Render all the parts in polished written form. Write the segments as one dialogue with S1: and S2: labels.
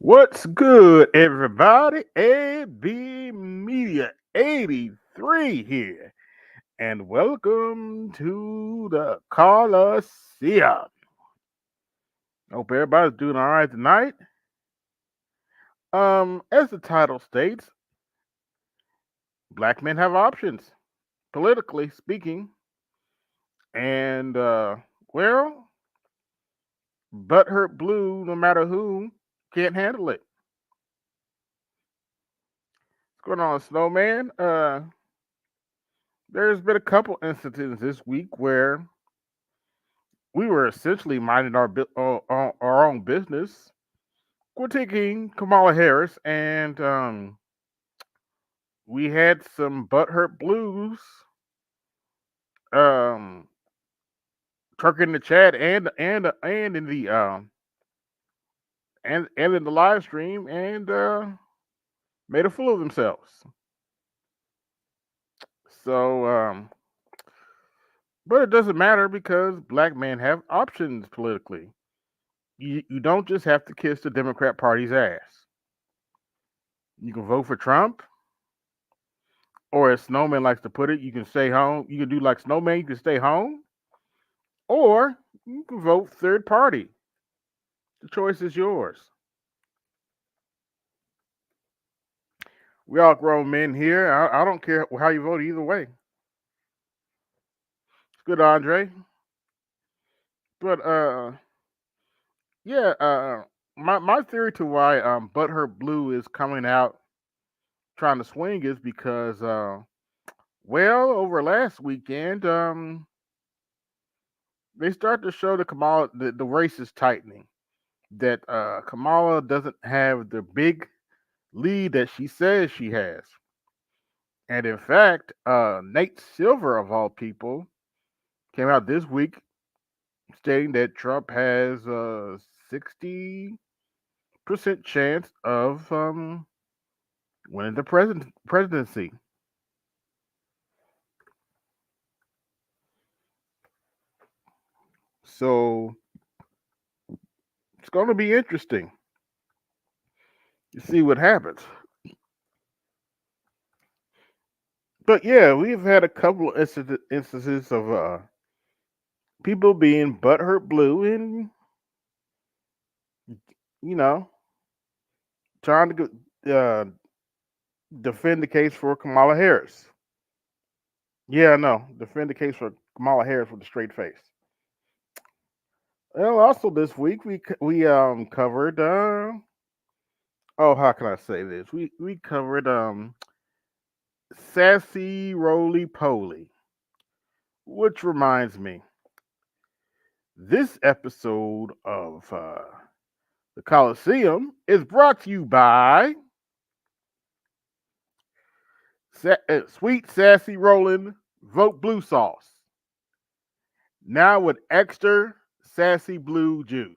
S1: What's good, everybody? AB Media 83 here, and welcome to the Colosseum. Hope everybody's doing all right tonight. As the title states, black men have options, politically speaking, and well, butthurt blue, no matter who, can't handle it. What's going on, Snowman? There's been a couple instances this week where we were essentially minding our own business, critiquing Kamala Harris, and we had some butthurt blues um, trucking in the chat and in the and in the live stream, and made a fool of themselves. So, but it doesn't matter because black men have options politically. You don't just have to kiss the Democrat Party's ass. You can vote for Trump, or as Snowman likes to put it, you can stay home. You can do like Snowman, you can stay home, or you can vote third party. The choice is yours. We all grown men here. I don't care how you vote either way. It's good, Andre. But yeah, my theory to why Butthurt Blue is coming out trying to swing is because well, over last weekend, they start to show the race is tightening. That Kamala doesn't have the big lead that she says she has. And in fact, Nate Silver, of all people, came out this week stating that Trump has a 60% chance of winning the presidency. So it's going to be interesting to see what happens. But yeah, we've had a couple of instances of people being butthurt blue and, you know, trying to defend the case for Kamala Harris. Yeah, no, defend the case for Kamala Harris with a straight face. Well, also this week we covered oh, how can I say this? We covered sassy roly poly, which reminds me, this episode of the Coliseum is brought to you by Sweet Sassy Rolling Vote Blue Sauce. Now with extra sassy blue juice.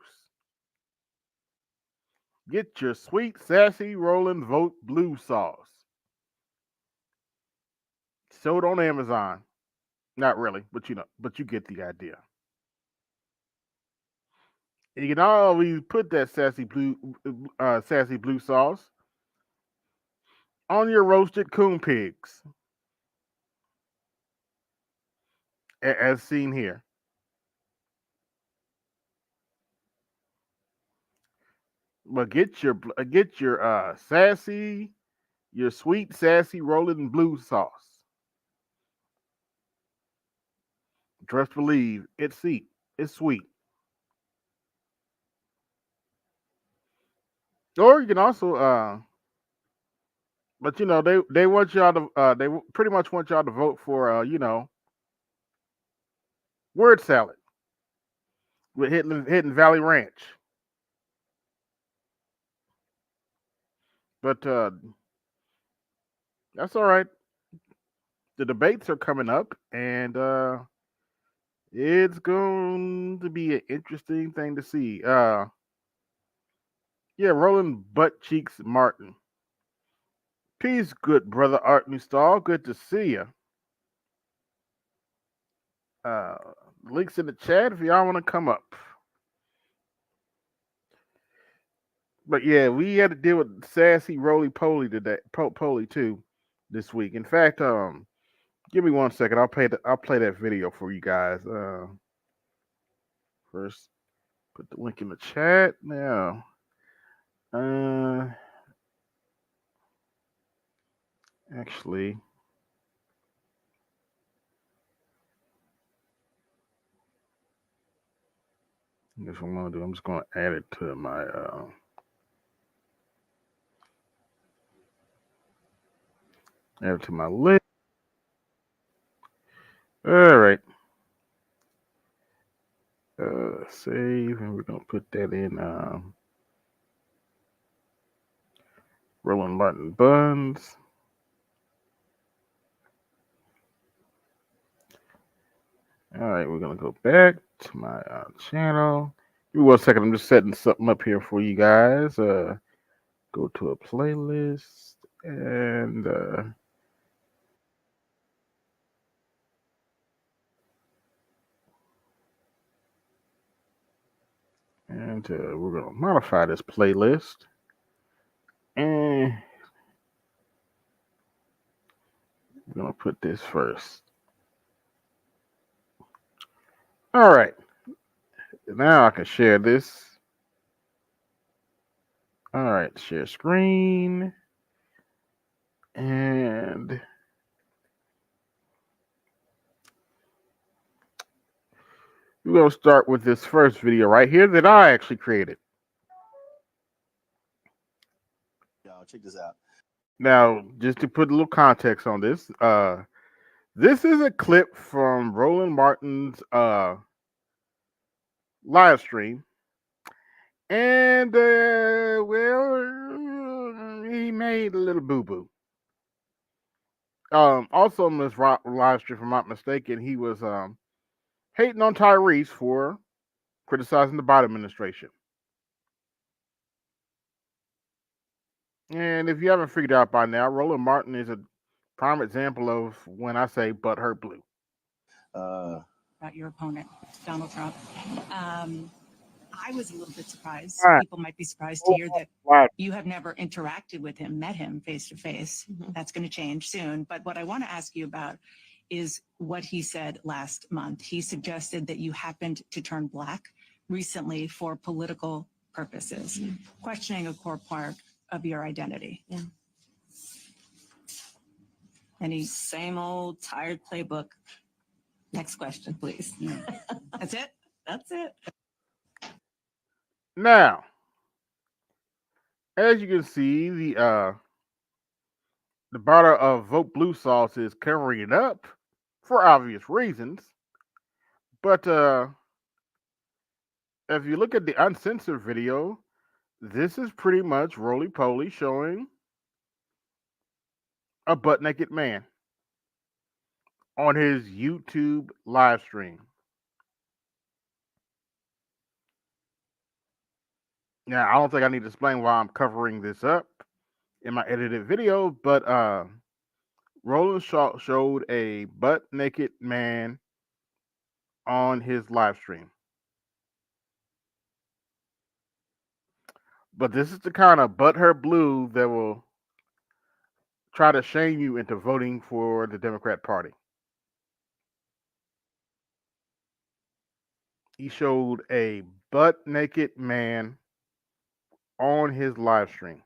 S1: Get your Sweet Sassy Rolling Vote Blue Sauce. Sold on Amazon. Not really, but but you get the idea. And you can always put that sassy blue sauce on your roasted coon pigs, as seen here. But get your your sweet sassy rolling blue sauce. Trust believe it's sweet. It's sweet. Or you can also but they want y'all to pretty much want y'all to vote for word salad with Hidden Valley Ranch. But that's all right. The debates are coming up, and it's going to be an interesting thing to see. Yeah, Roland Butt Cheeks Martin. Peace, good brother Art Newstall. Good to see you. Uh, Links in the chat if y'all want to come up. But yeah, we had to deal with sassy roly poly today, poly too, this week. In fact, give me 1 second. I'll play that video for you guys. First, put the link in the chat now. Uh, actually, that's what I'm gonna do. I'm just gonna add it to my list. All right. Save, and we're gonna put that in Roland Martin buns. All right, we're gonna go back to my channel. Give me 1 second. I'm just setting something up here for you guys. Go to a playlist and we're gonna modify this playlist. And we're gonna put this first. All right. Now I can share this. All right, share screen. And we're going to start with this first video right here that I actually created.
S2: Y'all, check this out.
S1: Now, just to put a little context on this, this is a clip from Roland Martin's live stream. And, well, he made a little boo-boo. Also on this live stream, if I'm not mistaken, he was hating on Tyrese for criticizing the Biden administration. And if you haven't figured out by now, Roland Martin is a prime example of when I say butt hurt blue.
S3: About your opponent, Donald Trump. I was a little bit surprised.
S1: Right.
S3: People might be surprised to hear that you have never interacted with him, met him face to face. That's going to change soon. But what I want to ask you about is what he said last month. He suggested that you happened to turn black recently for political purposes, questioning a core part of your identity.
S4: Yeah.
S3: Any
S4: Same old tired playbook. Next question, please.
S3: That's it?
S4: That's it.
S1: Now, as you can see, the bottle of Vote Blue sauce is covering it up for obvious reasons. But if you look at the uncensored video, this is pretty much roly poly showing a butt naked man on his YouTube live stream. Now, I don't think I need to explain why I'm covering this up in my edited video, but Roland showed a butt naked man on his live stream. But this is the kind of butthurt blue that will try to shame you into voting for the Democrat Party. He showed a butt naked man on his live stream.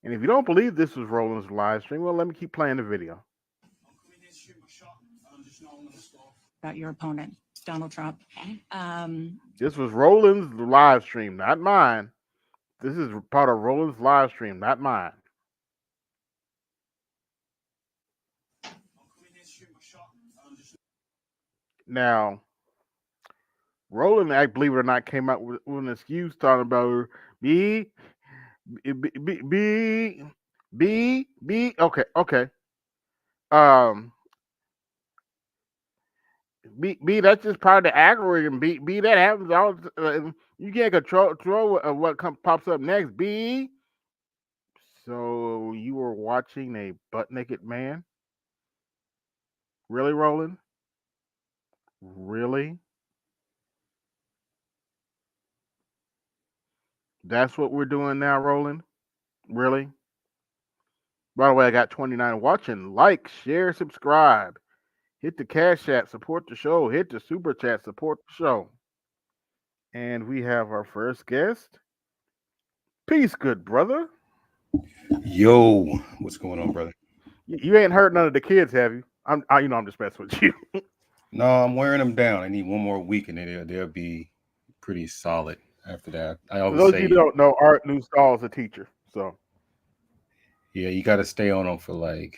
S1: And if you don't believe this was Roland's live stream, well, let me keep playing the video.
S3: About your opponent, Donald Trump.
S1: This was Roland's live stream, not mine. This is part of Roland's live stream, not mine. Now, Roland, I believe it or not, came out with an excuse talking about B. Okay. B, that's just part of the algorithm. B, that happens all. You can't control what pops up next. B. So you were watching a butt naked man? Really, Roland? Really? That's what we're doing now, Roland. Really? By the way, I got 29 watching. Like, share, subscribe. Hit the Cash App, support the show. Hit the Super Chat, support the show. And we have our first guest. Peace, good brother.
S5: Yo, what's going on, brother?
S1: You ain't hurt none of the kids, have you? I'm just messing with you.
S5: No, I'm wearing them down. I need one more week, and then they'll be pretty solid after that. I
S1: For
S5: always
S1: those
S5: say,
S1: of you who don't know, Art Newstall is a teacher. So
S5: yeah, you got to stay on them for like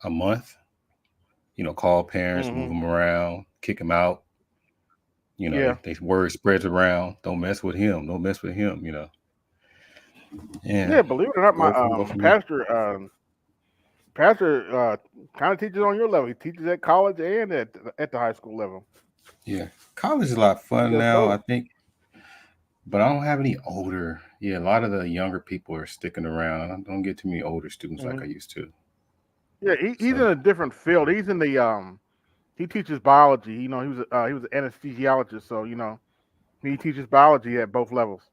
S5: a month. Call parents, move them around, kick them out. They word spreads around. Don't mess with him. Don't mess with him.
S1: Yeah, believe it or not, my pastor kind of teaches on your level. He teaches at college and at the high school level.
S5: Yeah, college is a lot of fun now, I think. But I don't have any older. Yeah, a lot of the younger people are sticking around. I don't get too many older students like I used to.
S1: Yeah, he's in a different field. He's in the he teaches biology. He was an anesthesiologist, so he teaches biology at both levels.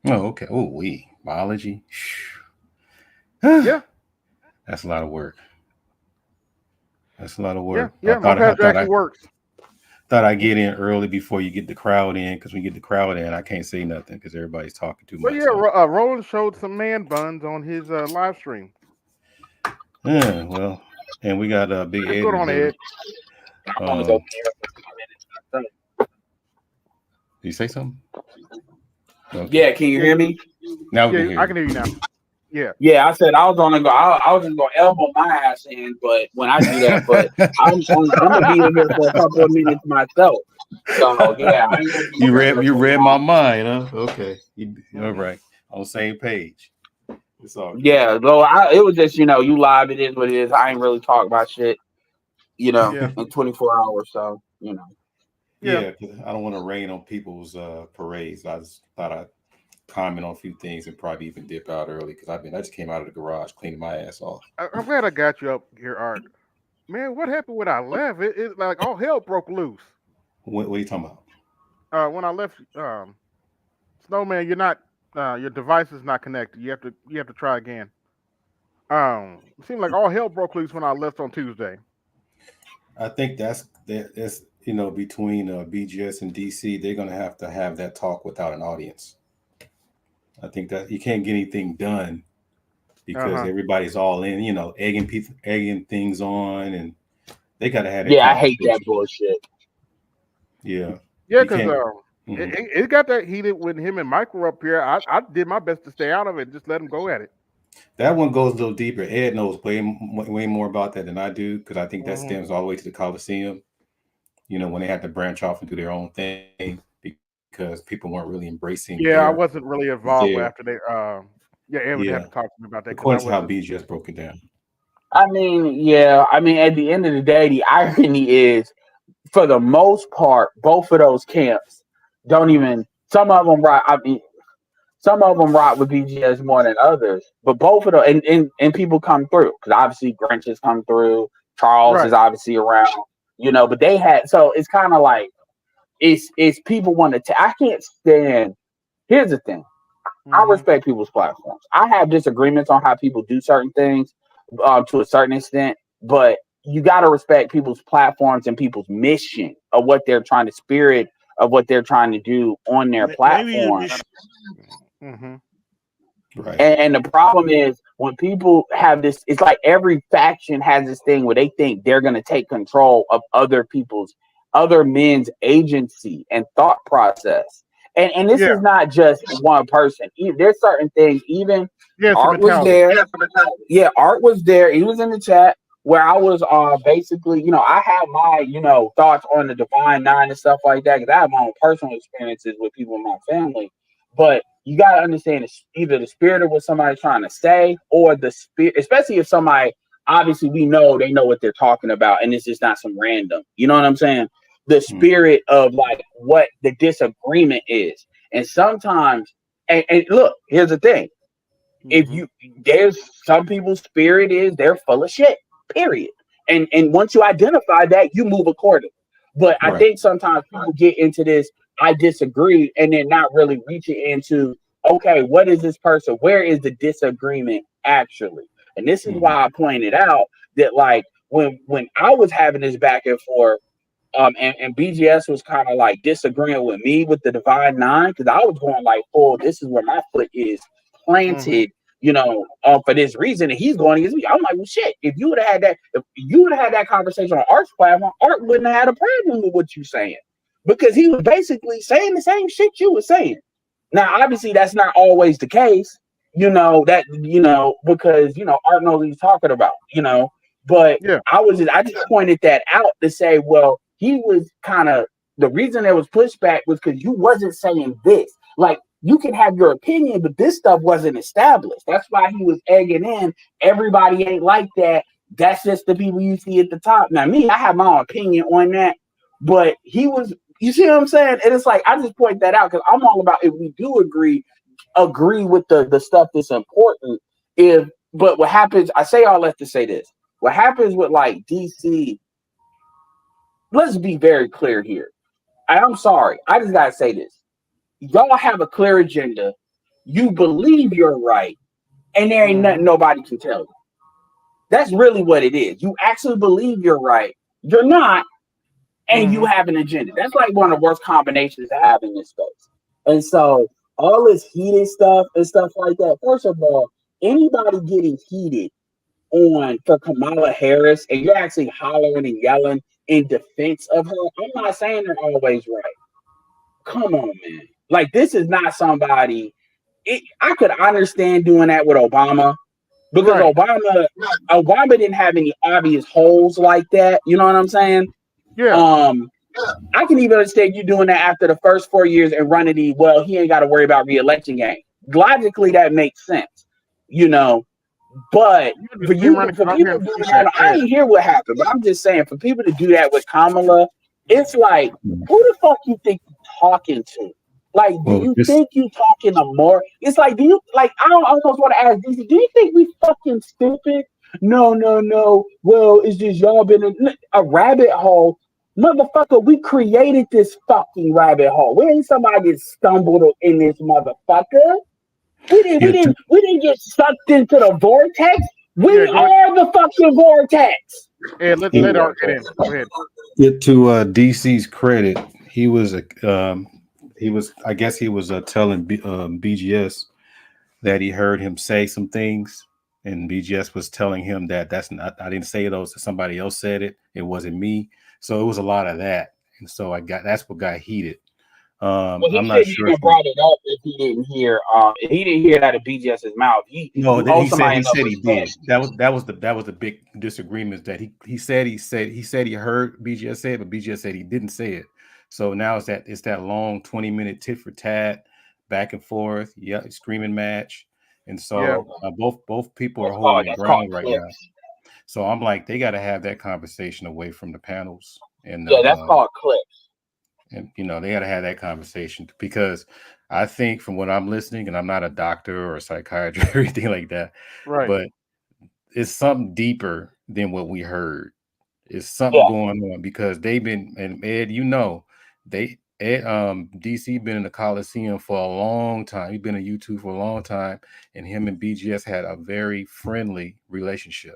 S5: Oh, okay. Oh, biology.
S1: Yeah,
S5: that's a lot of work. That's a lot of work.
S1: Yeah, my pastor actually works.
S5: Thought I'd get in early before you get the crowd in, because when you get the crowd in, I can't say nothing because everybody's talking too much.
S1: But yeah, Roland showed some man buns on his live stream.
S5: Yeah, well, and we got a big Ed.
S1: Good on Ed.
S5: Did you say something?
S6: Okay. Yeah, can you hear me?
S5: Now we can hear
S1: I can hear you now. Yeah.
S6: Yeah, I said I was gonna go. I was just gonna elbow my ass in, but when I do that, but I'm gonna be in here for a couple of minutes myself. So yeah,
S5: you read my mind, huh? Okay, all right, on the same page. It's all good.
S6: Yeah, though it was just you live. It is what it is. I ain't really talk about shit, in 24 hours. So
S5: Yeah, because I don't want to rain on people's parades. I just thought I'd comment on a few things and probably even dip out early because I just came out of the garage cleaning my ass off.
S1: I'm glad I got you up here, Art. Man, what happened when I left? It like all hell broke loose.
S5: What are you talking about?
S1: When I left, Snowman, you're not. Your device is not connected. You have to try again. It seemed like all hell broke loose when I left on Tuesday.
S5: I think that's between BGS and DC, they're gonna have to have that talk without an audience. I think that you can't get anything done because everybody's all in, egging things on, and they gotta have.
S6: Yeah, I hate that bullshit.
S5: Yeah.
S1: Yeah, because it got that heated when him and Mike were up here. I did my best to stay out of it, just let him go at it.
S5: That one goes a little deeper. Ed knows way more about that than I do because I think that stems all the way to the Colosseum. When they had to branch off and do their own thing because people weren't really embracing.
S1: Yeah, I wasn't really involved after they. Ed would have to talk to me about that.
S5: According to how BGS broke it down.
S6: At the end of the day, the irony is, for the most part, both of those camps don't even. Some of them rock. Some of them rock with BGS more than others, but both of them and people come through because obviously Grinch has come through. Charles is obviously around. But they had, so it's kind of like it's people want to. I can't stand. Here's the thing. I respect people's platforms. I have disagreements on how people do certain things to a certain extent, but you got to respect people's platforms and people's mission of what they're trying to spirit of what they're trying to do on their platform.
S5: Right.
S6: And the problem is when people have this, it's like every faction has this thing where they think they're going to take control of other men's agency and thought process. And this is not just one person. There's certain things, even Art was there. Yeah, Art was there. He was in the chat where I was basically, I have my, thoughts on the Divine Nine and stuff like that because I have my own personal experiences with people in my family. But you got to understand it's either the spirit of what somebody's trying to say or the spirit, especially if somebody, obviously we know they know what they're talking about and it's just not some random, you know what I'm saying? The spirit of like what the disagreement is. And sometimes, and look, here's the thing. There's some people's spirit is they're full of shit, period. And once you identify that, you move accordingly. But I think sometimes people get into this, I disagree, and they're not really reaching into okay, what is this person? Where is the disagreement actually? And this is why I pointed out that like when I was having this back and forth, and BGS was kind of like disagreeing with me with the Divine Nine, because I was going like, oh, this is where my foot is planted, for this reason, and he's going against me. I'm like, well, shit. If you would have had that conversation on Art's platform, Art wouldn't have had a problem with what you're saying, because he was basically saying the same shit you were saying. Now, obviously, that's not always the case, because Art knows what he's talking about, But
S1: Yeah.
S6: I just pointed that out to say, well, he was kind of the reason there was pushback was because you wasn't saying this. Like, you can have your opinion, but this stuff wasn't established. That's why he was egging in. Everybody ain't like that. That's just the people you see at the top. Now, me, I have my own opinion on that, but he was. You see what I'm saying? And it's like I just point that out because I'm all about if we do agree with the stuff that's important. But what happens? I say all that to say this. What happens with like DC? Let's be very clear here. I'm sorry. I just gotta say this. Y'all have a clear agenda. You believe you're right, and there ain't nothing nobody can tell you. That's really what it is. You actually believe you're right. You're not, and you have an agenda. That's like one of the worst combinations to have in this space. And so all this heated stuff and stuff like that. First of all, anybody getting heated for Kamala Harris, and you're actually hollering and yelling in defense of her, I'm not saying they're always right. Come on, man. Like, this is not somebody. I could understand doing that with Obama because Obama didn't have any obvious holes like that. You know what I'm saying?
S1: Yeah.
S6: I can even understand you doing that after the first 4 years and running he ain't got to worry about re-election game. Logically, that makes sense, But for people doing that, I didn't hear what happened, but I'm just saying for people to do that with Kamala, it's like, who the fuck you think you're talking to? Like, do you think you talking to more? It's like, I almost want to ask DC, do you think we fucking stupid? No. Well, it's just y'all been in a rabbit hole. Motherfucker, we created this fucking rabbit hole. We ain't somebody that stumbled in this motherfucker. We didn't get sucked into the vortex. We are the fucking vortex.
S1: Yeah, let Art get in. Go ahead.
S5: To DC's credit, he was telling BGS that he heard him say some things, and BGS was telling him that that's not, I didn't say those, somebody else said it. It wasn't me. So it was a lot of that, and so that's what got heated.
S6: I'm
S5: not sure.
S6: He brought it up if he didn't hear. If he didn't hear that in BGS's mouth. He said he did.
S5: That was the big disagreement that he said he heard BGS say it, but BGS said he didn't say it. So now it's that long 20-minute tit for tat, back and forth, screaming match, and so both people are holding the ground right now. So I'm like, they got to have that conversation away from the panels, and
S6: that's called clips.
S5: And they got to have that conversation, because I think from what I'm listening, and I'm not a doctor or a psychiatrist or anything like that,
S1: right?
S5: But it's something deeper than what we heard. It's something going on, because they've been, and Ed, DC been in the Colosseum for a long time. He's been on YouTube for a long time, and him and BGS had a very friendly relationship.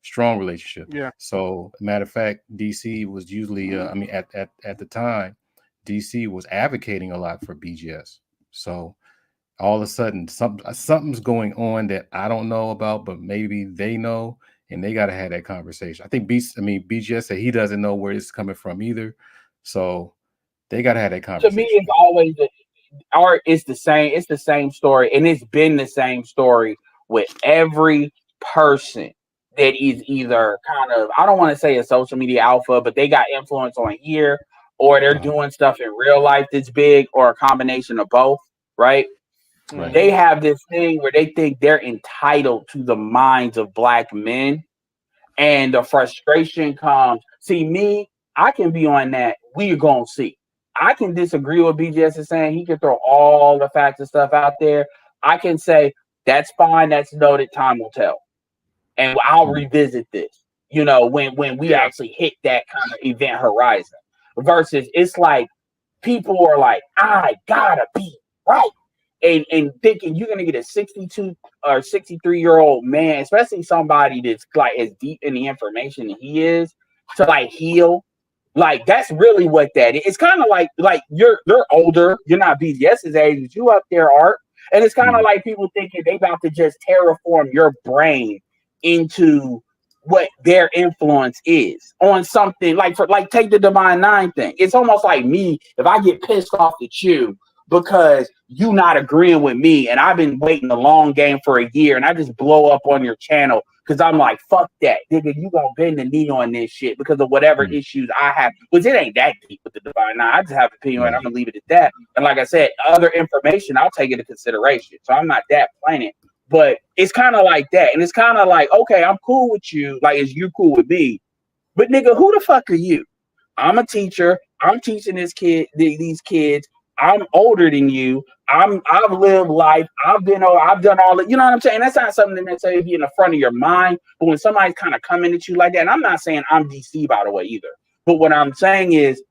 S5: Strong relationship.
S1: Yeah.
S5: So, matter of fact, DC was usually, at the time, DC was advocating a lot for BGS. So, all of a sudden, something's going on that I don't know about, but maybe they know, and they got to have that conversation. I think BGS said he doesn't know where it's coming from either. So, they got to have that conversation.
S6: To me, it's always Art. It's the same. It's the same story, and it's been the same story with every person that is either kind of, I don't want to say a social media alpha, but they got influence on here, or they're doing stuff in real life that's big, or a combination of both, right? They have this thing where they think they're entitled to the minds of Black men, and the frustration comes. See, me, I can be on that. We're going to see. I can disagree with BGS is saying. He can throw all the facts and stuff out there. I can say, that's fine, that's noted, time will tell. And I'll revisit this, when we actually hit that kind of event horizon. Versus, it's like people are like, I gotta be right. and thinking you're gonna get a 62 or 63-year-old man, especially somebody that's like as deep in the information that he is, to like heal. Like that's really what that is. It's kind of like you're older, you're not BGS's age, you up there, Art. And it's kind of like people thinking they about to just terraform your brain into what their influence is on something like take the Divine Nine thing. It's almost like me if I get pissed off at you because you not agreeing with me and I've been waiting a long game for a year and I just blow up on your channel because I'm like, fuck that, nigga, you gonna bend the knee on this shit because of whatever issues I have, which it ain't that deep with the Divine Nine. I just have an opinion and I'm gonna leave it at that. And like I said, other information I'll take into consideration. So I'm not that planet. But it's kind of like that. And it's kind of like, okay, I'm cool with you. Like, is you cool with me? But nigga, who the fuck are you? I'm a teacher. I'm teaching these kids. I'm older than you. I've lived life. I've done all it. You know what I'm saying? That's not something that necessarily be in the front of your mind. But when somebody's kind of coming at you like that, and I'm not saying I'm DC, by the way, either. But what I'm saying is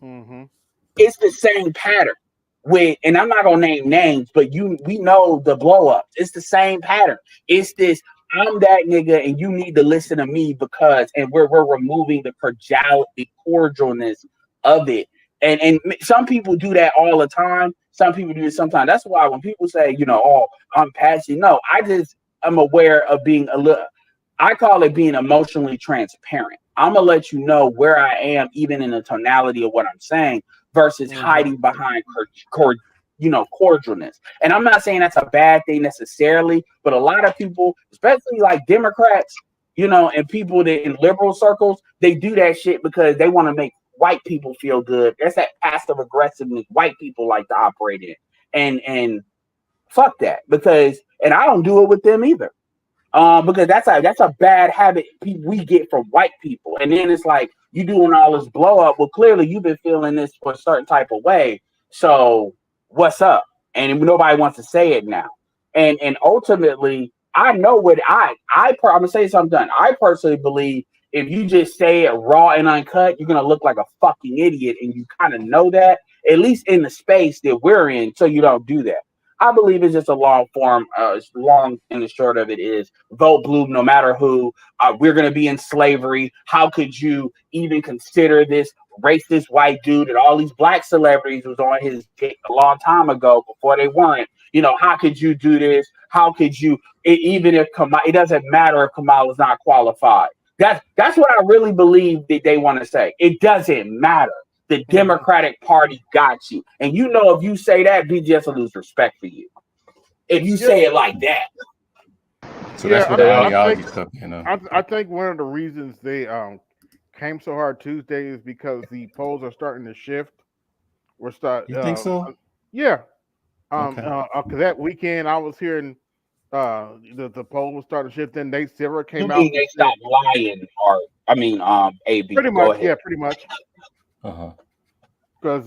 S6: it's the same pattern. And I'm not gonna name names, but we know the blow ups. It's the same pattern. It's this, I'm that nigga and you need to listen to me because, and we're removing the cordialness of it. And some people do that all the time. Some people do it sometimes. That's why when people say, oh, I'm passionate. No, I'm aware of being I call it being emotionally transparent. I'm gonna let you know where I am, even in the tonality of what I'm saying, versus hiding behind cordialness. And I'm not saying that's a bad thing necessarily, but a lot of people, especially like Democrats, and people that in liberal circles, they do that shit because they want to make white people feel good. That's that passive aggressiveness white people like to operate in. And fuck that, and I don't do it with them either. Because that's a bad habit we get from white people. And then it's like you doing all this blow up. Well, clearly you've been feeling this for a certain type of way. So what's up? And nobody wants to say it now. And ultimately, I know what I'm gonna say something. I personally believe if you just say it raw and uncut, you're gonna look like a fucking idiot, and you kind of know that, at least in the space that we're in, so you don't do that. I believe it's just a long form. Long and the short of it is vote blue no matter who. We're going to be in slavery. How could you even consider this racist white dude and all these black celebrities was on his dick a long time ago before they weren't? How could you do this? How could you, even if it doesn't matter if Kamala's not qualified. That's what I really believe that they want to say. It doesn't matter. The Democratic Party got you. And if you say that, BGS will lose respect for you. If you say it like that.
S5: So that's what the ideology stuff,
S1: I think one of the reasons they came so hard Tuesday is because the polls are starting to shift.
S5: You think so?
S1: Yeah.
S5: Okay.
S1: Because that weekend I was hearing the poll was starting to shift. Then Nate Silver came out.
S6: They stopped lying, AB.
S1: Pretty much, yeah, pretty much.
S5: Uh-huh.
S1: Because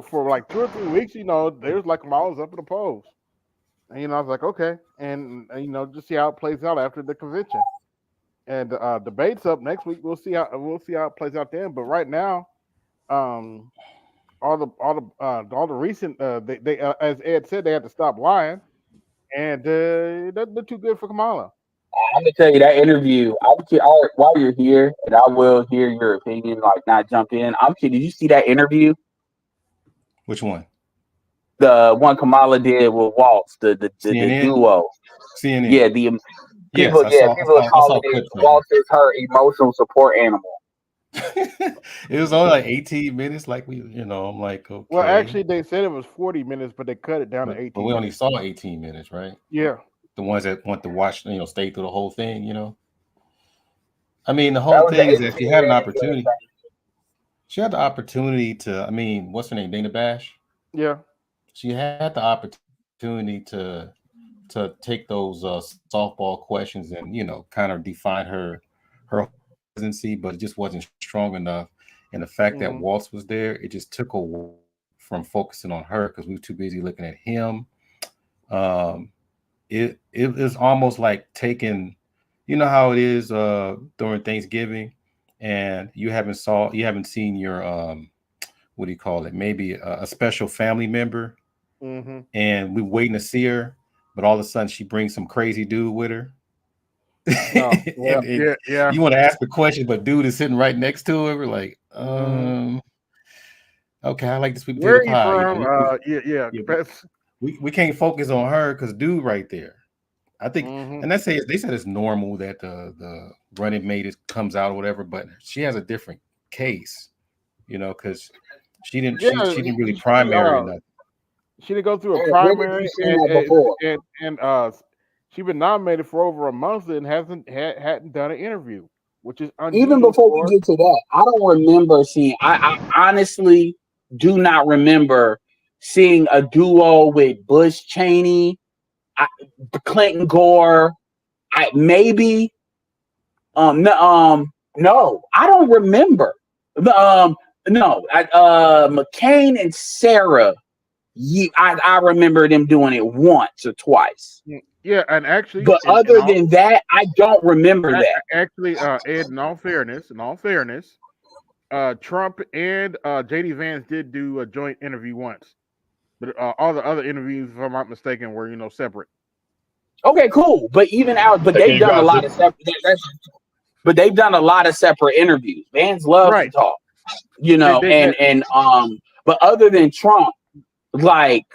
S1: for like 2 or 3 weeks, they was like Kamala's up in the polls, and I was like, okay, and just see how it plays out after the convention, and debates up next week. We'll see how it plays out then. But right now, all the recent they as Ed said, they had to stop lying, and they're too good for Kamala.
S6: I'm gonna tell you that interview. While you're here, and I will hear your opinion, like not jump in. Did you see that interview?
S5: Which one?
S6: The one Kamala did with Waltz, the duo.
S5: CNN.
S6: Yeah, people are calling Waltz is her emotional support animal.
S5: It was only like 18 minutes, like I'm like, okay.
S1: Well, actually, they said it was 40 minutes, but they cut it down to 18.
S5: But we only saw 18 minutes, right?
S1: Yeah.
S5: The ones that want to watch, stay through the whole thing, I mean, the whole thing is that she had an opportunity. She had the opportunity to, what's her name? Dana Bash?
S1: Yeah.
S5: She had the opportunity to take those softball questions and, kind of define her presidency, but it just wasn't strong enough. And the fact that Waltz was there, it just took away from focusing on her because we were too busy looking at him. It is almost like taking, how it is during Thanksgiving, and you haven't seen your what do you call it? Maybe a special family member and we waiting to see her, but all of a sudden she brings some crazy dude with her.
S1: Oh, well, yeah.
S5: You want to ask the question, but dude is sitting right next to her. We're like, okay, I like the sweet
S1: Where
S5: potato
S1: are you
S5: pie.
S1: from?
S5: We can't focus on her because dude right there. I think, and they said it's normal that the running mate comes out or whatever, but she has a different case, because she didn't really primary nothing.
S1: She didn't go through a
S6: Where did
S1: primary,
S6: you see that before?
S1: and she's been nominated for over a month and hadn't done an interview, which is unusual.
S6: Even before we get to that, I don't remember seeing. I honestly do not remember seeing a duo with Bush Cheney, Clinton Gore. Maybe. No, I don't remember. No, McCain and Sarah. I remember them doing it once or twice.
S1: Yeah, and actually,
S6: but other than that, I don't remember that.
S1: Actually, Ed, in all fairness, Trump and JD Vance did do a joint interview once, but all the other interviews, if I'm not mistaken, were separate.
S6: Okay, cool. But they've done a lot of separate. But they've done a lot of separate interviews. Vance loves to talk, But other than Trump, like,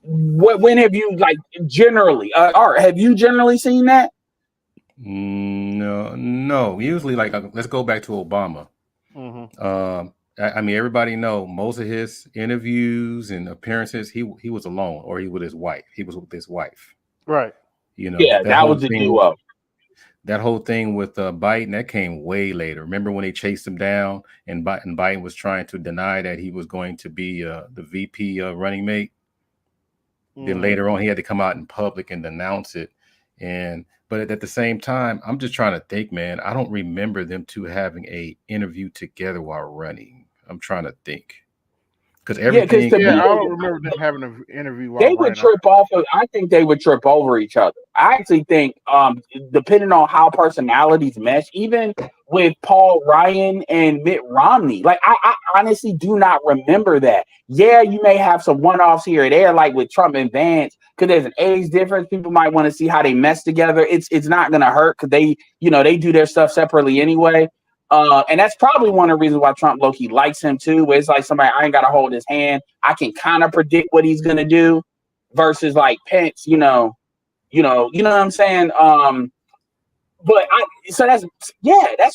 S6: when have you generally? Art, have you generally seen that?
S5: No. Usually, let's go back to Obama. I mean, everybody know most of his interviews and appearances. He was alone, or he with his wife. He was with his wife,
S1: right?
S6: Yeah, that was the duo.
S5: That whole thing with Biden, that came way later. Remember when they chased him down and Biden was trying to deny that he was going to be the VP running mate? Then later on, he had to come out in public and denounce it. But at the same time, I'm just trying to think, man. I don't remember them two having a interview together while running. I'm trying to think. Because everything.
S1: I don't remember them having an interview while
S6: they would trip off of. I think they would trip over each other. I actually think, depending on how personalities mesh, even with Paul Ryan and Mitt Romney, I honestly do not remember that. Yeah, you may have some one-offs here or there, like with Trump and Vance, because there's an age difference. People might want to see how they mesh together. It's not going to hurt because they do their stuff separately anyway. And that's probably one of the reasons why Trump low-key likes him too, where it's like somebody, I ain't got to hold his hand. I can kind of predict what he's going to do versus like Pence, you know what I'm saying? So that's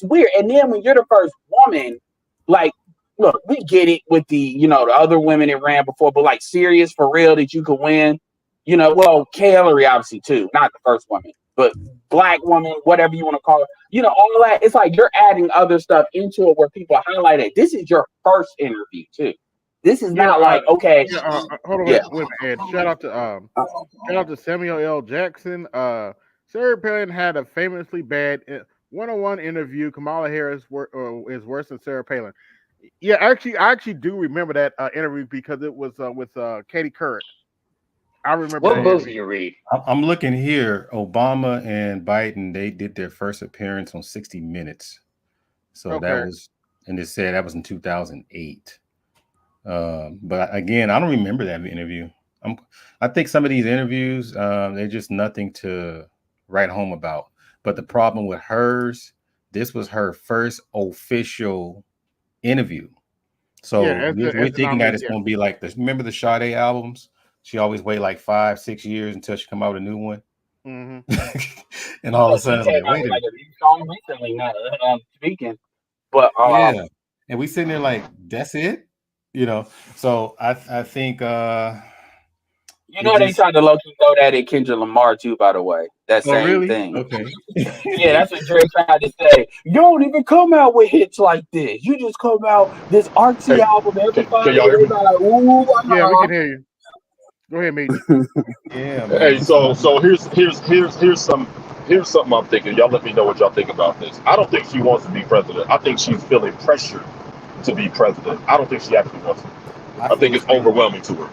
S6: weird. And then when you're the first woman, look, we get it with the other women that ran before, but serious for real that you could win, Hillary obviously too, not the first woman, but Black woman, whatever you want to call it, all that. It's like you're adding other stuff into it where people highlight it. This is your first interview too. This is not okay.
S1: Hold on, wait a minute, Ed. Shout out to Samuel L. Jackson. Sarah Palin had a famously bad one-on-one interview. Kamala Harris is worse than Sarah Palin. Yeah, I actually do remember that interview because it was with Katie Couric. I remember.
S7: What books did you read?
S5: I'm looking here. Obama and Biden, they did their first appearance on 60 Minutes. So that was, and they said that was in 2008. But again, I don't remember that interview. I think some of these interviews, they're just nothing to write home about. But the problem with hers, this was her first official interview. So we're thinking that it's going to be like this. Remember the Sade albums? She always wait 5-6 years until she come out with a new one. And all of a sudden, wait a minute.
S6: Song recently, not speaking, but
S5: yeah. And we sitting there that's it, So I think
S6: they tried to low-key throw that at Kendrick Lamar too. By the way, that same thing. Okay. Yeah, that's what Drake tried to say. You don't even come out with hits like this. You just come out this artsy album. Everybody, ooh,
S1: yeah, we can hear you. Go ahead, mate.
S5: Yeah.
S7: Hey, so here's something I'm thinking. Y'all let me know what y'all think about this. I don't think she wants to be president. I think she's feeling pressure to be president. I don't think she actually wants to. I think it's overwhelming to her.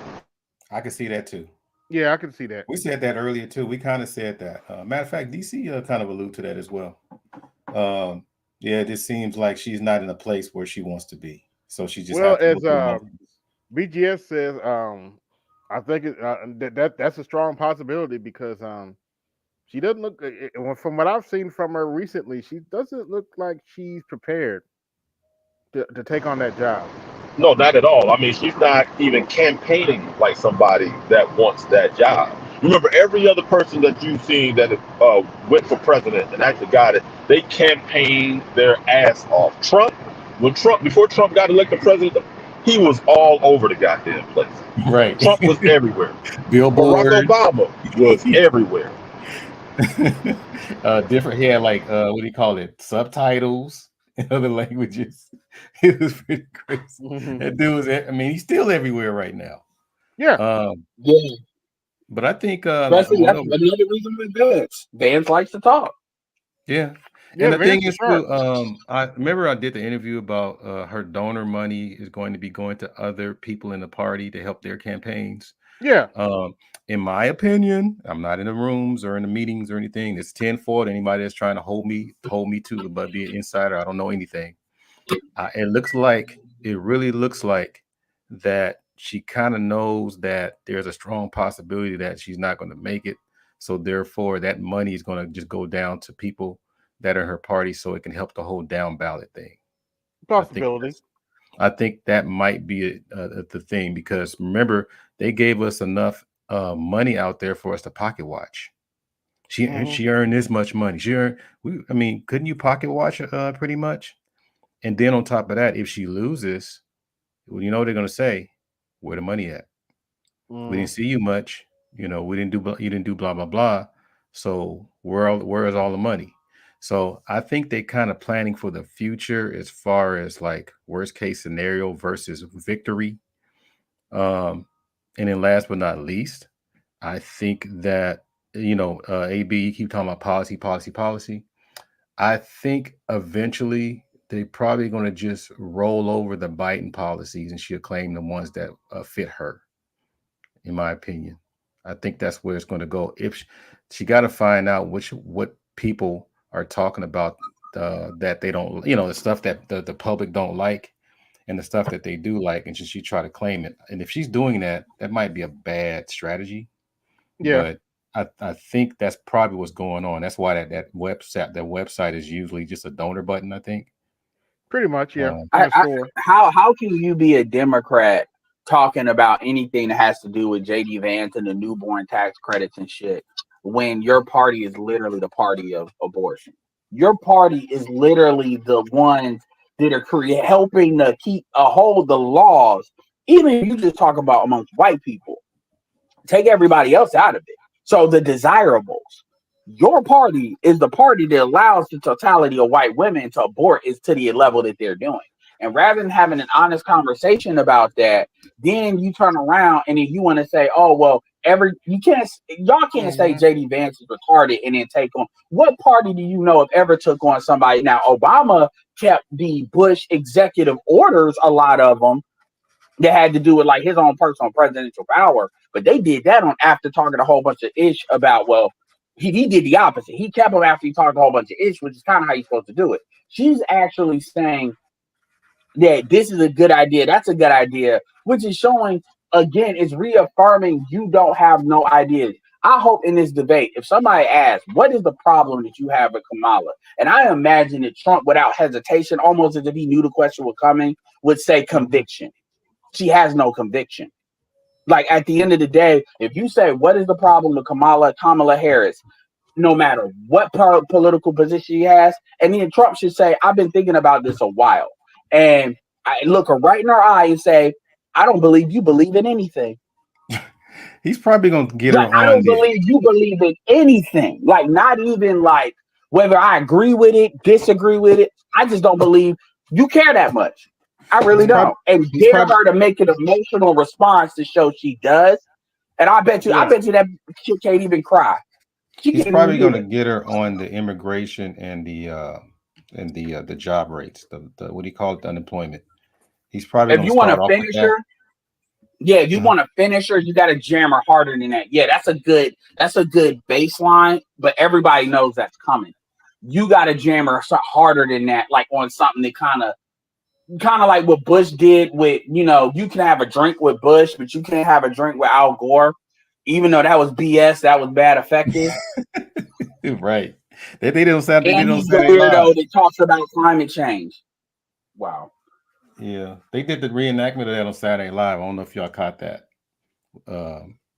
S5: I can see that too.
S1: Yeah, I can see that.
S5: We said that earlier too. We kind of said that. Matter of fact, DC kind of allude to that as well. Yeah, it just seems like she's not in a place where she wants to be. So she just
S1: BGS says, I think that's a strong possibility because she doesn't look, from what I've seen from her recently, she doesn't look like she's prepared to take on that job.
S7: No, not at all. I mean, she's not even campaigning like somebody that wants that job. Remember, every other person that you've seen that went for president and actually got it, they campaigned their ass off. Before Trump got elected president, he was all over the goddamn place.
S5: Right.
S7: Trump was everywhere.
S5: Billboard.
S7: Barack Obama was everywhere.
S5: Different. He had like what do you call it? Subtitles in other languages. It was pretty crazy. That dude was. I mean, he's still everywhere right now.
S1: Yeah.
S6: Yeah.
S5: But I think
S6: that's another reason with Vance. Vance likes to talk.
S5: Yeah.
S1: Yeah,
S5: And the
S1: Vance
S5: thing is,
S1: is smart.
S5: I remember I did the interview about her donor money is going to be going to other people in the party to help their campaigns.
S1: Yeah.
S5: In my opinion, I'm not in the rooms or in the meetings or anything. It's 10-4 to anybody that's trying to hold me to, but be an insider. I don't know anything. It really looks like that she kind of knows that there's a strong possibility that she's not going to make it. So therefore, that money is going to just go down to people that are her party, so it can help the whole down ballot thing.
S1: Possibility.
S5: I think that might be the thing, because remember, they gave us enough money out there for us to pocket watch. She earned this much money. Couldn't you pocket watch pretty much? And then on top of that, if she loses, well, you know what they're going to say? Where the money at? We didn't see you much. You didn't do blah blah blah. So where is all the money? So I think they kind of planning for the future as far as like worst case scenario versus victory. And then last but not least, I think that, AB, you keep talking about policy. I think eventually they're probably going to just roll over the Biden policies and she'll claim the ones that fit her, in my opinion. I think that's where it's going to go. If she got to find out what people are talking about that they don't, the stuff that the public don't like and the stuff that they do like, and she try to claim it. And if she's doing that, that might be a bad strategy.
S1: Yeah.
S5: But I think that's probably what's going on. That's why that website is usually just a donor button, I think.
S1: Pretty much, yeah.
S6: How can you be a Democrat talking about anything that has to do with JD Vance and the newborn tax credits and shit when your party is literally the party of abortion? Your party is literally the ones that are helping to hold the laws. Even if you just talk about amongst white people, take everybody else out of it. So the desirables, your party is the party that allows the totality of white women to abort is to the level that they're doing. And rather than having an honest conversation about that, then you turn around and then you want to say, oh, well, y'all can't say JD Vance is retarded and then take on. What party do you know if ever took on somebody? Now, Obama kept the Bush executive orders, a lot of them, that had to do with like his own personal presidential power. But they did that after talking a whole bunch of ish about, well, he did the opposite. He kept them after he talked a whole bunch of ish, which is kind of how you're supposed to do it. She's actually saying that this is a good idea. That's a good idea, which is showing, again, it's reaffirming you don't have no ideas. I hope in this debate, if somebody asks, what is the problem that you have with Kamala? And I imagine that Trump, without hesitation, almost as if he knew the question was coming, would say conviction. She has no conviction. Like at the end of the day, if you say, what is the problem with Kamala Harris, no matter what political position she has, and then Trump should say, I've been thinking about this a while. And I look her right in her eye and say, I don't believe you believe in anything.
S5: He's probably going to get her on.
S6: I don't believe you believe in anything. Like, not even like whether I agree with it, disagree with it. I just don't believe you care that much. I really don't. And dare her to make an emotional response to show she does. And I bet you that she can't even cry.
S5: He's probably going to get her on the immigration and the job rates, the what do you call it, the unemployment. He's probably
S6: if you want to finish her. Yeah, if you want to finish her, you got to jam her harder than that. Yeah, that's a good baseline, but everybody knows that's coming. You got to jam her harder than that, like on something that kind of kind of like what Bush did with, you know, you can have a drink with Bush, but you can't have a drink with Al Gore, even though that was BS, that was bad effective.
S5: Right. They did on Saturday.
S6: And
S5: They did on
S6: he's the
S5: Saturday
S6: weirdo
S5: Live.
S6: that talks about climate change. Wow.
S5: Yeah, they did the reenactment of that on Saturday Live. I don't know if y'all caught that,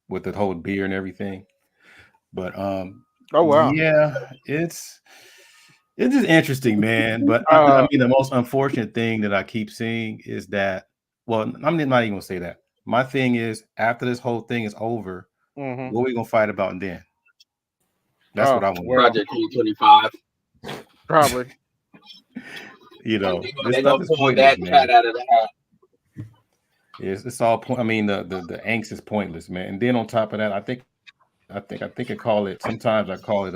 S5: with the whole beer and everything.
S1: But oh wow,
S5: yeah, it's just interesting, man. But I mean, the most unfortunate thing that I keep seeing is that, well, I'm not even gonna say that. My thing is, after this whole thing is over, what are we gonna fight about then? That's what I want.
S6: Project 2025.
S1: Probably.
S5: You know, this
S6: They
S5: stuff
S6: gonna
S5: is
S6: pull
S5: pointless,
S6: that
S5: man.
S6: cat out of the hat.
S5: It's all point. I mean, the angst is pointless, man. And then on top of that, I think I call it, sometimes I call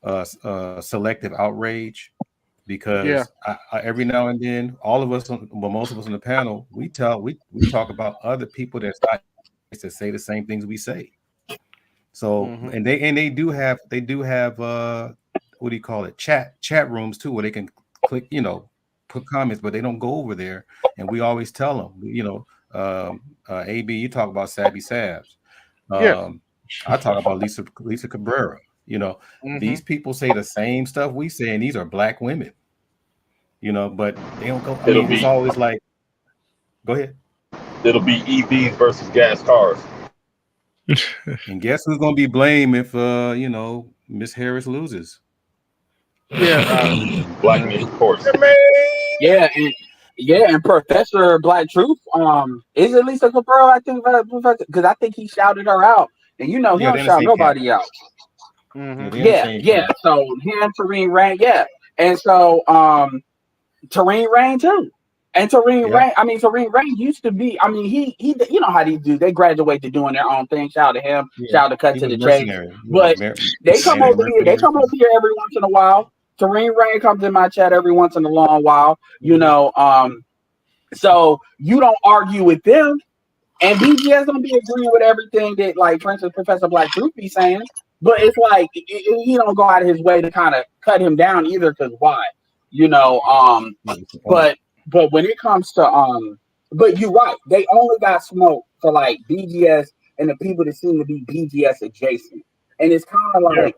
S5: it selective outrage, because every now and then, all of us, well, most of us on the panel, we talk about other people that's not to say the same things we say. So and they do have what do you call it, chat rooms too, where they can click, you know, put comments, but they don't go over there. And we always tell them, you know, AB, you talk about Savvy Savs. I talk about Lisa Cabrera. You know, these people say the same stuff we say, and these are black women. You know, but they don't go. I mean, it's always like, go ahead.
S7: It'll be EVs versus gas cars.
S5: And guess who's going to be blamed if you know, Miss Harris loses?
S1: Yeah,
S7: black men, of course.
S6: Yeah, and Professor Black Truth, is it Lisa Cabrera? I think, because I think he shouted her out, and you know he don't shout nobody out. Yeah. So him, Tareen Rain, and so Tareen Rain too. And Tareen Rain used to be, I mean, he you know how these do, they graduate to doing their own thing. Shout out to him, shout out to Cut to the Chase. But they come over here every once in a while. Tareen Rain comes in my chat every once in a long while, you know. So you don't argue with them, and BGS don't be agreeing with everything that, like, for instance, Professor Black Truth be saying. But it's like he don't go out of his way to kind of cut him down either, because why? You know, but when it comes to but you're right, they only got smoke for like BGS and the people that seem to be BGS adjacent. And it's kind of like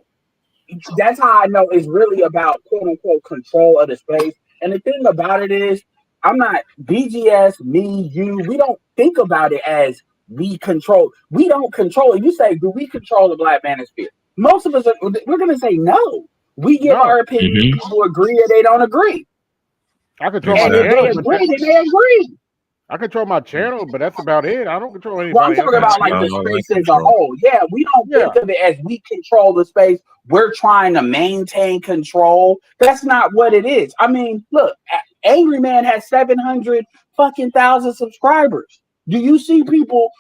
S6: that's how I know it's really about quote unquote control of the space. And the thing about it is, I'm not BGS, me, you, we don't think about it as we control. We don't control it. You say, do we control the Black Manosphere? Most of us we're gonna say no. We give our opinion, people agree or they don't agree.
S1: I control
S6: and
S1: my
S6: if they agree, then they agree.
S1: I control my channel, but that's about it. I don't control anybody.
S6: Well, I'm talking about like the space as a whole. Yeah, we don't think of it as we control the space. We're trying to maintain control. That's not what it is. I mean, look, Angry Man has 700,000 subscribers. Do you see people?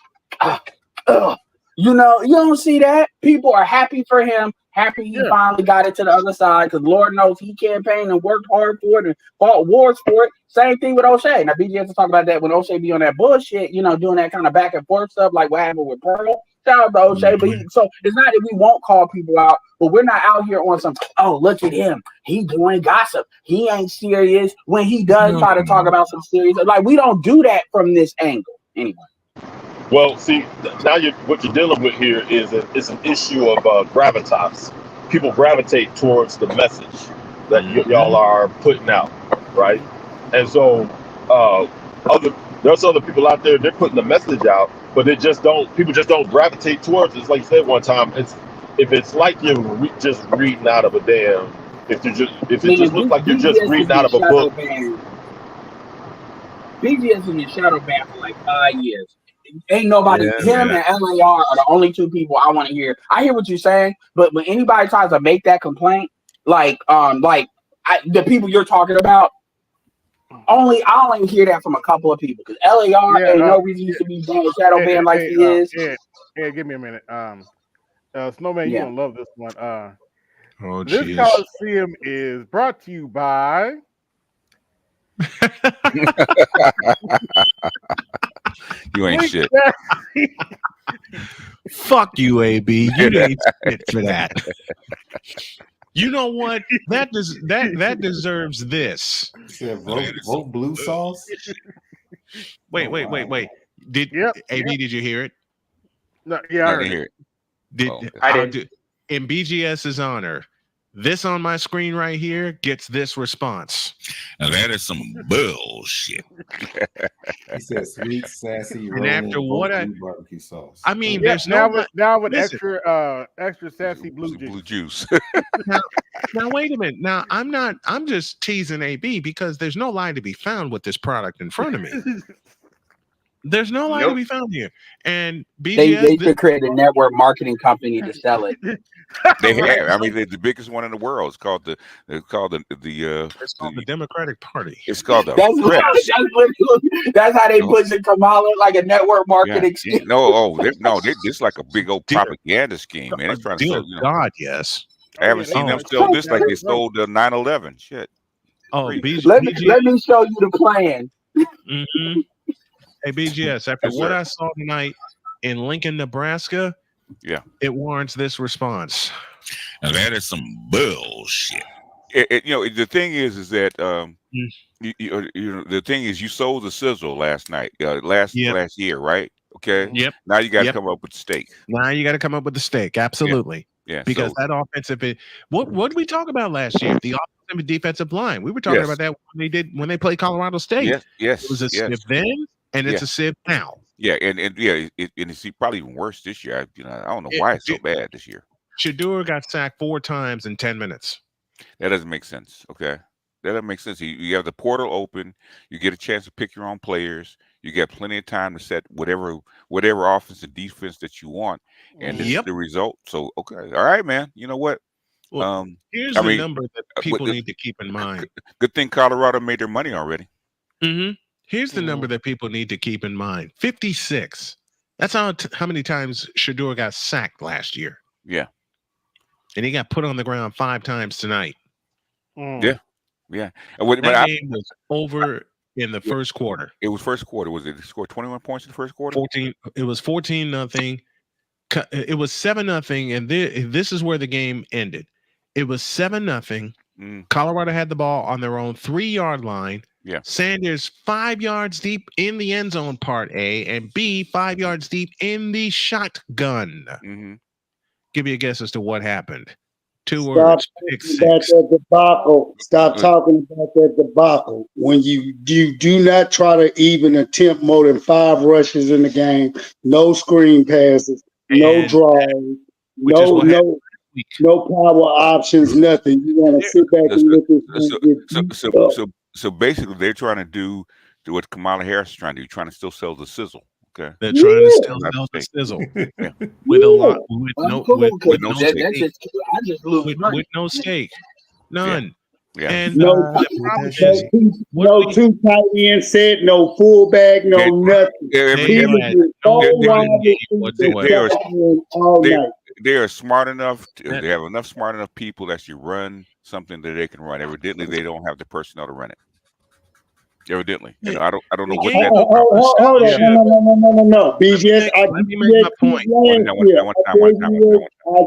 S6: You know, you don't see that. People are happy for him. Happy he finally got it to the other side, because Lord knows he campaigned and worked hard for it and fought wars for it. Same thing with O'Shea. Now, BG has to talk about that when O'Shea be on that bullshit, you know, doing that kind of back and forth stuff like what happened with Pearl. Shout out to O'Shea. But so it's not that we won't call people out, but we're not out here on some, oh, look at him. He doing gossip. He ain't serious when he does try to talk about some serious. Like, we don't do that from this angle anyway.
S7: Well, see, now what you're dealing with here is it's an issue of gravitas. People gravitate towards the message that y'all are putting out, right? And so there's other people out there, they're putting the message out, but people just don't gravitate towards it. It's like you said one time, if it's like you're just reading out of a damn, if it just looks like you're just reading out of a book.
S6: BGS in the shadow ban for like 5 years. Ain't nobody, him and LAR are the only two people I want to hear. I hear what you're saying, but when anybody tries to make that complaint, the people you're talking about, I only hear that from a couple of people, because LAR ain't no reason to be doing shadow ban like he is.
S1: Yeah, give me a minute. Snowman, you gonna love this one. This
S8: geez.
S1: Colosseum is brought to you by
S8: You ain't shit. Fuck you, AB. You ain't shit for that.
S9: You know what? That deserves this.
S5: You said vote blue sauce.
S9: Wait. Did
S1: Yep.
S9: AB? Did you hear it?
S1: No, yeah, I
S8: I
S1: heard
S8: didn't
S1: it.
S8: hear it.
S9: Did
S8: Oh, okay.
S6: I did.
S9: in BGS's honor? This on my screen right here gets this response.
S10: Now that is some bullshit.
S5: He said sweet, sassy,
S9: And after what
S5: barbecue sauce.
S9: I mean,
S1: Yeah,
S9: there's no
S1: now with
S9: listen.
S1: extra sassy blue juice.
S8: Blue juice.
S9: Now wait a minute. Now I'm just teasing AB because there's no lie to be found with this product in front of me. There's no lie to be found here. And BGS,
S6: They should create a network marketing company to sell it.
S8: They have. I mean, the biggest one in the world. It's called the
S9: Democratic Party.
S8: It's called the
S6: That's how they pushing Kamala, like a network marketing scheme.
S8: This like a big old propaganda scheme, man. It's trying to sell,
S9: God, yes.
S8: I haven't seen them sell this like they sold the 9/11 shit.
S9: Oh,
S6: let me show you the plan.
S9: Mm-hmm. Hey, BGS, after what I saw tonight in Lincoln, Nebraska, it warrants this response.
S10: Now that is some bullshit.
S8: The thing is that the thing is you sold the sizzle last night, last year, right? Okay.
S9: Yep.
S8: Now you got to come up with the steak.
S9: Now you got to come up with the steak. Absolutely.
S8: Yeah.
S9: Because that offensive, what did we talk about last year? The offensive and defensive line. We were talking about that when they played Colorado State.
S8: Yes.
S9: It was a sieve then, and it's a sieve now.
S8: Yeah, and it's probably even worse this year. I don't know why it's so bad this year.
S9: Shedeur got sacked 4 times in 10 minutes.
S8: That doesn't make sense. Okay, that doesn't make sense. You have the portal open. You get a chance to pick your own players. You get plenty of time to set whatever offense and defense that you want, and this is the result. So all right, man. You know what?
S9: Well, here's the number that people need to keep in mind.
S8: Good thing Colorado made their money already.
S9: Mm-hmm. Here's the number that people need to keep in mind: 56. That's how many times Shedeur got sacked last year.
S8: Yeah.
S9: And he got put on the ground 5 times tonight.
S8: Yeah.
S9: That game was over in the first quarter.
S8: It was first quarter. Was it? They scored 21 points in the first quarter?
S9: 14. It was 14-0. It was 7-0, and this is where the game ended. It was 7-0. Colorado had the ball on their own 3-yard line.
S8: Yeah.
S9: Sanders 5 yards deep in the end zone, part A, and B 5 yards deep in the shotgun.
S8: Mm-hmm.
S9: Give me a guess as to what happened. 2
S11: Stop
S9: words.
S11: talking about that debacle. Stop talking about that debacle. When you do not try to even attempt more than 5 rushes in the game, no screen passes, no draws, no power options, nothing. You want to sit back and look at
S8: So basically, they're trying to do what Kamala Harris is trying to do, trying to still sell the sizzle. Okay,
S9: they're trying to still sell the sizzle with a lot, with no steak, none.
S8: Yeah.
S9: And
S11: no 2 tight end set, no fullback, no nothing.
S8: They are smart enough. They have enough smart enough people that actually run something that they can run. Evidently, they don't have the personnel to run it. Evidently, I don't know what that.
S11: Hold on, no. BGS, I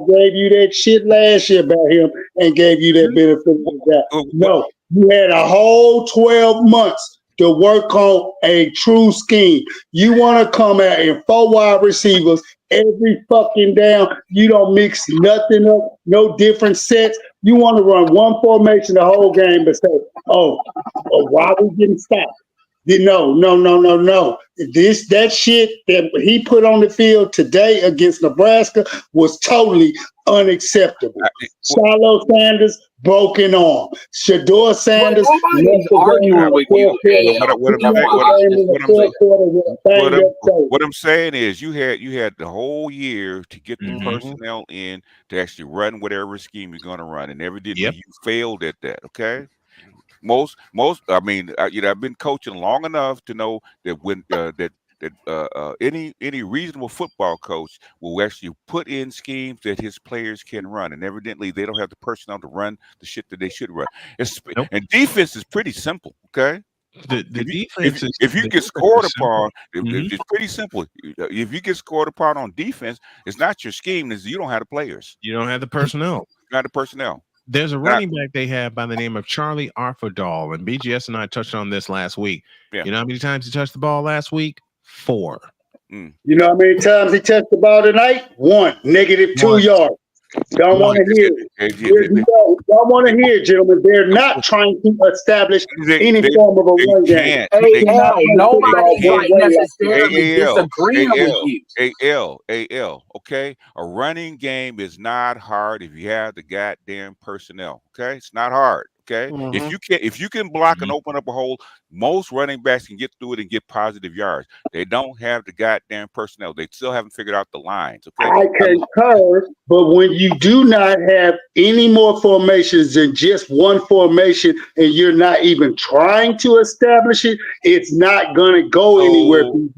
S11: gave you that shit last year about him and gave you that benefit of the doubt. No, you had a whole 12 months to work on a true scheme. You want to come out in 4 wide receivers every fucking down. You don't mix nothing up, no different sets. You want to run one formation the whole game, but say, why are we getting stopped? No. That shit that he put on the field today against Nebraska was totally unacceptable. Shiloh Sanders, broken arm. Shedeur Sanders,
S8: what I'm saying is you had the whole year to get the personnel in to actually run whatever scheme you're going to run, and evidently you failed at that. Okay. Most, I mean, I've been coaching long enough to know that when any reasonable football coach will actually put in schemes that his players can run, and evidently they don't have the personnel to run the shit that they should run. And defense is pretty simple. Okay.
S9: The defense
S8: if you get scored upon, it's pretty simple. If you get scored upon on defense, it's not your scheme. It's you don't have the players.
S9: You don't have the personnel.
S8: Not the personnel.
S9: There's a running back they have by the name of Charlie Arfadal, and BGS and I touched on this last week.
S8: Yeah.
S9: You know how many times he touched the ball last week? 4.
S11: You know how many times he touched the ball tonight? 1, -2 yards. Don't want to hear it. Don't want to hear it, gentlemen. They're not trying to establish any form of a run game.
S6: Nobody like necessarily disagreeing with you.
S8: AL, okay? A running game is not hard if you have the goddamn personnel, okay? It's not hard, okay? If you can block and open up a hole, most running backs can get through it and get positive yards. They don't have the goddamn personnel. They still haven't figured out the lines, okay?
S11: I concur, but when you do not have any more formations than just one formation and you're not even trying to establish it, it's not going to go anywhere. When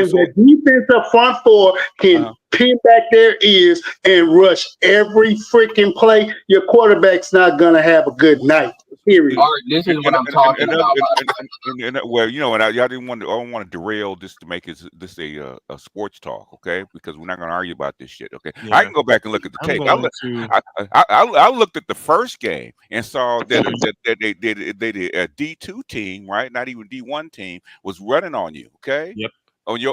S11: the defensive front 4 can pin back their ears and rush every freaking play, your quarterback's not going to have a good night. Period.
S6: All right, this is what I'm talking about.
S8: Well, you know, and y'all didn't want to. I don't want to derail this to make this a sports talk, okay? Because we're not going to argue about this shit, okay? Yeah. I can go back and look at the tape. I looked at the first game and saw that they did a D2 team, right? Not even D1 team was running on you, okay?
S9: Yep.
S8: On your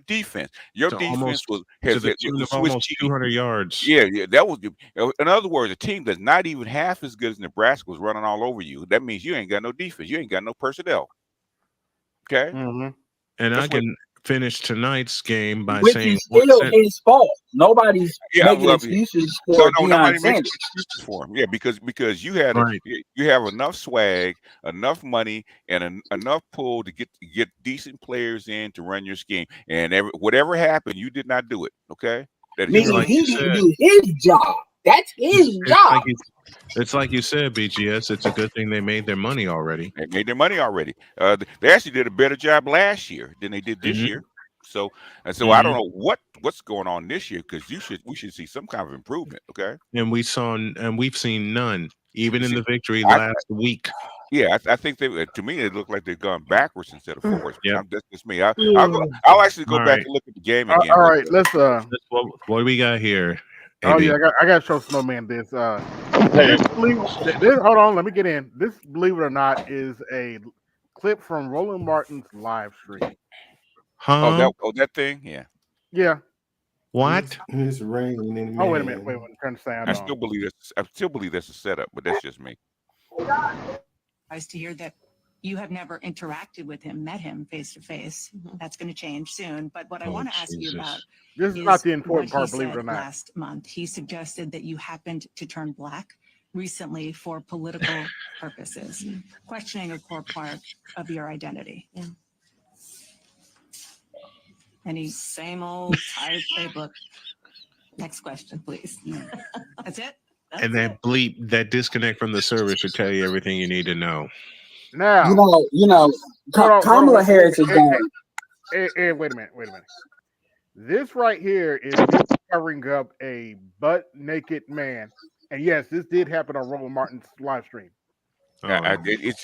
S8: defense. Your defense was
S9: almost 200 yards.
S8: Yeah, that was. In other words, a team that's not even half as good as Nebraska was running all over you. That means you ain't got no defense. You ain't got no personnel. Okay.
S9: And I can finish tonight's game by
S6: which
S9: saying
S6: is still his fault. Nobody's making excuses for
S8: nobody makes excuses for him. Yeah, because you had you have enough swag, enough money, and enough pull to get decent players in to run your scheme. And whatever happened, you did not do it. Okay,
S6: meaning he didn't do his job. That's his job.
S9: It's like you said, BGS. It's a good thing they made their money already.
S8: They made their money already. They actually did a better job last year than they did this year. So I don't know what's going on this year, because we should see some kind of improvement. Okay.
S9: And we've seen none, even in the victory last week.
S8: Yeah, I think to me it looked like they've gone backwards instead of forwards. Yeah, that's just me. I'll actually go back and look at the game again.
S1: All right, let's
S9: what do we got here?
S1: Oh yeah, I got to show Snowman this. Hold on, let me get in. This, believe it or not, is a clip from Roland Martin's live stream.
S9: Huh?
S8: That thing? Yeah.
S1: Yeah.
S9: What?
S5: It's raining.
S1: Oh, wait a minute. Wait, turn the sound on.
S8: I still believe that's a setup, but that's just me.
S3: Nice to hear that you have never interacted with him, met him face to face. That's going to change soon. But what I want to ask you about
S1: this is not the important part, believe it or not.
S3: Last month, he suggested that you happened to turn black recently for political purposes, questioning a core part of your identity.
S4: Yeah.
S3: Any
S4: same old tired playbook.
S3: Next question, please. That's it.
S9: And that bleep, that disconnect from the service should tell you everything you need to know.
S11: Now,
S6: Kamala Harris is going.
S1: Hey, wait a minute. This right here is covering up a butt naked man, and yes, this did happen on Roland Martin's live stream.
S8: It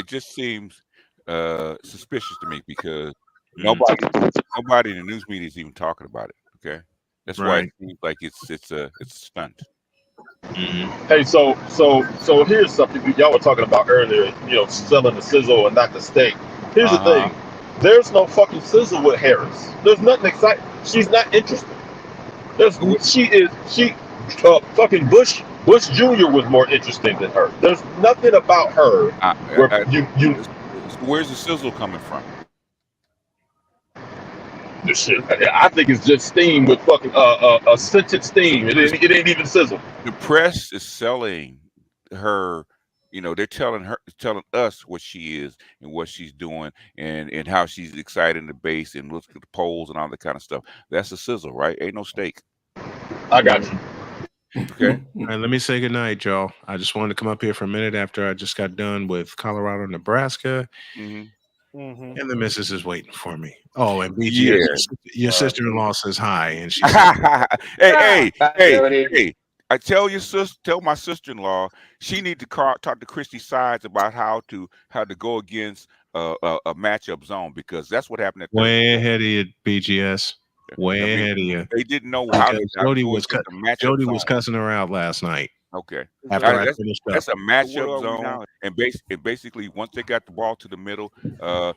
S8: just seems suspicious to me, because nobody in the news media is even talking about it. Okay, that's why it seems like it's a stunt.
S7: Hey, so here's something y'all were talking about earlier. You know, selling the sizzle and not the steak. Here's the thing: there's no fucking sizzle with Harris. There's nothing exciting. She's not interested. Fucking Bush Jr. was more interesting than her. There's nothing about her.
S8: Where's the sizzle coming from?
S7: The shit. I think it's just steam with fucking scented steam. It ain't even sizzle.
S8: The press is selling her. You know, they're telling us what she is and what she's doing, and how she's exciting the base and look at the polls and all that kind of stuff. That's a sizzle, right? Ain't no steak.
S7: I got you.
S8: Okay.
S9: All right, let me say goodnight, y'all. I just wanted to come up here for a minute after I just got done with Colorado, Nebraska. And the missus is waiting for me. Oh, and BG, your sister-in-law says hi, and she
S8: hey. I tell my sister-in-law she need to talk to Christy Sides about how to go against a matchup zone, because that's what happened at
S9: way ahead of you, BGS. Way ahead of you.
S8: They didn't know how to.
S9: Jody was cussing her out last night.
S8: Okay.
S9: After I finished up.
S8: That's a matchup zone, and basically once they got the ball to the middle,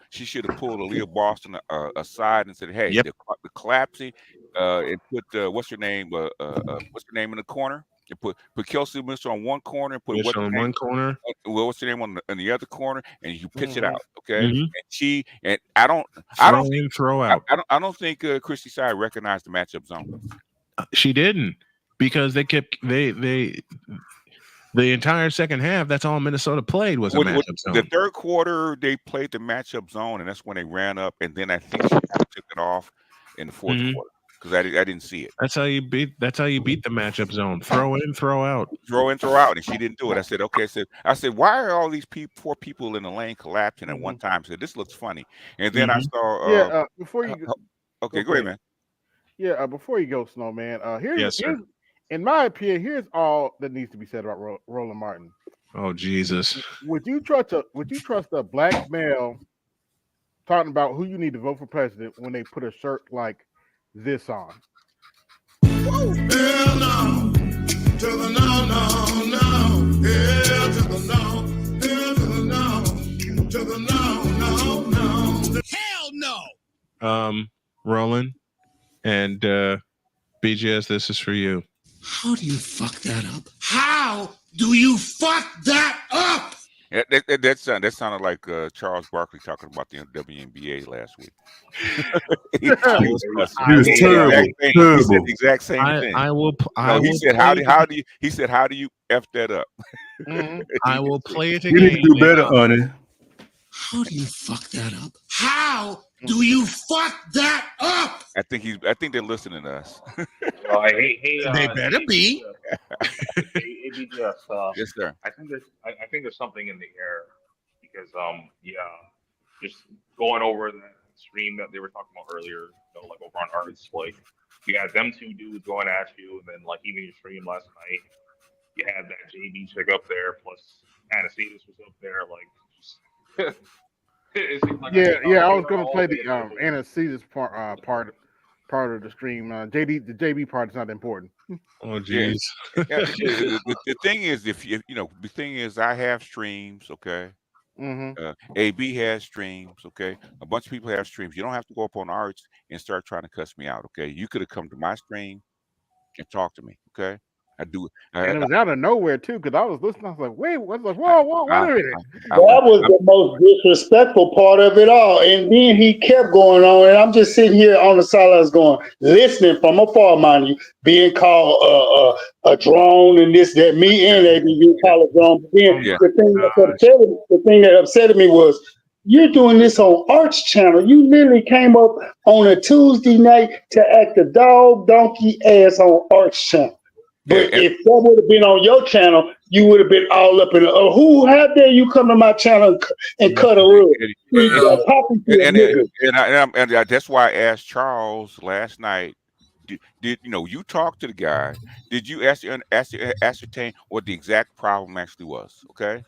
S8: she should have pulled Aaliyah Boston aside and said, "Hey, the collapsing, and put what's her name in the corner, and put Kelsey Mitchell on one corner, and put
S9: Mitchell on one corner.
S8: Well, what's her name on the other corner, and you pitch it out, okay?"
S9: Mhm.
S8: And I don't
S9: throw out.
S8: I don't think Christy Side recognized the matchup zone.
S9: She didn't, because they kept the entire second half. That's all Minnesota played was a matchup zone.
S8: The third quarter they played the matchup zone, and that's when they ran up, and then I think she took it off in the fourth quarter because I didn't see it.
S9: That's how you beat the matchup zone. Throw in, throw out.
S8: Throw in, throw out, and she didn't do it. I said, okay. I said, why are all these four people in the lane collapsing at one time? I said, this looks funny. And then I saw.
S1: Before you go,
S8: okay, go ahead, man.
S1: Yeah, before you go, Snowman.
S9: Yes, sir.
S1: In my opinion, here's all that needs to be said about Roland Martin.
S9: Oh Jesus!
S1: Would you trust a black male talking about who you need to vote for president when they put a shirt like this on?
S12: Hell no, to the no, no, no, hell to the no, hell to the no, to the no, no, no, hell no.
S9: Roland and BGS, this is for you.
S12: How do you fuck that up? How do you fuck that up?
S8: That sounded like Charles Barkley talking about the WNBA last week. He was terrible. He said the exact same thing. He said, "How do you f that up?"
S9: I will play it again.
S5: You need to do better, honey.
S12: How do you fuck that up? How do you fuck that up?
S8: I think they're listening to us.
S13: They
S9: better be.
S8: Yes, sir.
S13: I think there's something in the air because just going over that stream that they were talking about earlier, like over on Arts, like you had them two dudes going at you, and then like even your stream last night, you had that JB chick up there, plus Anastasis was up there, like just
S1: I was gonna play the Anastasis part of the stream. The JB part is not important.
S9: Oh jeez.
S8: The thing is, the thing is, I have streams, okay. AB has streams, okay. A bunch of people have streams. You don't have to go up on Arts and start trying to cuss me out, okay. You could have come to my stream and talk to me, okay. I do.
S1: And it was out of nowhere too, because I was listening. I was like, "Wait, whoa, wait a minute."
S11: That was the most disrespectful part of it all. And then he kept going on, and I'm just sitting here on the sidelines going, listening from afar, mind you, being called a drone and this, that. Me and ABV called a drone. But then the thing that upset me was, you're doing this on Arts Channel. You literally came up on a Tuesday night to act a dog donkey ass on Arts Channel. But if that would have been on your channel, you would have been all up in who? How dare you come to my channel and cut a rug?
S8: And that's why I asked Charles last night. Did you talk to the guy? Did you ascertain what the exact problem actually was? Okay.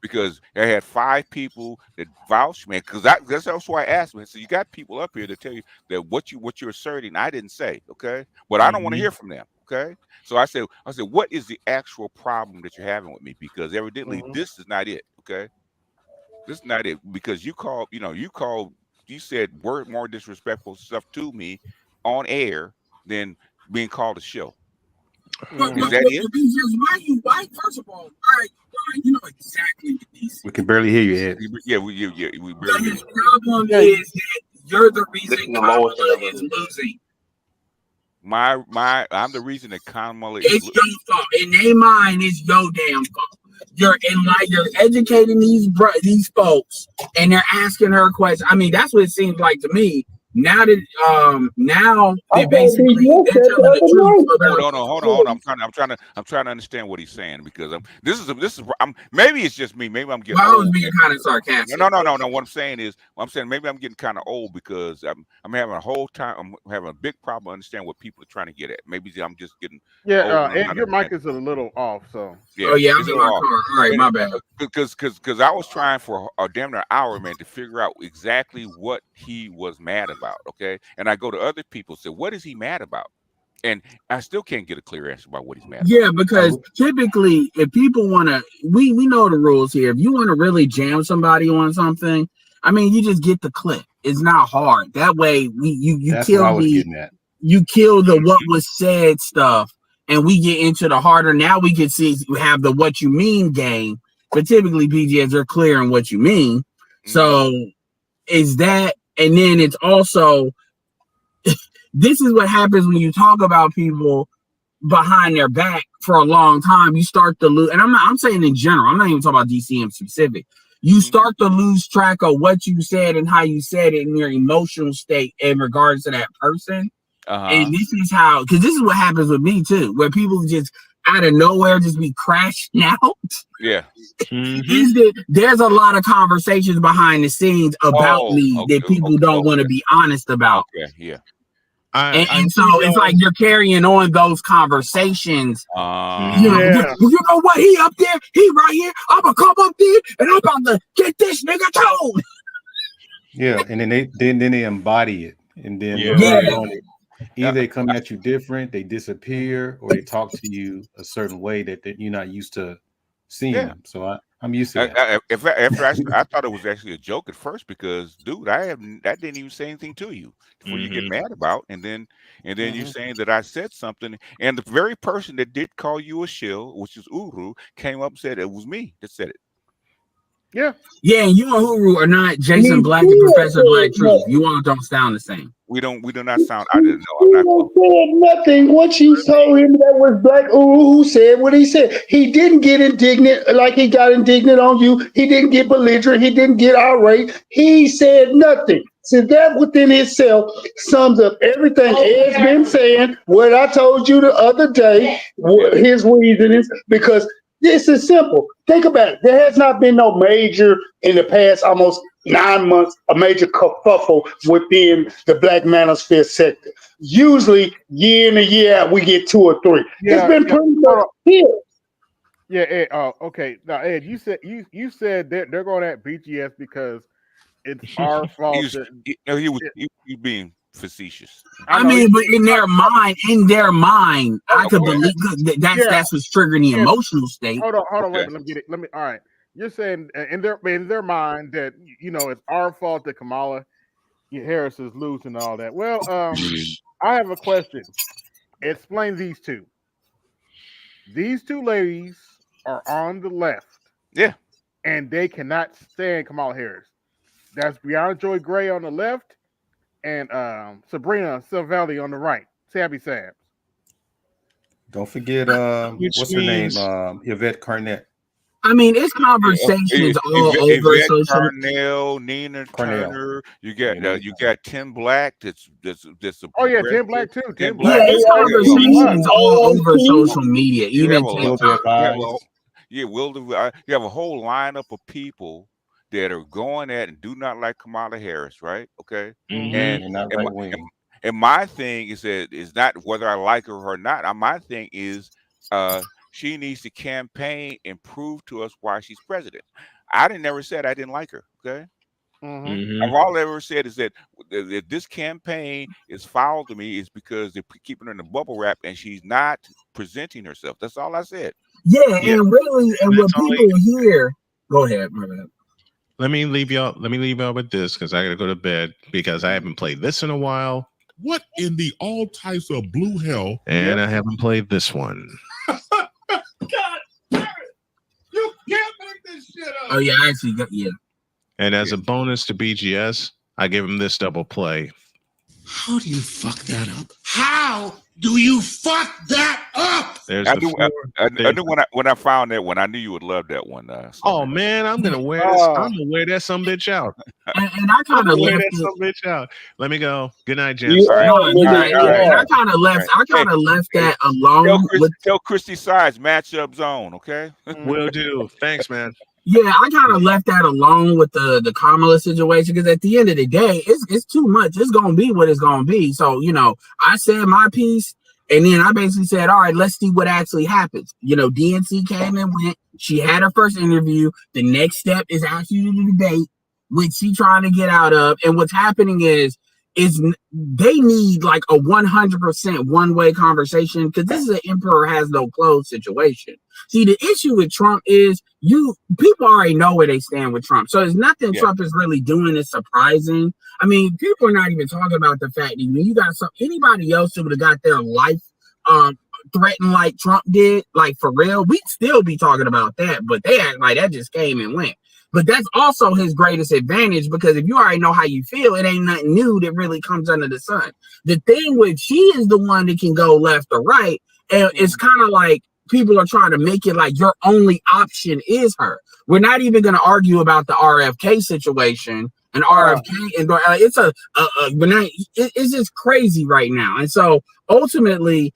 S8: Because I had 5 people that vouched, man. Because that's why I asked me. So you got people up here to tell you that what you're asserting, I didn't say, okay. But I don't want to hear from them, okay. So I said, what is the actual problem that you're having with me? Because evidently this is not it, okay. This is not it. Because you said more disrespectful stuff to me on air than being called a show. Is that it?
S14: Why? First of all, you know exactly what these.
S5: We can barely hear you, Ed.
S8: Yeah, we barely.
S14: His problem is that you're the reason Kamala is losing.
S8: I'm the reason that Kamala is.
S14: It's your fault. In their mind, it's your damn fault. You're educating these folks, and they're asking her questions. I mean, that's what it seems like to me. Now that they basically they're telling the truth about.
S8: Hold on. I'm trying to understand what he's saying, because this is maybe it's just me. Maybe I'm getting.
S14: Well, I was being kind of sarcastic.
S8: No. What I'm saying is, maybe I'm getting kind of old because I'm having I'm having a big problem understanding what people are trying to get at. Maybe I'm just getting.
S1: Yeah, and your mic is a little off. So.
S8: Yeah,
S14: oh yeah, I'm in my car. All right, my bad.
S8: Because I was trying for a damn near hour, man, to figure out exactly what he was mad about. Okay, and I go to other people, say, what is he mad about? And I still can't get a clear answer about what he's mad
S14: Yeah,
S8: about.
S14: because typically, if people want to, we know the rules here. If you want to really jam somebody on something, I mean, you just get the clip. It's not hard. That way, you
S5: That's
S14: kill
S5: what I was
S14: the
S5: getting at.
S14: you kill the what was said stuff, and we get into the harder. Now we can see we have the what you mean game, but typically BGS are clear on what you mean. So is that, and then it's also this is what happens when you talk about people behind their back for a long time. You start to lose, and I'm saying in general, I'm not even talking about DCM specific. You start to lose track of what you said and how you said it in your emotional state in regards to that person. And this is how, because this is what happens with me too, where people just out of nowhere just be crashing out.
S8: Yeah.
S14: There's a lot of conversations behind the scenes about me that people don't want to be honest about.
S8: Yeah, yeah.
S14: And so it's like you're carrying on those conversations. You know what? He up there, he right here. I'm gonna come up there and I'm about to get this nigga told.
S5: Yeah, and then they embody it, and then either they come at you different, they disappear, or they talk to you a certain way that you're not used to seeing them. So I'm used to that.
S8: I thought it was actually a joke at first because, dude, I didn't even say anything to you before you get mad about, and then you're saying that I said something, and the very person that did call you a shill, which is Uru, came up and said it was me that said it.
S14: Yeah, and you and Uru are not Jason Black and Professor Black Truth. You all don't sound the same.
S8: We do not sound. I didn't know. I'm not.
S11: Nothing. What you told him that was Black Uru who said what he said. He didn't get indignant like he got indignant on you. He didn't get belligerent. He didn't get irate. He said nothing. So that within itself sums up everything Ed's been saying. What I told you the other day, his reasonings, because this is simple. Think about it. There has not been no major in the past almost 9 months, a major kerfuffle within the Black Manosphere sector. Usually, year in and year out, we get 2 or 3. It's been pretty much here.
S1: Yeah, Ed. Okay. Now, Ed, you said they're going at BGS because it's our fault.
S8: He was being facetious.
S14: I mean, but in their mind, I could believe that's what's triggering the emotional state.
S1: Hold on, wait, let me get it. All right. You're saying in their mind that it's our fault that Kamala Harris is losing all that. Well, I have a question. Explain these two. These two ladies are on the left.
S8: Yeah.
S1: And they cannot stand Kamala Harris. That's Brianna Joy Gray on the left and Sabrina Silvelli on the right. Sabby Sabs.
S5: Don't forget what's her name? Yvette Carnett.
S14: I mean, it's conversations all over social.
S8: Cornell, Nina Turner. You got Tim Black. That's
S1: oh yeah, Tim Black too. Tim Black.
S14: Yeah, it's conversations all over social media. Even TikTok.
S8: You have a whole lineup of people that are going at and do not like Kamala Harris, right? Okay, and my thing is that is not whether I like her or not. My thing is she needs to campaign and prove to us why she's president. I never said I didn't like her. Okay. All I ever said is that this campaign is foul to me is because they're keeping her in the bubble wrap and she's not presenting herself. That's all I said.
S14: Yeah. And really, and what people hear. Go ahead, my man.
S9: Let me leave y'all with this because I gotta go to bed because I haven't played this in a while.
S12: What in the all types of blue hell?
S9: And I haven't played this one.
S12: God damn it. You can't make this shit up.
S14: Oh yeah, I actually got
S9: And as a bonus to BGS, I give him this double play.
S12: How do you fuck that up? How do you fuck that up?
S8: I knew when I found that one, I knew you would love that one.
S9: Oh man, I'm gonna wear this. I'm gonna wear that some bitch out.
S14: And I kind of
S9: wear that some bitch out. Let me go. Good night, James.
S14: And I kind of left that alone.
S8: Tell Christy Sides matchup zone, okay?
S9: Will do. Thanks, man.
S14: Yeah, I kind of left that alone with the Kamala situation because at the end of the day, it's too much. It's gonna be what it's gonna be. So I said my piece, and then I basically said, all right, let's see what actually happens. DNC came and went. She had her first interview. The next step is actually the debate, which she's trying to get out of. And what's happening is they need like a 100% one-way conversation, because this is an emperor has no clothes situation. See, the issue with Trump is people already know where they stand with Trump. So there's nothing Trump is really doing is surprising. I mean, people are not even talking about the fact that when you got anybody else who would have got their life threatened like Trump did, like for real, we'd still be talking about that, but they act like that just came and went. But that's also his greatest advantage, because if you already know how you feel, it ain't nothing new that really comes under the sun. The thing with she is the one that can go left or right, and it's kind of like people are trying to make it like your only option is her. We're not even going to argue about the RFK situation and RFK, and it's just crazy right now. And so ultimately,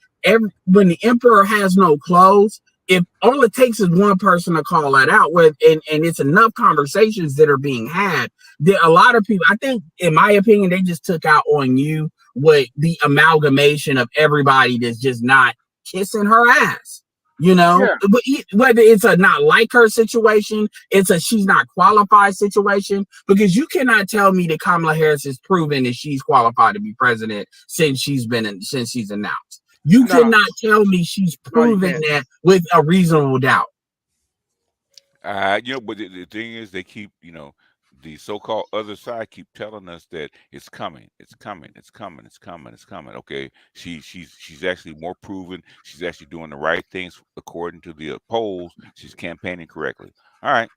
S14: when the emperor has no clothes, if all it takes is one person to call that out with, and it's enough conversations that are being had, there a lot of people, I think, in my opinion, they just took out on you with the amalgamation of everybody that's just not kissing her ass, you know. But whether it's a not like her situation, it's a she's not qualified situation, because you cannot tell me that Kamala Harris has proven that she's qualified to be president since she's announced. You cannot tell me she's proven that with a reasonable doubt.
S8: But the thing is, they keep, the so-called other side keep telling us that it's coming, it's coming, it's coming, it's coming, it's coming. Okay, she's actually more proven. She's actually doing the right things according to the polls. She's campaigning correctly. All right.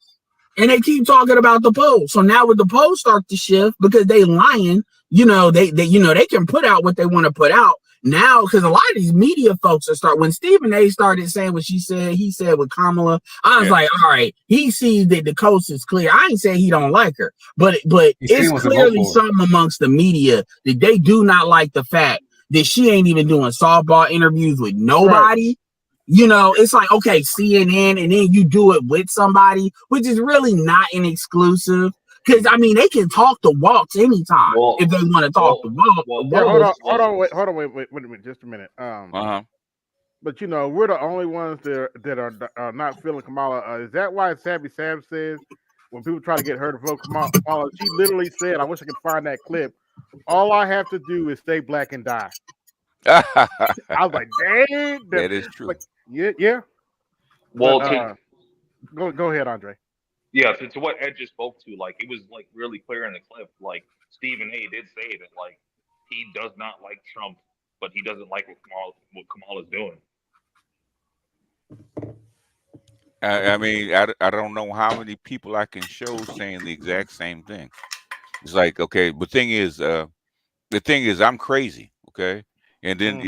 S14: And they keep talking about the polls. So now with the polls start to shift because they lying, they can put out what they want to put out. Now, because a lot of these media folks when Stephen A started saying what he said with Kamala, I was like, all right, he sees that the coast is clear. I ain't saying he don't like her, but it's clearly something amongst the media that they do not like the fact that she ain't even doing softball interviews with nobody. Right. It's like, okay, CNN, and then you do it with somebody, which is really not an exclusive. Because they can talk to walks anytime if they want to talk to walks.
S1: Hold on, wait a minute, just a minute. But we're the only ones that are not feeling Kamala. Is that why Savvy Sam says when people try to get her to vote Kamala, she literally said, "I wish I could find that clip. All I have to do is stay black and die." I was like, "Dang,
S8: that is true."
S1: Like, yeah.
S13: Well,
S1: go ahead, Andre.
S13: Yeah, to what Ed just spoke to, like, it was like really clear in the clip. Like, Stephen A did say that, like, he does not like Trump, but he doesn't like what Kamala's doing.
S8: I don't know how many people I can show saying the exact same thing. It's like, okay, but the thing is, I'm crazy, okay, and then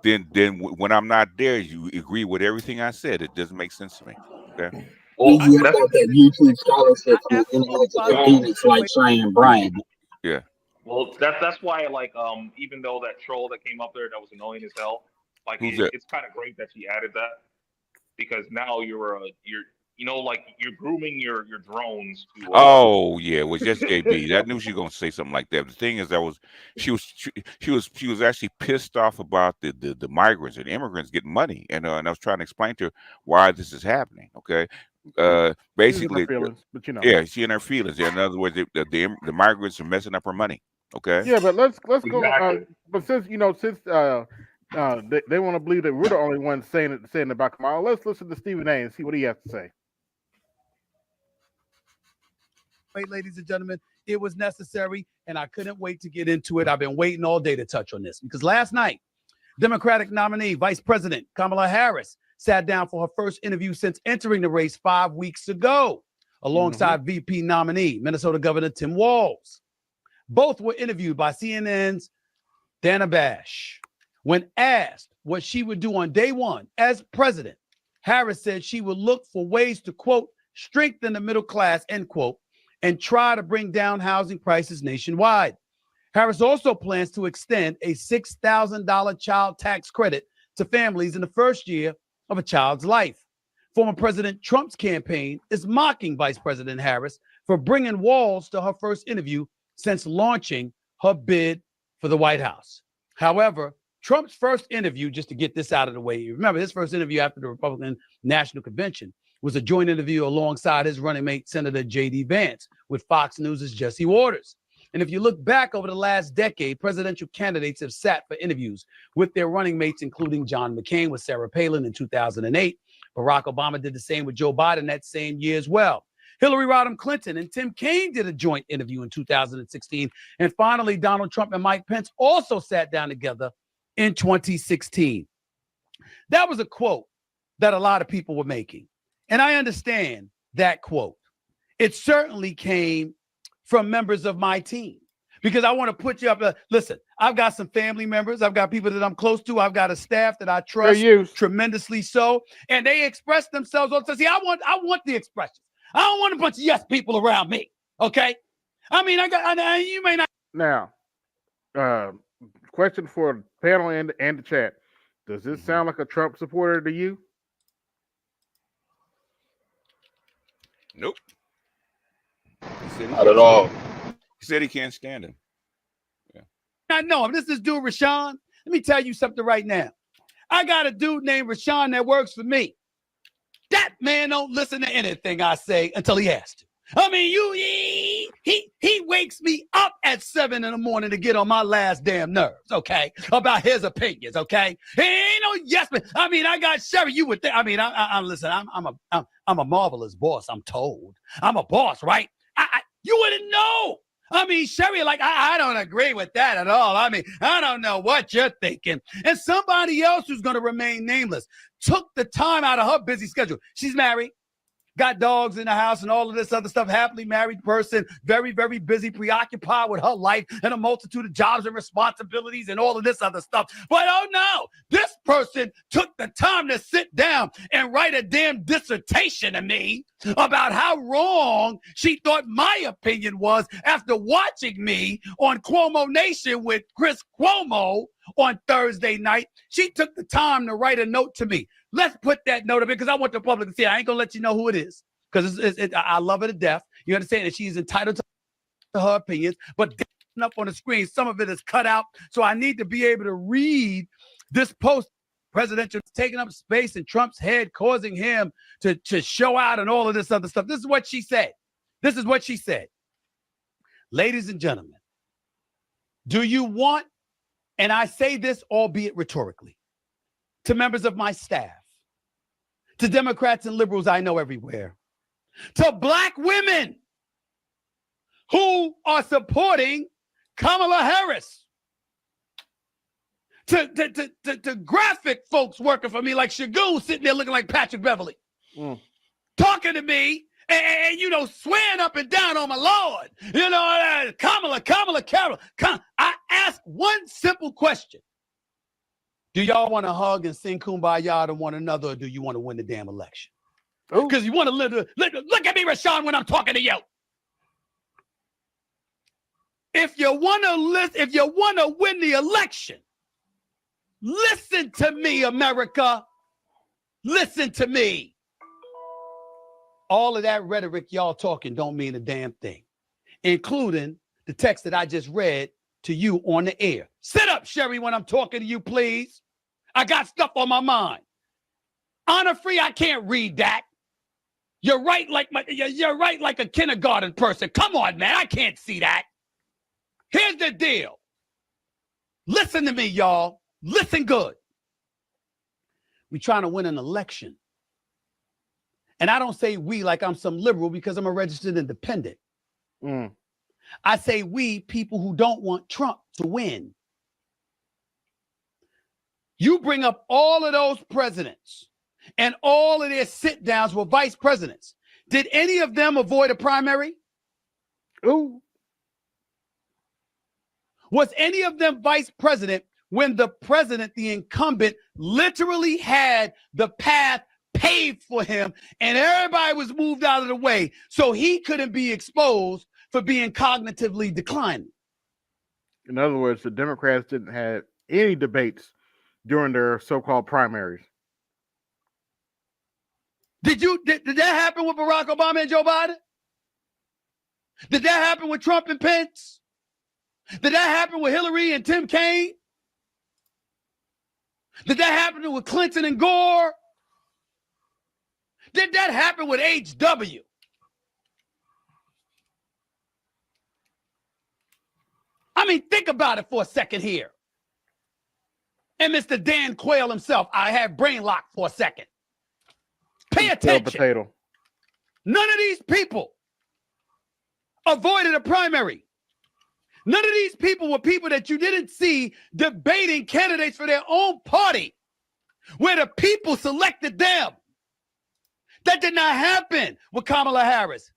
S8: then when I'm not there, you agree with everything I said. It doesn't make sense to me, okay.
S14: Well, you got that YouTube scholarship it's like Cheyenne Bryant.
S8: Yeah.
S13: Well, that's why, like, even though that troll that came up there that was annoying as hell, like, it's kind of great that she added that, because now you're grooming your drones to.
S8: Oh yeah, well, just JB. I knew she was gonna say something like that. The thing is, she was actually pissed off about the migrants and immigrants getting money, and I was trying to explain to her why this is happening. Okay. Basically,
S1: feelings, but
S8: yeah, she in her feelings. In other words, the migrants are messing up her money. Okay.
S1: Yeah, but let's go. But since they want to believe that we're the only ones saying about Kamala, let's listen to Stephen A and see what he has to say.
S15: Wait, ladies and gentlemen, it was necessary, and I couldn't wait to get into it. I've been waiting all day to touch on this, because last night, Democratic nominee Vice President Kamala Harris sat down for her first interview since entering the race 5 weeks ago, alongside VP nominee Minnesota Governor Tim Walz. Both were interviewed by CNN's Dana Bash. When asked what she would do on day one as president, Harris said she would look for ways to, quote, strengthen the middle class, end quote, and try to bring down housing prices nationwide. Harris also plans to extend a $6,000 child tax credit to families in the first year of a child's life. Former President Trump's campaign is mocking Vice President Harris for bringing Walz to her first interview since launching her bid for the White House. However, Trump's first interview, just to get this out of the way, remember his first interview after the Republican National Convention was a joint interview alongside his running mate, Senator J.D. Vance, with Fox News' Jesse Waters. And if you look back over the last decade, presidential candidates have sat for interviews with their running mates, including John McCain with Sarah Palin in 2008. Barack Obama did the same with Joe Biden that same year as well. Hillary Rodham Clinton and Tim Kaine did a joint interview in 2016. And finally, Donald Trump and Mike Pence also sat down together in 2016. That was a quote that a lot of people were making. And I understand that quote. It certainly came from members of my team, because I want to put you up. Listen, I've got some family members. I've got people that I'm close to. I've got a staff that I trust tremendously so. And they express themselves. See, I want the expressions. I don't want a bunch of yes people around me. Okay. I mean, you may not.
S1: Now, question for the panel and the chat. Does this sound like a Trump supporter to you?
S8: Nope.
S7: Not at all.
S8: He said he can't stand him. Yeah.
S15: I know him. This is dude Rashawn. Let me tell you something right now. I got a dude named Rashawn that works for me. That man don't listen to anything I say until he has to. I mean, he wakes me up at 7 a.m. to get on my last damn nerves, okay, about his opinions, okay. He ain't no yes man. I mean, I got Sherry. You would think. I mean, listen. I'm a marvelous boss. I'm told. I'm a boss, right? You wouldn't know. I mean, Sherry, like, I don't agree with that at all. I mean, I don't know what you're thinking. And somebody else who's going to remain nameless took the time out of her busy schedule. She's married, got dogs in the house and all of this other stuff, happily married person, very, very busy, preoccupied with her life and a multitude of jobs and responsibilities and all of this other stuff. But oh no, this person took the time to sit down and write a damn dissertation to me about how wrong she thought my opinion was after watching me on Cuomo Nation with Chris Cuomo on Thursday night. She took the time to write a note to me. Let's put that note up because I want the public to see it. I ain't gonna let you know who it is because I love her to death. You understand that she's entitled to her opinions, but up on the screen, some of it is cut out. So I need to be able to read this post. Presidential taking up space in Trump's head, causing him to show out and all of this other stuff. This is what she said. This is what she said. Ladies and gentlemen, do you want, and I say this albeit rhetorically, to members of my staff, to Democrats and liberals I know everywhere, to Black women who are supporting Kamala Harris, to graphic folks working for me like Shagun sitting there looking like Patrick Beverly, talking to me and you know, swearing up and down on my Lord. You know, Kamala, Carol. I ask one simple question. Do y'all want to hug and sing kumbaya to one another, or do you want to win the damn election? Because you want to look at me, Rashawn, when I'm talking to you. If you want to win the election, listen to me, America. Listen to me. All of that rhetoric y'all talking don't mean a damn thing, including the text that I just read to you on the air. Sit up, Sherry, when I'm talking to you, please. I got stuff on my mind. Honor free, I can't read that. You're right like a kindergarten person. Come on, man, I can't see that. Here's the deal. Listen to me, y'all. Listen good. We're trying to win an election. And I don't say we like I'm some liberal because I'm a registered independent. I say we, people who don't want Trump to win. You bring up all of those presidents and all of their sit downs with vice presidents. Did any of them avoid a primary? Was any of them vice president when the president, the incumbent, literally had the path paved for him and everybody was moved out of the way so he couldn't be exposed for being cognitively declining?
S1: In other words, the Democrats didn't have any debates during their so-called primaries.
S15: Did that happen with Barack Obama and Joe Biden? Did that happen with Trump and Pence? Did that happen with Hillary and Tim Kaine? Did that happen with Clinton and Gore? Did that happen with HW? I mean, think about it for a second here. And Mr. Dan Quayle himself, I had brain lock for a second. Pay attention.
S1: Potato.
S15: None of these people avoided a primary. None of these people were people that you didn't see debating candidates for their own party, where the people selected them. That did not happen with Kamala Harris.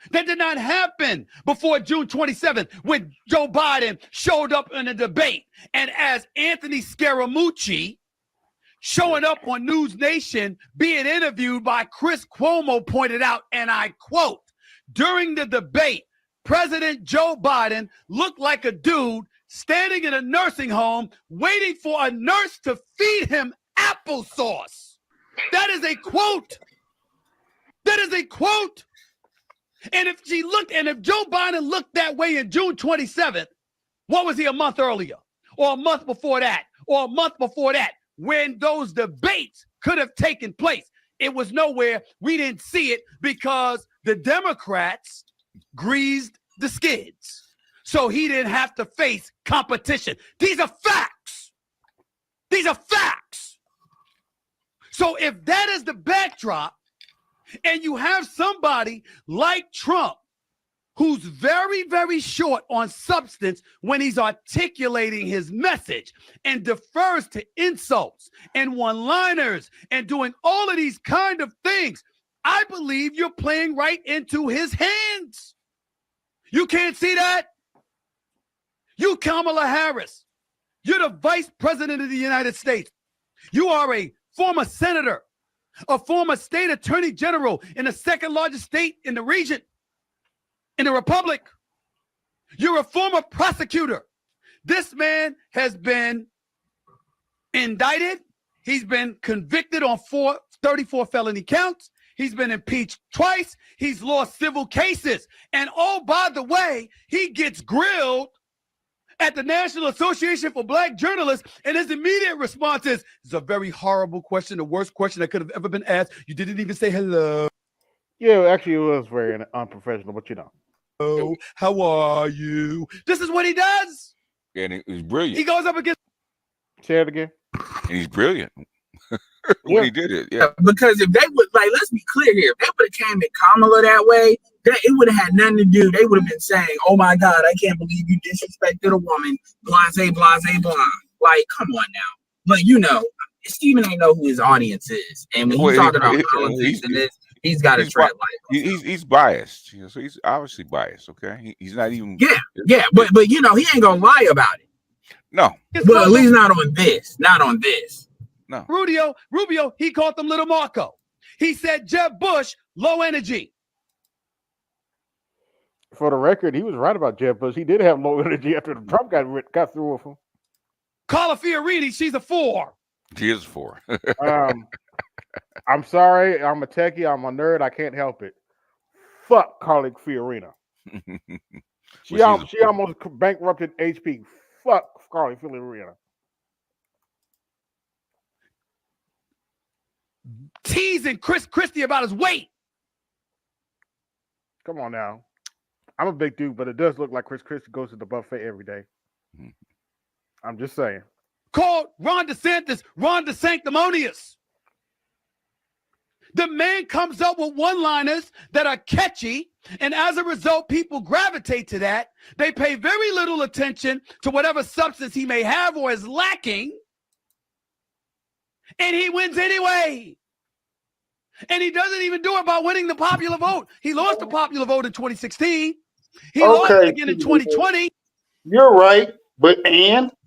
S15: That did not happen before June 27th when Joe Biden showed up in a debate. And as Anthony Scaramucci showing up on News Nation being interviewed by Chris Cuomo pointed out, and I quote, during the debate, President Joe Biden looked like a dude standing in a nursing home waiting for a nurse to feed him applesauce. That is a quote. That is a quote. And if Joe Biden looked that way in June 27th, what was he a month earlier? Or a month before that? Or a month before that? When those debates could have taken place. It was nowhere. We didn't see it because the Democrats greased the skids. So he didn't have to face competition. These are facts. These are facts. So if that is the backdrop, and you have somebody like Trump who's very, very short on substance when he's articulating his message and defers to insults and one-liners and doing all of these kind of things, I believe you're playing right into his hands. You can't see that? You, Kamala Harris, you're the vice president of the United States. You are a former senator, a former state attorney general in the second largest state in the region, in the republic. You're a former prosecutor. This man has been indicted. He's been convicted on 34 felony counts. He's been impeached twice. He's lost civil cases. And oh, by the way, he gets grilled at the National Association for Black Journalists, and his immediate response is, it's a very horrible question, the worst question that could have ever been asked. You didn't even say hello.
S1: Yeah, actually, it was very unprofessional, but you know.
S15: Oh, how are you? This is what he does.
S8: And he's brilliant.
S15: He goes up against.
S1: Say it again.
S8: And he's brilliant. When he did it, yeah.
S14: Because if they would, like, let's be clear here, if they would have came at Kamala that way, that it would have had nothing to do. They would have been saying, "Oh my God, I can't believe you disrespected a woman." Blase, blase, blah. Like, come on now. But you know, Stephen ain't know who his audience is, and when he's talking about politics and this, he's got to tread like
S8: he's biased. You know, so he's obviously biased. Okay, he's not even.
S14: Yeah, but you know, he ain't gonna lie about it.
S8: No,
S14: but at least not on this. Not on this.
S8: No.
S15: Rubio, he called them Little Marco. He said Jeb Bush, low energy.
S1: For the record, he was right about Jeb Bush. He did have low energy after Trump got through with him.
S15: Carla Fiorini, she's a 4.
S8: She is a 4.
S1: I'm sorry. I'm a techie. I'm a nerd. I can't help it. Fuck Carla Fiorina. She almost bankrupted HP. Fuck Carla Fiorina.
S15: Teasing Chris Christie about his weight.
S1: Come on now. I'm a big dude, but it does look like Chris Christie goes to the buffet every day. I'm just saying.
S15: Called Ron DeSantis Ron DeSanctimonious. The man comes up with one-liners that are catchy, and as a result, people gravitate to that. They pay very little attention to whatever substance he may have or is lacking, and he wins anyway. And he doesn't even do it by winning the popular vote. He lost the popular vote in 2016. He lost it again in 2020.
S11: You're right. But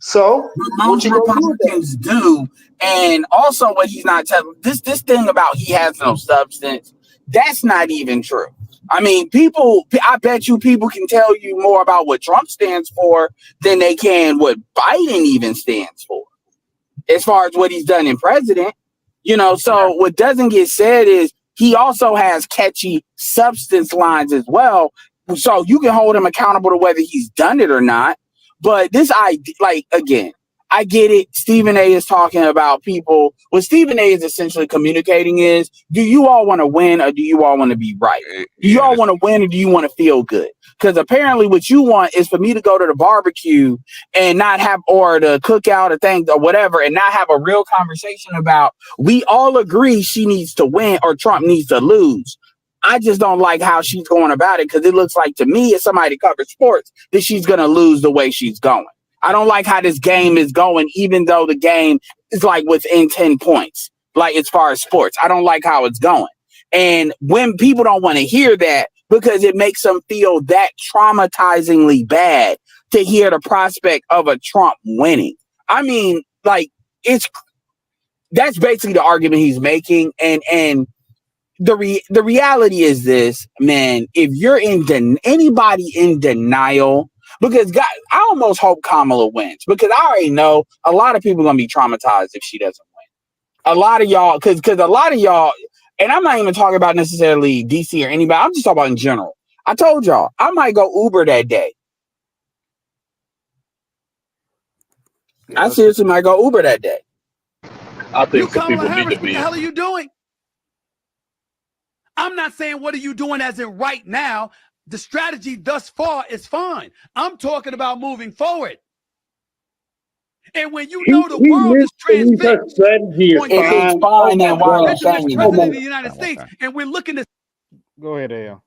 S11: so
S14: most Republicans do, and also what he's not telling this thing about he has no substance, that's not even true. I mean, I bet you people can tell you more about what Trump stands for than they can what Biden even stands for, as far as what he's done in president. You know, so what doesn't get said is he also has catchy substance lines as well. So you can hold him accountable to whether he's done it or not. But this idea, like, again, I get it. Stephen A is talking about people. What Stephen A is essentially communicating is, do you all want to win or do you all want to be right? Do you all want to win or do you want to feel good?
S6: Because apparently what you want is for me to go to the barbecue and not have, or the cookout or things or whatever, and not have a real conversation about, we all agree she needs to win or Trump needs to lose. I just don't like how she's going about it, because it looks like to me, as somebody that covers sports, that she's going to lose the way she's going. I don't like how this game is going, even though the game is like within 10 points, like as far as sports. I don't like how it's going. And when people don't want to hear that, because it makes them feel that traumatizingly bad to hear the prospect of a Trump winning. I mean, like, that's basically the argument he's making. And the reality is this, man, if you're anybody in denial, because God, I almost hope Kamala wins, because I already know a lot of people are going to be traumatized if she doesn't win. A lot of y'all, because a lot of y'all, and I'm not even talking about necessarily DC or anybody, I'm just talking about in general. I told y'all, I might go Uber that day. I seriously might go Uber that day.
S7: I think some
S15: Kamala
S7: people
S15: Harris,
S7: need to
S15: what
S7: be.
S15: the hell are you doing? I'm not saying what are you doing as in right now. The strategy thus far is fine. I'm talking about moving forward. And when you know the world is transfixed
S11: strategy is
S15: on
S6: If
S15: you,
S6: it's fine, then why are you saying it?
S15: president of the United States, and we're looking to.
S1: Go ahead, Al.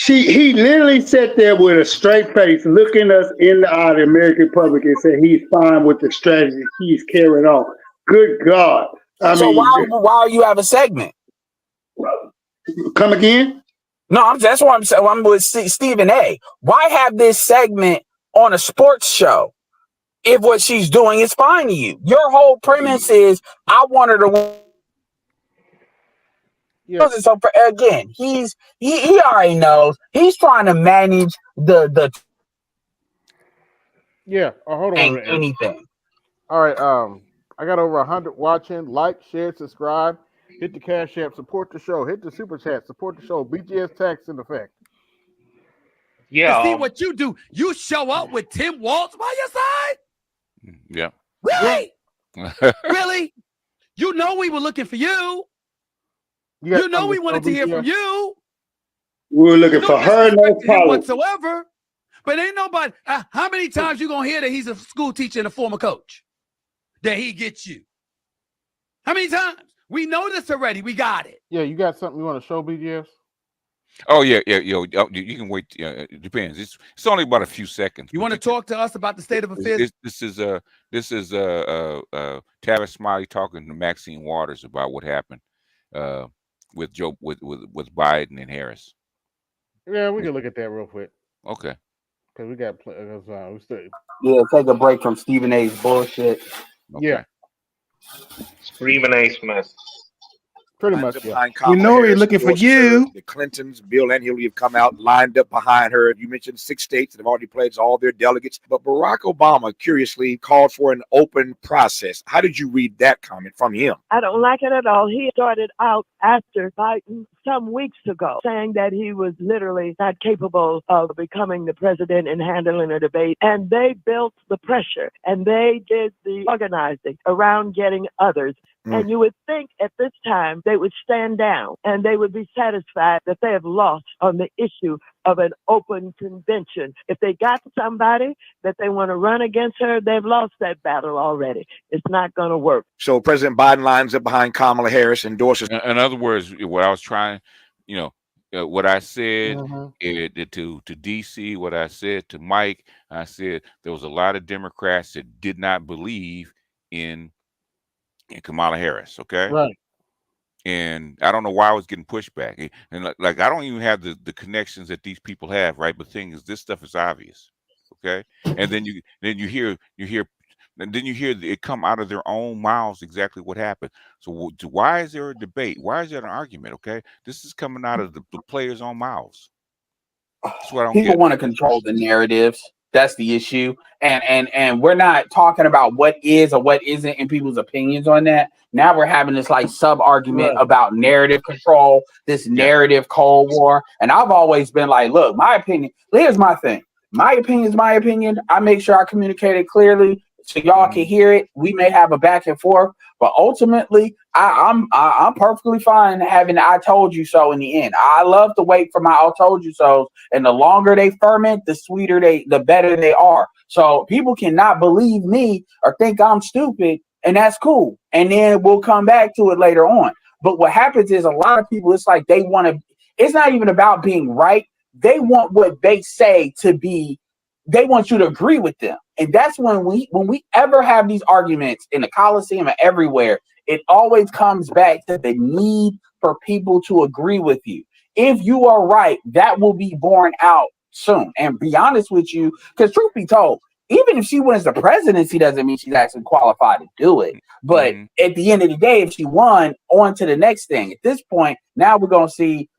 S11: He literally sat there with a straight face, looking us in the eye, the American public, and said he's fine with the strategy he's carrying on. Good God!
S6: So why you have a segment?
S11: Come again?
S6: No, that's why I'm with Stephen A. Why have this segment on a sports show if what she's doing is fine to you? Your whole premise is I want her to win. Yeah. So again, he already knows he's trying to manage the
S1: Yeah. Hold on.
S6: anything.
S1: All right. I got over 100 watching. Like, share, subscribe. Hit the Cash App, support the show. Hit the Super Chat, support the show. BGS tax in effect.
S15: To see what you do. You show up with Tim Walz by your side?
S8: Yeah.
S15: Really? Really? You know we were looking for you. You know we wanted to hear from you.
S11: We were looking for her, no problem
S15: whatsoever. But ain't nobody. How many times you gonna hear that he's a school teacher and a former coach? That he gets you? How many times? We know this already. We got it.
S1: Yeah, you got something you want to show, BGS?
S8: Oh yeah. You can wait. It depends. It's only about a few seconds.
S15: You want to talk to us about the state of affairs?
S8: This is Tavis Smiley talking to Maxine Waters about what happened with Biden and Harris.
S1: Yeah, we can look at that real quick.
S8: Okay.
S1: Because we got
S6: Yeah, take a break from Stephen A's bullshit.
S8: Okay.
S1: Yeah.
S13: Stephen A. Smith.
S1: Pretty much. Yeah.
S16: We know we're looking for you. The Clintons, Bill and Hillary, have come out, lined up behind her. You mentioned 6 states that have already pledged all their delegates. But Barack Obama, curiously, called for an open process. How did you read that comment from him?
S17: I don't like it at all. He started out after Biden some weeks ago saying that he was literally not capable of becoming the president and handling a debate. And they built the pressure and they did the organizing around getting others. And you would think at this time they would stand down and they would be satisfied that they have lost on the issue of an open convention. If they got somebody that they want to run against her, they've lost that battle already. It's not going to work.
S16: So President Biden lines up behind Kamala Harris, endorses.
S8: In other words, what I was trying, what I said to DC, what I said to Mike, I said there was a lot of Democrats that did not believe in Kamala Harris, okay?
S1: Right.
S8: And I don't know why I was getting pushback. And like I don't even have the connections that these people have, right? But the thing is, this stuff is obvious, okay? And then you hear it come out of their own mouths exactly what happened. So why is there a debate? Why is there an argument? Okay, this is coming out of the players' own mouths. That's what I don't get.
S6: People want to control the narratives. That's the issue. And we're not talking about what is or what isn't in people's opinions on that. Now we're having this like sub argument about narrative control, this narrative Cold War. And I've always been like, look, my opinion, here's my thing. My opinion is my opinion. I make sure I communicate it clearly so y'all can hear it. We may have a back and forth, but ultimately, I'm perfectly fine having the "I told you so" in the end. I love to wait for my "I told you so," and the longer they ferment, the sweeter the better they are. So people cannot believe me or think I'm stupid, and that's cool. And then we'll come back to it later on. But what happens is a lot of people, it's like they want to. It's not even about being right. They want what they say to be. They want you to agree with them. And that's when we ever have these arguments in the Colosseum and everywhere, it always comes back to the need for people to agree with you. If you are right, that will be borne out soon. And be honest with you, because truth be told, even if she wins the presidency, doesn't mean she's actually qualified to do it. But at the end of the day, if she won, on to the next thing. At this point, now we're going to see,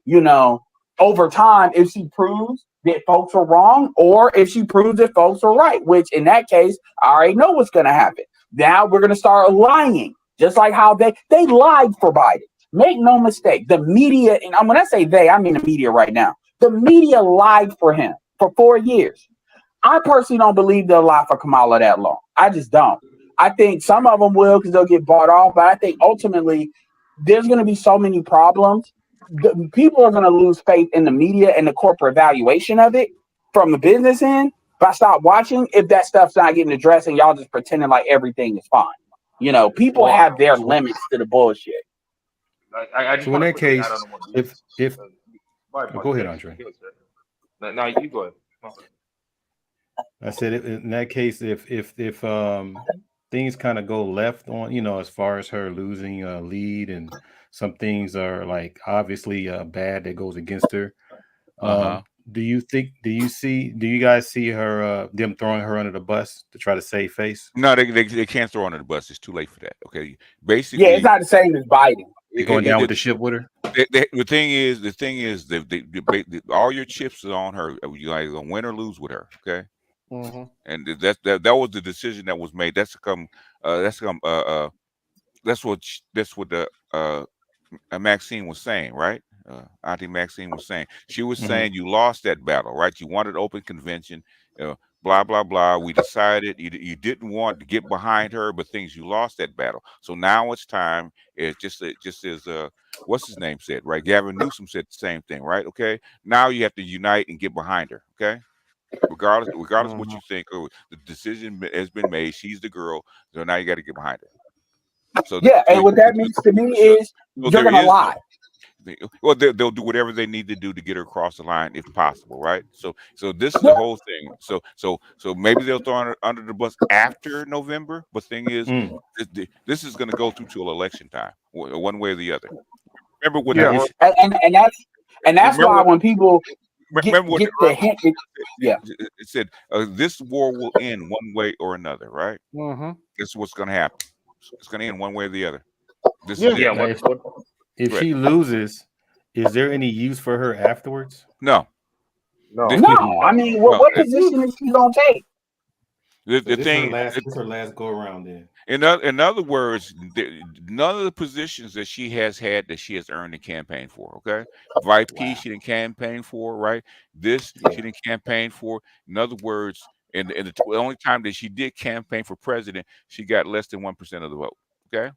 S6: over time, if she proves that folks are wrong, or if she proves that folks are right, which in that case, I already know what's going to happen. Now we're going to start lying, just like how they lied for Biden. Make no mistake, the media, and when I say they, I mean the media right now. The media lied for him for 4 years. I personally don't believe they'll lie for Kamala that long. I just don't. I think some of them will because they'll get bought off, but I think ultimately there's going to be so many problems. People are going to lose faith in the media and the corporate valuation of it from the business end. If I stop watching, if that stuff's not getting addressed and y'all just pretending like everything is fine. People have their limits to the bullshit.
S13: I just
S5: So in
S13: want to
S5: that
S13: quickly
S5: case,
S13: add on to what
S5: if go ahead,
S13: yes,
S5: Andre.
S13: yes, sir. Now you go ahead. Okay.
S5: I said in that case, if things kind of go left on, as far as her losing a lead, and some things are like obviously bad that goes against her. Do you guys see her them throwing her under the bus to try to save face?
S8: No, they can't throw her under the bus. It's too late for that. Okay, basically,
S6: Yeah, it's not the same as Biden.
S5: They're going down with the ship with her.
S8: The thing is, all your chips are on her. You either gonna win or lose with her. Okay, and that was the decision that was made. That's what the Maxine was saying, right? Auntie Maxine was saying. She was saying you lost that battle, right? You wanted open convention, blah blah blah. We decided you didn't want to get behind her, but you lost that battle. So now it's time. It's just as what's his name said, right? Gavin Newsom said the same thing, right? Okay. Now you have to unite and get behind her. Okay. Regardless of what you think, the decision has been made. She's the girl, so now you got to get behind her. So
S6: and what that means to me is you're gonna lie.
S8: Well, they'll do whatever they need to do to get her across the line if possible, right? So this is the whole thing. So maybe they'll throw her under the bus after November, but thing is, this is going to go through till election time, one way or the other. Remember what?
S6: And that's why when people get the hint,
S8: it said this war will end one way or another, right? This is what's going to happen. It's going to end one way or the other. This is it.
S5: If she loses, is there any use for her afterwards?
S8: No.
S6: I mean, what position is she gonna take?
S5: The thing, this is her last go around. Then,
S8: in other words, none of the positions that she has had that she has earned a campaign for. Okay, VP she didn't campaign for, right? This she didn't campaign for. In other words, the only time that she did campaign for president, she got less than 1% of the vote. Okay.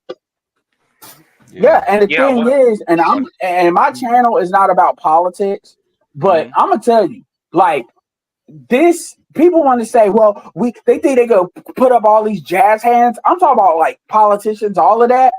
S6: Yeah, and the thing is, and my channel is not about politics, but I'm gonna tell you, like this, people want to say, well, they think they go put up all these jazz hands. I'm talking about like politicians, all of that.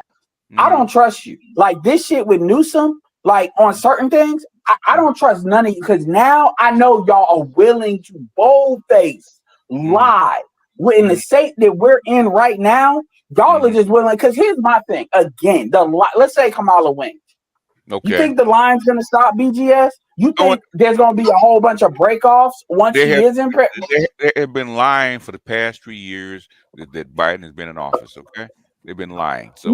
S6: I don't trust you. Like this shit with Newsom, like on certain things, I don't trust none of you because now I know y'all are willing to boldface lie. In the state that we're in right now, y'all are just willing. Because here's my thing. Again, let's say Kamala wins.
S8: Okay.
S6: You think the line's going to stop BGS? You think there's going to be a whole bunch of breakoffs once she is in prison?
S8: They have been lying for the past 3 years that Biden has been in office. Okay, they've been lying. So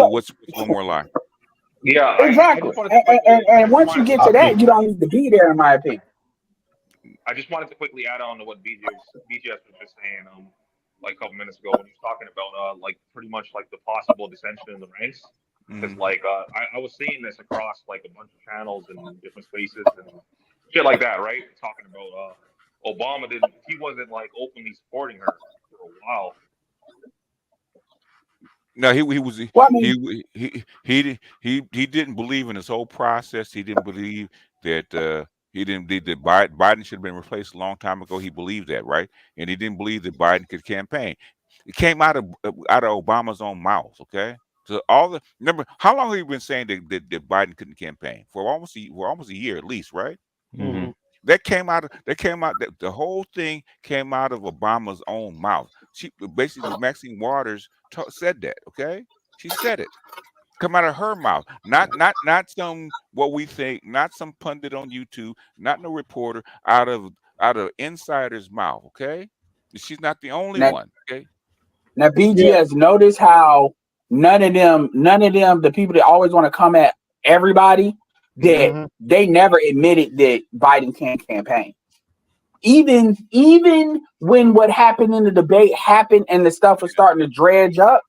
S8: what's one more lie?
S13: Yeah,
S6: exactly. And once you get to that, you don't need to be there, in my opinion.
S13: I just wanted to quickly add on to what BGS was just saying, like a couple minutes ago when he was talking about like pretty much like the possible dissension in the ranks. Because like I was seeing this across like a bunch of channels and different spaces and shit like that, right? Talking about Obama he wasn't like openly supporting her, for a while.
S8: No, he was
S6: Well, I mean,
S8: he didn't believe in this whole process. He didn't believe that he didn't believe that Biden should have been replaced a long time ago. He believed that, right? And he didn't believe that Biden could campaign. It came out of Obama's own mouth. Okay, so remember how long have you been saying that Biden couldn't campaign for almost a year at least, right?
S5: Mm-hmm.
S8: That came out. The whole thing came out of Obama's own mouth. She basically Maxine Waters said that. Okay, she said it. Come out of her mouth, not some what we think, not some pundit on YouTube, not no reporter, out of insider's mouth. Okay, she's not the only one. Okay.
S6: Now, BGS, notice how none of them, the people that always want to come at everybody, that they never admitted that Biden can't campaign. Even when what happened in the debate happened and the stuff was starting to dredge up,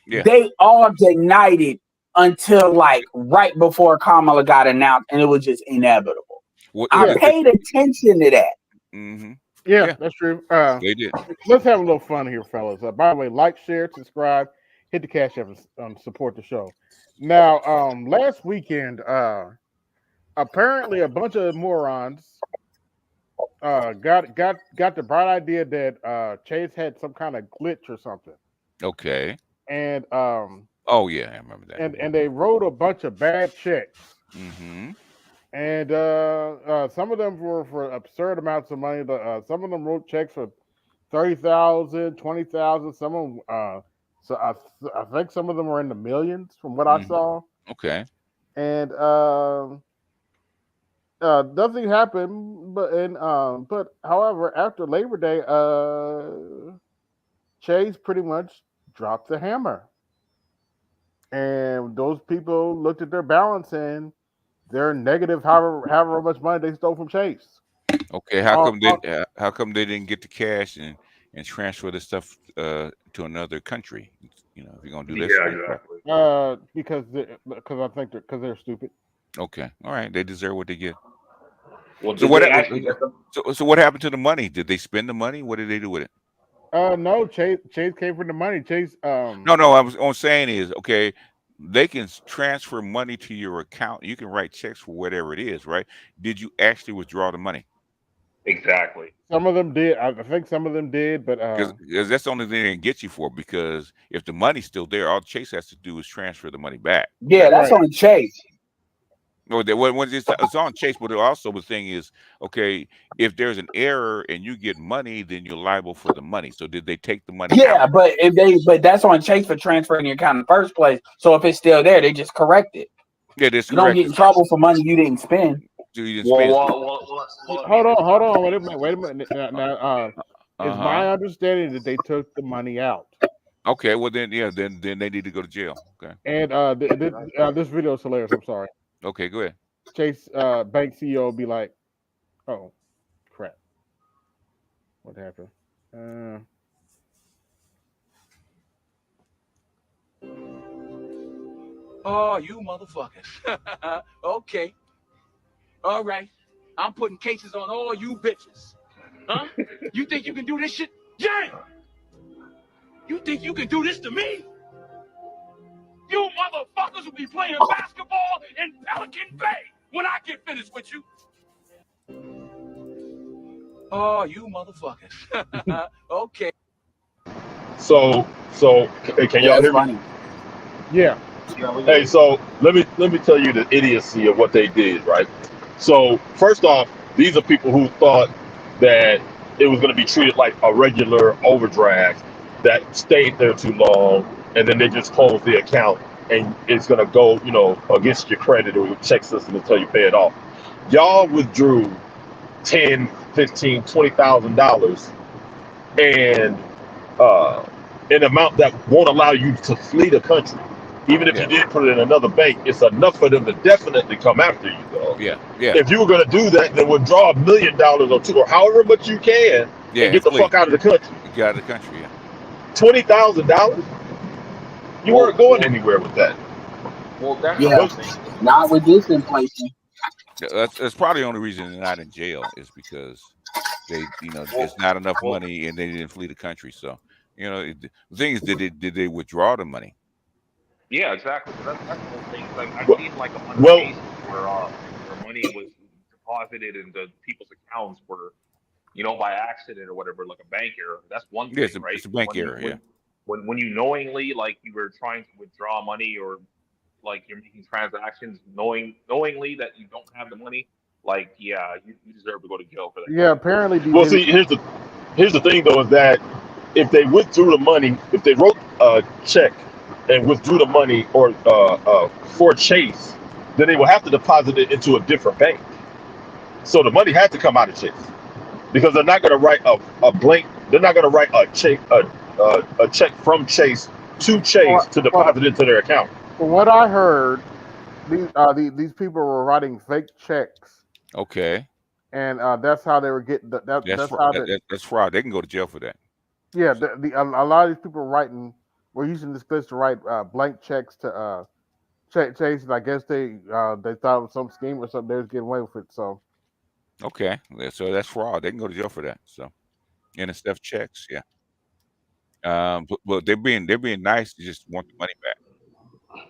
S6: they all denied it until like right before Kamala got announced, and it was just inevitable. I paid attention to that.
S8: Mm-hmm.
S1: Yeah, that's true.
S8: They did.
S1: Let's have a little fun here, fellas. By the way, like, share, subscribe, hit the Cash App, support the show. Now, last weekend, apparently a bunch of morons got the bright idea that Chase had some kind of glitch or something.
S8: Okay.
S1: And
S8: oh yeah, I remember that.
S1: And they wrote a bunch of bad checks.
S8: Mm-hmm.
S1: And some of them were for absurd amounts of money. Some of them wrote checks for $30,000, $20,000. Some of them, so I think some of them were in the millions from what I saw.
S8: Okay.
S1: And nothing happened. But however, after Labor Day, Chase pretty much dropped the hammer, and those people looked at their balance and they're negative however much money they stole from Chase.
S8: Okay, how come they didn't get the cash and transfer the stuff to another country? You know, if you're gonna do this.
S13: Yeah, exactly.
S1: Because I think they're stupid.
S8: Okay, all right, they deserve what they get.
S13: Well,
S8: so what happened to the money? Did they spend the money? What did they do with it?
S1: No, Chase came from the money. Chase.
S8: No. I'm saying is okay. They can transfer money to your account. You can write checks for whatever it is, right? Did you actually withdraw the money?
S13: Exactly.
S1: Some of them did. I think some of them did, but
S8: because that's the only thing they didn't get you for. Because if the money's still there, all Chase has to do is transfer the money back.
S6: Yeah, that's on Chase.
S8: No, it's on Chase, but also the thing is, okay, if there's an error and you get money, then you're liable for the money. So did they take the money?
S6: Yeah,
S8: out?
S6: but that's on Chase for transferring your account in the first place. So if it's still there, they just correct it.
S8: Yeah,
S6: you don't get in trouble for money you didn't spend.
S1: Hold on. Wait a minute. Now, it's my understanding that they took the money out.
S8: Okay, well then they need to go to jail. Okay.
S1: And this video is hilarious. I'm sorry.
S8: Okay, go ahead.
S1: Chase bank CEO will be like, "Oh, crap! What happened?"
S14: Oh, you motherfuckers. Okay. All right. I'm putting cases on all you bitches. Huh? You think you can do this shit? Yeah! You think you can do this to me? You motherfuckers will be playing basketball in Pelican Bay when I get finished with you. Oh, you motherfuckers. Okay.
S7: So can y'all hear me?
S1: Yeah.
S7: Hey, so let me tell you the idiocy of what they did, right? So first off, these are people who thought that it was going to be treated like a regular overdraft that stayed there too long, and then they just closed the account, and it's going to go, against your credit or your check system until you pay it off. Y'all withdrew $10, $15, $20,000 and an amount that won't allow you to flee the country. Even if you did put it in another bank, it's enough for them to definitely come after you, though.
S8: Yeah.
S7: If you were going to do that, then withdraw $1 million or $2 or however much you can and get the fuck out of the country.
S8: Get out of the country, yeah.
S7: $20,000? You weren't going anywhere with that.
S13: Well, that's
S6: not with this inflation.
S8: That's probably the only reason they're not in jail is because they, it's not enough money and they didn't flee the country. So You know, the thing is, did they withdraw the money?
S13: Yeah, exactly. So that's the whole thing. I've
S7: Well,
S13: seen like a bunch of
S7: well,
S13: cases where money was deposited into people's accounts for, by accident or whatever, like a bank error. That's one
S8: Yeah,
S13: thing, right?
S8: it's a bank
S13: When you
S8: error. Yeah.
S13: when you knowingly, like, you were trying to withdraw money, or like you're making transactions knowingly that you don't have the money, like, yeah, you deserve to go to jail for that.
S1: Yeah, apparently
S7: well. See, here's the thing though, is that if they withdrew the money, if they wrote a check and withdrew the money or for Chase, then they will have to deposit it into a different bank. So the money had to come out of Chase because they're not going to write a blank. They're not going to write a check from Chase to Chase to deposit into their account.
S1: From what I heard, these people were writing fake checks.
S8: Okay.
S1: And that's how they were getting.
S8: That's fraud. They can go to jail for that.
S1: Yeah, a lot of these people were using this glitch to write blank checks to Chase. And I guess they thought it was some scheme or something. They was getting away with it. So.
S8: Okay, so that's fraud. They can go to jail for that. So, and it's stuff checks. Yeah. But they're being nice. They just want the money back.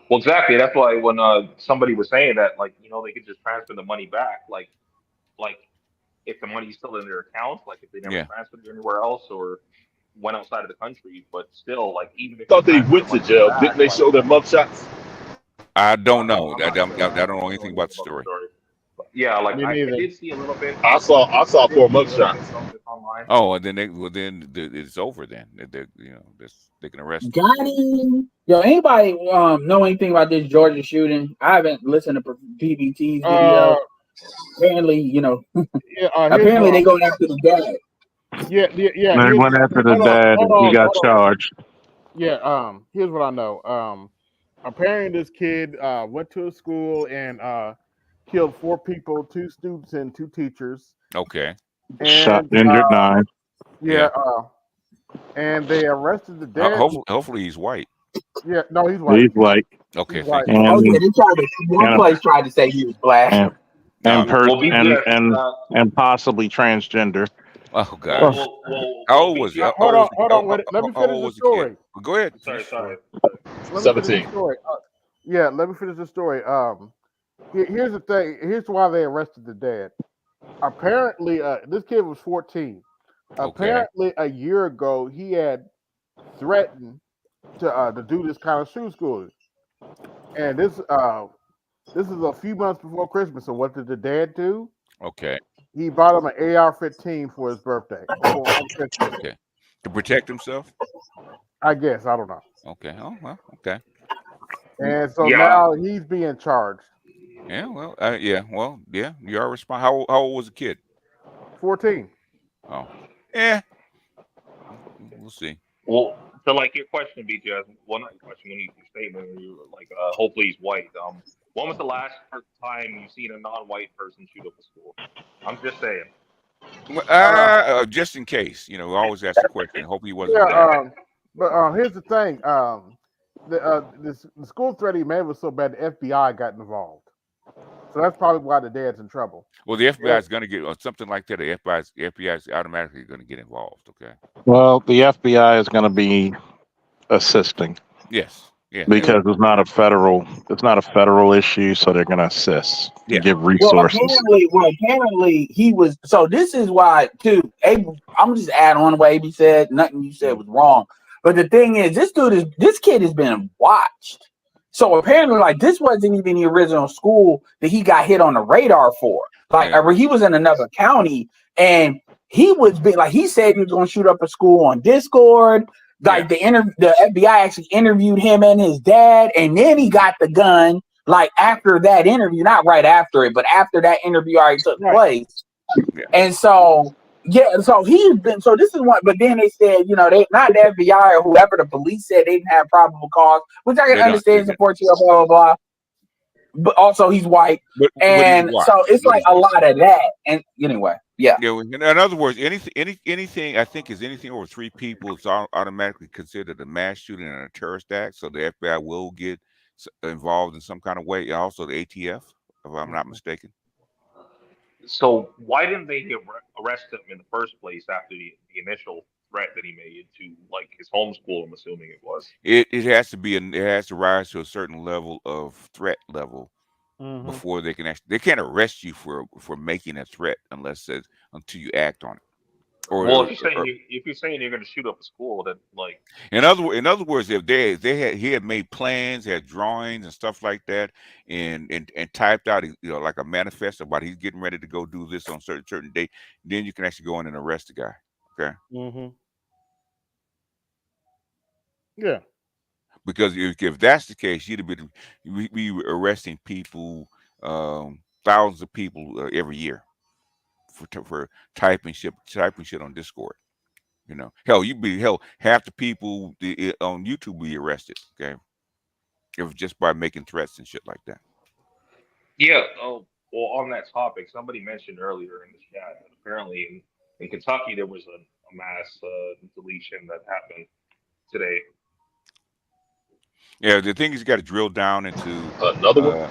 S13: Well, exactly. That's why when somebody was saying that, like, they could just transfer the money back, like if the money's still in their accounts, like if they never transferred it anywhere else or went outside of the country, but still, like, even if
S7: thought they went to jail, didn't they show their mugshots?
S8: I don't know. I don't know anything about the story.
S13: Yeah, like I did see a little bit.
S7: I saw 4 mugshots.
S8: Oh, and then it's over. Then they can arrest.
S6: Got him. Yo, anybody know anything about this Georgia shooting? I haven't listened to PBT's video. Apparently, apparently they going after the dad.
S1: Yeah.
S9: They went after the dad, and he got charged.
S1: Yeah. Here's what I know. Apparently, this kid went to a school and killed 4 people, 2 students and 2 teachers.
S8: Okay.
S1: And,
S9: shot, injured 9.
S1: Yeah. And they arrested the dad.
S8: Hopefully he's white.
S1: Yeah. No, he's white.
S9: He's white.
S8: Okay.
S1: He's white.
S6: Oh yeah, they tried to. One place tried to say he was black.
S9: And possibly transgender.
S8: Oh God! How old was he?
S1: Hold on. Let me finish the story.
S8: Go ahead.
S13: Sorry.
S7: 17.
S1: Yeah, let me finish the story. Here's the thing. Here's why they arrested the dad. Apparently, this kid was 14. Apparently, a year ago, he had threatened to do this kind of shoe schooling, and this is a few months before Christmas. So what did the dad do?
S8: Okay.
S1: He bought him an AR-15 for his birthday.
S8: Okay. To protect himself?
S1: I guess. I don't know.
S8: Okay. Oh well. Okay.
S1: And so now he's being charged.
S8: Yeah. Well. Yeah. You are responsible. How old was the kid?
S1: 14.
S8: Oh. Yeah. We'll see.
S13: Well, so like your question, BJ, well, not your question, your statement, where you were like, hopefully he's white. When was the last time you've seen a non-white person shoot up a school? I'm just saying.
S8: Just in case, we always ask the question. Hope he wasn't.
S1: But here's the thing. The school threat he made was so bad, the FBI got involved. So that's probably why the dad's in trouble.
S8: Well, the FBI is going to get something like that. The FBI is automatically going to get involved. Okay.
S9: Well, the FBI is going to be assisting.
S8: Yes. Yeah.
S9: Because it's not a federal issue, so they're going to assist and give resources.
S6: Well, apparently he was. So this is why, too. I'm just add on what AB said. Nothing you said was wrong. But the thing is, this kid has been watched. So apparently, like, this wasn't even the original school that he got hit on the radar for. Like, he was in another county, and he said he was going to shoot up a school on Discord. Like, the FBI actually interviewed him and his dad, and then he got the gun. Like, after that interview, not right after it, but after that interview already took place. Yeah. And so. Yeah, so he's been. So this is one, but then they said, they not the FBI or whoever, the police said they didn't have probable cause, which I can understand, support you, blah blah blah. But also he's white, and so it's like a lot of that. And anyway, yeah.
S8: In other words, anything I think is anything over 3 people is automatically considered a mass shooting and a terrorist act. So the FBI will get involved in some kind of way. Also, the ATF, if I'm not mistaken.
S13: So why didn't they arrest him in the first place after the initial threat that he made to like his homeschool. I'm assuming it was.
S8: It has to be it has to rise to a certain level of threat level before they can actually, they can't arrest you for making a threat until you act on it.
S13: Well, if you're saying you're going to shoot up a school, then like
S8: in other words, if he had made plans, had drawings and stuff like that, and typed out like a manifesto about he's getting ready to go do this on certain date, then you can actually go in and arrest the guy. Okay.
S1: Yeah.
S8: Because if that's the case, you'd have be arresting people, thousands of people every year for typing shit on Discord. Hell, half the people on YouTube be arrested. Okay, if just by making threats and shit like that.
S13: Yeah. Oh, well, on that topic, somebody mentioned earlier in the chat that apparently in Kentucky there was a mass deletion that happened today.
S8: Yeah, the thing is, you got to drill down into
S7: another one.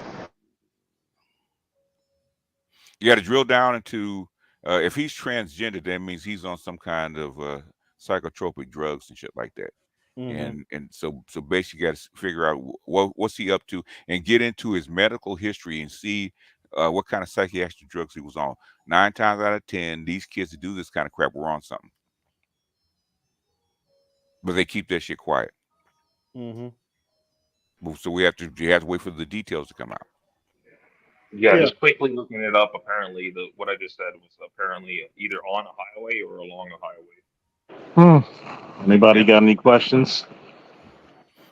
S8: You got to drill down into if he's transgender, that means he's on some kind of psychotropic drugs and shit like that. And so basically, you got to figure out what's he up to and get into his medical history and see what kind of psychiatric drugs he was on. 9 times out of 10, these kids that do this kind of crap were on something, but they keep that shit quiet. So you have to wait for the details to come out.
S13: Yeah, just quickly looking it up. Apparently, what I just said was apparently either on a highway or along a highway.
S18: Anybody got any questions?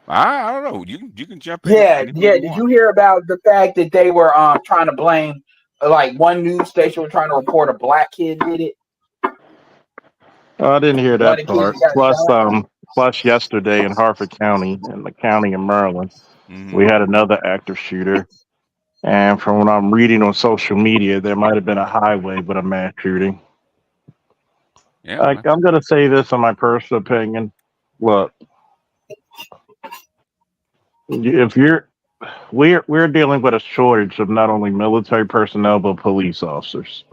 S8: I don't know. You can jump in.
S6: Yeah. Did you hear about the fact that they were trying to blame, like one news station was trying to report a black kid did it?
S18: I didn't hear that part. Plus yesterday in Harford County, in the county in Maryland, we had another active shooter. And from what I'm reading on social media, there might have been a highway with a mass shooting.
S8: Yeah,
S18: I'm going to say this in my personal opinion. Look, we're dealing with a shortage of not only military personnel but police officers.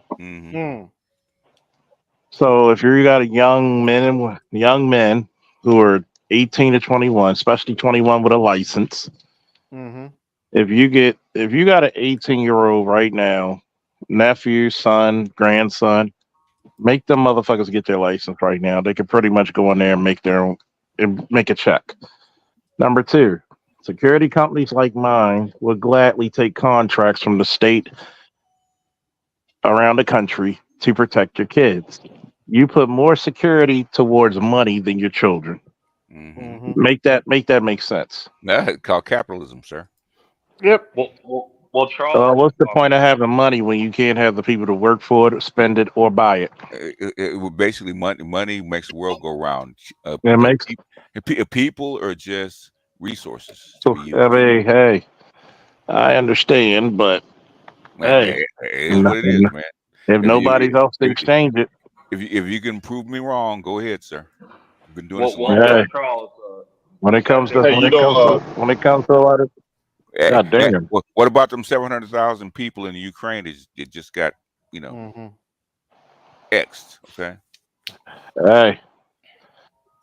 S18: So if you got young men who are 18 to 21, especially 21 with a license. If you got an 18-year-old right now, nephew, son, grandson, make them motherfuckers get their license right now. They could pretty much go in there and make a check. Number 2, security companies like mine would gladly take contracts from the state around the country to protect your kids. You put more security towards money than your children. Make that make sense.
S8: That's called capitalism, sir.
S1: Yep.
S13: Well, Charles.
S18: What's the point of having money when you can't have the people to work for it, spend it, or buy it?
S8: It basically money makes the world go round. People are just resources.
S18: So, I mean, hey, I understand, but hey,
S8: it is what it is, man.
S18: If nobody's else to exchange it,
S8: if you can prove me wrong, go ahead, sir. I've been doing this a
S18: long
S8: time.
S13: Charles,
S18: when it comes to a lot of God damn.
S8: What about them 700,000 people in the Ukraine that just got X'd? Okay.
S18: Hey,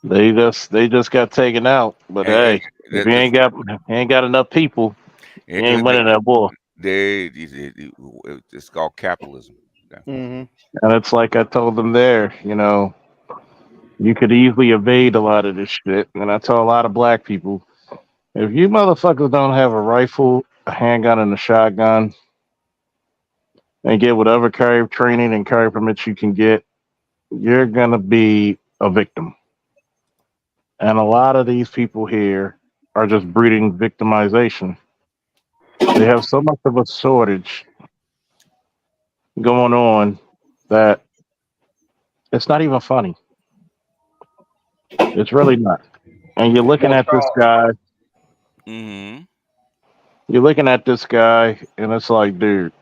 S18: they just got taken out. But if you ain't got enough people, you ain't winning that war.
S8: It's called capitalism. Okay?
S18: And it's like I told them there, you could easily evade a lot of this shit. And I tell a lot of black people, if you motherfuckers don't have a rifle, a handgun, and a shotgun, and get whatever carry training and carry permits you can get, you're going to be a victim. And a lot of these people here are just breeding victimization. They have so much of a shortage going on that it's not even funny. It's really not. And you're looking at this guy. You're looking at this guy, and it's like, dude,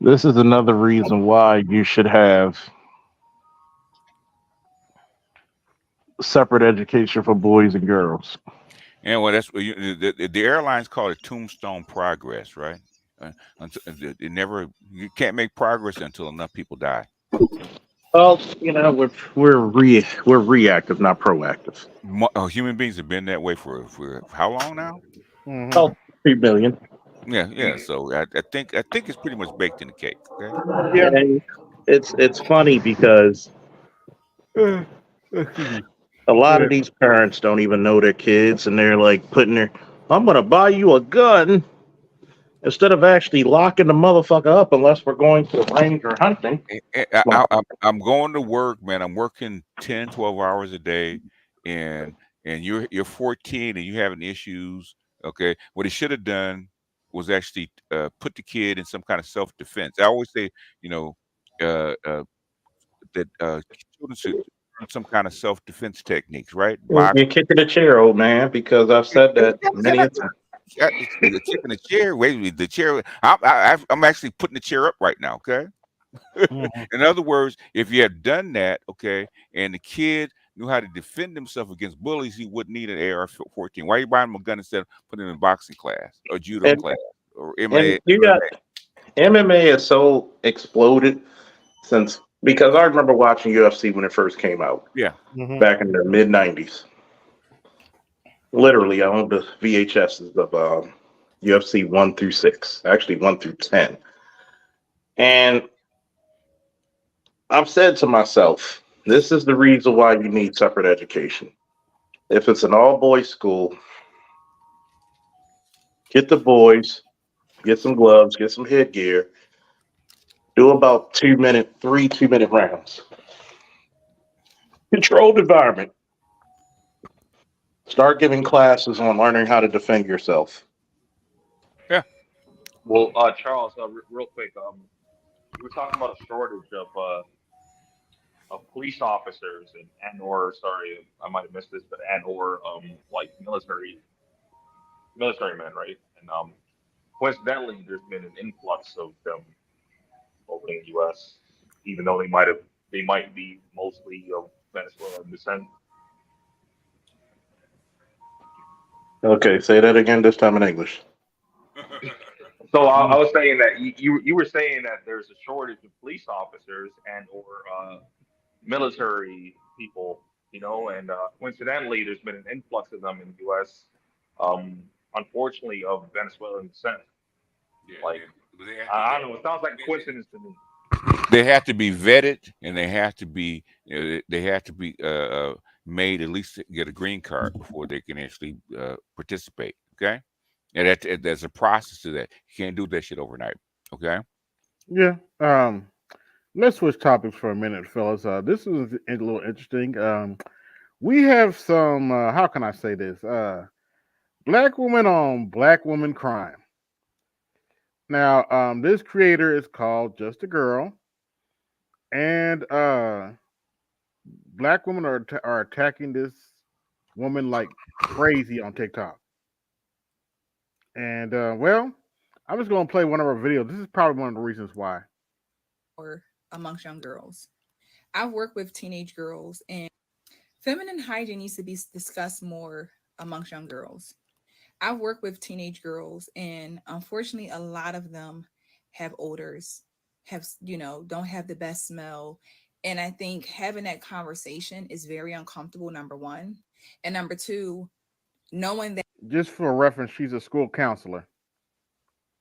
S18: this is another reason why you should have separate education for boys and girls.
S8: Yeah, well, that's the airlines call it tombstone progress, right? You can't make progress until enough people die.
S18: Well, you know, we're reactive, not proactive.
S8: Human beings have been that way for how long now?
S18: Oh, 3 billion.
S8: Yeah. So I think it's pretty much baked in the cake. Okay.
S18: And it's funny because
S1: Excuse me.
S18: a lot of
S1: Yeah.
S18: these parents don't even know their kids, and they're like putting their, I'm gonna buy you a gun, instead of actually locking the motherfucker up unless we're going to range or hunting.
S8: I'm going to work, man. I'm working 10, 12 hours a day, and you're 14 and you're having issues. Okay, what he should have done was actually put the kid in some kind of self-defense. I always say, you know, that children should learn some kind of self-defense techniques, right?
S18: You're
S8: Box.
S18: kicking the chair, old man, because I've said that many a time.
S8: The chick in the chair. Wait a minute, the chair. I'm actually putting the chair up right now. Okay. In other words, if you had done that, okay, and the kid knew how to defend himself against bullies, he wouldn't need an AR-14. Why are you buying him a gun instead of putting him in boxing class or judo
S18: And
S8: class or
S18: and
S8: MMA?
S18: you got MMA is so exploded since, because I remember watching UFC when it first came out.
S8: Yeah.
S18: Back in the mid '90s. Literally, I owned the VHSs of UFC 1 through 6, actually 1 through 10. And I've said to myself, this is the reason why you need separate education. If it's an all boys school, get the boys, get some gloves, get some headgear, do about 3 2-minute rounds. Controlled environment. Start giving classes on learning how to defend yourself.
S8: Yeah.
S13: Well, Charles, real quick, we were talking about a shortage of police officers and or sorry, I might have missed this, but and or like military men, right? And coincidentally, there's been an influx of them over in the U.S., even though they might be mostly of Venezuelan descent.
S18: Okay, say that again, this time in English.
S13: So I was saying that you were saying that there's a shortage of police officers and or military people, you know, and coincidentally, there's been an influx of them in the U.S. Unfortunately, of Venezuelan descent. Like I don't know, it sounds like a coincidence to me.
S8: They have to be vetted, and they have to be made at least to get a green card before they can actually participate. Okay, and there's a process to that. You can't do that shit overnight. Okay.
S1: Yeah. Let's switch topics for a minute, fellas. This is a little interesting. We have some. How can I say this? Black woman on black woman crime. Now, this creator is called Just a Girl, and black women are attacking this woman like crazy on TikTok. And well, I'm just gonna play one of her videos. This is probably one of the reasons why.
S19: Or amongst young girls, I've worked with teenage girls, and feminine hygiene needs to be discussed more amongst young girls. I've worked with teenage girls, and unfortunately, a lot of them have odors, don't have the best smell. And I think having that conversation is very uncomfortable, number one. And number two, knowing
S1: Just for reference, she's a school counselor.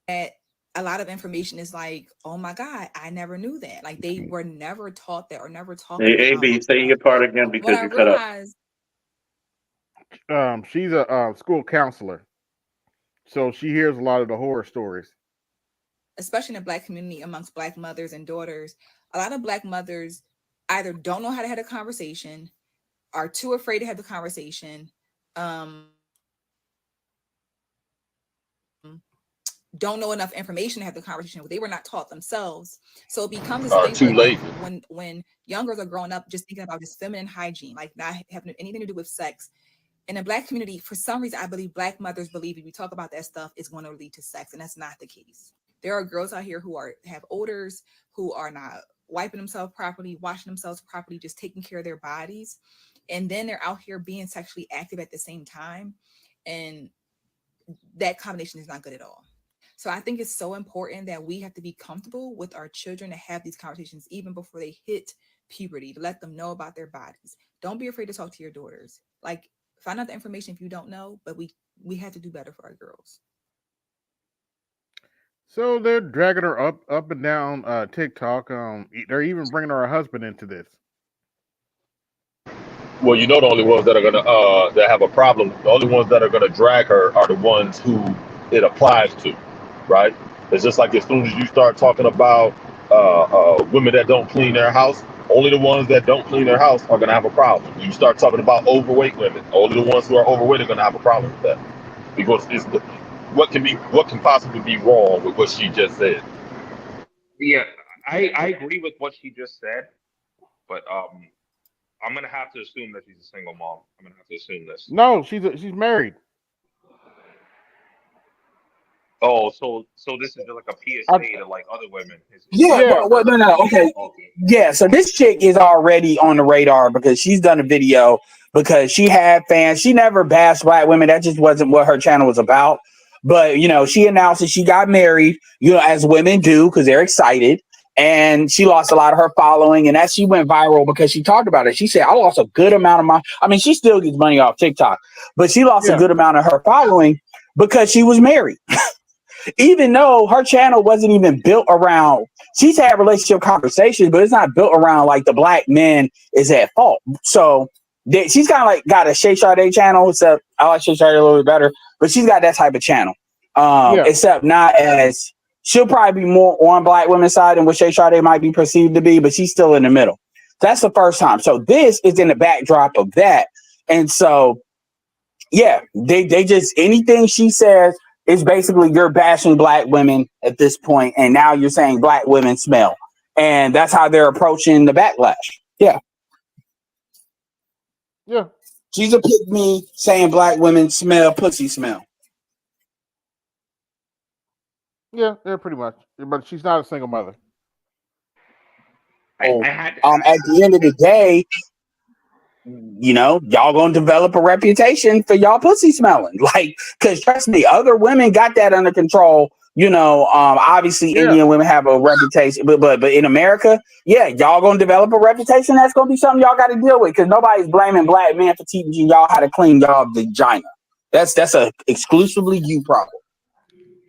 S19: that a lot of information is like, oh my God, I never knew that. Like they were never taught that or never talked
S18: Hey,
S19: about.
S18: AB, say your part again
S19: What
S18: because
S19: I
S18: you cut up.
S19: realized,
S1: She's a school counselor, so she hears a lot of the horror stories.
S19: especially in the Black community amongst Black mothers and daughters, a lot of Black mothers either don't know how to have a conversation, are too afraid to have the conversation, don't know enough information to have the conversation. They were not taught themselves. So it becomes this thing
S7: Too
S19: where,
S7: late.
S19: like, when young girls are growing up just thinking about just feminine hygiene, like not having anything to do with sex. In the Black community, for some reason, I believe Black mothers believe if we talk about that stuff, it's going to lead to sex, and that's not the case. There are girls out here who have odors, who are not wiping themselves properly, washing themselves properly, just taking care of their bodies, and then they're out here being sexually active at the same time, and that combination is not good at all. So I think it's so important that we have to be comfortable with our children to have these conversations even before they hit puberty, to let them know about their bodies. Don't be afraid to talk to your daughters. Like, find out the information if you don't know, but we have to do better for our girls.
S1: So they're dragging her up and down TikTok. They're even bringing her husband into this.
S7: Well, you know, the only ones that are gonna that have a problem, the only ones that are gonna drag her are the ones who it applies to, right? It's just like as soon as you start talking about women that don't clean their house, only the ones that don't clean their house are gonna have a problem. You start talking about overweight women, only the ones who are overweight are gonna have a problem with that, because what can possibly be wrong with what she just said.
S13: Yeah, I agree with what she just said, but I'm gonna have to assume that she's a single mom. I'm gonna have to assume this.
S1: No, she's married.
S13: Oh, so this is just like a PSA to like other women.
S14: Yeah, well, no, okay. Yeah, so this chick is already on the radar because she's done a video because she had fans. She never bashed black women. That just wasn't what her channel was about. But, you know, she announced that she got married, you know, as women do because they're excited. And she lost a lot of her following. And as she went viral because she talked about it, she said, I lost a good amount of my, I mean, she still gets money off TikTok, but she lost a good amount of her following because she was married. Even though her channel wasn't even built around, she's had relationship conversations, but it's not built around like the black man is at fault. So she's kind of like got a Shay Sade channel, except I like Shay Sade a little bit better, but she's got that type of channel. Except not as, she'll probably be more on black women's side than what Shay Sade might be perceived to be, but she's still in the middle. That's the first time. So this is in the backdrop of that. And so, yeah, they just, anything she says, it's basically you're bashing black women at this point, and now you're saying black women smell, and that's how they're approaching the backlash. Yeah, she's a pick me saying black women smell pussy smell.
S1: Yeah, pretty much. But she's not a single mother.
S14: At the end of the day, you know, y'all gonna develop a reputation for y'all pussy smelling. Like, because trust me, other women got that under control. You know, obviously Indian women have a reputation, but in America, y'all gonna develop a reputation. That's gonna be something y'all got to deal with because nobody's blaming black men for teaching y'all how to clean y'all vagina. That's a exclusively you problem.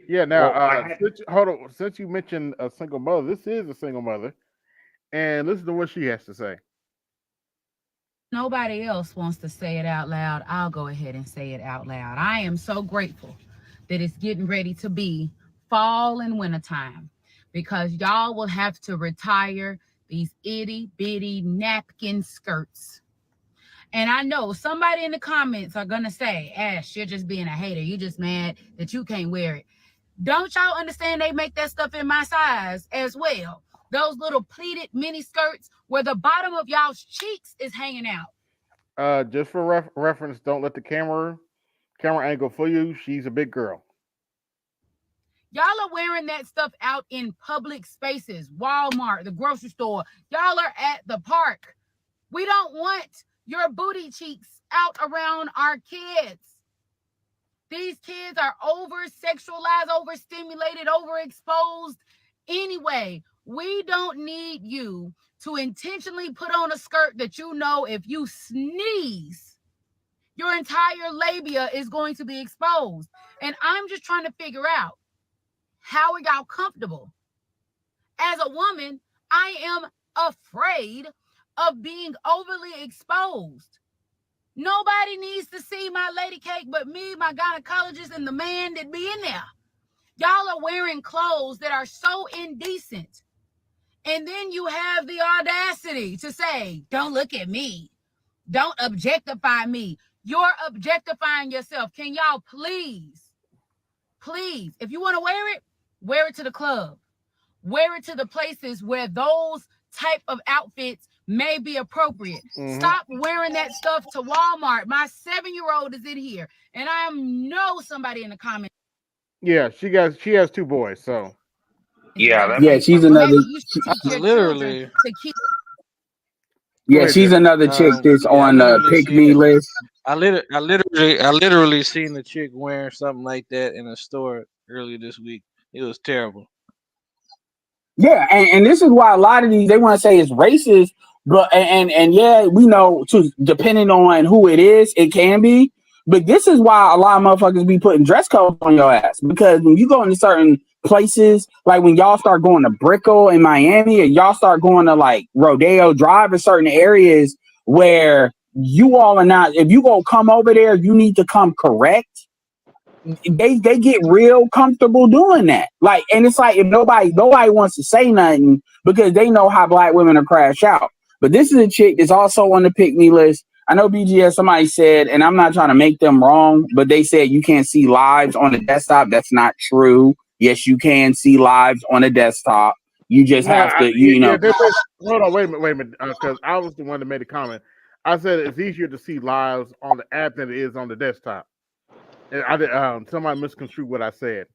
S1: Yeah. Now, hold on. Since you mentioned a single mother, this is a single mother, and listen to what she has to say.
S20: Nobody else wants to say it out loud. I'll go ahead and say it out loud. I am so grateful that it's getting ready to be fall and wintertime because y'all will have to retire these itty bitty napkin skirts. And I know somebody in the comments are going to say, Ash, you're just being a hater. You're just mad that you can't wear it. Don't y'all understand they make that stuff in my size as well? Those little pleated mini skirts where the bottom of y'all's cheeks is hanging out.
S1: Just for reference, don't let the camera angle fool you. She's a big girl.
S20: Y'all are wearing that stuff out in public spaces, Walmart, the grocery store. Y'all are at the park. We don't want your booty cheeks out around our kids. These kids are over-sexualized, overstimulated, overexposed. Anyway, we don't need you to intentionally put on a skirt that you know if you sneeze, your entire labia is going to be exposed. And I'm just trying to figure out, how are y'all comfortable? As a woman, I am afraid of being overly exposed. Nobody needs to see my lady cake but me, my gynecologist, and the man that be in there. Y'all are wearing clothes that are so indecent. And then you have the audacity to say, don't look at me. Don't objectify me. You're objectifying yourself. Can y'all please, if you want to wear it to the club. Wear it to the places where those type of outfits may be appropriate. Stop wearing that stuff to Walmart. My 7-year-old is in here, and I know somebody in the comments.
S1: Yeah, she has 2 boys, so.
S14: She's another.
S9: Literally.
S14: She's another chick that's on the pick me list.
S9: I literally seen the chick wearing something like that in a store earlier this week. It was terrible.
S14: Yeah, and this is why a lot of these, they want to say it's racist, But and yeah, we know too, depending on who it is, it can be. But this is why a lot of motherfuckers be putting dress codes on your ass, because when you go into certain places, like when y'all start going to Brickell in Miami, or y'all start going to like Rodeo Drive or certain areas where you all are not, if you go come over there, you need to come correct. They get real comfortable doing that. Like, and it's like if nobody wants to say nothing because they know how black women are crash out. But this is a chick that's also on the pick me list. I know BGS, somebody said, and I'm not trying to make them wrong, but they said you can't see lives on the desktop. That's not true. Yes, you can see lives on a desktop. You just have to, you know.
S1: Hold on, wait a minute, because I was the one that made a comment. I said it's easier to see lives on the app than it is on the desktop. And I did, somebody misconstrued what I said.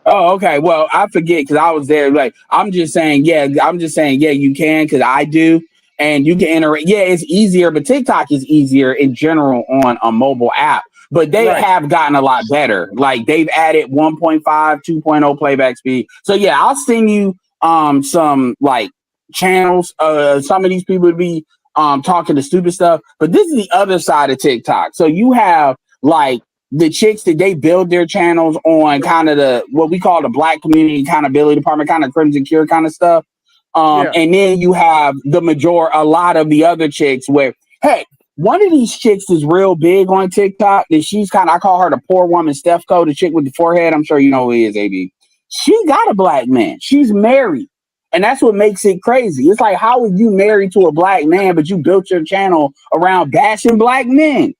S14: Oh, okay. Well, I forget because I was there. Like, I'm just saying, yeah, you can because I do. And you can interact. Yeah, it's easier, but TikTok is easier in general on a mobile app. But they have gotten a lot better. Like, they've added 1.5, 2.0 playback speed. So, yeah, I'll send you some, like, channels. Some of these people would be talking to stupid stuff. But this is the other side of TikTok. So you have, like, the chicks that they build their channels on kind of the what we call the Black Community Accountability Department, kind of Crimson Cure kind of stuff. And then you have a lot of the other chicks where, hey, one of these chicks is real big on TikTok. That she's kind of, I call her the poor woman Stefco, the chick with the forehead. I'm sure you know who he is, AB. She got a black man. She's married. And that's what makes it crazy. It's like, how are you married to a black man, but you built your channel around bashing black men?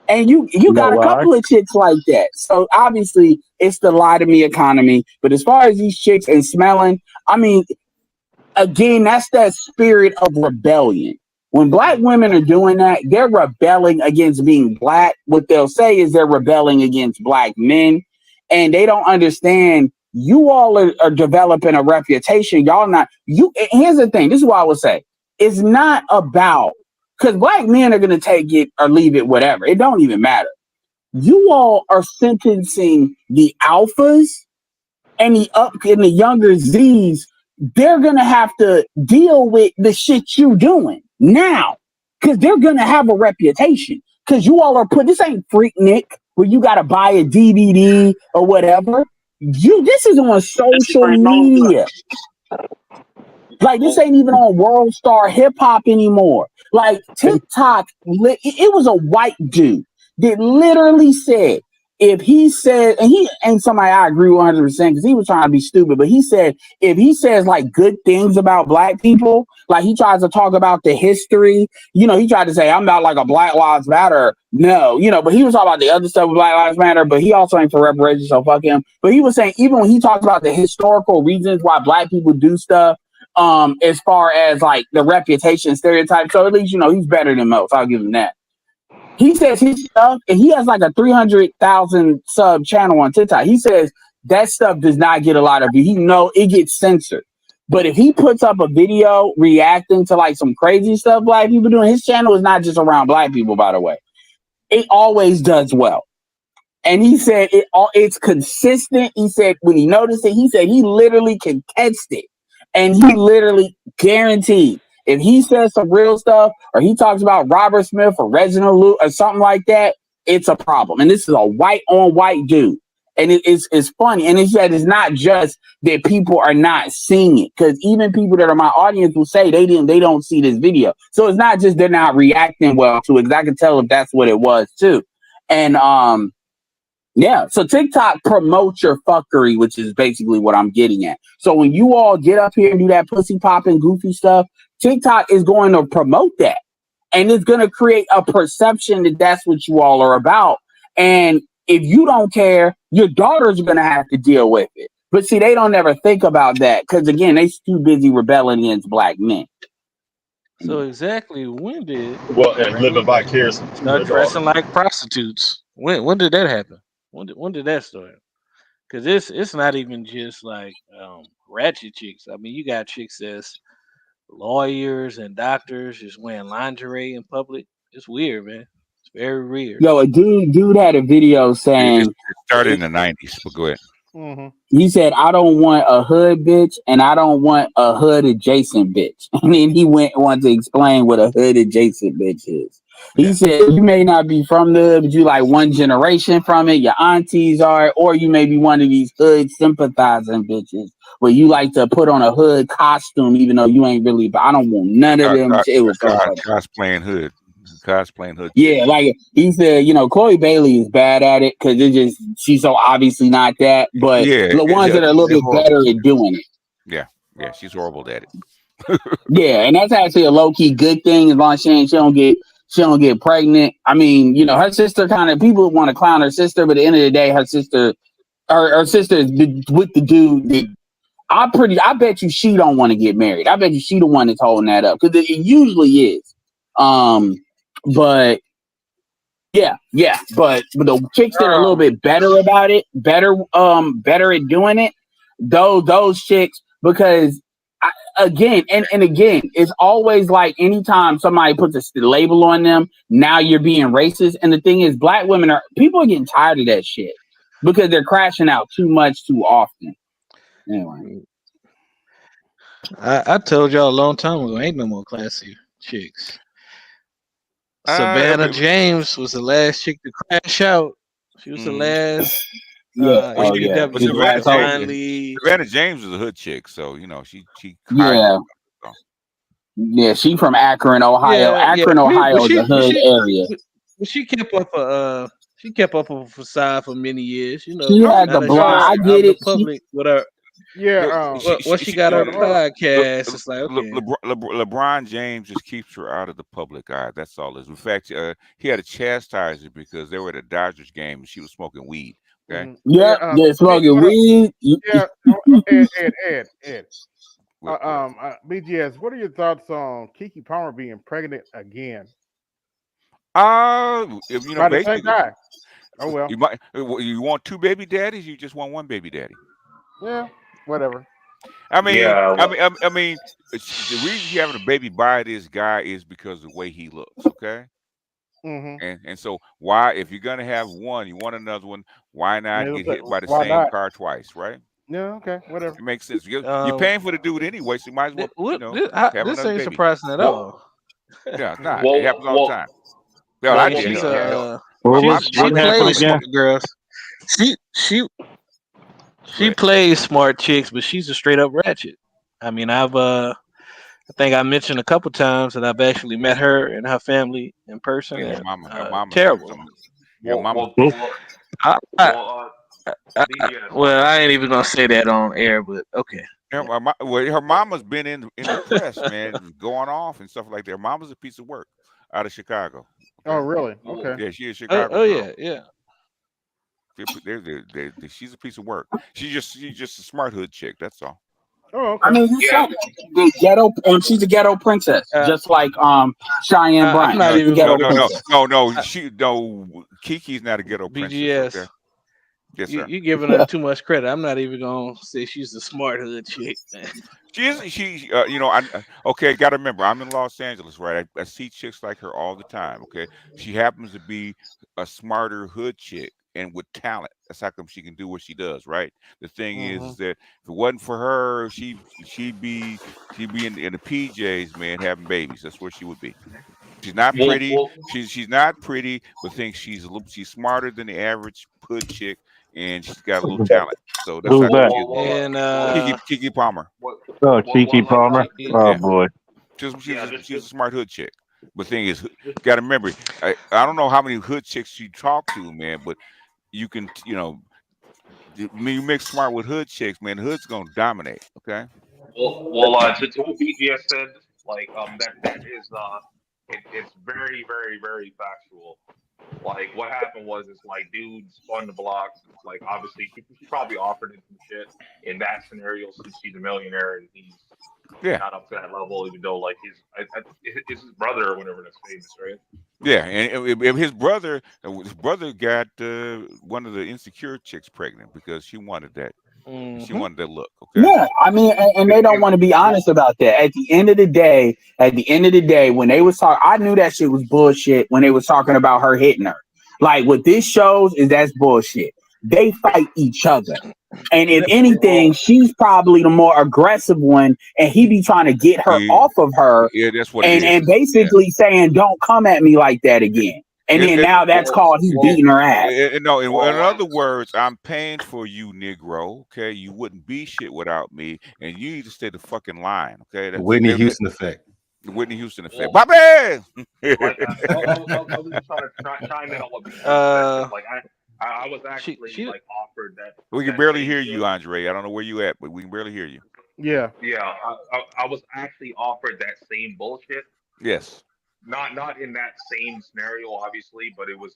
S14: And you got a couple of chicks like that. So obviously it's the lie to me economy. But as far as these chicks and smelling, I mean, again, that's that spirit of rebellion. When black women are doing that, they're rebelling against being black. What they'll say is they're rebelling against black men. And they don't understand you all are developing a reputation. Y'all not, here's the thing. This is what I would say. It's not about, because black men are going to take it or leave it, whatever. It don't even matter. You all are sentencing the alphas and the younger Z's. They're going to have to deal with the shit you doing now because they're going to have a reputation. Because you all are this ain't Freaknik where you got to buy a DVD or whatever. This is on social media. Like, this ain't even on World Star Hip Hop anymore. Like, TikTok, it was a white dude that literally said, if he said, and he ain't somebody I agree 100% because he was trying to be stupid, but he said, if he says like good things about black people, like he tries to talk about the history, he tried to say, I'm not like a Black Lives Matter. No, but he was talking about the other stuff with Black Lives Matter, but he also ain't for reparations, so fuck him. But he was saying, even when he talks about the historical reasons why black people do stuff, as far as like the reputation stereotype, so at least he's better than most. I'll give him that. He says his stuff, and he has like a 300,000 sub channel on TikTok. He says that stuff does not get a lot of views. It gets censored. But if he puts up a video reacting to like some crazy stuff black people doing, his channel is not just around black people, by the way. It always does well. And he said it's consistent. He said when he noticed it, he said he literally can test it. And he literally guaranteed if he says some real stuff or he talks about Robert Smith or Reginald Luke or something like that, it's a problem. And this is a white on white dude. And it's funny. And he said it's not just that people are not seeing it, because even people that are my audience will say they don't see this video. So it's not just they're not reacting well to it, because I can tell if that's what it was too. And yeah, so TikTok promotes your fuckery, which is basically what I'm getting at. So when you all get up here and do that pussy popping goofy stuff, TikTok is going to promote that. And it's going to create a perception that that's what you all are about. And if you don't care, your daughters are going to have to deal with it. But see, they don't ever think about that because, again, they're too busy rebelling against black men.
S21: So exactly when did
S7: and living vicariously
S21: start dressing like prostitutes? When did that happen? When did that start? Because it's not even just like ratchet chicks. I mean, you got chicks that's lawyers and doctors just wearing lingerie in public. It's weird, man. It's very weird.
S14: Yo, a dude had a video saying
S8: it started in the 90s, but go ahead.
S14: He said, I don't want a hood bitch and I don't want a hood adjacent bitch. And then he wanted to explain what a hood adjacent bitch is. He said, you may not be from the hood, but you like one generation from it. Your aunties are, or you may be one of these hood sympathizing bitches where you like to put on a hood costume, even though you ain't really, but I don't want none of them. It was
S8: cosplaying hood. Cosplaying hood.
S14: Yeah, like he said, Chloe Bailey is bad at it because she's so obviously not that. But the ones that are a little bit better at doing it.
S8: Yeah, she's horrible at it.
S14: Yeah, and that's actually a low key good thing as long as she don't get pregnant. I mean, her sister kind of people want to clown her sister, but at the end of the day, her sister is with the dude that I bet you she don't want to get married. I bet you she the one that's holding that up because it usually is. But but the chicks that are a little bit better about it, better at doing it, those chicks, because again, it's always like anytime somebody puts a label on them, now you're being racist. And the thing is, black women people are getting tired of that shit because they're crashing out too much too often. Anyway.
S21: I told y'all a long time ago, ain't no more classy chicks. Savannah James was the last chick to crash out. She was the last.
S8: Savannah James was a hood chick, so she.
S14: Yeah, she from Akron, Ohio. Ohio is a hood area.
S21: But she kept up a facade for many years.
S14: She had the blonde. I get it.
S21: Public with her.
S1: Yeah.
S21: Once she got on the podcast, it's like okay.
S8: LeBron James just keeps her out of the public eye. That's all it is. In fact, he had to chastise her because they were at a Dodgers game and she was smoking weed. Okay.
S14: They're smoking weed.
S1: Yeah. Ed. BGS, what are your thoughts on Keke Palmer being pregnant again?
S8: By the
S1: same guy. Oh well.
S8: You want two baby daddies? You just want one baby daddy?
S1: Yeah. Whatever.
S8: I mean, the reason you're having a baby by this guy is because of the way he looks. Okay. And so why, if you're gonna have one, you want another one, why not get hit by the same car twice, right?
S1: Yeah. Okay. Whatever.
S8: It makes sense. You're paying for the dude anyway, so you might as well. Have
S21: this ain't
S8: baby.
S21: surprising at all.
S8: Yeah, it's not. It happens all the time.
S21: She plays smart chicks, but she's a straight up ratchet. I mean, I think I mentioned a couple times that I've actually met her and her family in person.
S8: Yeah, her mama
S21: terrible.
S8: Your mama.
S21: Well, I ain't even gonna say that on air, but okay.
S8: Her mama's been in the press, man, going off and stuff like that. Her mama's a piece of work out of Chicago. Okay?
S1: Oh, really? Okay.
S8: Yeah, she is Chicago.
S21: Oh yeah.
S8: She's a piece of work. She's just a smart hood chick. That's all.
S1: Oh, okay.
S14: I mean, the ghetto. She's a ghetto princess, just like Cheyenne Bryant.
S8: No. Kiki's not a ghetto princess.
S21: BGS.
S8: Okay? Yes, sir.
S21: You giving her too much credit. I'm not even gonna say she's a smart hood chick.
S8: Okay, gotta remember, I'm in Los Angeles, right? I see chicks like her all the time. Okay, she happens to be a smarter hood chick and with talent. That's how come she can do what she does, right? The thing is that if it wasn't for her, she'd be in the PJs, man, having babies. That's where she would be. She's not pretty. She's not pretty, but thinks she's smarter than the average hood chick, and she's got a little talent. So that's
S18: Who's that?
S21: And
S8: Keke Palmer.
S18: Oh, Keke Palmer. Oh boy.
S8: She's a smart hood chick. But thing is, got to remember, I don't know how many hood chicks you talk to, man, but you can, when you mix smart with hood chicks, man, the hood's gonna dominate. Okay.
S13: To what BGS said, like that is it's very, very, very factual. Like what happened was it's like dudes on the block. Like obviously she probably offered him some shit in that scenario since she's a millionaire and he's not up to that level, even though like it's his brother or whatever that's famous, right?
S8: Yeah, and his brother got one of the Insecure chicks pregnant because she wanted that. She wanted that look. Okay.
S14: Yeah, I mean, and they don't want to be honest about that. At the end of the day, when they was talking, I knew that shit was bullshit when they was talking about her hitting her. Like what this shows is that's bullshit.
S6: they fight each other. And if anything, she's probably the more aggressive one, and he be trying to get her off of her,
S8: that's what it is.
S6: and basically saying, "Don't come at me like that again." And then now that's called he beating her ass.
S8: No, in other words, I'm paying for you, Negro. Okay, you wouldn't be shit without me, and you need to stay the fucking line. Okay,
S5: The Whitney Houston effect.
S8: The Whitney Houston effect. Bobby.
S13: I was just trying to chime in on what like I was actually like offered that.
S8: We can barely hear you, Andre. I don't know where you at, but we can barely hear you.
S1: Yeah.
S13: Yeah, I was actually offered that same bullshit.
S8: Yes.
S13: Not in that same scenario, obviously, but it was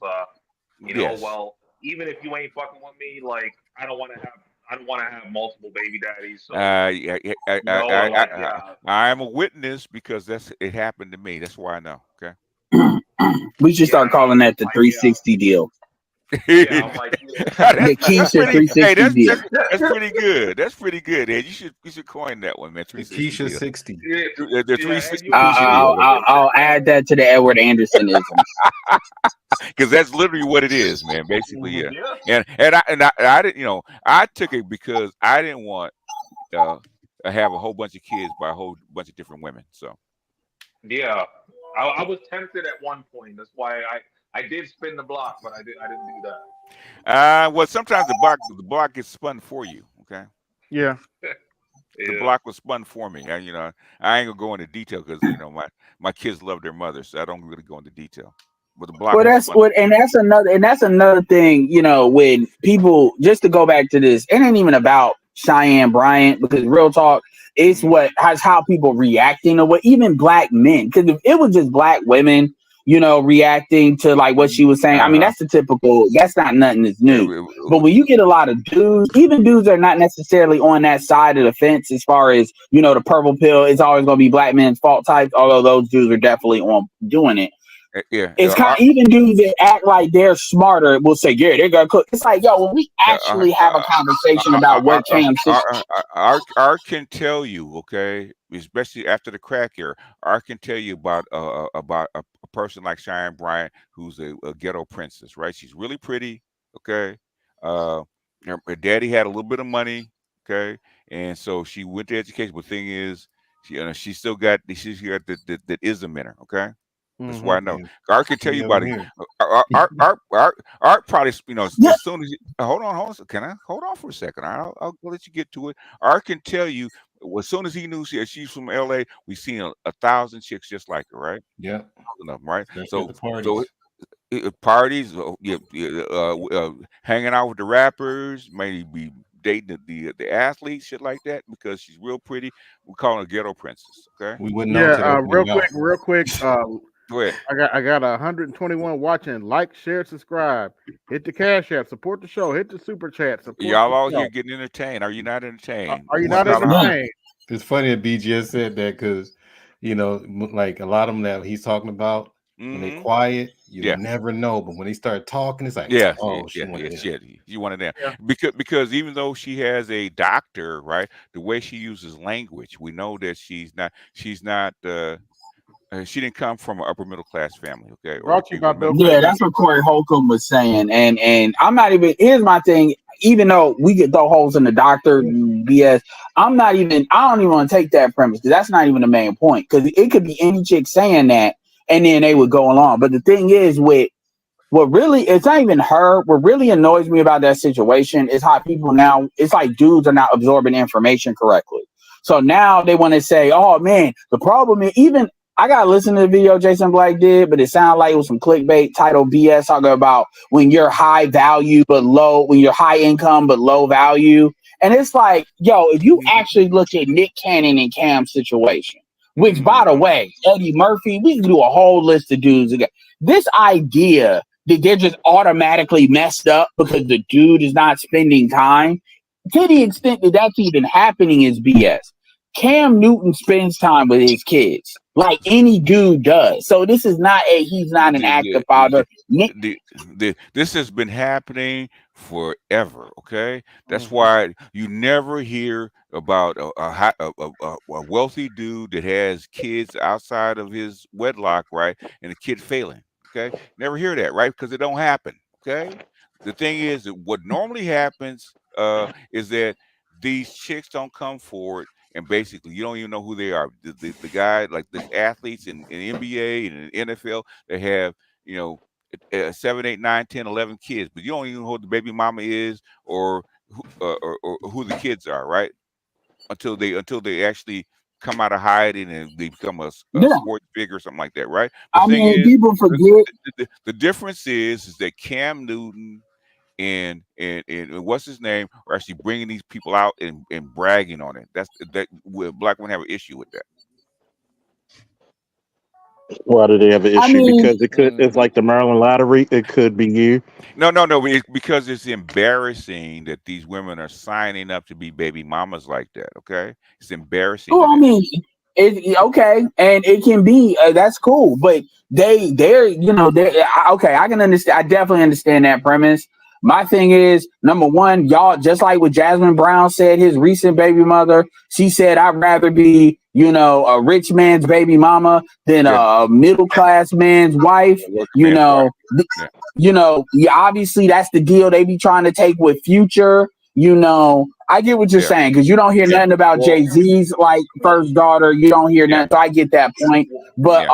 S13: you know,
S8: Yes.
S13: well, even if you ain't fucking with me, like I don't want to have multiple baby daddies. So,
S8: I am a witness because it happened to me. That's why I know. Okay.
S6: We should start calling that the 360 deal.
S13: Yeah, I'm like,
S6: the Keisha 360 deal.
S8: That's pretty good. That's pretty good. Ed. You should coin that one, man.
S5: Keisha 60.
S8: The 360.
S6: I'll add that to the Edward Andersonism.
S8: Because that's literally what it is, man. Basically, yeah. And I didn't, I took it because I didn't want to have a whole bunch of kids by a whole bunch of different women. So.
S13: Yeah, I was tempted at one point. That's why I did spin the block, but I didn't do that.
S8: Well, sometimes the block gets spun for you. Okay.
S1: Yeah.
S8: The block was spun for me. I ain't gonna go into detail because my kids love their mother, so I don't really go into detail. But the block.
S6: Well, that's another thing. When people, just to go back to this, it ain't even about Cheyenne Bryant, because real talk, it's how people reacting to what even black men. Because if it was just black women, reacting to like what she was saying, I mean, that's the typical. That's not nothing that's new. But when you get a lot of dudes, even dudes that are not necessarily on that side of the fence, as far as the purple pill, it's always going to be black men's fault types. Although those dudes are definitely on doing it.
S8: Yeah,
S6: it's kind of even dudes that act like they're smarter will say, "Yeah, they're gonna cook." It's like, yo, when we actually have a conversation about what Cam
S8: Art can tell you, okay, especially after the crack era, Art can tell you about a person like Cheyenne Bryant, who's a ghetto princess, right? She's really pretty, okay. Her daddy had a little bit of money, okay, and so she went to education. But the thing is, she still got the ism in her, okay. That's why I know. Art can tell you about it. Art probably, as soon as hold on. Can I hold on for a second? I'll let you get to it. Art can tell you as soon as he knew she's from LA, we seen 1,000 chicks just like her, right?
S5: Yeah,
S8: right.
S5: So
S8: parties, hanging out with the rappers, maybe dating the athletes, shit like that, because she's real pretty. We call her a ghetto princess. Okay.
S5: We wouldn't know.
S1: Real quick.
S8: Go ahead.
S1: I got 121 watching. Like, share, subscribe. Hit the Cash App. Support the show. Hit the Super Chat.
S8: Y'all all here getting entertained. Are you not entertained?
S1: Are you not entertained?
S5: It's funny that BGS said that because like a lot of them that he's talking about, when they quiet, you never know. But when they start talking, it's like,
S8: you wanted that. Because even though she has a doctor, right, the way she uses language, we know that she's not she didn't come from an upper middle class family, okay?
S6: That's what Corey Holcomb was saying, and I'm not even. Here's my thing. Even though we could throw holes in the doctor BS, I don't even want to take that premise because that's not even the main point. Because it could be any chick saying that, and then they would go along. But the thing is, with what really, it's not even her. What really annoys me about that situation is how people now, it's like dudes are not absorbing information correctly. So now they want to say, "Oh man, the problem is even." I gotta listen to the video Jason Black did, but it sounded like it was some clickbait title BS talking about when you're high value but low, when you're high income but low value. And it's like, yo, if you actually look at Nick Cannon and Cam's situation, which by the way, Eddie Murphy, we can do a whole list of dudes again. This idea that they're just automatically messed up because the dude is not spending time, to the extent that that's even happening, is BS. Cam Newton spends time with his kids like any dude does. So this is not he's not an active father.
S8: This has been happening forever, okay? That's why you never hear about a wealthy dude that has kids outside of his wedlock, right? And the kid failing, okay? Never hear that, right? Because it don't happen, okay? the thing is that what normally happens is that these chicks don't come forward, and basically you don't even know who they are. The guy, like the athletes in NBA and in NFL, they have 7, 8, 9, 10, 11 kids, but you don't even know who the baby mama is or who the kids are, right? Until they actually come out of hiding and they become a sports figure or something like that, right? The thing is,
S14: people forget
S8: the difference is that Cam Newton and what's his name are actually bringing these people out and bragging on it. That black women have an issue with that.
S18: Why do they have an issue? Because it's like the Maryland lottery. It could be you.
S8: No. It's because it's embarrassing that these women are signing up to be baby mamas like that. Okay, it's embarrassing.
S14: Oh, I mean, okay, and it can be that's cool, but they're okay. I can understand. I definitely understand that premise. My thing is, number one, y'all, just like what Jasmine Brown said, his recent baby mother, she said, I'd rather be, a rich man's baby mama than a middle class man's wife. Obviously that's the deal they be trying to take with Future. I get what you're saying, because you don't hear nothing about Jay-Z's first daughter. You don't hear nothing. So I get that point. But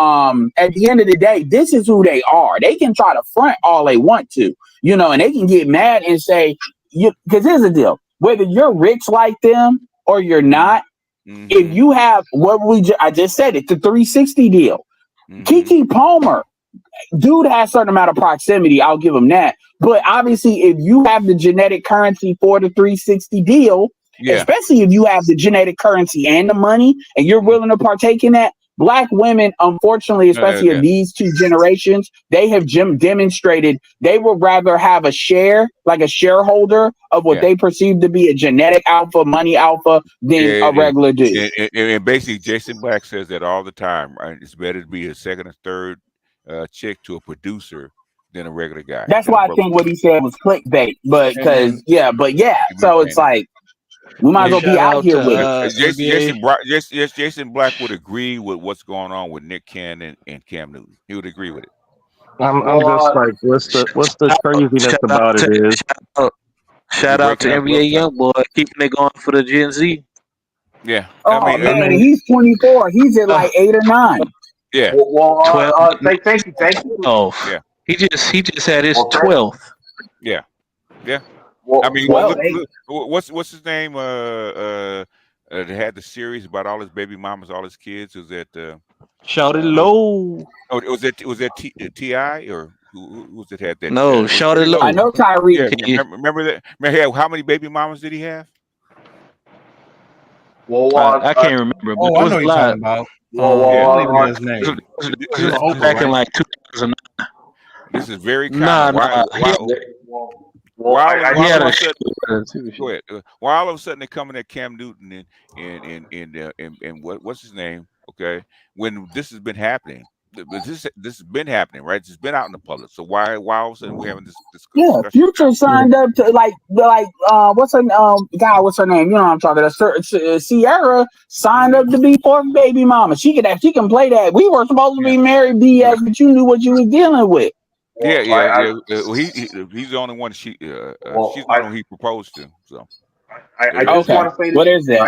S14: at the end of the day, this is who they are. They can try to front all they want to, and they can get mad and say, because here's the deal, whether you're rich like them or you're not, if you have I just said it, the 360 deal, Keke Palmer, dude has a certain amount of proximity. I'll give him that. But obviously, if you have the genetic currency for the 360 deal, especially if you have the genetic currency and the money, and you're willing to partake in that, black women, unfortunately, especially in these two generations, they have demonstrated they would rather have a share, like a shareholder of what they perceive to be a genetic alpha, money alpha, than a regular dude.
S8: And basically, Jason Black says that all the time, right? It's better to be a second or third chick to a producer than a regular guy.
S14: That's why I think what he said was clickbait, but so it's like we might as well be out here with it.
S8: Jason Black would agree with what's going on with Nick Cannon and Cam Newton. He would agree with it.
S18: I'm just like, what's the craziness about it is.
S21: Shout out to NBA Youngboy keeping it going for the Gen Z.
S8: Yeah.
S14: I mean, he's 24. He's at like 8 or 9.
S8: Yeah.
S2: Thank you.
S21: Oh, yeah. He just had his 12th.
S8: Yeah.
S2: Well,
S8: I mean, what's his name? That had the series about all his baby mamas, all his kids. Was that
S21: Shawty Low?
S8: Oh, was that T.I. or who was it had that?
S21: No, Shawty Low.
S14: I know Tyree.
S8: Yeah, remember that? How many baby mamas did he have?
S2: Well,
S21: I can't remember. But
S22: I know you're talking about.
S21: Back in like 2009.
S8: This is very common. Why all of a sudden they're coming at Cam Newton and what's his name? Okay, when this has been happening, this has been happening, right? It's been out in the public. So why all of a sudden we having this discussion?
S14: Yeah, Future signed up to what's her what's her name? You know what I'm talking about. Sierra signed up to be fourth baby mama. She can play that. We were supposed to be married BS, but you knew what you was dealing with.
S8: He's the only one she's the one he proposed to. So
S2: I just want to say this.
S14: What is that?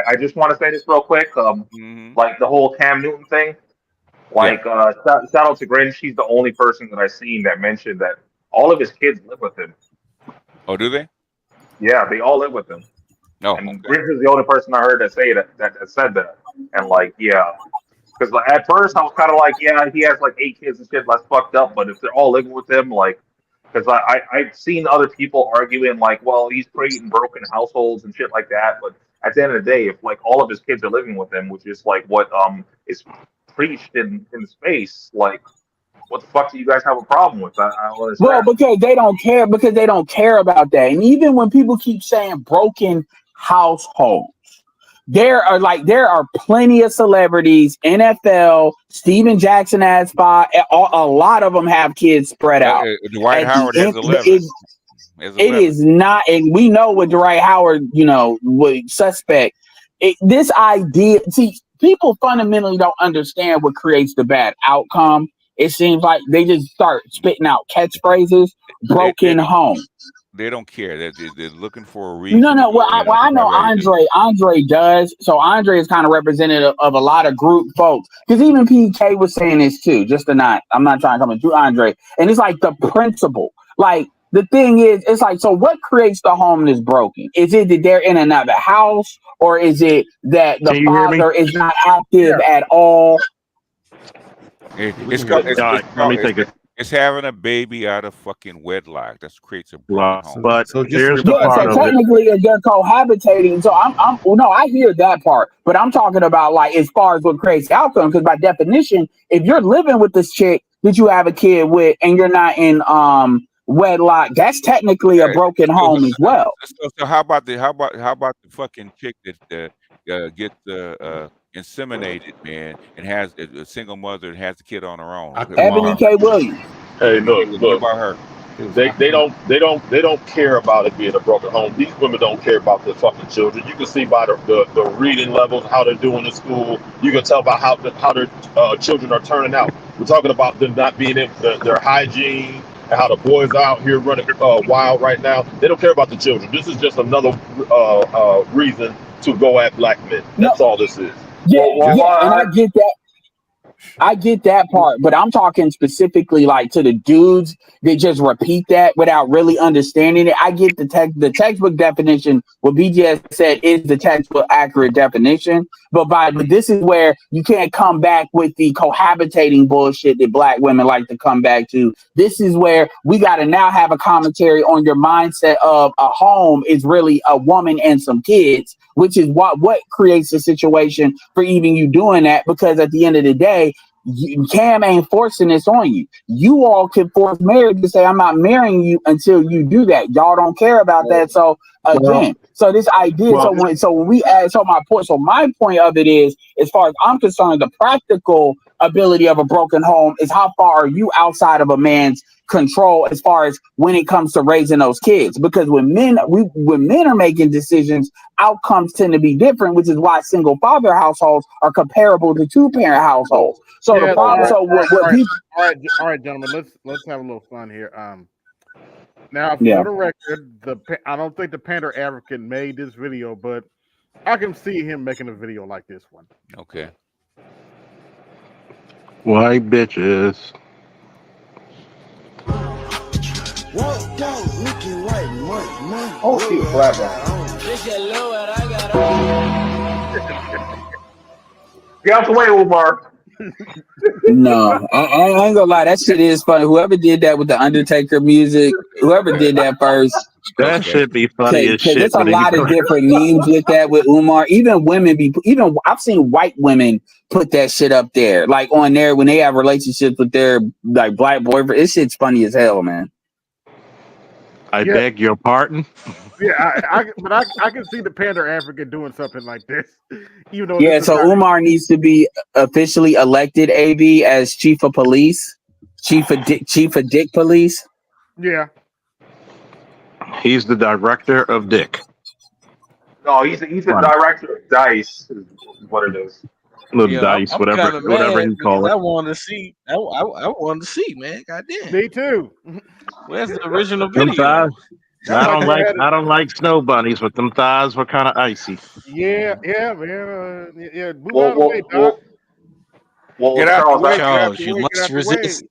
S2: I just want to say this real quick. Like the whole Cam Newton thing. Shout out to Grin. She's the only person that I've seen that mentioned that all of his kids live with him.
S8: Oh, do they?
S2: Yeah, they all live with him.
S8: No,
S2: and Grin is the only person I heard that say that said that. And because at first I was kind of like, yeah, he has like 8 kids and shit. That's fucked up. But if they're all living with him, because I've seen other people arguing well, he's creating broken households and shit like that. But at the end of the day, if all of his kids are living with him, which is what is preached in space, what the fuck do you guys have a problem with that?
S14: Well, because they don't care about that. And even when people keep saying broken households, there are plenty of celebrities, NFL, Steven Jackson has 5, a lot of them have kids spread out.
S8: Dwight Howard has 11.
S14: It is not, and we know what Dwight Howard, would suspect. This idea, see, people fundamentally don't understand what creates the bad outcome.
S6: it seems like they just start spitting out catchphrases. Broken home.
S8: They don't care. They're looking for a reason.
S6: No. Well, I know Andre does. So Andre is kind of representative of a lot of group folks. Because even PK was saying this too. I'm not trying to come into Andre. And it's like the principle. Like the thing is, it's like, so what creates the home that's broken? Is it that they're in another house, or is it that the father is not active at all?
S8: It's having a baby out of fucking wedlock. That creates a broken home.
S18: But
S6: So technically, if they're cohabitating, so I hear that part, but I'm talking about like as far as what creates the outcome, because by definition, if you're living with this chick that you have a kid with and you're not in wedlock, that's technically a broken home as well.
S8: So how about the fucking chick that gets inseminated, man, and has a single mother and has the kid on her own?
S6: Ebony K. Williams.
S7: Hey, look.
S8: What about her?
S7: They don't care about it being a broken home. These women don't care about their fucking children. You can see by the reading levels, how they're doing in school. You can tell by how their children are turning out. We're talking about them not being in their hygiene and how the boys are out here running wild right now. They don't care about the children. This is just another reason to go at black men. That's all this is.
S6: Yeah, and I get that. I get that part, but I'm talking specifically like to the dudes that just repeat that without really understanding it. I get the textbook definition. What BGS said is the textbook accurate definition, but this is where you can't come back with the cohabitating bullshit that black women like to come back to. This is where we got to now have a commentary on your mindset of a home is really a woman and some kids, which is what creates a situation for even you doing that, because at the end of the day, Cam ain't forcing this on you. You all can force marriage to say, I'm not marrying you until you do that. Y'all don't care about that. So again, so this idea, my point of it is, as far as I'm concerned, the practical ability of a broken home is how far are you outside of a man's control as far as when it comes to raising those kids. Because when men are making decisions, outcomes tend to be different, which is why single father households are comparable to two parent households. So the problem.
S1: All right, gentlemen, let's have a little fun here. Now, for the record, I don't think the Panther African made this video, but I can see him making a video like this one.
S8: Okay.
S18: White bitches.
S2: Oh, see the flat Get out the way, Umar.
S6: No, I ain't gonna lie. That shit is funny. Whoever did that with the Undertaker music, whoever did that first,
S18: that should be funny as shit.
S6: There's a lot of different memes with that with Umar. Even I've seen white women put that shit up there, like on there when they have relationships with their like black boyfriend. This shit's funny as hell, man.
S18: I beg your pardon.
S1: Yeah, I can see the Panther African doing something like this. Even though
S6: so Umar needs to be officially elected, AB, as chief of police, chief of Dick Police.
S1: Yeah,
S18: he's the director of Dick.
S2: No, he's the director of Dice. Is what it is.
S18: Dice, whatever he call it.
S21: I wanted to see. I wanted to see, man. Goddamn.
S1: Me too.
S21: Where's the original video?
S18: I don't like snow bunnies, but them thighs were kind of icy.
S1: Yeah, man. Move
S2: out
S1: of the way, Doc.
S8: Get out the way,
S21: Charles. You must resist.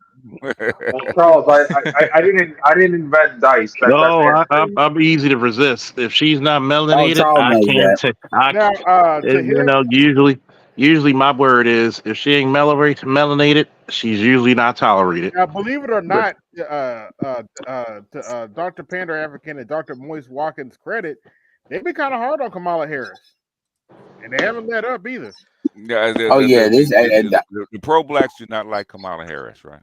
S2: Charles, I didn't invent Dice.
S18: I'm easy to resist. If she's not melanated, I can't. Usually my word is, if she ain't melanated, she's usually not tolerated.
S1: Now, believe it or not, to Dr. Panther African and Dr. Moise Watkins' credit, they've been kind of hard on Kamala Harris, and they haven't let up either.
S8: The pro-blacks do not like Kamala Harris, right?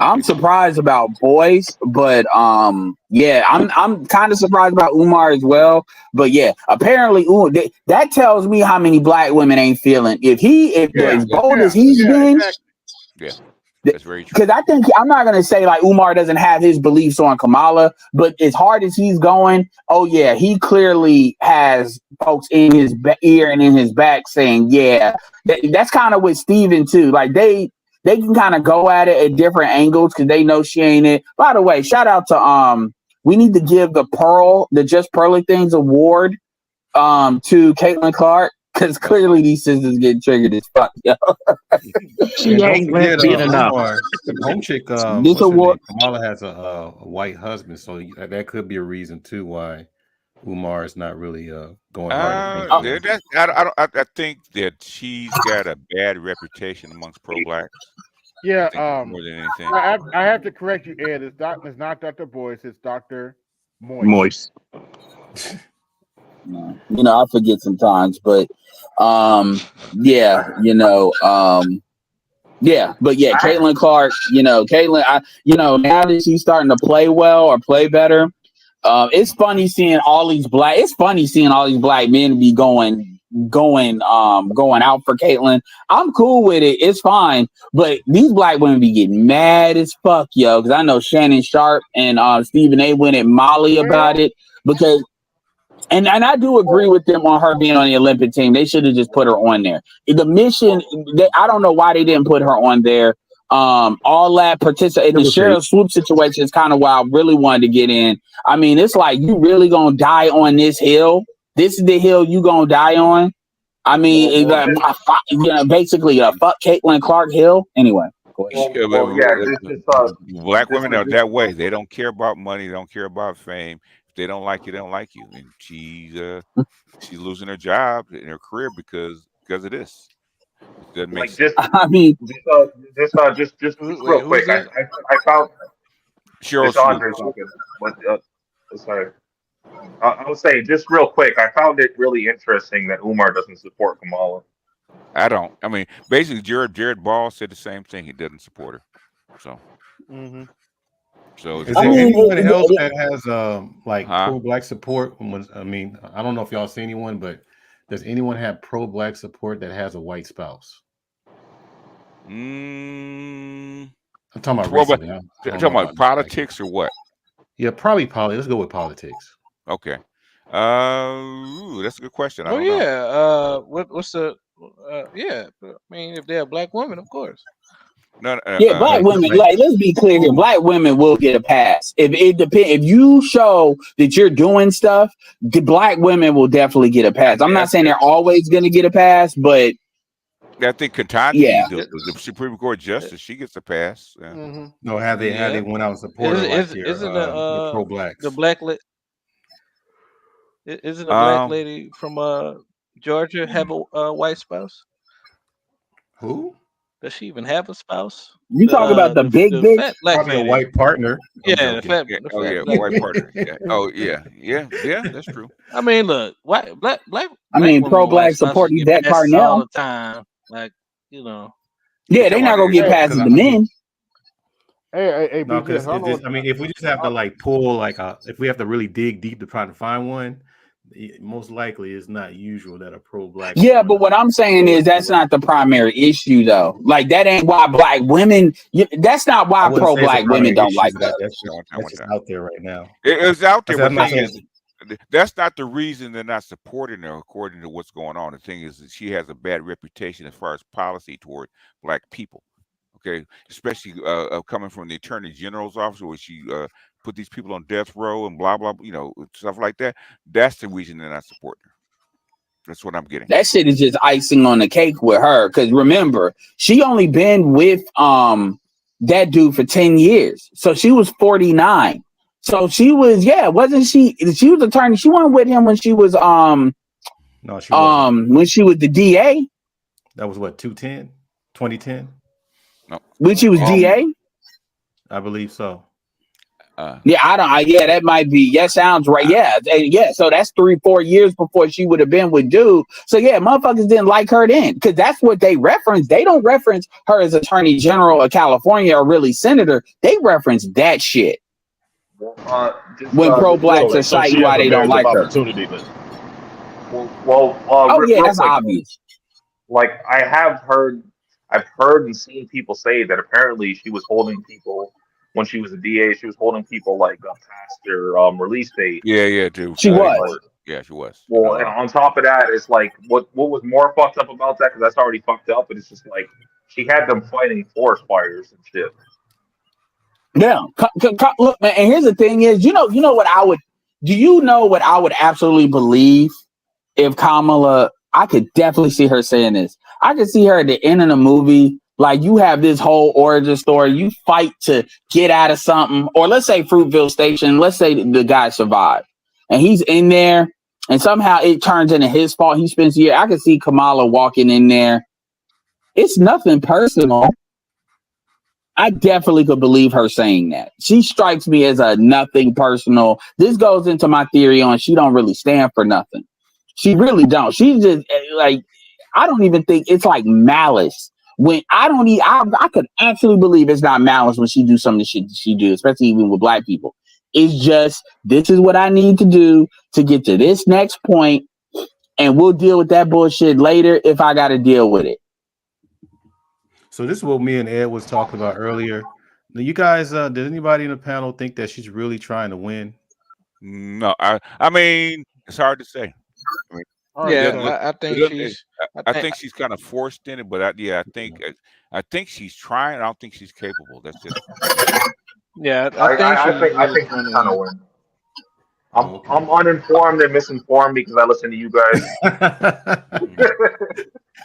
S6: I'm surprised about boys, but I'm kind of surprised about Umar as well. But yeah, apparently that tells me how many black women ain't feeling. If as bold as he's been,
S8: that's very true.
S6: Because I think I'm not gonna say like Umar doesn't have his beliefs on Kamala, but as hard as he's going, he clearly has folks in his ear and in his back saying, that's kind of with Steven too. Like they can kind of go at it at different angles because they know she ain't it. By the way, shout out to we need to give the Just Pearly Things award to Caitlin Clark because clearly these sisters get triggered as fuck, yo.
S5: She ain't lesbian enough. Home chick,
S6: This award,
S5: Kamala has a white husband, so that could be a reason too why Umar is not really going hard.
S8: I think that she's got a bad reputation amongst pro-blacks.
S1: Yeah,
S8: more than anything.
S1: I have to correct you, Ed. It's not Dr. Boyce. It's Dr. Moist.
S6: you know, I forget sometimes, but yeah, you know, yeah, but yeah, Caitlin Clark, you know, now that she's starting to play well or play better, it's funny seeing all these black men be going out for Caitlin. I'm cool with it. It's fine. But these black women be getting mad as fuck, yo. Because I know Shannon Sharp and Stephen A went at Molly about it. Because and I do agree with them on her being on the Olympic team. They should have just put her on there. The mission, I don't know why they didn't put her on there. All that participate. The Cheryl Swoop situation is kind of why I really wanted to get in. I mean, it's like you really gonna die on this hill. This is the hill you gonna die on. I mean, it's like, basically a fuck Caitlin Clark hill. Anyway,
S8: black women are that way. They don't care about money. They don't care about fame. If they don't like you, they don't like you. And she's losing her job and her career because of this. It doesn't make sense.
S6: I mean,
S2: just real quick. I found
S8: Cheryl
S2: sorry. I was saying just real quick. I found it really interesting that Umar doesn't support Kamala.
S8: I don't. I mean, basically, Jared Ball said the same thing. He doesn't support her. So.
S1: Mm-hmm.
S8: So
S5: is there anyone else that has pro-black support? I mean, I don't know if y'all see anyone, but does anyone have pro-black support that has a white spouse?
S8: I'm
S5: talking about recently.
S8: Talking about politics or what?
S5: Yeah, probably politics. Let's go with politics.
S8: Okay. That's a good question. I don't
S21: know. What's the? Yeah, I mean, if they're black women, of course.
S6: Yeah, black women. Like, let's be clear here. Black women will get a pass. If it depends, if you show that you're doing stuff, the black women will definitely get a pass. I'm not saying they're always going to get a pass, but
S8: I think Ketanji, the Supreme Court justice, she gets a pass. Yeah.
S5: Mm-hmm. No, have they went out and supported the pro-blacks?
S21: The black isn't a black lady from Georgia have a white spouse?
S5: Who?
S21: Does she even have a spouse?
S6: You talk about the big
S21: fat black
S5: probably a white partner.
S21: Yeah, the fat
S8: white partner. Yeah. Oh yeah, that's true.
S21: I mean, look, black.
S6: I mean, pro-black supporting that Carnell
S21: all the time, like you know.
S6: Yeah, they're not gonna get past the men.
S1: Hey,
S5: no, because I mean, if we just have to like pull if we have to really dig deep to try to find one, most likely it's not usual that a pro-black.
S6: Yeah, but what I'm saying is that's not the primary issue, though. Like that ain't why black women. That's not why pro-black women don't like that.
S5: That's just out there right now.
S8: It's out there. But that's not the reason they're not supporting her, according to what's going on. The thing is that she has a bad reputation as far as policy toward black people. Okay, especially coming from the Attorney General's office, where she put these people on death row and blah blah, stuff like that. That's the reason they're not supporting her. That's what I'm getting.
S6: That shit is just icing on the cake with her. Because remember, she only been with that dude for 10 years, so she was 49. So she was, wasn't she? She was attorney. She went with him when she was
S5: no, she wasn't.
S6: When she was the DA.
S5: That was what 2010.
S8: No.
S6: When she was DA?
S5: I believe so.
S6: That might be. That sounds right. Yeah. So that's 3-4 years before she would have been with dude. So motherfuckers didn't like her then, because that's what they reference. They don't reference her as Attorney General of California or really senator. They reference that shit. When pro-blacks are citing why they don't like her. That's obvious.
S2: Like I've heard and seen people say that apparently she was holding people when she was a DA. She was holding people past their release date.
S8: Yeah, dude.
S6: She was.
S8: Yeah, she was.
S2: Well, and on top of that, it's like what was more fucked up about that, because that's already fucked up, but it's just like she had them fighting forest fires and shit.
S6: Yeah, look, man. And here's the thing: is you know what I would. Do you know what I would absolutely believe if Kamala? I could definitely see her saying this. I could see her at the end of the movie, like you have this whole origin story. You fight to get out of something, or let's say Fruitville Station. Let's say the guy survived, and he's in there, and somehow it turns into his fault. He spends a year. I could see Kamala walking in there. It's nothing personal. I definitely could believe her saying that. She strikes me as a nothing personal. This goes into my theory on she don't really stand for nothing. She really don't. She just like, I don't even think it's like malice. When I could actually believe it's not malice when she do some of the shit she do, especially even with black people. It's just, this is what I need to do to get to this next point, and we'll deal with that bullshit later if I got to deal with it.
S5: So this is what me and Ed was talking about earlier. Do you guys, did anybody in the panel think that she's really trying to win?
S8: No, I mean, it's hard to say. I mean,
S21: I think
S8: she's kind of forced in it, but I think she's trying. I don't think she's capable. That's just.
S21: Yeah,
S2: I think she's kind of win. I'm uninformed and misinformed because I listen to you guys.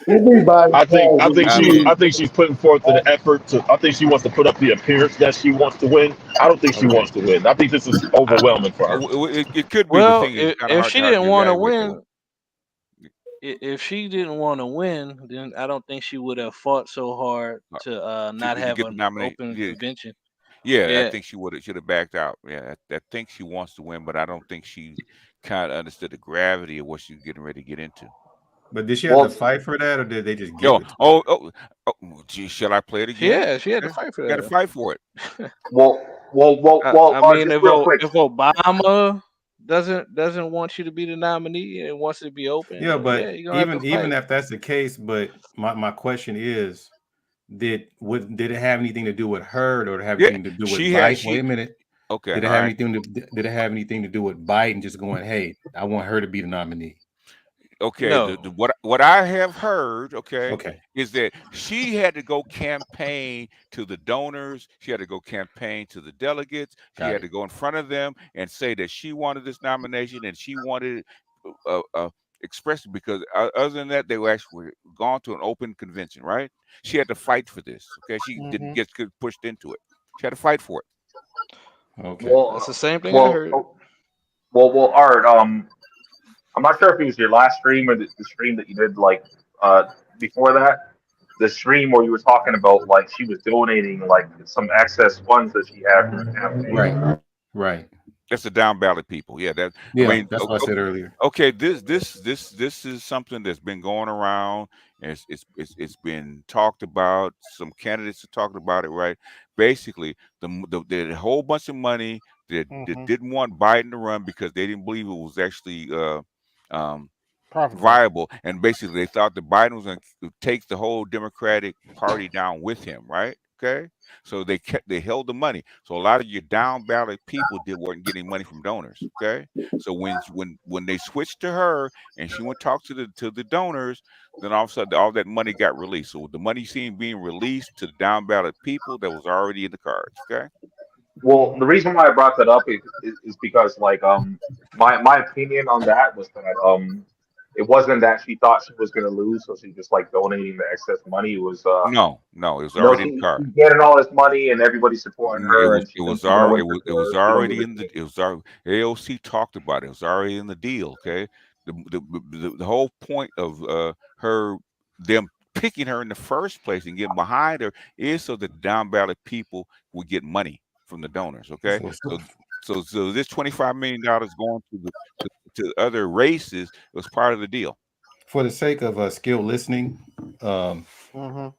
S7: I think she's putting forth an effort to. I think she wants to put up the appearance that she wants to win. I don't think she wants to win. I think this is overwhelming for her.
S8: It could be.
S21: Well,
S8: the thing
S21: if she didn't want to win, if she didn't want to win, then I don't think she would have fought so hard to not have an open convention.
S8: Yeah, I think she should have backed out. Yeah, I think she wants to win, but I don't think she kind of understood the gravity of what she's getting ready to get into.
S5: But did she have to fight for that, or did they just give it?
S8: Gee, shall I play it again?
S21: Yeah, she had to fight for that.
S8: Got to fight for it.
S2: Well.
S21: I mean, if Obama doesn't want you to be the nominee and wants it to be open,
S5: but
S21: even
S5: if that's the case, but my question is, did it have anything to do with her, or did it have anything to do with Biden? Wait a minute.
S8: Okay.
S5: Did it have anything to do with Biden just going, hey, I want her to be the nominee?
S8: Okay, no. What I have heard, is that she had to go campaign to the donors. She had to go campaign to the delegates. She had to go in front of them and say that she wanted this nomination and she wanted express it, because other than that, they were actually gone to an open convention, right? She had to fight for this. Okay, she didn't get pushed into it. She had to fight for it.
S5: Okay,
S2: well,
S21: that's the same thing I heard.
S2: Well, Art. I'm not sure if it was your last stream or the stream that you did like before that. The stream where you were talking about like she was donating like some excess funds that she had from the campaign.
S5: Right.
S8: That's the down ballot people. Yeah,
S5: that's what I said earlier.
S8: Okay, this is something that's been going around, and it's been talked about. Some candidates are talking about it, right? Basically, the whole bunch of money that didn't want Biden to run because they didn't believe it was actually viable, and basically they thought that Biden was going to take the whole Democratic Party down with him, right? Okay, so they held the money. So a lot of your down ballot people weren't getting money from donors. Okay, so when they switched to her and she went talk to the donors, then all of a sudden all that money got released. So the money seemed being released to the down ballot people that was already in the cards. Okay.
S2: Well, the reason why I brought that up is because like my opinion on that was that it wasn't that she thought she was going to lose, so she just like donating the excess money. It was
S8: no, it was already in the card.
S2: She's getting all this money and everybody supporting her.
S8: It was already in the. It was already AOC talked about it. It was already in the deal. Okay, the whole point of them picking her in the first place and getting behind her is so that down ballot people would get money from the donors. Okay, so this $25 million going to other races was part of the deal.
S5: For the sake of skilled listening,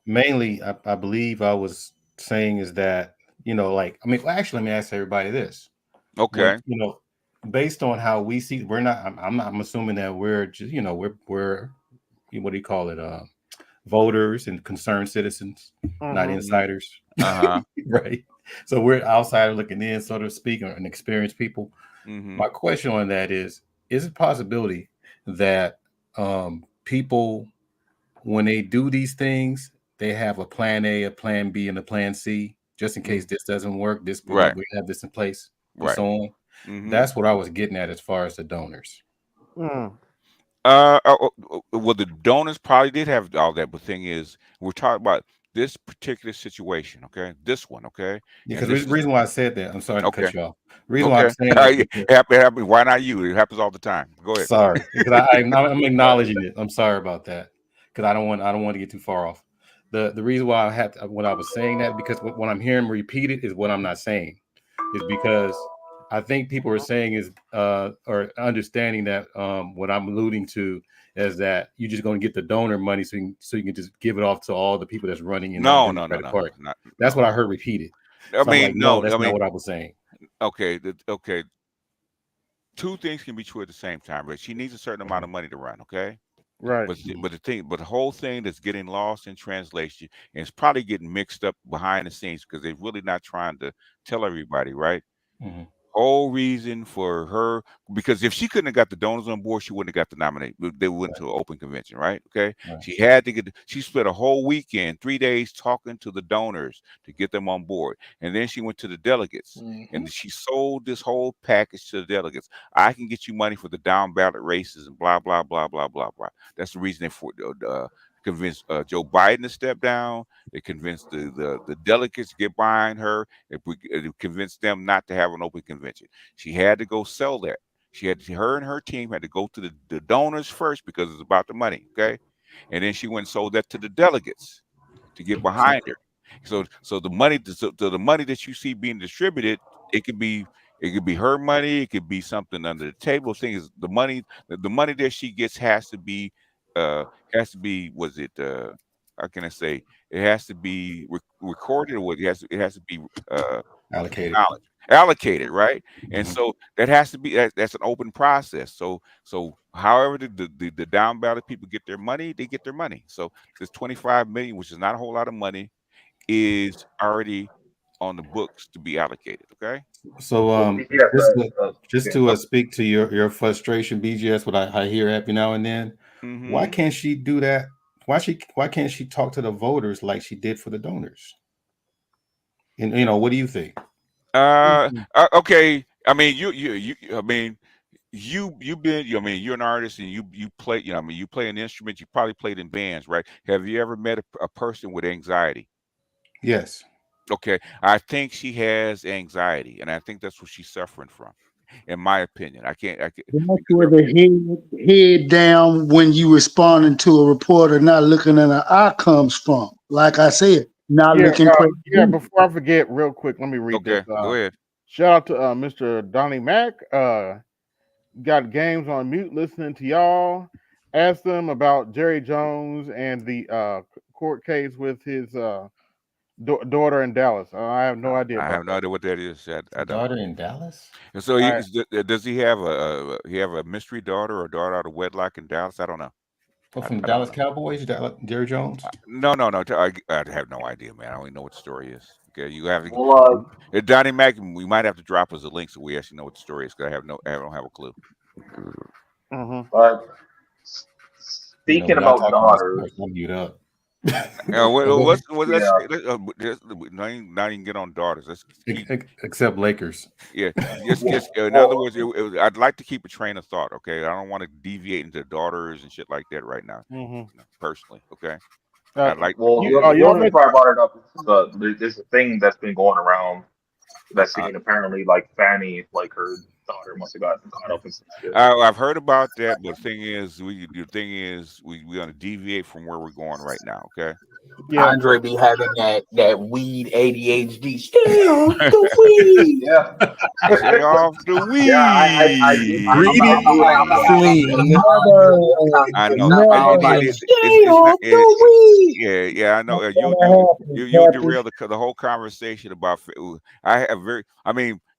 S5: mainly I believe I was saying is that, actually let me ask everybody this.
S8: Okay.
S5: Based on how we see, I'm assuming that we're just, we're what do you call it? Voters and concerned citizens, not insiders. Right. So we're outside looking in, so to speak, and experienced people. My question on that is, is it a possibility that people, when they do these things, they have a plan A, a plan B, and a plan C, just in case this doesn't work, this we
S8: Right.
S5: have this in place, and
S8: Right.
S5: so on. That's what I was getting at as far as the donors.
S8: Well, the donors probably did have all that, but the thing is, we're talking about this particular situation, okay? This one, okay?
S5: Yeah,
S8: And
S5: because
S8: this
S5: the
S8: is
S5: reason why I said that, I'm sorry to
S8: okay.
S5: cut you off. The reason why I'm
S8: Okay.
S5: saying that is because,
S8: Happen. Why not you? It happens all the time. Go ahead.
S5: sorry, because I'm acknowledging it. I'm sorry about that, because I don't want to get too far off. The reason why I had when I was saying that, because what I'm hearing repeated is what I'm not saying, is because I think people are saying is or understanding that what I'm alluding to is that you're just going to get the donor money so you can just give it off to all the people that's running in the Democratic Party. That's what I heard repeated.
S8: I
S5: So I'm like,
S8: mean,
S5: no,
S8: no.
S5: that's
S8: I
S5: not
S8: mean,
S5: what I was saying.
S8: okay. Okay. Two things can be true at the same time, but she needs a certain amount of money to run, okay?
S1: Right.
S8: But the whole thing that's getting lost in translation, and it's probably getting mixed up behind the scenes because they're really not trying to tell everybody, right? Whole reason for her, because if she couldn't have got the donors on board, she wouldn't have got the nominate. They went to an open convention, right? Okay. She had to get. She spent a whole weekend, 3 days, talking to the donors to get them on board, and then she went to the delegates, and she sold this whole package to the delegates. I can get you money for the down ballot races and blah blah blah blah blah blah. That's the reason they convinced Joe Biden to step down. They convinced the delegates to get behind her. It convinced them not to have an open convention. She had to go sell that. Her and her team had to go to the donors first because it's about the money, okay? And then she went and sold that to the delegates to get behind her. So the money, the money that you see being distributed, it could be her money, it could be something under the table. The thing is, the money that she gets has to be was it how can I say, it has to be recorded, or it has to be allocated, right? And so that has to be that's an open process. So however the down ballot people get their money, they get their money. So this 25 million, which is not a whole lot of money, is already on the books to be allocated. Okay.
S5: So just to speak to your frustration, BGS, what I hear every now and then, why can't she do that? Why can't she talk to the voters like she did for the donors? And what do you think?
S8: Okay. I mean, you've been. I mean, you're an artist and you play. You play an instrument. You probably played in bands, right? Have you ever met a person with anxiety?
S5: Yes.
S8: Okay, I think she has anxiety, and I think that's what she's suffering from. In my opinion, I can't.
S11: That's where the head down when you responding to a reporter, not looking at the outcomes from. Like I said, not looking crazy.
S1: Yeah, before I forget, real quick, let me read this.
S8: Go ahead.
S1: Shout out to Mr. Donnie Mack. Got games on mute listening to y'all. Ask them about Jerry Jones and the court case with his daughter in Dallas. I have no idea.
S8: I have no idea what that is. I don't.
S5: Daughter in Dallas.
S8: And so does he have a mystery daughter or daughter out of wedlock in Dallas? I don't know.
S5: From Dallas Cowboys, Jerry Jones?
S8: No. I have no idea, man. I don't even know what the story is. Okay, you have to. Donnie Mack, we might have to drop us a link so we actually know what the story is, because I don't have a clue.
S2: But speaking about daughters,
S8: not even get on daughters. Let's
S5: except Lakers.
S8: Yeah, just in other words, I'd like to keep a train of thought. Okay, I don't want to deviate into daughters and shit like that right now. Personally, okay.
S2: the only part I brought it up is there's a thing that's been going around that's saying apparently like Fanny, like her daughter must have got caught up in some shit.
S8: I've heard about that, but the thing is, we're gonna deviate from where we're going right now. Okay.
S6: Yeah. Andre be having that weed ADHD. Stay off the weed.
S8: Stay off the weed. I know. Yeah. I know. You derailed the whole conversation about.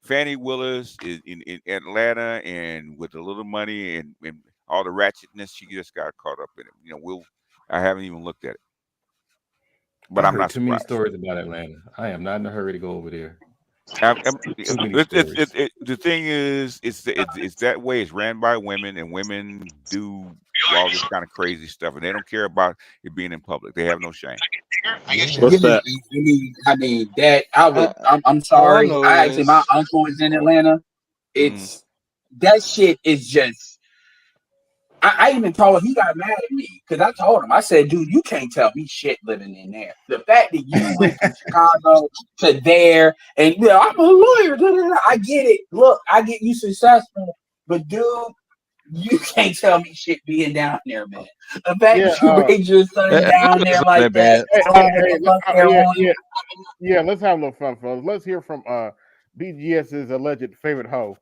S8: Fannie Willis is in Atlanta, and with a little money and all the ratchetness, she just got caught up in it. I haven't even looked at it, but I'm not
S5: too many stories about Atlanta. I am not in a hurry to go over there.
S8: The thing is, it's that way. It's ran by women, and women do all this kind of crazy stuff, and they don't care about it being in public. They have no shame.
S16: What's that?
S14: I mean that I would. I'm
S21: all I
S14: sorry.
S21: know
S14: I actually, my
S21: is
S14: uncle is in Atlanta. It's that shit is just. I even told him, he got mad at me because I told him, I said, dude, you can't tell me shit living in there. The fact that you went from Chicago to there and I'm a lawyer. I get it. Look, I get you successful, but dude, you can't tell me shit being down there, man. The fact that you raised your son down there like that.
S1: Yeah, let's have a little fun, fellas. Let's hear from BGS's alleged favorite hoe.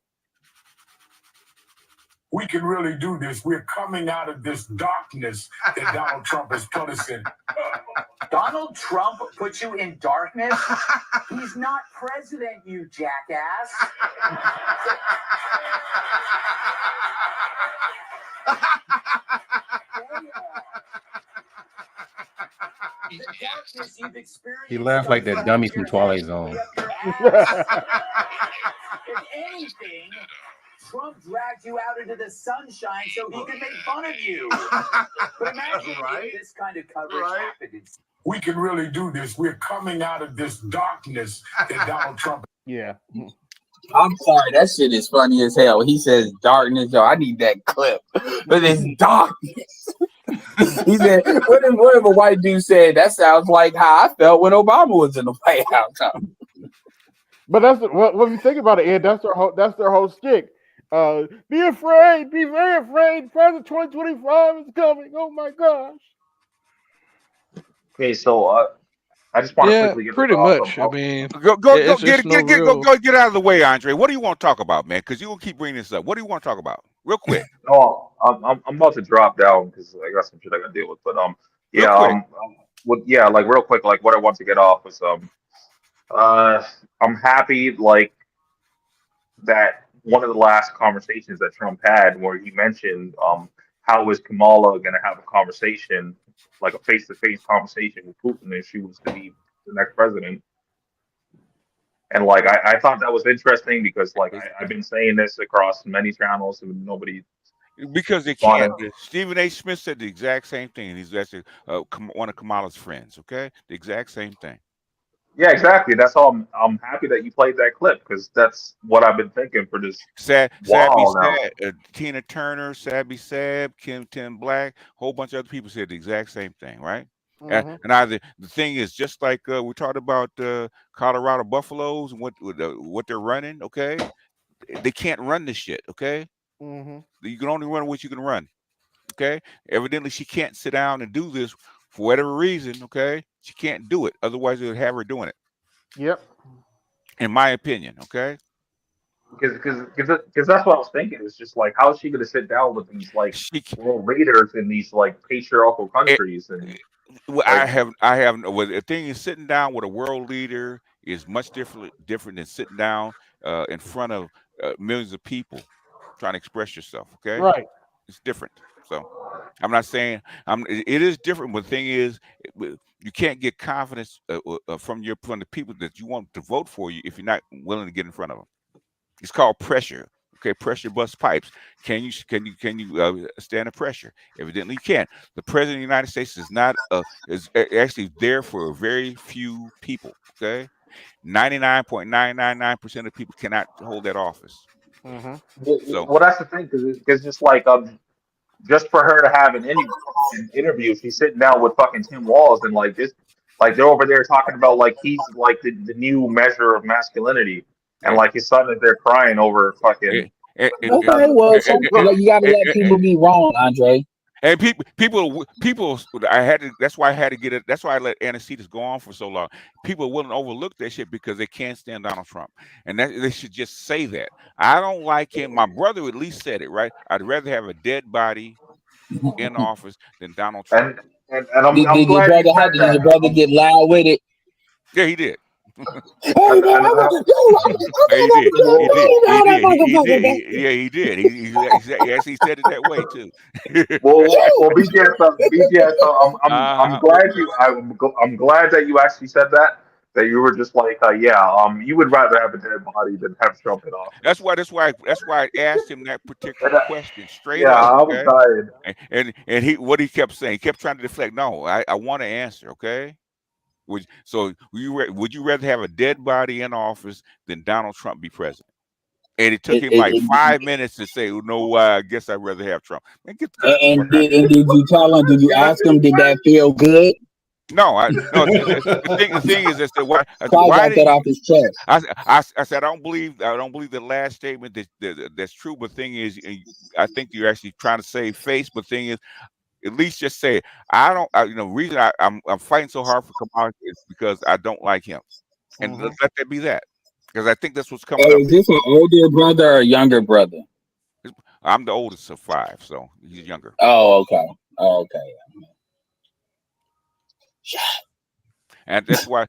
S12: We can really do this. We're coming out of this darkness that Donald Trump has put us in.
S10: Donald Trump put you in darkness? He's not president, you jackass. The darkness you've experienced.
S5: He laughed like that dummy from Twilight Zone.
S10: If anything, Trump dragged you out into the sunshine so he could make fun of you. But imagine if this kind of coverage happened.
S12: We can really do this. We're coming out of this darkness that Donald Trump.
S1: Yeah.
S14: I'm sorry, that shit is funny as hell. He says darkness, yo. I need that clip. But it's darkness. He said, what if a white dude said that sounds like how I felt when Obama was in the White House?
S1: But that's when you think about it, Ed, that's their whole stick. Be afraid, be very afraid. President 2025 is coming. Oh my gosh.
S2: Okay, so I just want to quickly get
S21: pretty much. I mean,
S8: go get out of the way, Andre. What do you want to talk about, man? Because you will keep bringing this up. What do you want to talk about, real quick?
S2: Oh, I'm about to drop down because I got some shit I got to deal with. But real quick, like what I want to get off was I'm happy like that one of the last conversations that Trump had where he mentioned how is Kamala going to have a conversation, like a face-to-face conversation with Putin if she was to be the next president. And like I thought that was interesting because like I've been saying this across many channels and nobody.
S8: Because they can't. Stephen A. Smith said the exact same thing. He's actually one of Kamala's friends. Okay, the exact same thing.
S2: Yeah, exactly. That's all. I'm happy that you played that clip because that's what I've been thinking for this while now.
S8: Tina Turner, Sabby Sab, Tim Black, whole bunch of other people said the exact same thing, right? And the thing is, just like we talked about Colorado Buffaloes and what they're running, okay? They can't run this shit, okay? You can only run what you can run, okay? Evidently, she can't sit down and do this for whatever reason, okay? She can't do it. Otherwise, they would have her doing it.
S1: Yep.
S8: In my opinion, okay?
S2: Because that's what I was thinking. It's just like, how is she going to sit down with these like world leaders in these like patriarchal countries?
S8: Well, I have. Well, the thing is, sitting down with a world leader is much different than sitting down in front of millions of people trying to express yourself. Okay,
S1: right?
S8: It's different. So, I'm not saying it is different. But the thing is, you can't get confidence from the people that you want to vote for you if you're not willing to get in front of them. It's called pressure. Okay, pressure busts pipes. Can you stand the pressure? Evidently, you can't. The president of the United States is not is actually there for a very few people. Okay, 99.999% of people cannot hold that office.
S2: So, well, that's the thing because just like just for her to have an interview, she's sitting down with fucking Tim Walz and like this, like they're over there talking about like he's like the new measure of masculinity. And like his son is there crying over fucking.
S14: Okay, well, you gotta let people be wrong, Andre.
S8: And people. That's why I had to get it. That's why I let Anastasia go on for so long. People wouldn't overlook that shit because they can't stand Donald Trump, and they should just say that. I don't like him. My brother at least said it right. I'd rather have a dead body in office than Donald Trump.
S2: And I'm glad
S14: did your brother get loud with it?
S8: Yeah, he did.
S14: He
S8: did. He actually said it that way too.
S2: well, BJ, I'm glad that you actually said that that you were just like, you would rather have a dead body than have Trump in office.
S8: That's why I asked him that particular question straight
S2: Yeah,
S8: up.
S2: I was
S8: Okay,
S2: dying.
S8: and he kept saying, he kept trying to deflect. No, I want to answer. Okay, would you rather have a dead body in office than Donald Trump be president? And it took him like 5 minutes to say, no, I guess I'd rather have Trump. Man, get the fuck out of here.
S14: And did you tell him? Did you ask him? Did that feel good?
S8: No, the thing is, I said, why
S14: got
S8: did
S14: that off his chest.
S8: I said I don't believe the last statement that's true. But thing is, I think you're actually trying to save face. But thing is, at least just say I don't. Reason I'm fighting so hard for Kamala is because I don't like him, and let that be that. Because I think that's what's coming up.
S14: Is this an older brother or a younger brother?
S8: I'm the oldest of 5, so he's younger.
S14: Oh, okay. Oh, okay.
S8: And that's why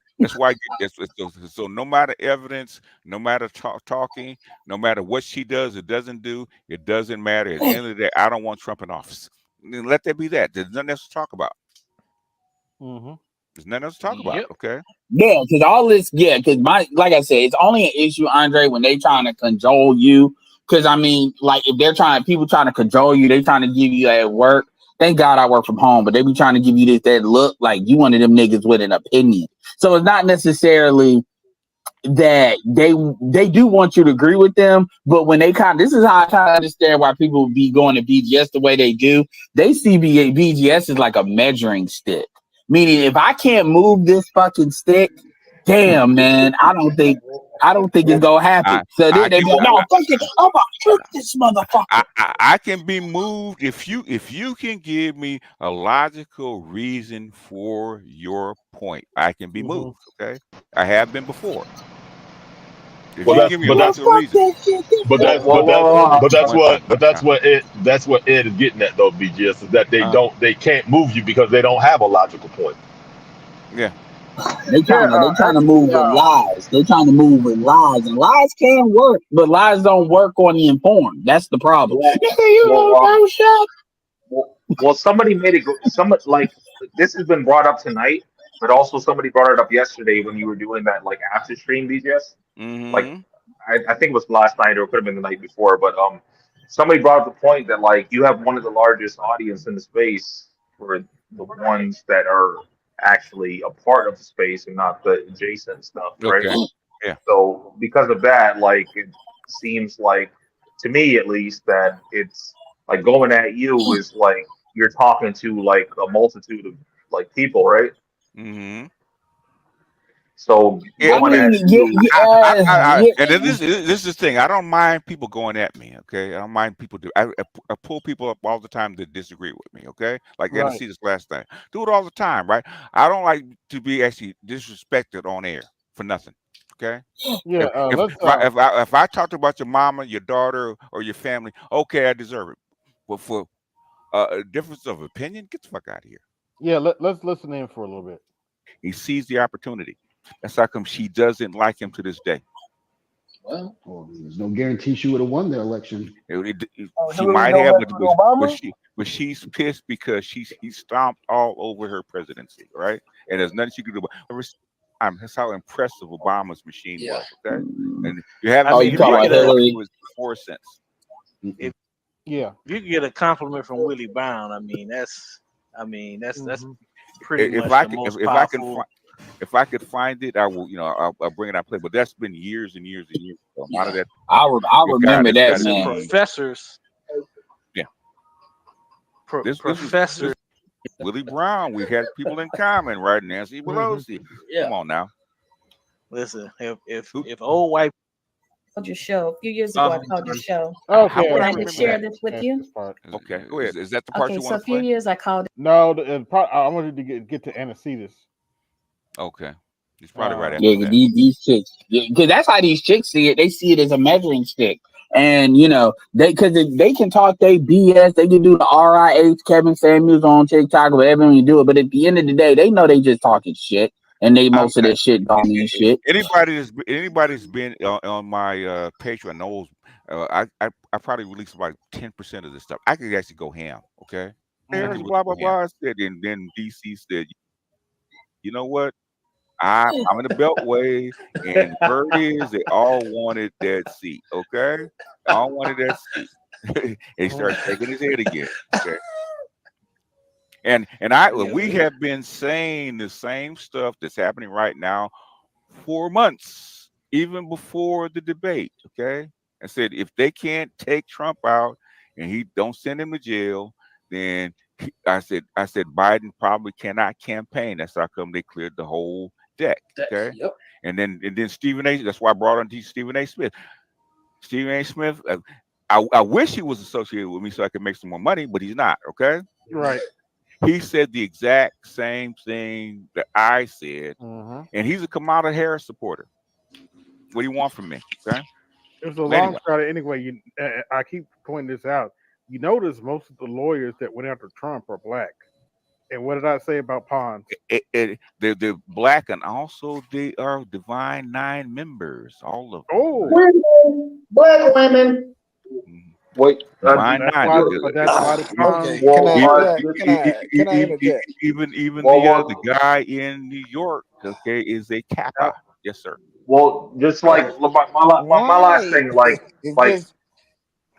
S8: so no matter evidence, no matter talking, no matter what she does or doesn't do, it doesn't matter. At the end of the day, I don't want Trump in office. Let that be that. There's nothing else to talk about. There's nothing else to talk about. Okay.
S14: Yeah, because all this, because like I said, it's only an issue, Andre, when they trying to cajole you. Because I mean, like if people trying to cajole you, they trying to give you at work. Thank God I work from home, but they be trying to give you that look like you one of them niggas with an opinion. So it's not necessarily that they do want you to agree with them, but when they this is how I kind of understand why people be going to BGS the way they do. They see BGS as like a measuring stick. Meaning, if I can't move this fucking stick, damn man, I don't think it's gonna happen. So then they go, no, fuck it, I'm gonna shoot this motherfucker.
S8: I can be moved if you can give me a logical reason for your point. I can be moved. Okay, I have been before. If you give me a logical reason,
S7: that's what Ed is getting at though, BGS, is that they can't move you because they don't have a logical point.
S8: Yeah.
S14: They trying to move with lies. They trying to move with lies, and lies can work, but lies don't work on the informed. That's the problem.
S2: Well, somebody made it. Like this has been brought up tonight, but also somebody brought it up yesterday when you were doing that like after stream, BGS. Like I think it was last night or it could have been the night before, but somebody brought up the point that like you have one of the largest audience in the space for the ones that are actually a part of the space and not the adjacent stuff, right?
S8: Okay. Yeah.
S2: So because of that, like it seems like to me at least that it's like going at you is like you're talking to like a multitude of like people, right? So going at you,
S8: and then this is the thing. I don't mind people going at me. Okay, I don't mind people do. I pull people up all the time that disagree with me. Okay, like I see this last night. Do it all the time, right? I don't like to be actually disrespected on air for nothing. Okay.
S1: Yeah.
S8: If I talked about your mama, your daughter, or your family, okay, I deserve it. But for a difference of opinion, get the fuck out of here.
S1: Yeah. Let's listen in for a little bit.
S8: He sees the opportunity. That's how come she doesn't like him to this day.
S4: Well, there's no guarantee she would have won the election.
S8: She might have, but she's pissed because he stomped all over her presidency, right? And there's nothing she could do about it. That's how impressive Obama's machine was. Okay, and you haven't seen it was 4 cents.
S21: If you can get a compliment from Willie Brown, I mean that's pretty much the most powerful.
S8: If I could find it, I will. I'll bring it out play. But that's been years and years and years ago. A lot of that.
S14: I remember that, man.
S21: Professors.
S8: Yeah.
S21: Professor
S8: Willie Brown. We had people in common, right? Nancy Pelosi. Come on now.
S21: Listen, if old white.
S22: Your show a few years ago, I called your show.
S1: Okay,
S22: can I just share this with you?
S8: Okay, go ahead. Is that the part you want
S22: so
S8: to
S22: a few
S8: play?
S22: years I called.
S1: No, the part I wanted to get to antecedents.
S8: Okay, he's probably right after
S14: Yeah,
S8: that.
S14: these chicks, because that's how these chicks see it. They see it as a measuring stick, and they can talk they BS. They can do the RIH Kevin Samuels on TikTok or whatever you do it, but at the end of the day, they know they just talking shit. And most of their shit don't mean shit.
S8: Anybody that's been on my Patreon knows I probably released about 10% of this stuff. I could actually go ham. Okay, blah blah blah said, and then DC said, you know what? I'm in the Beltway, and the word is they all wanted that seat. Okay, they all wanted that seat. And he starts shaking his head again. Okay. And we have been saying the same stuff that's happening right now for months, even before the debate. Okay, I said if they can't take Trump out and he don't send him to jail, then I said Biden probably cannot campaign. That's how come they cleared the whole deck. Okay,
S3: Yep.
S8: and then Stephen A. That's why I brought on Stephen A. Smith. Stephen A. Smith. I wish he was associated with me so I could make some more money, but he's not. Okay,
S1: Right.
S8: he said the exact same thing that I said, and he's a Kamala Harris supporter. What do you want from me? Okay,
S1: It's a long shot anyway. I keep pointing this out. You notice most of the lawyers that went after Trump are black. And what did I say about Pons?
S8: They're black, and also they are Divine Nine members. All of them.
S1: Oh,
S11: women, black women.
S2: Wait,
S8: Divine
S1: that's
S8: Nine.
S1: why the Pons.
S15: Okay,
S8: Even
S15: can I interject?
S8: even the guy in New York, okay, is a Kappa. Yes, sir.
S2: Well, just like my last thing,
S15: Just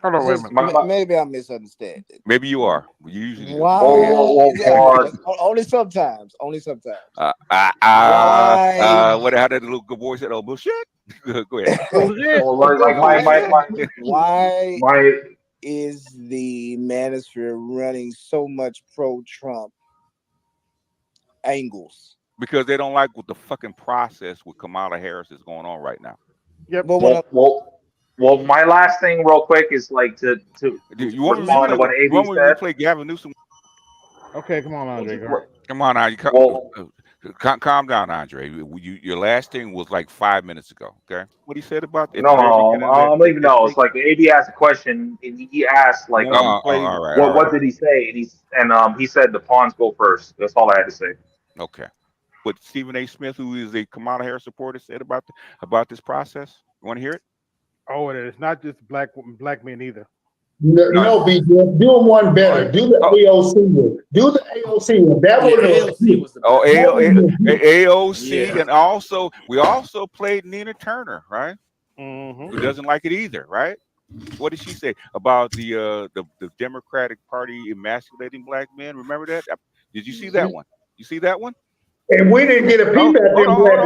S1: hold on, wait a minute.
S15: maybe I misunderstand it.
S8: Maybe you are. You usually do.
S15: Why? Only sometimes. Only sometimes.
S8: What? How did the little good boy said? Oh, bullshit. Go ahead.
S15: Why is the Manosphere running so much pro-Trump angles?
S8: Because they don't like what the fucking process with Kamala Harris is going on right now.
S1: Yep.
S2: Well, my last thing, real quick, is like to
S8: you want
S2: respond to what AB said.
S8: Play Gavin Newsom?
S1: Okay, come on, Andre.
S8: Come on, now. Calm down, Andre. Your last thing was like 5 minutes ago. Okay, what he said about it?
S2: No, I'm leaving. No, it's like AB asked a question, and he asked like, what did he say? And he said the pawns go first. That's all I had to say.
S8: Okay. What Stephen A. Smith, who is a Kamala Harris supporter, said about this process. You want to hear it?
S1: Oh, and it's not just black men either.
S11: No, BJ, do them one better. Do the AOC one. Do the AOC one. That was
S8: AOC, and also we also played Nina Turner, right? Who doesn't like it either, right? What did she say about the Democratic Party emasculating black men? Remember that? Did you see that one? You see that one?
S11: And we didn't get a peep at them black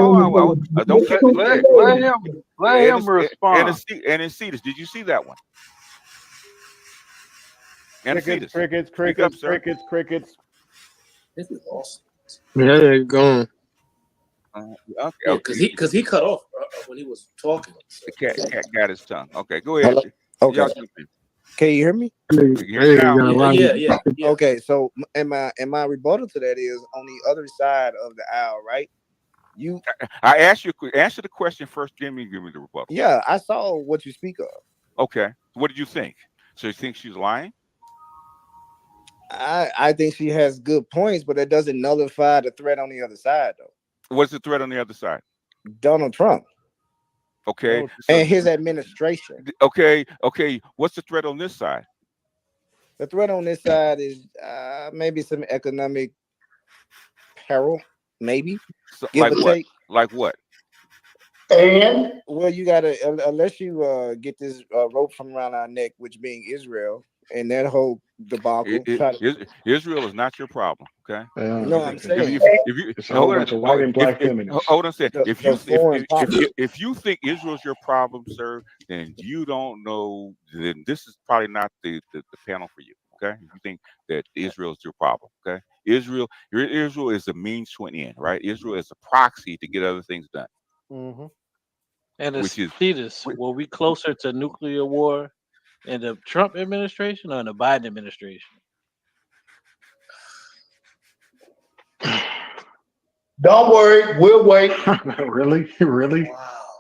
S8: women.
S10: Let him respond.
S8: And in Cetus, did you see that one?
S1: Crickets.
S3: This is awesome.
S10: Yeah, go on.
S3: Okay, because he cut off when he was talking.
S8: So. The cat got his tongue. Okay, go ahead.
S15: Okay. Can you hear me?
S3: Yeah.
S15: Okay, so and my rebuttal to that is on the other side of the aisle, right?
S8: I asked you answer the question first, then give me the rebuttal.
S15: Yeah, I saw what you speak of.
S8: Okay, what did you think? So you think she's lying?
S15: I think she has good points, but that doesn't nullify the threat on the other side, though.
S8: What's the threat on the other side?
S15: Donald Trump.
S8: Okay.
S15: And his administration.
S8: Okay. What's the threat on this side?
S15: The threat on this side is maybe some economic peril, maybe.
S8: So, like what? Take. Like what?
S11: And
S15: well, you gotta unless you get this rope from around our neck, which being Israel, and that whole debacle.
S8: Israel is not your problem, okay?
S15: No, I'm saying
S8: it's a whole bunch of white and black feminists. Hold on a second. If you think Israel's your problem, sir, then you don't know. Then this is probably not the panel for you, okay? If you think that Israel is your problem, okay? Israel is a means to an end, right? Israel is a proxy to get other things done.
S21: And were we closer to nuclear war in the Trump administration or in the Biden administration?
S11: Don't worry, we'll wait.
S9: Really?
S11: Wow.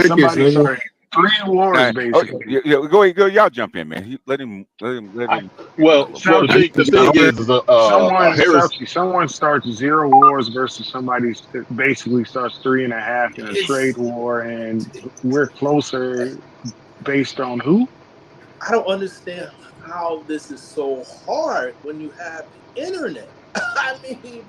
S9: Somebody started 3 wars, basically.
S8: Go, y'all jump in, man. Let him.
S7: Well, the thing is,
S9: someone starts 0 wars versus somebody basically starts 3.5 in a trade war, and we're closer based on who?
S3: I don't understand how this is so hard when you have the internet. I mean,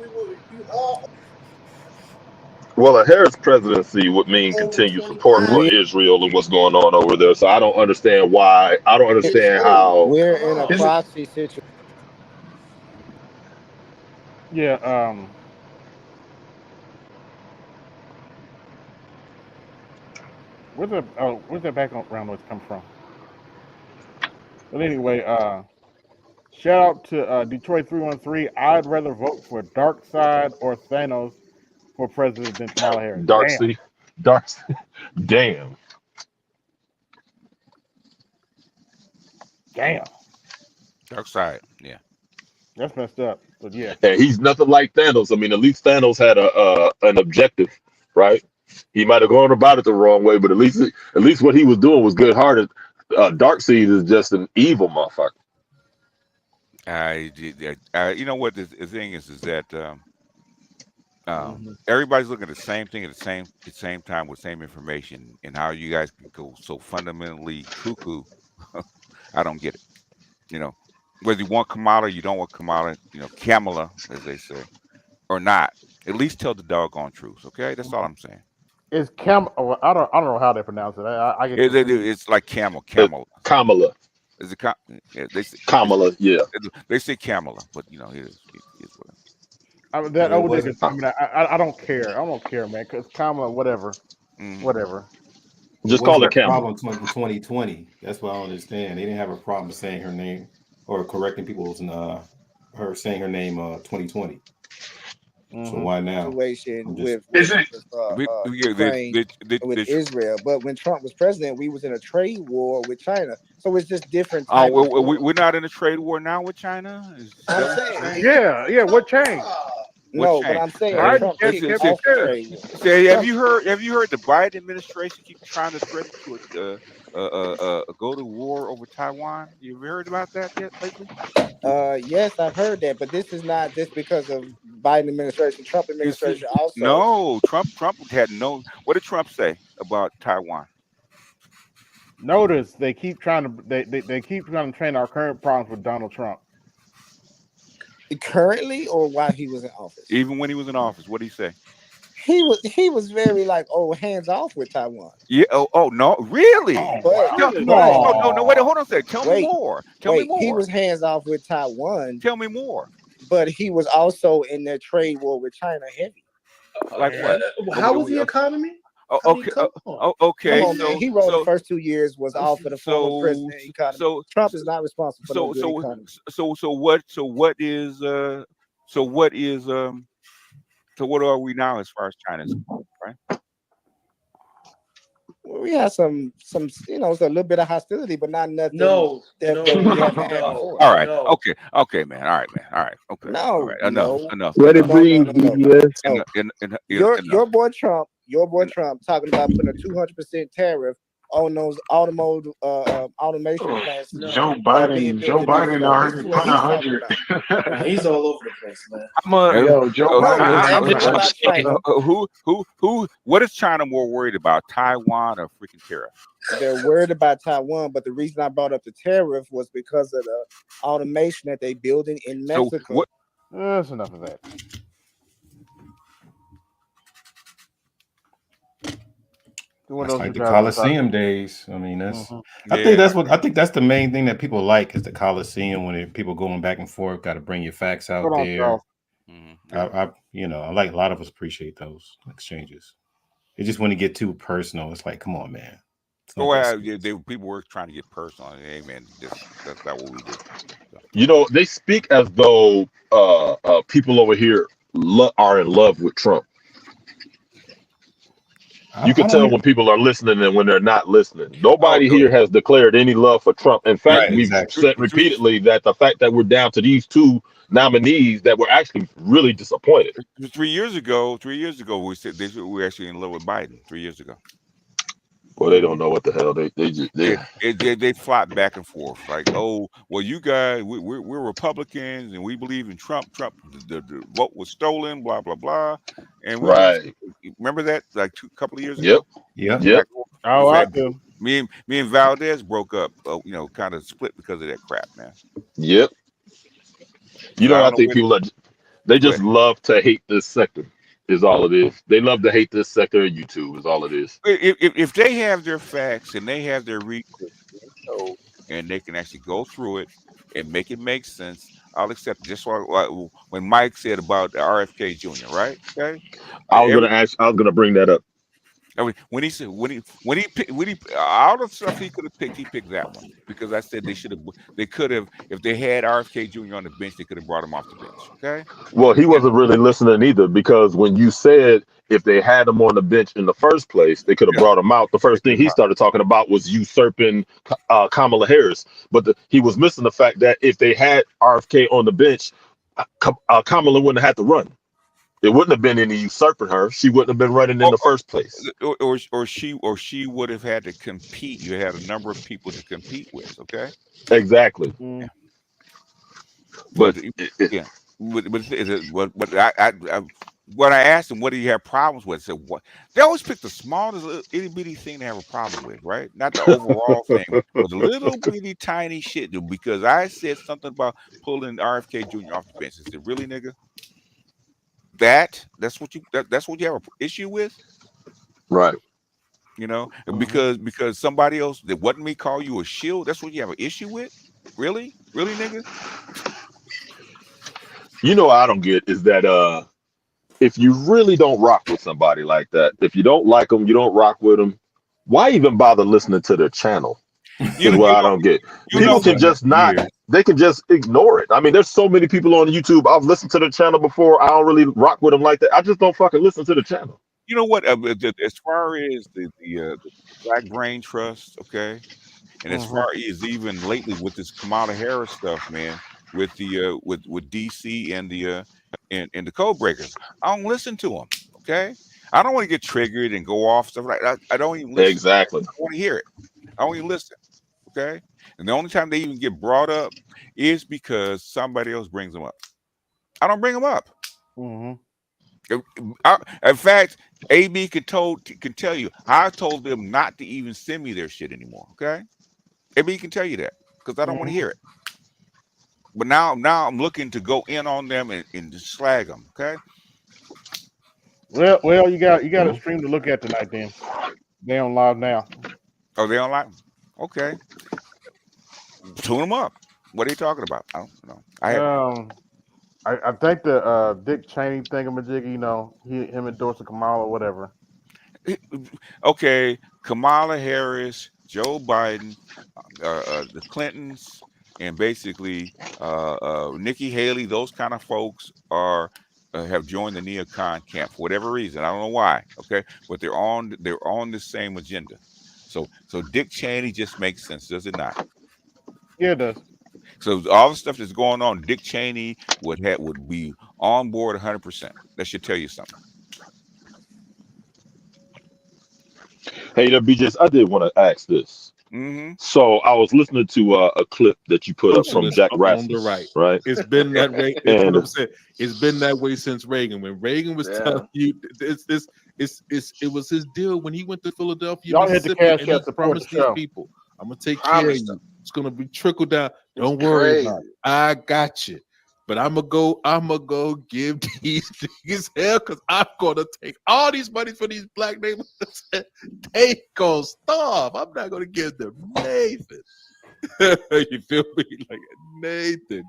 S7: Well, a Harris presidency would mean continued support for Israel and what's going on over there. So I don't understand why. I don't understand how.
S15: We're in a proxy situation.
S1: Yeah. Where's that background noise come from? But anyway, shout out to Detroit 313. I'd rather vote for Dark Side or Thanos for president than Kamala Harris.
S7: Damn.
S1: Damn.
S8: Dark Side. Yeah.
S1: That's messed up. But yeah.
S7: And he's nothing like Thanos. I mean, at least Thanos had an objective, right? He might have gone about it the wrong way, but at least what he was doing was good-hearted. Darkseid is just an evil motherfucker.
S8: You know what the thing is that everybody's looking at the same thing at the same time with same information, and how you guys can go so fundamentally cuckoo. I don't get it. You know, whether you want Kamala, you don't want Kamala, Kamala, as they say, or not. At least tell the doggone truth, okay? That's all I'm saying.
S1: It's oh, I don't know how they pronounce it. I get
S8: it's like Kamala.
S7: Kamala.
S8: Is it they say
S7: Kamala? Yeah.
S8: They say Kamala, but it is whatever.
S1: that old nigga. I mean, I don't care. I don't care, man. Because Kamala, whatever.
S7: Just call her Kamala.
S5: Problem in 2020. That's what I don't understand. They didn't have a problem saying her name or correcting people's her saying her name 2020. So why now?
S15: Situation with Israel, but when Trump was president, we was in a trade war with China. So it's just different.
S8: We're not in a trade war now with China.
S15: I'm saying,
S1: yeah. What changed?
S15: No, but I'm saying,
S8: have
S15: Trump
S8: you heard the Biden administration keep trying to threaten to go to war over Taiwan? You ever heard about that yet lately?
S15: Yes, I've heard that, but this is not just because of Biden administration. Trump administration also.
S8: No, Trump had no. What did Trump say about Taiwan?
S1: Notice they keep trying to they keep trying to train our current problems with Donald Trump.
S15: Currently, or while he was in office?
S8: Even when he was in office, what did he say?
S15: He was very hands off with Taiwan.
S8: Yeah. Oh no, really?
S15: No.
S8: Wait, hold on a second. Tell me more. Tell me more.
S15: He was hands off with Taiwan.
S8: Tell me more.
S15: But he was also in their trade war with China heavy.
S8: Like what?
S3: How was the economy?
S8: Okay. Okay.
S15: Come on, man. He wrote the first 2 years was all for the former president economy. So Trump is not responsible for the economy.
S8: So what are we now as far as China's concerned, right?
S15: Well, we have some it's a little bit of hostility, but not nothing.
S3: No.
S15: We haven't had before.
S8: All right. Okay, man. All right, man. All right. Okay.
S15: No.
S8: All right. Enough.
S15: Let it breathe. Your boy Trump talking about putting a 200% tariff on those automotive automation plants.
S9: Joe Biden already put 100.
S3: He's all over the place, man.
S9: Joe Biden.
S8: What is China more worried about, Taiwan or freaking tariff?
S15: They're worried about Taiwan, but the reason I brought up the tariff was because of the automation that they building in Mexico.
S1: That's enough of that.
S5: That's like the Colosseum days. I mean, that's. I think that's the main thing that people like is the Colosseum when people going back and forth. Got to bring your facts out there. I like a lot of us appreciate those exchanges. It just when it get too personal, it's like, come on, man.
S8: People were trying to get personal. Hey, man, that's not what we do.
S7: So. They speak as though people over here are in love with Trump. You can tell when people are listening and when they're not listening. Nobody here has declared any love for Trump. In fact, we've said repeatedly that the fact that we're down to these two nominees that we're actually really disappointed.
S8: 3 years ago, we said we were actually in love with Biden 3 years ago.
S7: Well, they don't know what the hell
S8: they flop back and forth like, oh, well, you guys, we're Republicans and we believe in Trump. The vote was stolen, blah blah blah. And remember that like a couple of years ago.
S5: Yep.
S1: Oh, I do.
S8: Me and Valdez broke up. Kind of split because of that crap, man.
S7: Yep. I think people they just love to hate this sector. Is all it is. They love to hate this sector of YouTube. Is all it is.
S8: If they have their facts and they have their research and they can actually go through it and make it make sense, I'll accept it. Just like when Mike said about RFK Jr., right? Okay.
S7: I was gonna bring that up.
S8: I mean, when he all the stuff he could have picked, he picked that one because I said they could have, if they had RFK Jr. on the bench, they could have brought him off the bench. Okay.
S7: Well, he wasn't really listening either, because when you said if they had him on the bench in the first place, they could have brought him out. The first thing he started talking about was usurping Kamala Harris, but he was missing the fact that if they had RFK on the bench, Kamala wouldn't have had to run. It wouldn't have been any usurping her. She wouldn't have been running in the first place.
S8: Or she would have had to compete. You had a number of people to compete with. Okay.
S7: Exactly.
S8: Yeah.
S7: But
S8: yeah. What I asked them, what do you have problems with? So what they always pick the smallest little itty bitty thing to have a problem with, right? Not the overall thing, but the little bitty tiny shit. Because I said something about pulling RFK Jr. off the bench. I said, really, nigga? That's what you have an issue with,
S7: right?
S8: You know, because somebody else that wasn't me call you a shield. That's what you have an issue with, really, nigga.
S7: You know what I don't get is that if you really don't rock with somebody like that, if you don't like them, you don't rock with them, why even bother listening to their channel? Is what I don't get. People can just not. They can just ignore it. I mean, there's so many people on YouTube. I've listened to the channel before. I don't really rock with them like that. I just don't fucking listen to the channel.
S8: You know what? As far as the Black Brain Trust, okay, and as far as even lately with this Kamala Harris stuff, man, with the with DC and the and the code breakers, I don't listen to them. Okay, I don't want to get triggered and go off stuff like that. I don't even listen.
S7: Exactly.
S8: I want to hear it. I only listen. Okay, and the only time they even get brought up is because somebody else brings them up. I don't bring them up. In fact, AB can tell you I told them not to even send me their shit anymore. Okay, AB can tell you that because I don't want to hear it. But now I'm looking to go in on them and just slag them. Okay.
S1: Well, you got a stream to look at tonight. Then they on live now.
S8: Oh, they on live. Okay. Tune them up. What are you talking about? I don't know.
S1: I think the Dick Cheney thingamajig, you know, him endorsing Kamala or whatever.
S8: Okay, Kamala Harris, Joe Biden, the Clintons, and basically Nikki Haley. Those kind of folks have joined the neocon camp for whatever reason. I don't know why. Okay, but they're on the same agenda. So Dick Cheney just makes sense, does it not?
S1: Yeah, it does.
S8: So all the stuff that's going on, Dick Cheney would be on board 100%. That should tell you something.
S7: Hey, BJs, I did want to ask this. So I was listening to a clip that you put up from Jack Rasmus, right?
S17: It's been that way. It's what I'm saying. It's been that way since Reagan. When Reagan was telling you it was his deal when he went to Philadelphia,
S1: Y'all had to cash out, support
S17: promised
S1: the show.
S17: these people, I'm gonna take care of you. It's gonna be trickle down. Don't worry about it. I got you. But I'm gonna go give these niggas hell because I'm gonna take all these money for these black neighborhoods. They gonna starve. I'm not gonna give them Nathan. You feel me? Like Nathan.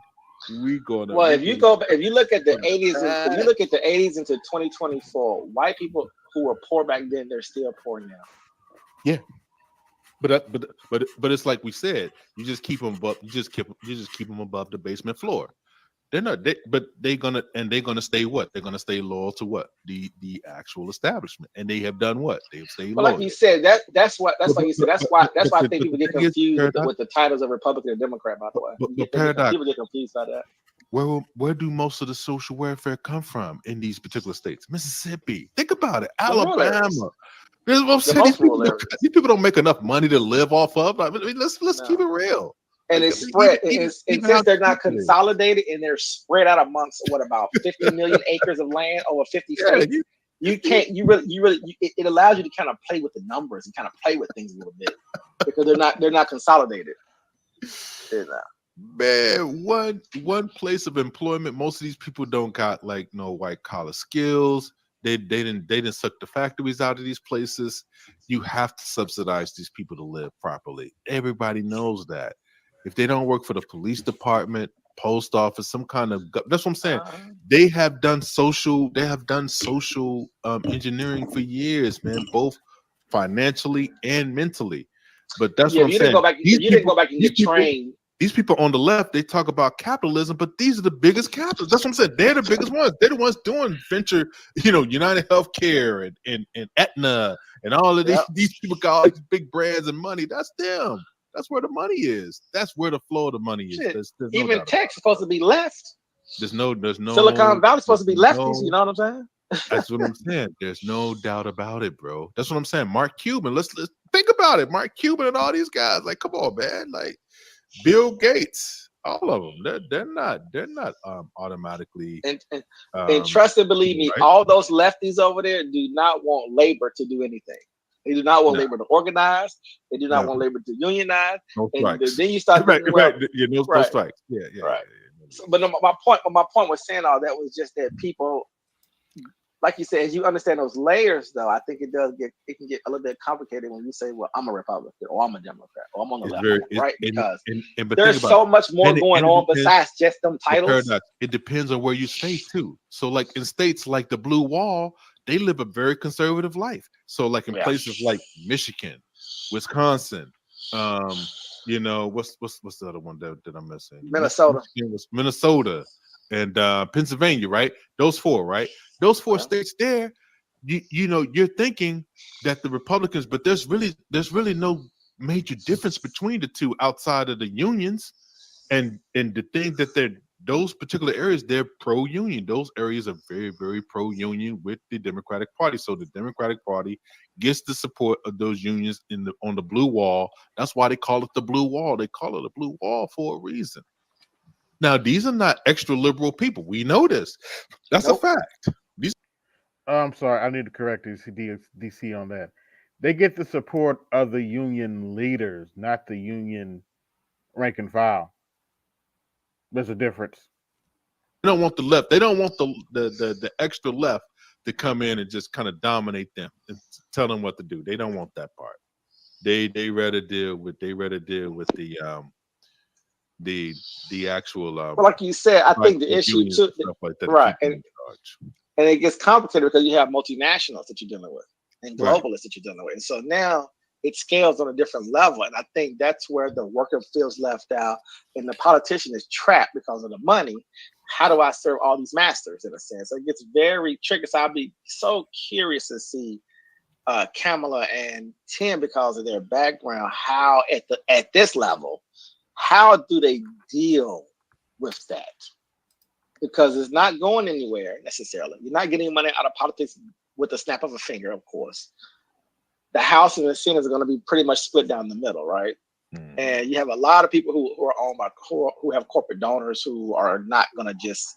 S17: We gonna.
S19: Well, if you look at the 80s, if you look at the 80s into 2024, white people who were poor back then, they're still poor now.
S17: Yeah. But it's like we said, you just keep them above. You just keep them above the basement floor. They're not. They're gonna stay what? They're gonna stay loyal to what? The actual establishment, and they have done what? They've stayed loyal.
S19: Like you said, that's why I think people get confused with the titles of Republican and Democrat. By the way, people get confused by that.
S17: Where do most of the social welfare come from in these particular states? Mississippi. Think about it. Alabama. These people don't make enough money to live off of. I mean, let's keep it real.
S19: And it's spread. Since they're not consolidated and they're spread out amongst about 50 million acres of land over 50 states, it allows you to kind of play with the numbers and kind of play with things a little bit because they're not consolidated. They're not.
S17: Man, one place of employment. Most of these people don't got like no white collar skills. They didn't suck the factories out of these places. You have to subsidize these people to live properly. Everybody knows that. If they don't work for the police department, post office, some kind of that's what I'm saying. They have done social engineering for years, man, both financially and mentally. But that's
S19: Yeah,
S17: what I'm
S19: you didn't
S17: saying.
S19: go back. You didn't go back and get trained.
S17: These people on the left, they talk about capitalism, but these are the biggest capitalists. That's what I'm saying. They're the biggest ones. They're the ones doing venture, United Healthcare and Aetna and all of these people got all these big brands and money. That's them. That's where the money is. That's where the flow of the money is.
S19: Shit.
S17: There's no
S19: Even
S17: doubt
S19: tech is supposed to be left.
S17: There's no
S19: Silicon Valley is supposed to be lefties. You know what I'm saying?
S17: That's what I'm saying. There's no doubt about it, bro. That's what I'm saying. Mark Cuban. Let's think about it. Mark Cuban and all these guys. Like, come on, man. Like Bill Gates, all of them. They're not automatically.
S19: And trust and believe me,
S17: right?
S19: all those lefties over there do not want labor to do anything. They do not want labor to organize. They do not want labor to unionize.
S17: No
S19: and
S17: strikes.
S19: then you start
S17: right. No
S19: right.
S17: strikes. Yeah.
S19: Right. So, but my point was saying all that was just that people, like you said, as you understand those layers, though, I think it can get a little bit complicated when you say, well, I'm a Republican or I'm a Democrat or I'm on the left, right? Because there's so much more going on besides just them titles.
S17: It depends on where you stay too. So like in states like the Blue Wall, they live a very conservative life. So like in places like Michigan, Wisconsin, what's the other one that I'm missing? Minnesota and Pennsylvania, right? Those four, right? Those four states there, you're thinking that the Republicans, but there's really no major difference between the two outside of the unions, and the thing that those particular areas, they're pro-union. Those areas are very, very pro-union with the Democratic Party. So the Democratic Party gets the support of those unions on the Blue Wall. That's why they call it the Blue Wall. They call it a Blue Wall for a reason. Now, these are not extra liberal people. We know this. That's a fact.
S1: I'm sorry. I need to correct DC on that. They get the support of the union leaders, not the union rank and file. There's a difference.
S17: They don't want the left. They don't want the extra left to come in and just kind of dominate them and tell them what to do. They don't want that part. They rather deal with the actual.
S19: Well, like you said, I think the issue too,
S17: like that,
S19: right? And it gets complicated because you have multinationals that you're dealing with and globalists that you're dealing with, and so now it scales on a different level. And I think that's where the worker feels left out, and the politician is trapped because of the money. How do I serve all these masters in a sense? So it gets very tricky. So I'll be so curious to see Kamala and Tim, because of their background, how at this level, how do they deal with that? Because it's not going anywhere necessarily. You're not getting money out of politics with the snap of a finger, of course. The House and the Senate is going to be pretty much split down the middle, right? And you have a lot of people who are owned by who have corporate donors who are not going to just.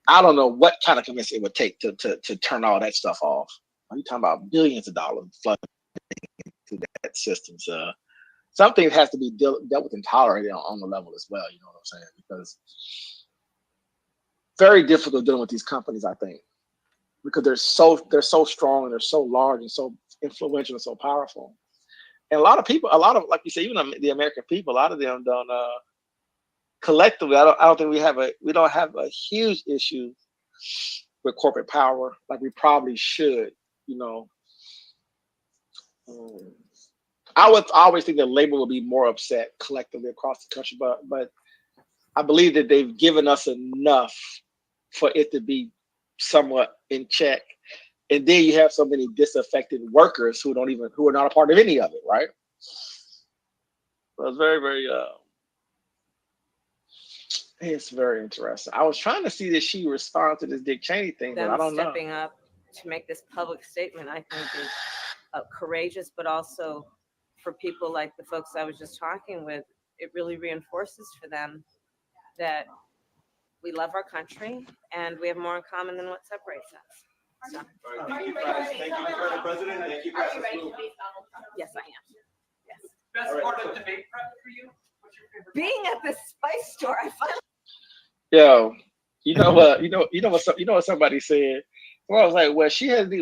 S19: I don't know what kind of convincing it would take to turn all that stuff off. Are you talking about billions of dollars flooding into that system? So something has to be dealt with and tolerated on the level as well. You know what I'm saying? Because very difficult dealing with these companies, I think, because they're so strong and they're so large and so influential and so powerful. And a lot of people, like you say, even the American people, a lot of them don't collectively. I don't think we don't have a huge issue with corporate power like we probably should. I would always think that labor would be more upset collectively across the country, but I believe that they've given us enough for it to be somewhat in check. And then you have so many disaffected workers who are not a part of any of it, right? So it's very, very it's very interesting. I was trying to see that she respond to this Dick Cheney thing, but I don't know.
S13: Stepping up to make this public statement, I think, is courageous, but also for people like the folks I was just talking with, it really reinforces for them that we love our country and we have more in common than what separates us. So.
S10: Thank you, Mr. President. Thank you, Pastor.
S13: Yes, I am. Yes.
S10: Best part of debate prep for you? What's your favorite?
S13: Being at the spice store, I finally.
S19: Yo, you know what? You know what somebody said. Well, I was like, well,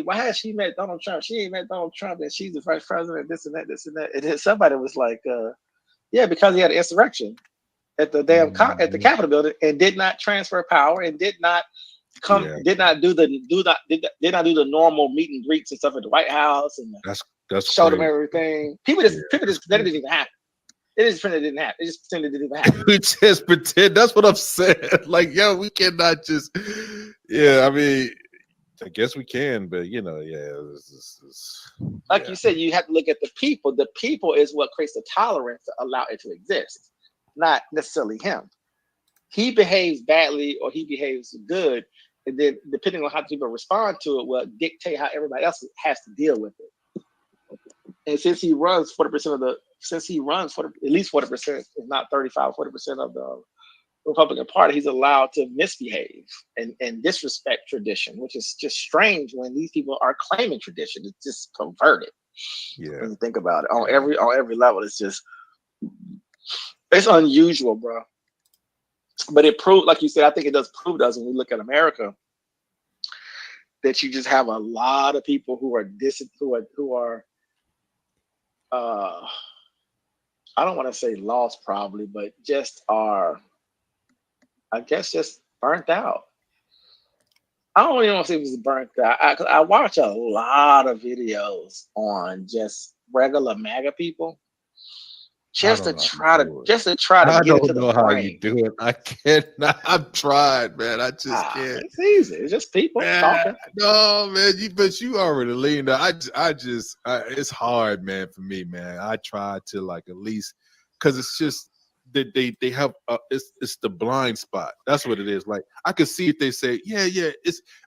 S19: why has she met Donald Trump? She ain't met Donald Trump, and she's the vice president. This and that, this and that. And then somebody was like, yeah, because he had an insurrection at the damn at the Capitol building and did not transfer power and did not did not do the normal meet and greets and stuff at the White House and
S5: that's
S19: showed them everything. People just that didn't even happen. It just pretended it didn't happen. It just pretended it didn't even happen.
S17: We just pretend. That's what I'm saying. Like, yo, we cannot just. Yeah, I mean, I guess we can, but you know,
S19: Like you said, you have to look at the people. The people is what creates the tolerance to allow it to exist, not necessarily him. He behaves badly or he behaves good, and then depending on how people respond to it will dictate how everybody else has to deal with it. And since he runs 40% of at least 40%, if not 35, 40% of the Republican Party, he's allowed to misbehave and disrespect tradition, which is just strange when these people are claiming tradition. It's just perverted.
S5: Yeah.
S19: When you think about it, on every level, it's unusual, bro. But it proved, like you said, I think it does prove to us when we look at America that you just have a lot of people who are I don't want to say lost probably, but just are, I guess, just burnt out. I don't even want to say it was burnt out. I watch a lot of videos on just regular MAGA people, just to try to get into the
S17: how
S19: brain.
S17: you do it. I cannot. I've tried, man. I just can't.
S19: It's easy. It's just people talking.
S17: No, man. But you already leaned out. It's hard, man, for me, man. I try to like at least because it's just that they have it's the blind spot. That's what it is. Like I could see if they say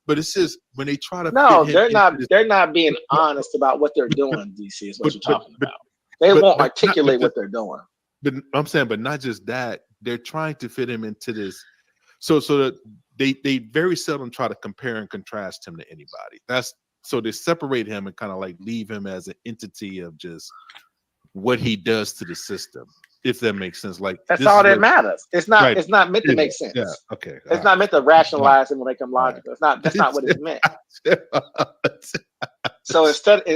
S17: but it's just when they try to
S19: they're not being honest about what they're doing. DC is what you're talking about. They won't articulate what they're doing.
S17: But I'm saying, but not just that. They're trying to fit him into this, so that they very seldom try to compare and contrast him to anybody. So they separate him and kind of like leave him as an entity of just what he does to the system. If that makes sense, like
S19: that's all that matters. It's not. Right. It's not meant to make sense.
S17: Yeah. Okay.
S19: It's not meant to rationalize and make them logical. It's not. That's not what it's meant. So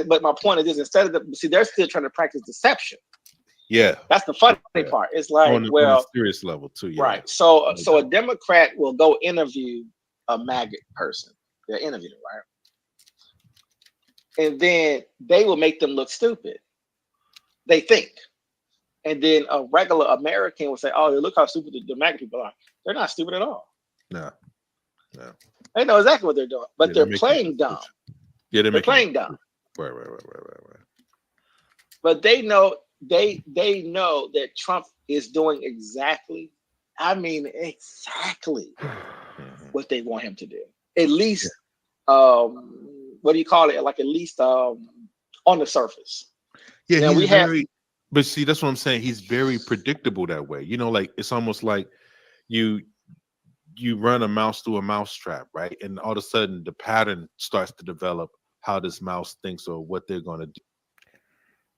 S19: but my point is this: they're still trying to practice deception.
S17: Yeah,
S19: that's the funny part. It's like,
S17: on a serious level too. Yeah.
S19: Right. So a Democrat will go interview a MAGA person. They're interviewing, right? And then they will make them look stupid. They think. And then a regular American will say, "Oh, look how stupid the MAGA people are." They're not stupid at all.
S17: No.
S19: They know exactly what they're doing, but they're playing dumb.
S17: Yeah,
S19: they're playing dumb.
S17: Right.
S19: But they know that Trump is doing exactly what they want him to do. At least, what do you call it? Like at least on the surface.
S17: Yeah, now but see, that's what I'm saying. He's very predictable that way. You know, like it's almost like you run a mouse through a mousetrap, right? And all of a sudden the pattern starts to develop how this mouse thinks or what they're going to do.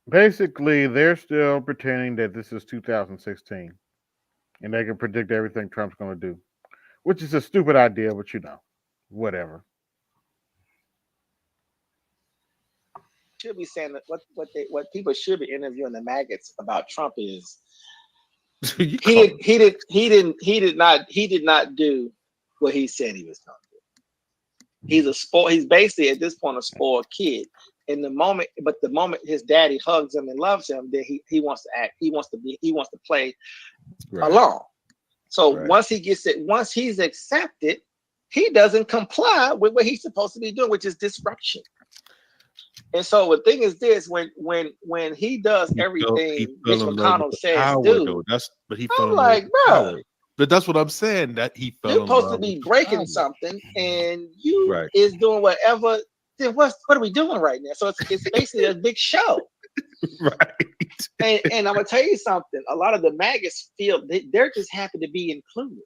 S1: Basically, they're still pretending that this is 2016 and they can predict everything Trump's going to do, which is a stupid idea, but whatever.
S19: Should be saying that what people should be interviewing the maggots about Trump is he did not do what he said he was going to do. He's basically at this point a spoiled kid. The moment his daddy hugs him and loves him, then he wants to act. He wants to play along. So once he's accepted, he doesn't comply with what he's supposed to be doing, which is disruption. And so the thing is this: when he does everything Mitch McConnell says do, I'm like, bro.
S17: But that's what I'm saying. That he fell.
S19: You're supposed to be breaking something, and you is doing whatever. Then what are we doing right now? So it's basically a big show, right? And I'm gonna tell you something. A lot of the maggots feel they're just happy to be included.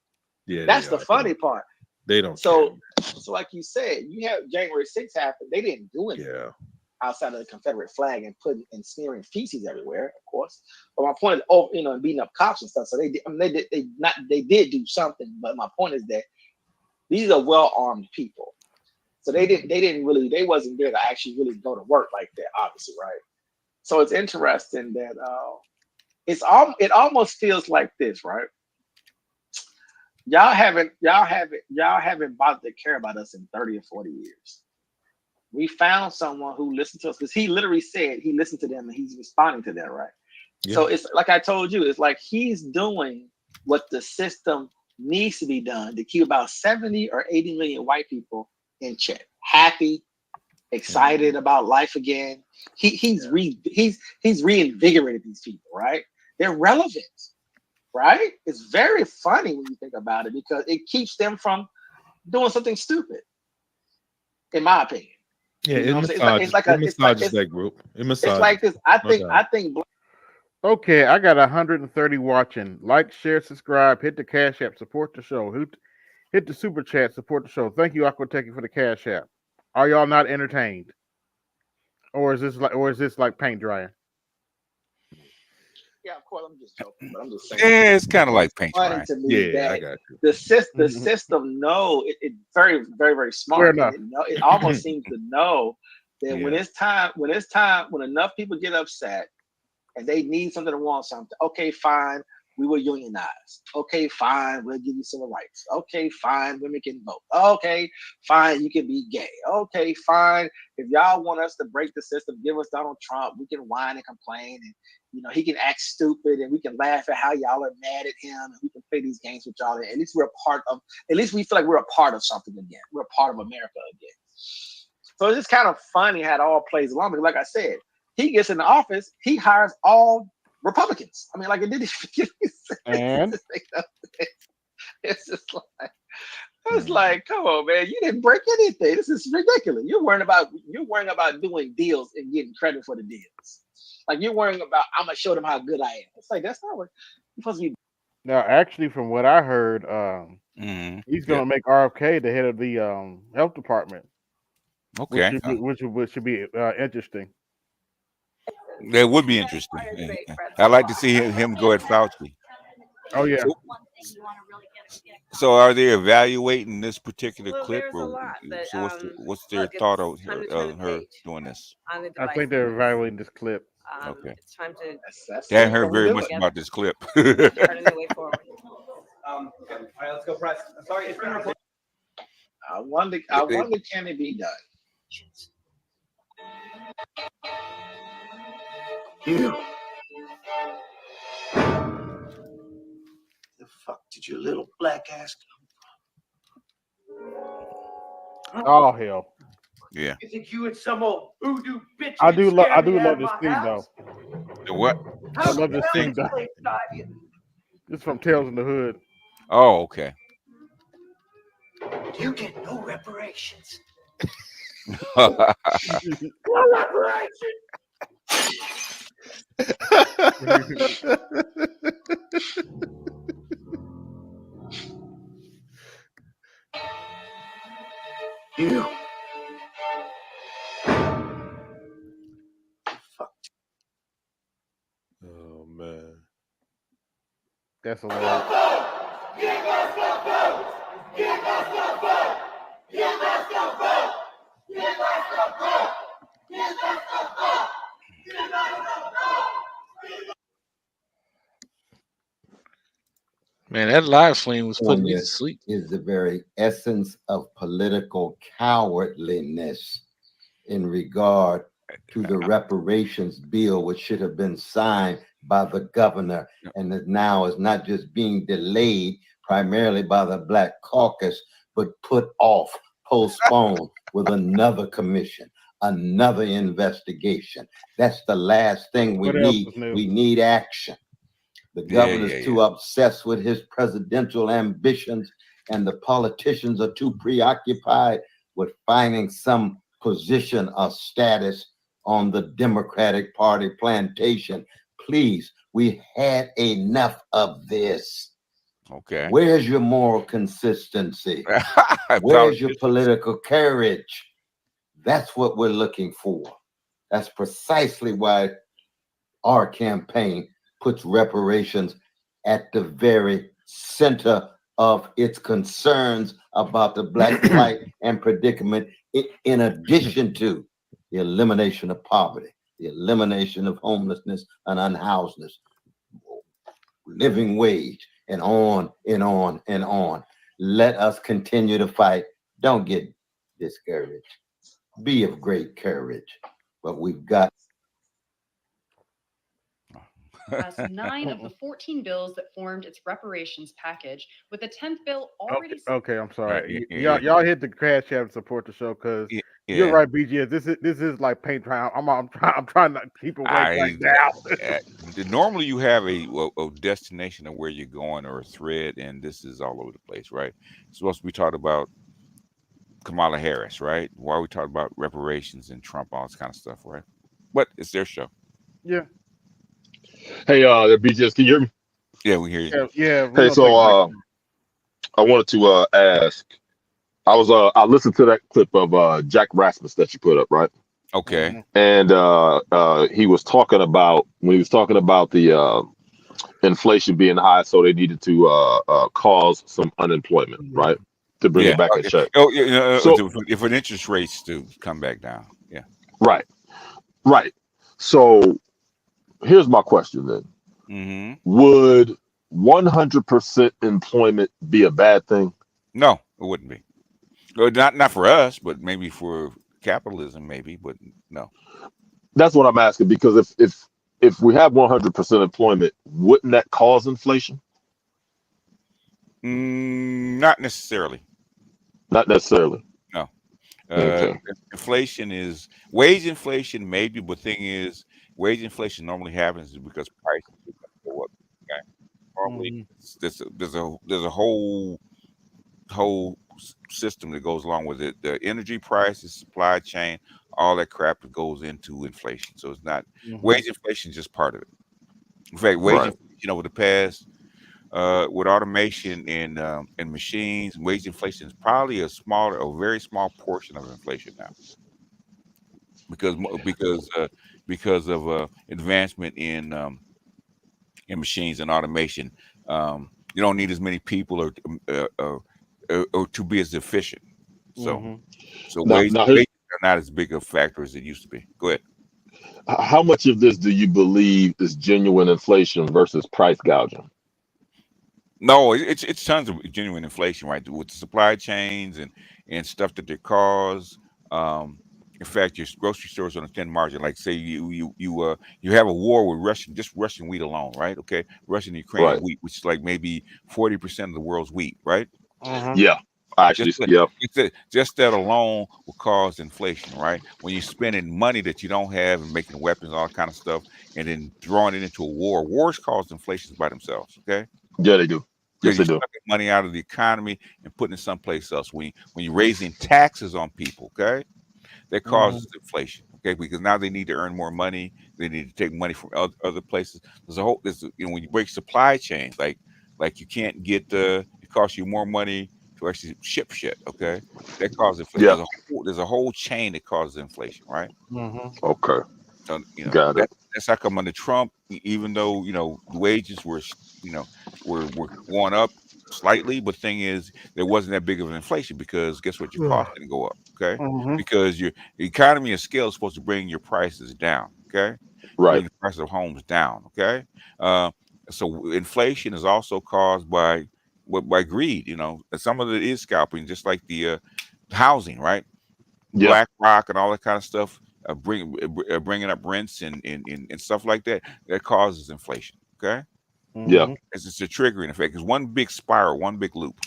S17: Yeah,
S19: that's the funny part.
S17: They don't.
S19: So like you said, you have January 6th happen. They didn't do anything outside of the Confederate flag and putting and smearing feces everywhere, of course. But my point is, beating up cops and stuff. So they did do something. But my point is that these are well-armed people. So they wasn't there to actually really go to work like that, obviously, right? So it's interesting that it almost feels like this, right? Y'all haven't bothered to care about us in 30 or 40 years. We found someone who listened to us because he literally said he listened to them and he's responding to that, right? Yeah. So it's like I told you, it's like he's doing what the system needs to be done to keep about 70 or 80 million white people in check, happy, excited about life again. He's reinvigorated these people, right? They're relevant, right? It's very funny when you think about it because it keeps them from doing something stupid, in my opinion.
S17: Yeah,
S19: You know
S17: it
S19: it's
S17: massages that group. It massages.
S19: It's like this. I think.
S1: Okay, I got 130 watching. Like, share, subscribe, hit the Cash App, support the show. Hit the Super Chat, support the show. Thank you, Aquateki, for the Cash App. Are y'all not entertained? Or is this like paint drying?
S19: Yeah, of course, I'm just joking, but I'm just saying.
S8: Yeah, it's kind of like paint
S19: funny
S8: drying.
S19: to me
S8: Yeah,
S19: that
S8: I got you.
S19: the system know it very, very, very smart.
S1: Fair
S19: It almost seems to know that when
S8: Yeah.
S19: it's time, when enough people get upset and they need something to want something, okay, fine, we will unionize. Okay, fine, we'll give you civil rights. Okay, fine, women can vote. Okay, fine, you can be gay. Okay, fine, if y'all want us to break the system, give us Donald Trump. We can whine and complain, and he can act stupid, and we can laugh at how y'all are mad at him, and we can play these games with y'all. And at least we're a part of. At least we feel like we're a part of something again. We're a part of America again. So it's just kind of funny how it all plays along. Because like I said, he gets in the office, he hires all Republicans. I mean, like it didn't.
S1: And
S19: it's just like it's like, come on, man, you didn't break anything. This is ridiculous. You're worrying about doing deals and getting credit for the deals. Like you're worrying about, I'm gonna show them how good I am. It's like that's not what you're supposed to be.
S1: now, actually, from what I heard, he's going to make RFK the head of the health department.
S8: Okay.
S1: Which should be interesting.
S8: That would be interesting. I'd like to see him go at Fauci.
S1: Oh yeah.
S8: So are they evaluating this particular clip,
S13: there's a
S8: or
S13: lot, but,
S8: so what's their thought on her doing this?
S13: On the
S1: I think
S13: device.
S1: they're evaluating this clip.
S8: Okay.
S13: It's time to.
S8: They haven't heard very much about this clip.
S13: Chart a new way forward.
S10: All right, let's go, press. I'm sorry, it's been reported.
S19: I wonder, can it be done?
S10: You. The fuck did your little black ass come from?
S1: Oh hell.
S8: Yeah.
S10: You think you and some old voodoo bitch?
S1: I do love
S10: this
S1: this thing though.
S8: The what?
S1: I love this thing though. It's from Tales in the Hood.
S8: Oh, okay.
S10: You get no reparations.
S8: No
S10: reparation. You.
S17: Oh man.
S1: That's a lot.
S12: Give us the vote! Give us the vote! Give us the vote! Give us the vote! Give us the vote! Give us the vote!
S21: Man, that live stream was putting me to sleep.
S18: Is the very essence of political cowardliness in regard to the reparations bill, which should have been signed by the governor, and that now is not just being delayed primarily by the Black Caucus, but put off, postponed with another commission, another investigation. That's the last thing we need. We need action. The governor's too obsessed with his presidential ambitions, and the politicians are too preoccupied with finding some position or status on the Democratic Party plantation. Please, we had enough of this.
S8: Okay.
S18: Where's your moral consistency? Where's your political courage? That's what we're looking for. That's precisely why our campaign puts reparations at the very center of its concerns about the black plight and predicament, in addition to the elimination of poverty, the elimination of homelessness and unhousedness, living wage, and on and on and on. Let us continue to fight. Don't get discouraged. Be of great courage. But we've got
S6: passed 9 of the 14 bills that formed its reparations package, with a 10th bill already.
S1: Okay, I'm sorry.
S8: yeah.
S1: Y'all hit the cash app to support the show because you're right, BGS. This is like paint dry. I'm trying to keep awake right now.
S8: Normally you have a destination of where you're going or a thread, and this is all over the place, right? It's supposed to be talking about Kamala Harris, right? Why are we talking about reparations and Trump, all this kind of stuff, right? But it's their show.
S1: Yeah.
S7: Hey, BGS, can you hear me?
S8: Yeah, we hear you.
S1: Yeah.
S7: Hey, so I wanted to ask. I listened to that clip of Jack Rasmus that you put up, right?
S8: Okay.
S7: And he was talking about the inflation being high, so they needed to cause some unemployment, right, to bring it back in check.
S8: Oh, yeah. So if an interest rates to come back down, yeah.
S7: Right. So here's my question then.
S8: Mm-hmm.
S7: Would 100% employment be a bad thing?
S8: No, it wouldn't be. Well, not for us, but maybe for capitalism, maybe, but no.
S7: That's what I'm asking, because if we have 100% employment, wouldn't that cause inflation?
S8: Not necessarily.
S7: Not necessarily.
S8: No.
S7: Okay.
S8: Inflation is wage inflation, maybe, but thing is, wage inflation normally happens because prices go up. Okay. Normally, there's a whole system that goes along with it. The energy prices, supply chain, all that crap that goes into inflation. So it's not wage inflation is just part of it. In fact, wage inflation over the past with automation and machines, wage inflation is probably a very small portion of inflation now, because of advancement in machines and automation. You don't need as many people or to be as efficient. So wages are not as big a factor as it used to be. Go ahead.
S7: How much of this do you believe is genuine inflation versus price gouging?
S8: No, it's tons of genuine inflation, right? With the supply chains and stuff that they cause. In fact, your grocery stores on a thin margin. Like say you have a war with Russian wheat alone, right? Okay, Russian Ukrainian wheat, which is like maybe 40% of the world's wheat, right?
S7: Yeah, actually,
S8: just that alone will cause inflation, right? When you're spending money that you don't have and making weapons, all kind of stuff, and then throwing it into a war. Wars cause inflation by themselves, okay?
S7: Yeah, they do. Yes, they do.
S8: Sucking money out of the economy and putting it someplace else. When you're raising taxes on people, okay, that causes inflation, okay? Because now they need to earn more money. They need to take money from other places. When you break supply chains, like you can't get it costs you more money to actually ship shit, okay? That causes inflation.
S7: Yeah.
S8: There's a whole chain that causes inflation, right?
S7: Okay.
S8: So,
S7: got it.
S8: That's how come under Trump, even though the wages were going up slightly, but thing is there wasn't that big of an inflation because guess what? Your cost didn't go up, okay? Because your economy of scale is supposed to bring your prices down, okay?
S7: Right.
S8: Bring the price of homes down, okay? So inflation is also caused by greed, and some of it is scalping, just like the housing, right?
S7: Yeah.
S8: BlackRock and all that kind of stuff, bringing up rents and stuff like that causes inflation, okay?
S7: Yeah.
S8: It's just a triggering effect. It's one big spiral, one big loop.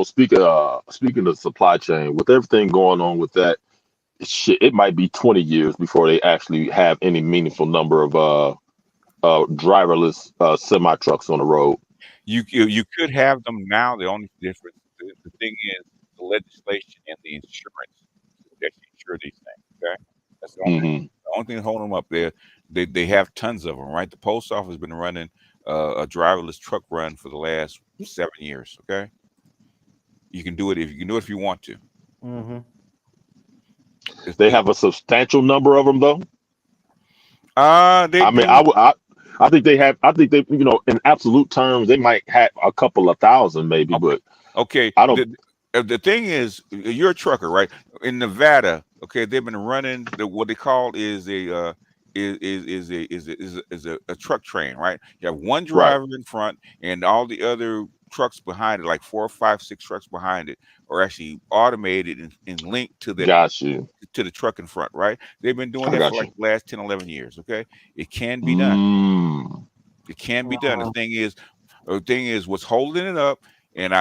S7: Speaking of supply chain, with everything going on with that, it might be 20 years before they actually have any meaningful number of driverless semi trucks on the road.
S8: You could have them now. The only difference, the thing is the legislation and the insurance that insure these things. Okay, that's the only thing holding them up there. They have tons of them, right? The post office has been running a driverless truck run for the last 7 years. Okay, you can do it if you want to.
S7: They have a substantial number of them, though.
S8: I
S7: I think they, in absolute terms, they might have a couple of thousand, maybe, but
S8: Okay.
S7: I don't.
S8: The thing is, you're a trucker, right? In Nevada, okay, they've been running what they call is a truck train, right? You have one
S7: Right.
S8: driver in front, and all the other trucks behind it, like 4, 5, 6 trucks behind it, are actually automated and linked to the
S7: Got you.
S8: to the truck in front, right? They've been doing
S7: I
S8: that for
S7: got
S8: like
S7: you.
S8: the last 10, 11 years. Okay, it can be done.
S7: Mm.
S8: It can be done. The thing is, what's holding it up, and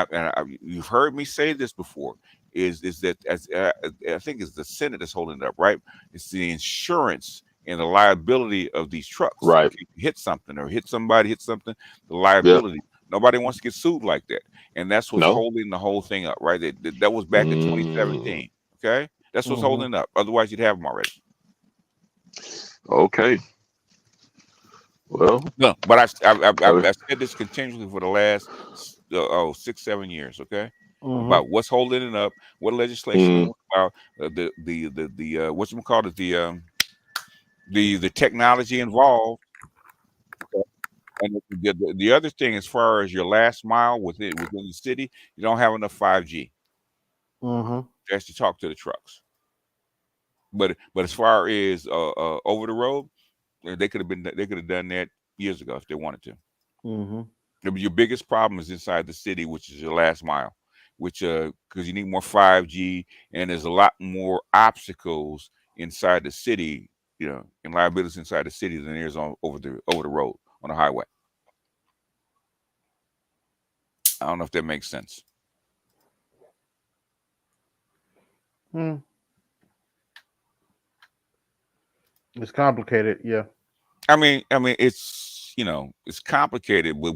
S8: you've heard me say this before, is that I think it's the Senate that's holding it up, right? It's the insurance and the liability of these trucks.
S7: Right.
S8: If you hit something or hit something, the
S7: Yep.
S8: liability. Nobody wants to get sued like that, and that's what's
S7: No.
S8: holding the whole thing up, right? That was back in 2017. Okay, that's what's holding it up. Otherwise, you'd have them already.
S7: Okay. Well,
S8: No, but I've said this continuously for the last 6, 7 years. Okay, about what's holding it up, what legislation
S7: Mm.
S8: about the what's it called, the technology involved, and the other thing, as far as your last mile within the city, you don't have enough 5G. Just to talk to the trucks. But as far as over the road, they could have done that years ago if they wanted to. Your biggest problem is inside the city, which is your last mile, which because you need more 5G, and there's a lot more obstacles inside the city, and liabilities inside the city than there is over the road on the highway. I don't know if that makes sense.
S1: It's complicated, yeah.
S8: I mean, it's it's complicated, but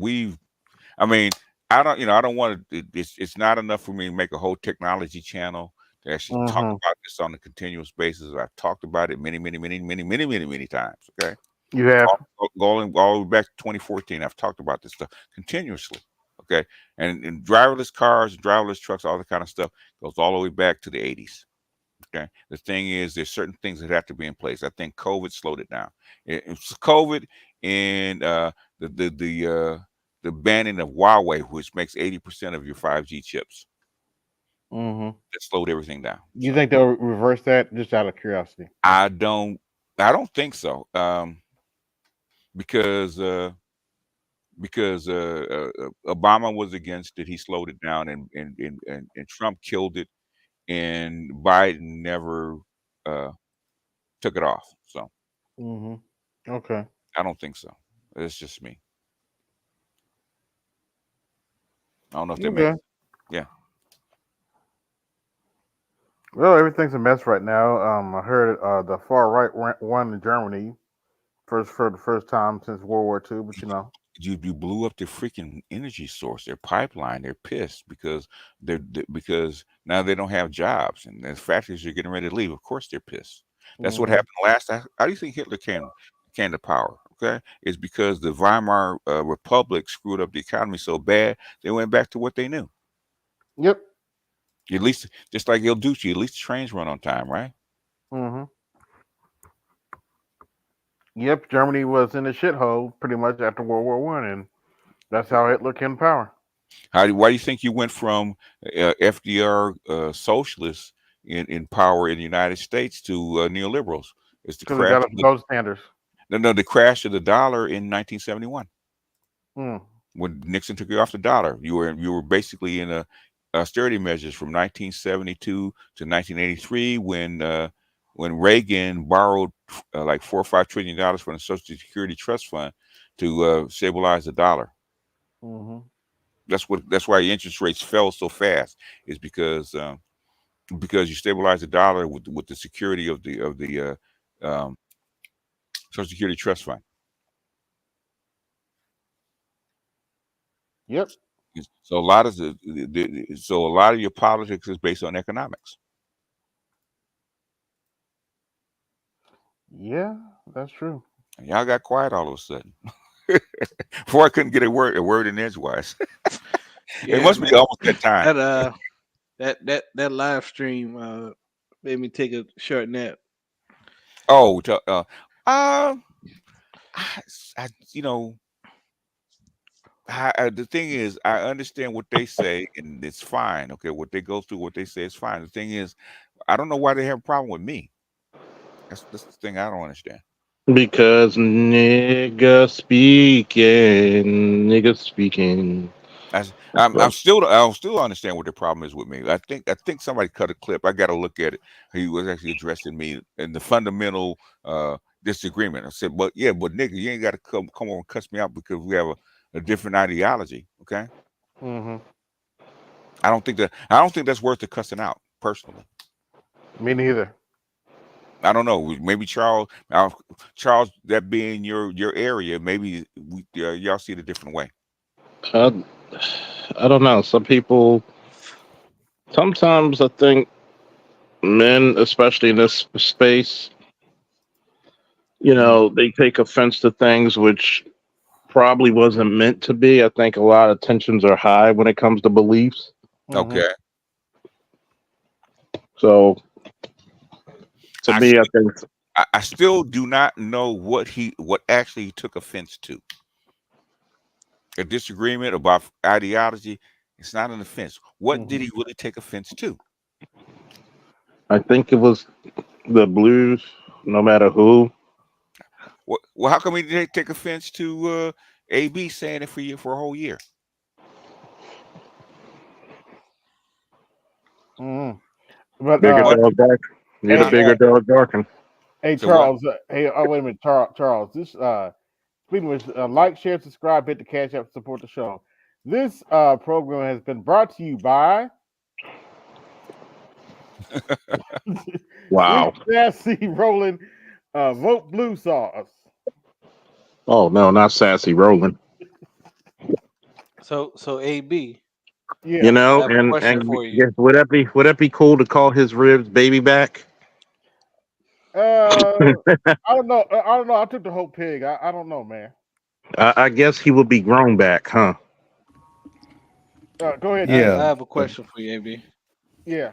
S8: I don't want to. It's not enough for me to make a whole technology chall to actually talk about this on a continuous basis. I've talked about it many times. Okay,
S1: you have
S8: all the way back to 2014. I've talked about this stuff continuously. Okay, and driverless cars, driverless trucks, all that kind of stuff goes all the way back to the 80s. Okay. The thing is, there's certain things that have to be in place. I think COVID slowed it down. It's COVID and the banning of Huawei, which makes 80% of your 5G chips. That slowed everything down.
S1: You think they'll reverse that? Just out of curiosity.
S8: I don't think so. Because Obama was against it. He slowed it down, and Trump killed it, and Biden never took it off. So
S1: Okay.
S8: I don't think so. It's just me. I don't know if that makes sense. Yeah.
S1: Well, everything's a mess right now. I heard the far right won in Germany for the first time since World War II, but
S8: you blew up their freaking energy source, their pipeline. They're pissed because because now they don't have jobs, and the factories are getting ready to leave. Of course, they're pissed. That's what happened last. How do you think Hitler came to power? Okay, it's because the Weimar Republic screwed up the economy so bad they went back to what they knew.
S1: Yep.
S8: At least, just like Il Duce, at least the trains run on time, right?
S1: Yep. Germany was in a shithole pretty much after World War I, and that's how Hitler came to power.
S8: Why do you think you went from FDR socialists in power in the United States to neoliberals? It's the
S1: crash. Got gold standards.
S8: No, the crash of the dollar in 1971. When Nixon took you off the dollar, you were basically in austerity measures from 1972 to 1983 when Reagan borrowed like $4 or $5 trillion from the Social Security Trust Fund to stabilize the dollar. That's why interest rates fell so fast, is because you stabilize the dollar with the security of the Social Security Trust Fund.
S1: Yep.
S8: So a lot of your politics is based on economics.
S1: Yeah, that's true.
S8: And y'all got quiet all of a sudden. Before I couldn't get a word in edgewise.
S21: Yeah,
S8: it must be almost that time.
S21: That live stream made me take a short nap.
S8: Oh, you know, the thing is, I understand what they say, and it's fine. Okay, what they go through, what they say is fine. The thing is, I don't know why they have a problem with me. That's the thing I don't understand.
S9: Because nigga speaking.
S8: I don't still understand what the problem is with me. I think somebody cut a clip. I got to look at it. He was actually addressing me in the fundamental disagreement. I said, but nigga, you ain't got to come on and cuss me out because we have a different ideology. Okay.
S1: Mm-hmm.
S8: I don't think that's worth the cussing out personally.
S1: Me neither.
S9: Mm-hmm.
S8: I don't know. Maybe Charles, that being your area, maybe y'all see it a different way.
S9: I don't know. Sometimes I think men, especially in this space, they take offense to things which probably wasn't meant to be. I think a lot of tensions are high when it comes to beliefs.
S8: Okay.
S9: So to me, I think
S8: I still do not know what actually he took offense to. A disagreement about ideology, it's not an offense. What did he really take offense to?
S9: I think it was the blues, no matter who.
S8: Well, how come he didn't take offense to AB saying it for a whole year?
S1: But
S9: Bigger dog bark. You're the bigger dog barking.
S1: Hey Charles, wait a minute, Charles. This speaking with like, share, subscribe, hit the cash app, support the show. This program has been brought to you by
S9: Wow.
S1: Sassy Roland Vote Blue Sauce.
S9: Oh no, not Sassy Roland.
S21: So AB.
S1: Yeah.
S21: I have a
S9: and
S21: question for you.
S9: would that be cool to call his ribs baby back?
S1: I don't know. I took the whole pig. I don't know, man.
S9: I guess he will be grown back, huh?
S1: Go ahead.
S21: I have a question for you, AB.
S1: Yeah.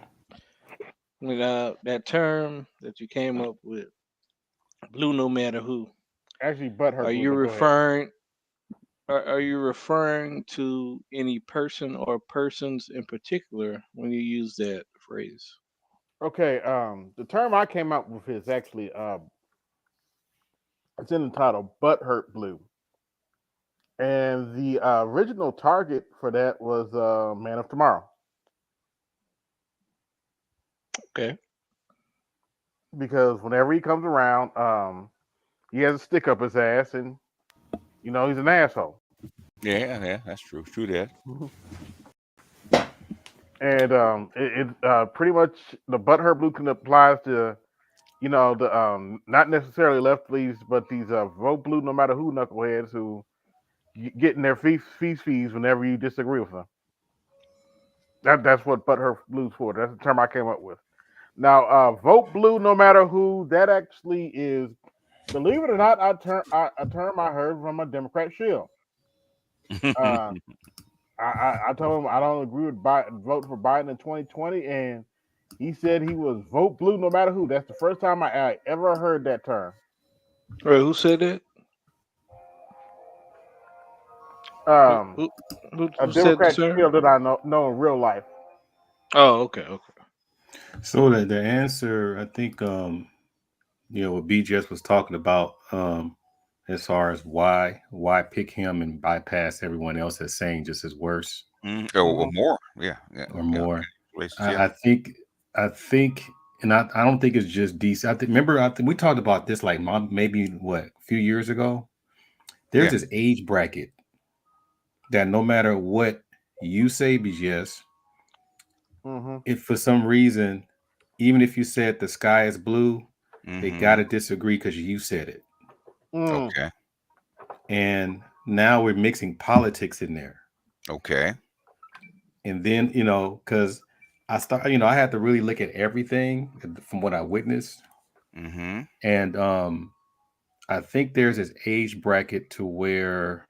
S21: With that term that you came up with, blue no matter who.
S1: Actually, butthurt.
S21: Are you referring? Are you referring to any person or persons in particular when you use that phrase?
S1: Okay. The term I came up with is actually it's in the title, butthurt blue. And the original target for that was Man of Tomorrow.
S21: Okay.
S1: Because whenever he comes around, he has a stick up his ass, and he's an asshole.
S8: Yeah, that's true. True that.
S1: And it pretty much the butthurt blue can applies to, the not necessarily lefties, but these vote blue no matter who knuckleheads who getting their fees whenever you disagree with them. That's what butthurt blue's for. That's the term I came up with. Now, vote blue no matter who. That actually is, believe it or not, a term I heard from a Democrat shill. I told him I don't agree with voting for Biden in 2020, and he said he was vote blue no matter who. That's the first time I ever heard that term.
S21: All right, who said that? Who
S1: A
S21: said
S1: Democrat
S21: the term?
S1: shill that I know in real life.
S21: Oh, okay.
S5: So the answer, I think, what BGS was talking about, as far as why pick him and bypass everyone else that's saying just as worse,
S8: or more,
S5: or more.
S8: Yeah.
S5: I think, and I don't think it's just DC. I think we talked about this like maybe a few years ago. There's this age bracket that no matter what you say, BGS, if for some reason, even if you said the sky is blue, they gotta disagree because you said it.
S8: Okay.
S5: And now we're mixing politics in there.
S8: Okay.
S5: And then, because I had to really look at everything from what I witnessed. And I think there's this age bracket to where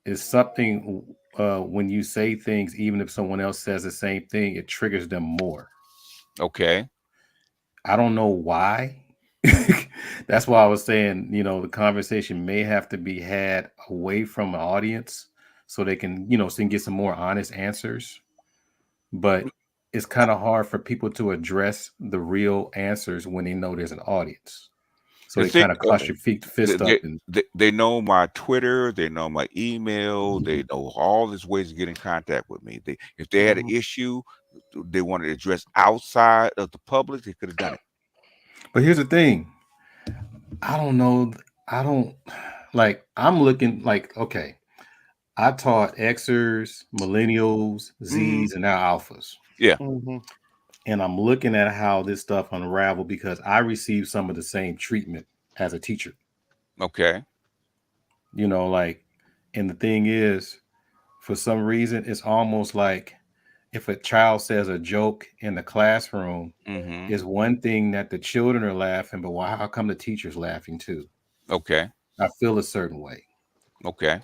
S5: it's something when you say things, even if someone else says the same thing, it triggers them more.
S8: Okay.
S5: I don't know why. That's why I was saying, the conversation may have to be had away from the audience so they can, so they can get some more honest answers. But it's kind of hard for people to address the real answers when they know there's an audience. So they kind of clutch your fist up. And
S8: They know my Twitter, they know my email, they know all these ways to get in contact with me. If they had an issue they wanted to address outside of the public, they could have done it.
S5: But here's the thing. I don't know. I'm looking like, okay, I taught Xers, millennials, Zs, and now alphas.
S8: Yeah.
S5: And I'm looking at how this stuff unraveled because I received some of the same treatment as a teacher.
S8: Okay.
S5: And the thing is, for some reason, it's almost like if a child says a joke in the classroom, it's one thing that the children are laughing, but how come the teacher's laughing too?
S8: Okay.
S5: I feel a certain way.
S8: Okay.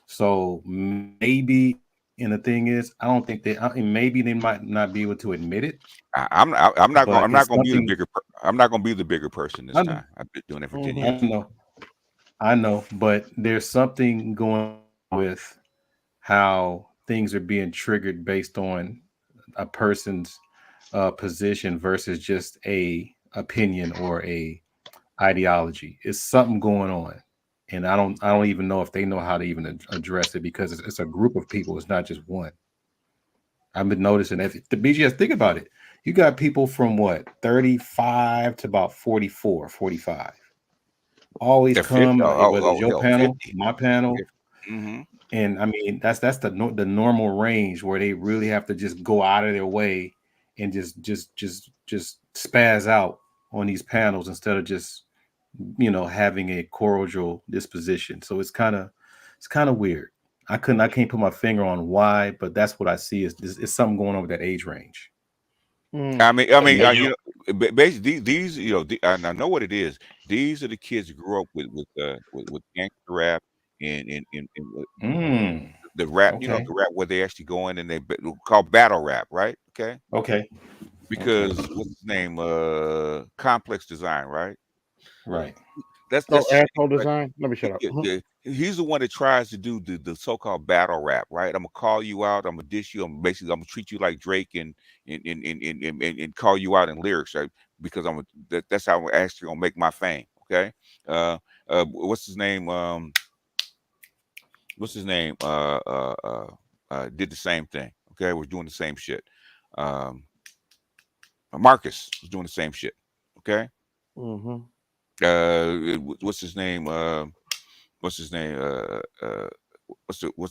S5: So maybe, and the thing is, I don't think maybe they might not be able to admit it.
S8: I'm not going to be the bigger. I'm not going to be the bigger person this time. I've been doing it for 10 years.
S5: I know, but there's something going on with how things are being triggered based on a person's position versus just a opinion or a ideology. It's something going on, and I don't even know if they know how to even address it because it's a group of people. It's not just one. I've been noticing that the BGS, think about it. You got people from 35 to about 44, 45. Always come, whether it's your panel, 50. My panel. And I mean, that's the normal range where they really have to just go out of their way and just spaz out on these panels instead of just, having a cordial disposition. So it's kind of weird. I can't put my finger on why, but that's what I see is something going on with that age range.
S8: I mean, basically these, I know what it is. These are the kids who grew up with gangster rap and the rap,
S5: okay.
S8: The rap where they actually go in and they call battle rap, right?
S5: Okay.
S8: Because what's his name? Complex Design, right?
S5: Right.
S8: That's
S1: asshole design. Let me shut up.
S8: He's the one that tries to do the so-called battle rap, right? I'm gonna call you out. I'm gonna dish you. I'm gonna treat you like Drake and call you out in lyrics, right? Because that's how I'm actually gonna make my fame. Okay. What's his name? Did the same thing. Okay, we're doing the same shit. Marcus was doing the same shit. Okay. What's his name? What's the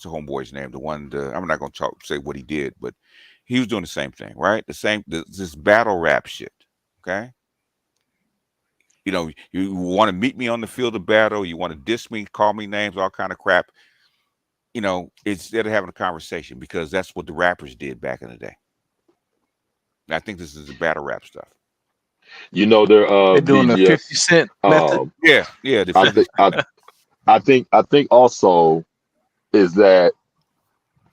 S8: homeboy's name? The one. I'm not gonna say what he did, but he was doing the same thing, right? This battle rap shit. Okay. You want to meet me on the field of battle. You want to diss me, call me names, all kind of crap. Instead of having a conversation, because that's what the rappers did back in the day. And I think this is the battle rap stuff.
S7: They're
S21: doing the 50 Cent method.
S8: Yeah.
S7: I think also is that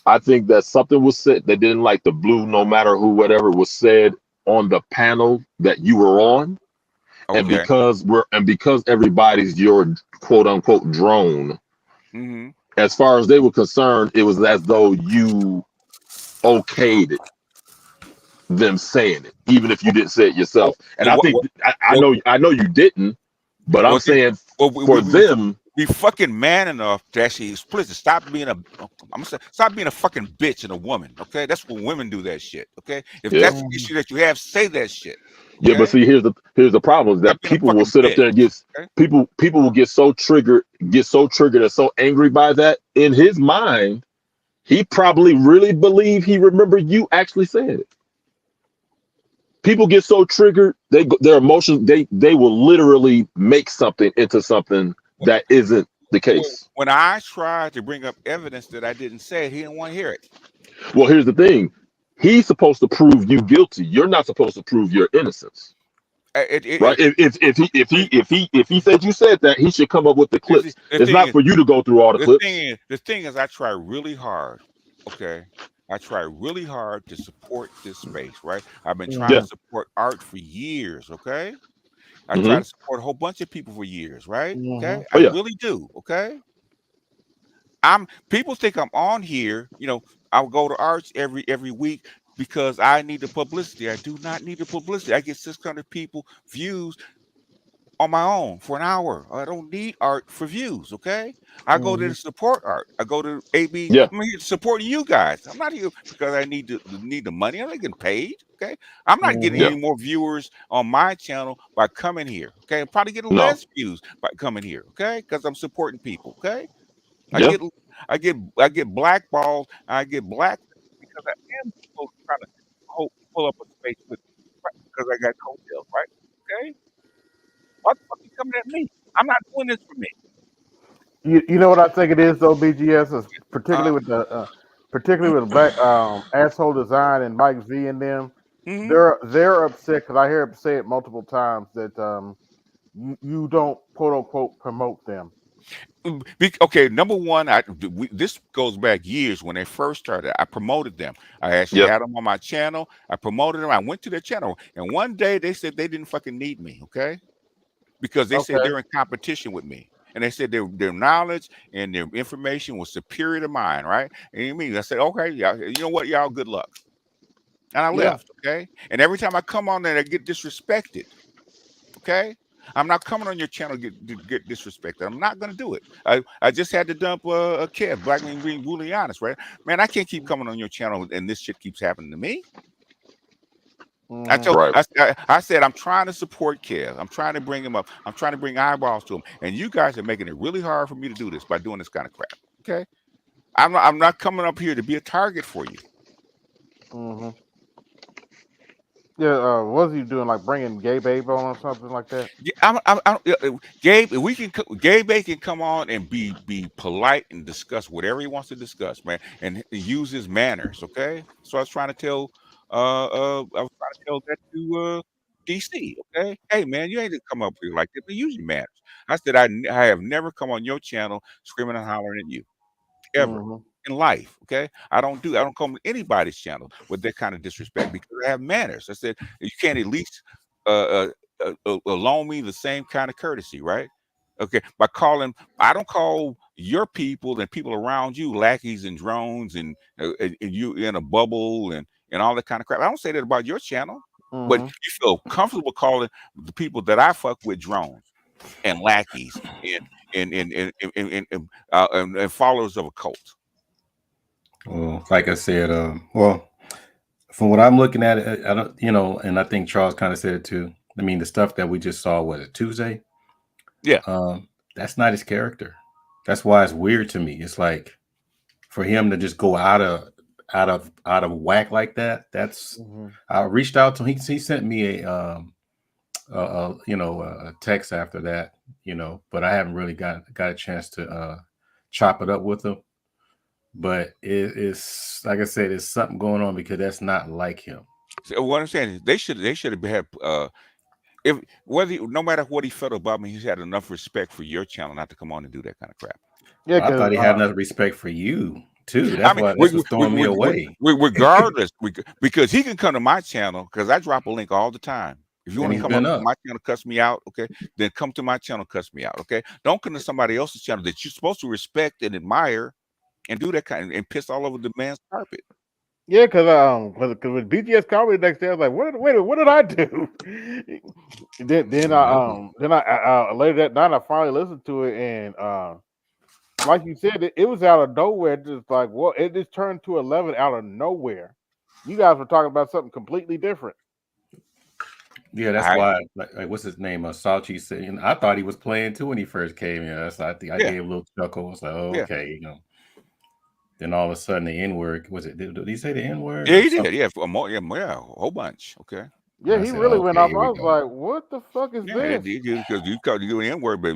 S7: I think that something was said they didn't like the blue, no matter who, whatever was said on the panel that you were on.
S8: Okay.
S7: And because everybody's your quote unquote drone, as far as they were concerned, it was as though you okayed them saying it, even if you didn't say it yourself. And I think I know you didn't, but I'm saying for them,
S8: be fucking man enough to actually stop being a fucking bitch and a woman. Okay, that's what women do that shit. Okay, if that's the issue that you have, say that shit. Okay?
S7: Yeah, but see, here's the problem is that people will sit up there and get people will get so triggered and so angry by that. In his mind, he probably really believed he remembered you actually saying it. People get so triggered, their emotions, they will literally make something into something that isn't the case.
S8: When I tried to bring up evidence that I didn't say, he didn't want to hear it.
S7: Well, here's the thing. He's supposed to prove you guilty. You're not supposed to prove your innocence. Right? If he said you said that, he should come up with the clips. It's not for you to go through all the clips.
S8: The thing is, I try really hard. Okay. I try really hard to support this space, right? I've been trying to support art for years, okay? I try to support a whole bunch of people for years, right? Okay,
S7: Oh,
S8: I
S7: yeah.
S8: really do. Okay, people think I'm on here. I'll go to Arts every week because I need the publicity. I do not need the publicity. I get 600 people views on my own for an hour. I don't need art for views. Okay, I go there to support art. I go to AB.
S7: Yeah.
S8: I'm here to support you guys. I'm not here because I need the money. I'm not getting paid. Okay, I'm not getting
S7: Yeah.
S8: any more viewers on my channel by coming here. Okay, I'm probably getting
S7: No.
S8: less views by coming here. Okay, because I'm supporting people. Okay, I
S7: Yeah.
S8: get blackballed. I get black because I am supposed to try to pull up a space with right, because I got coattails, right? Okay, why the fuck you coming at me? I'm not doing this for me.
S1: You know what I think it is though, BGS is particularly with black asshole design and Mike V and them. They're upset because I hear him say it multiple times that you don't quote unquote promote them.
S8: Okay, number one, this goes back years when they first started. I promoted them. I actually
S7: Yep.
S8: had them on my channel. I promoted them. I went to their channel, and one day they said they didn't fucking need me. Okay, because they said they're in competition with me, and they said their knowledge and their information was superior to mine. Right? And you mean I said, okay, y'all, you know what, y'all, good luck. And I left. Okay, and every time I come on there, I get disrespected. Okay. I'm not coming on your channel to get disrespected. I'm not going to do it. I just had to dump a Kev, Black Man being brutally honest, right? Man, I can't keep coming on your channel and this shit keeps happening to me. I said, I'm trying to support Kev. I'm trying to bring him up. I'm trying to bring eyeballs to him. And you guys are making it really hard for me to do this by doing this kind of crap. Okay. I'm not coming up here to be a target for you.
S1: Yeah, what was he doing? Like bringing Gay Babe on or something like that?
S8: Yeah, Gabe, Gabe can come on and be polite and discuss whatever he wants to discuss, man, and use his manners. Okay, so I was trying to tell, that to DC. Okay, hey man, you ain't to come up here like that. But use your manners. I said I have never come on your channel screaming and hollering at you, ever. In life, okay, I don't come to anybody's channel with that kind of disrespect because I have manners. I said you can't at least loan me the same kind of courtesy, right? Okay, by calling, I don't call your people and people around you lackeys and drones and you in a bubble and all that kind of crap. I don't say that about your channel, but you feel comfortable calling the people that I fuck with drones and lackeys and followers of a cult.
S5: Well, like I said, well, from what I'm looking at, I don't, and I think Charles kind of said it too. I mean, the stuff that we just saw, was it Tuesday?
S8: Yeah.
S5: That's not his character. That's why it's weird to me. It's like for him to just go out of whack like that. That's I reached out to him. He sent me a text after that, but I haven't really got a chance to chop it up with him. But it's like I said, it's something going on because that's not like him.
S8: So what I'm saying is they should have had no matter what he felt about me, he's had enough respect for your channel not to come on and do that kind of crap.
S5: Yeah, I thought he had enough respect for you too. That's why this was throwing me away.
S8: Regardless, because he can come to my channel because I drop a link all the time. If you want to come on to my channel, cuss me out, okay? Then come to my channel, cuss me out, okay? Don't come to somebody else's channel that you're supposed to respect and admire and do that kind of, and piss all over the man's carpet.
S1: Yeah, because with BGS called me the next day, I was like, what did I do? then I later that night I finally listened to it, and like you said, it was out of nowhere. Just like it just turned to 11 out of nowhere. You guys were talking about something completely different.
S5: Yeah, that's why. Like, what's his name? Salchi said, I thought he was playing too when he first came in. That's I think I gave a little chuckle. I was like, okay, Then all of a sudden the N-word, was it? Did he say the N-word?
S8: Yeah, he did. Yeah, a whole bunch. Okay.
S1: Yeah, he really went off. I was like, what the fuck is this?
S8: Because you call you an N-word, but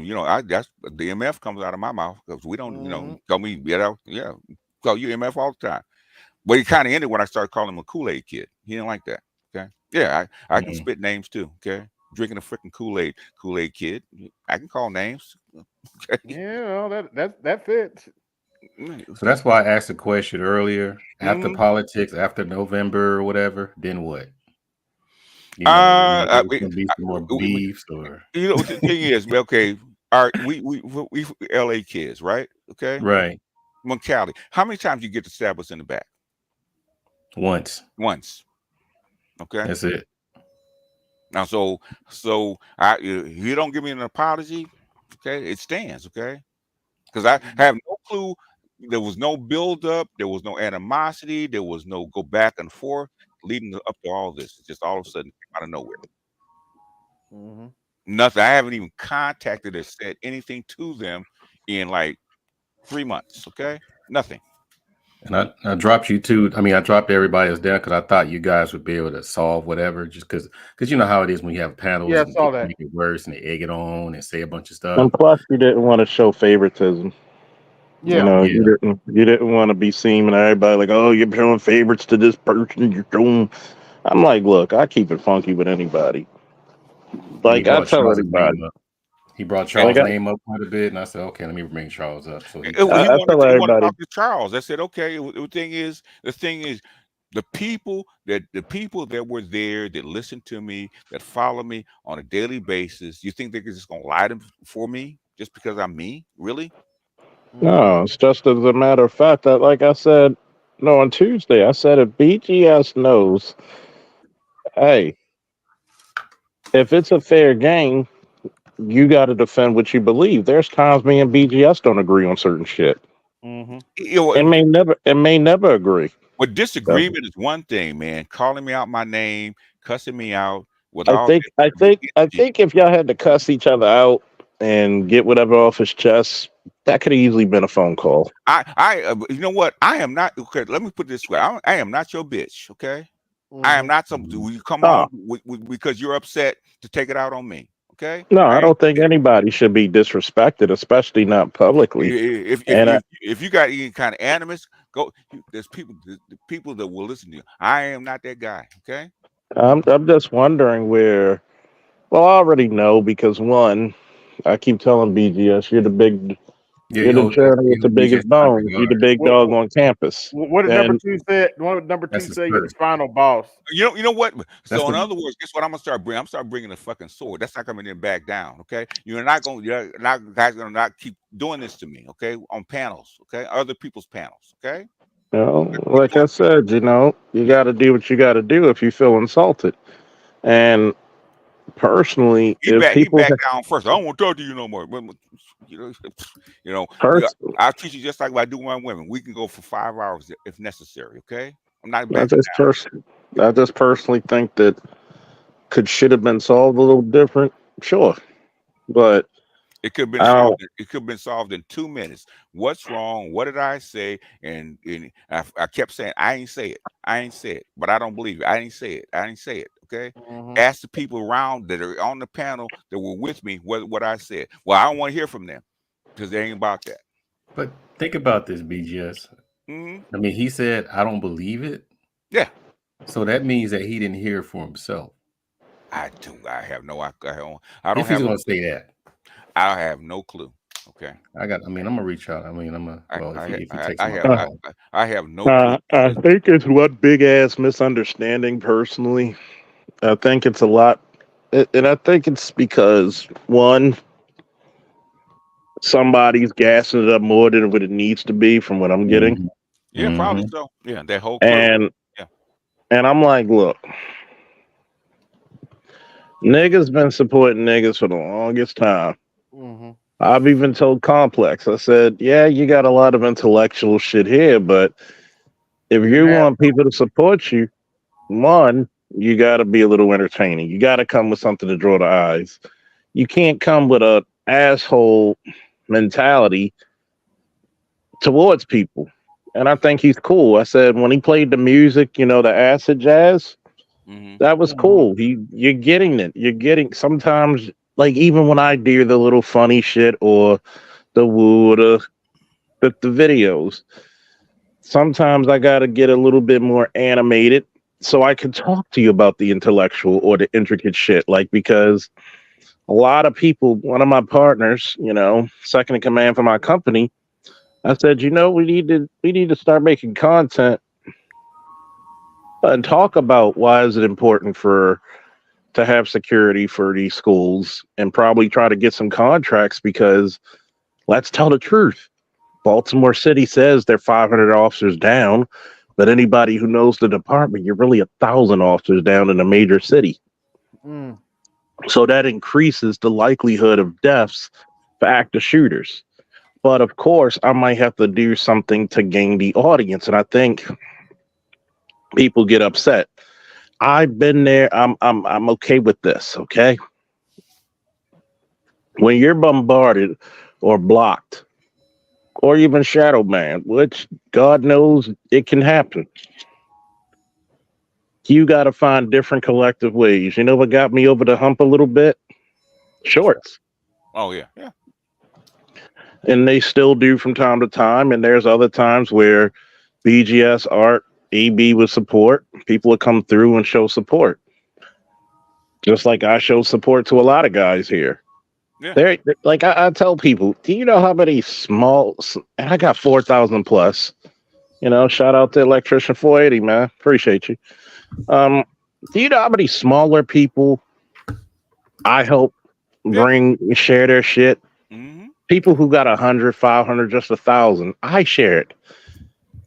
S8: that's the MF comes out of my mouth because we don't, call me, call you MF all the time. But he kind of ended when I started calling him a Kool-Aid kid. He didn't like that. Okay. Yeah, I can spit names too. Okay. Drinking a freaking Kool-Aid kid. I can call names. Okay.
S1: Yeah, that fits.
S5: So that's why I asked the question earlier. After politics, after November or whatever, then what? You know, there's gonna be some more
S8: we-
S5: beefs or
S8: you know, the thing is, okay, all right, we LA kids, right? Okay,
S5: right
S8: Cali. How many times you get to stab us in the back?
S5: once.
S8: Okay.
S5: That's it.
S8: Now, so you don't give me an apology, okay? It stands, okay? Because I have no clue. There was no build up. There was no animosity. There was no go back and forth leading up to all this. It's just all of a sudden out of nowhere. Nothing. I haven't even contacted or said anything to them in like 3 months. Okay, nothing.
S5: And I dropped you too. I mean, I dropped everybody else down because I thought you guys would be able to solve whatever. Just because you know how it is when you have panels
S1: Yeah, I
S5: and
S1: saw
S5: they
S1: that.
S5: make it worse and they egg it on and say a bunch of stuff.
S16: And plus, you didn't want to show favoritism.
S1: Yeah.
S16: You know,
S5: Yeah.
S16: you didn't want to be seen and everybody like, oh, you're showing favorites to this person. You're doing. I'm like, look, I keep it funky with anybody.
S5: And
S16: Like I tell everybody.
S5: He brought Charles' name up quite a bit, and I said, okay, let me bring Charles up. So
S8: He
S16: I
S8: wanted
S16: tell
S8: to
S16: everybody.
S8: talk to Charles. I said, okay. The thing is, the people that were there, that listened to me, that follow me on a daily basis. You think they're just gonna lie to for me just because I'm me? Really?
S16: No, it's just as a matter of fact that, like I said, no, on Tuesday, I said if BGS knows, hey, if it's a fair game, you got to defend what you believe. There's times me and BGS don't agree on certain shit.
S8: You know,
S16: It may never agree.
S8: but disagreement is one thing, man. Calling me out my name, cussing me out with
S16: I
S8: all
S16: think if y'all had to cuss each other out and get whatever off his chest, that could have easily been a phone call.
S8: you know what? I am not. Okay, let me put it this way. I am not your bitch. Okay, I am not some. You come on because you're upset to take it out on me. Okay.
S16: No, I don't think anybody should be disrespected, especially not publicly.
S8: If you got any kind of animus, go. There's people. The people that will listen to you. I am not that guy. Okay.
S16: I'm just wondering where. Well, I already know because one, I keep telling BGS, you're the journey with the biggest bones. You're the big dog on campus.
S1: What did number two say? What did number two say? You're the final boss.
S8: You know what? So in other words, guess what? I'm gonna start bringing. I'm start bringing the fucking sword. That's not coming in back down. Okay, you're not guys gonna not keep doing this to me. Okay, on panels. Okay, other people's panels. Okay.
S16: Like I said, you got to do what you got to do if you feel insulted. And personally,
S8: he back down first. I don't want to talk to you no more. I'll treat you just like I do my women. We can go for 5 hours if necessary. Okay, I'm not.
S16: I just personally think that should have been solved a little different. Sure, but
S8: it could have been solved. It could have been solved in 2 minutes. What's wrong? What did I say? And I kept saying I ain't say it. I ain't say it. But I don't believe it. I ain't say it. I ain't say it. Okay. Ask the people around that are on the panel that were with me what I said. Well, I don't want to hear from them because they ain't about that.
S5: But think about this, BGS. I mean, he said, I don't believe it.
S8: Yeah.
S5: So that means that he didn't hear it for himself.
S8: I have no. I don't.
S5: If he's going to say that,
S8: I have no clue. Okay.
S5: I'm gonna reach out. I
S8: have no clue.
S16: I think it's one big ass misunderstanding. Personally, I think it's a lot, and I think it's because one, somebody's gassing it up more than what it needs to be, from what I'm getting.
S8: Yeah, probably so. Yeah, that whole
S16: and I'm like, look, niggas been supporting niggas for the longest time. I've even told Complex, I said, yeah, you got a lot of intellectual shit here, but if you want people to support you, one, you got to be a little entertaining. You got to come with something to draw the eyes. You can't come with a asshole mentality towards people. And I think he's cool. I said when he played the music, the acid jazz, that was cool. You're getting it. You're getting sometimes. Like, even when I do the little funny shit or the woo or the videos, sometimes I got to get a little bit more animated so I can talk to you about the intellectual or the intricate shit. Like, because a lot of people, one of my partners, second in command for my company, I said, we need to start making content and talk about why is it important for to have security for these schools and probably try to get some contracts because let's tell the truth. Baltimore City says they're 500 officers down, but anybody who knows the department, you're really 1,000 officers down in a major city.
S1: Mm.
S16: So that increases the likelihood of deaths for active shooters. But of course, I might have to do something to gain the audience, and I think people get upset. I've been there. I'm okay with this. Okay, when you're bombarded or blocked or even shadow banned, which God knows it can happen, you got to find different collective ways. You know what got me over the hump a little bit? Shorts.
S8: Oh yeah, yeah.
S16: And they still do from time to time. And there's other times where BGS, Art, EB would support. People would come through and show support. Just like I show support to a lot of guys here.
S8: Yeah.
S16: They're like I tell people, do you know how many small? And I got 4,000 plus. You know, shout out to Electrician 480, man. Appreciate you. Do you know how many smaller people I help share their shit?
S8: Mm-hmm.
S16: People who got 100, 500, just 1,000, I share it.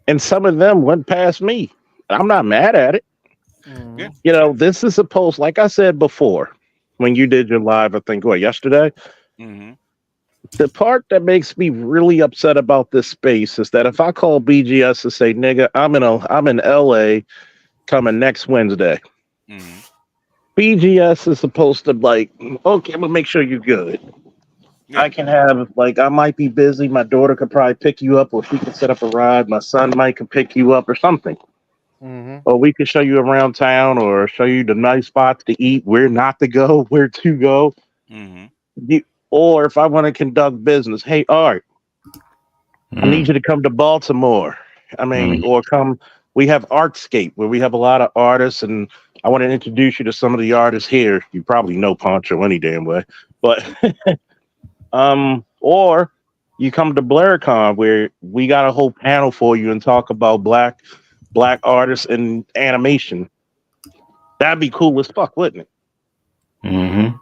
S16: And some of them went past me. I'm not mad at it.
S8: Yeah.
S16: You know, this is supposed, like I said before, when you did your live, I think, yesterday?
S8: Mm-hmm.
S16: The part that makes me really upset about this space is that if I call BGS and say, nigga, I'm in LA coming next Wednesday.
S8: Mm-hmm.
S16: BGS is supposed to okay, I'm gonna make sure you're good. Yeah. I can have I might be busy. My daughter could probably pick you up, or she can set up a ride. My son might can pick you up or something.
S1: Mm-hmm.
S16: Or we could show you around town or show you the nice spots to eat, where not to go, where to go.
S8: Mm-hmm.
S16: Or if I want to conduct business, hey, Art, I need you to come to Baltimore. I mean, or come, we have Artscape where we have a lot of artists, and I want to introduce you to some of the artists here. You probably know Poncho any damn way, but or you come to BlairCon where we got a whole panel for you and talk about black artists and animation. That'd be cool as fuck, wouldn't it?
S4: Mm-hmm.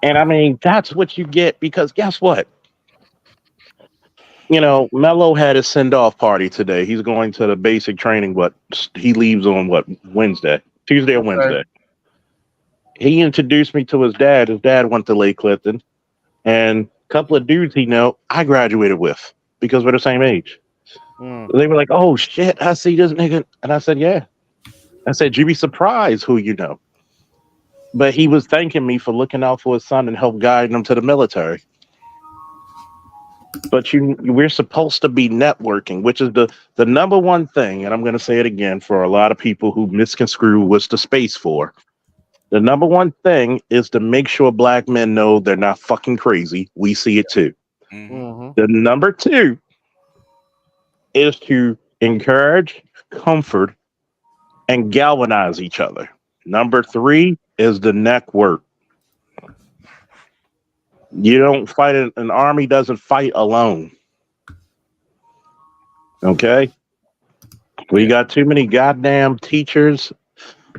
S16: And I mean, that's what you get, because guess what? You know, Mello had his send-off party today. He's going to the basic training, but he leaves on Wednesday? Tuesday or Wednesday. He introduced me to his dad. His dad went to Lake Clifton. And a couple of dudes he know, I graduated with because we're the same age. They were like, oh shit, I see this nigga. And I said, yeah. I said, you'd be surprised who you know. But he was thanking me for looking out for his son and help guide him to the military. But we're supposed to be networking, which is the number one thing, and I'm going to say it again for a lot of people who misconstrue what's the space for. The number one thing is to make sure black men know they're not fucking crazy. We see it too.
S1: Mm-hmm.
S16: The number two is to encourage, comfort, and galvanize each other. Number three is the network. You don't fight an army doesn't fight alone. Okay? We got too many goddamn teachers,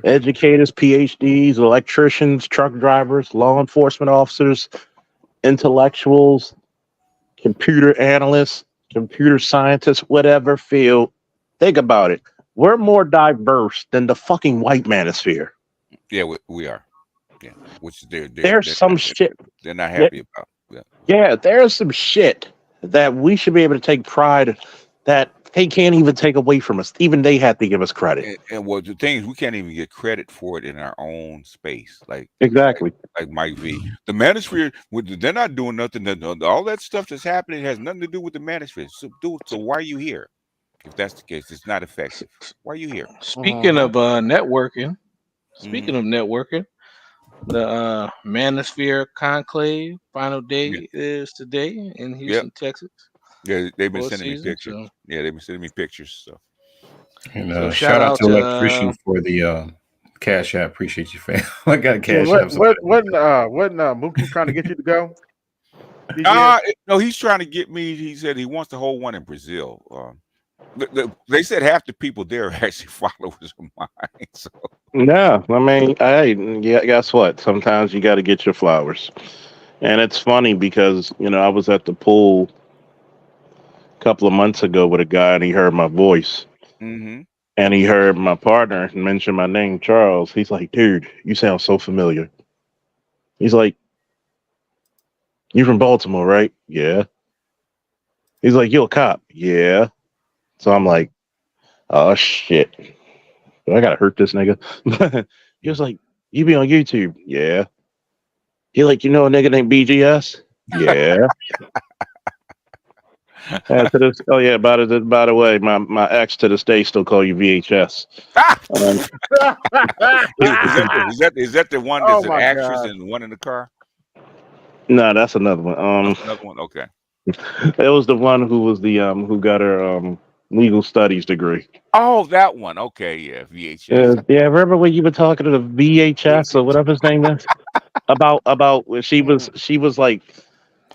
S16: educators, PhDs, electricians, truck drivers, law enforcement officers, intellectuals, computer analysts, computer scientists, whatever field. Think about it. We're more diverse than the fucking white manosphere.
S8: Yeah, we are. Yeah, which
S16: there's some shit
S8: they're not happy about.
S16: Yeah, there's some shit that we should be able to take pride that they can't even take away from us. Even they have to give us credit.
S8: And well, the thing is, we can't even get credit for it in our own space.
S16: Exactly.
S8: Like Mike V. The Manosphere, they're not doing nothing. All that stuff that's happening has nothing to do with the Manosphere. So why are you here? If that's the case, it's not effective. Why are you here?
S21: Speaking of networking, the Manosphere Conclave final day is today in Houston, Texas.
S8: Yeah, they've been sending me pictures. So. Yeah, they've been sending me pictures. So,
S5: and shout out to Electrician for the Cash App. Appreciate you, fam. I got a Cash App.
S1: What Mookie trying to get you to go?
S8: No, he's trying to get me. He said he wants to hold one in Brazil. They said half the people there are actually followers of mine. So
S16: Yeah, I mean, yeah, guess what? Sometimes you got to get your flowers. And it's funny because, I was at the pool a couple of months ago with a guy and he heard my voice.
S8: Mm-hmm.
S16: And he heard my partner mention my name, Charles. He's like, dude, you sound so familiar. He's like, you from Baltimore, right? Yeah. He's like, you a cop? Yeah. So I'm like, oh, shit. I got to hurt this nigga. He was like, you be on YouTube? Yeah. He like, you know a nigga named BGS? Yeah. And to this, oh yeah, by the way, my ex to this day still call you VHS.
S8: Is that the one that's an actress and the one in the car?
S16: No, that's another one.
S8: Another one. Okay.
S16: It was the one who was the who got her legal studies degree.
S8: Oh, that one. Okay, yeah, VHS.
S16: Yeah, remember when you were talking to the VHS or whatever his name is about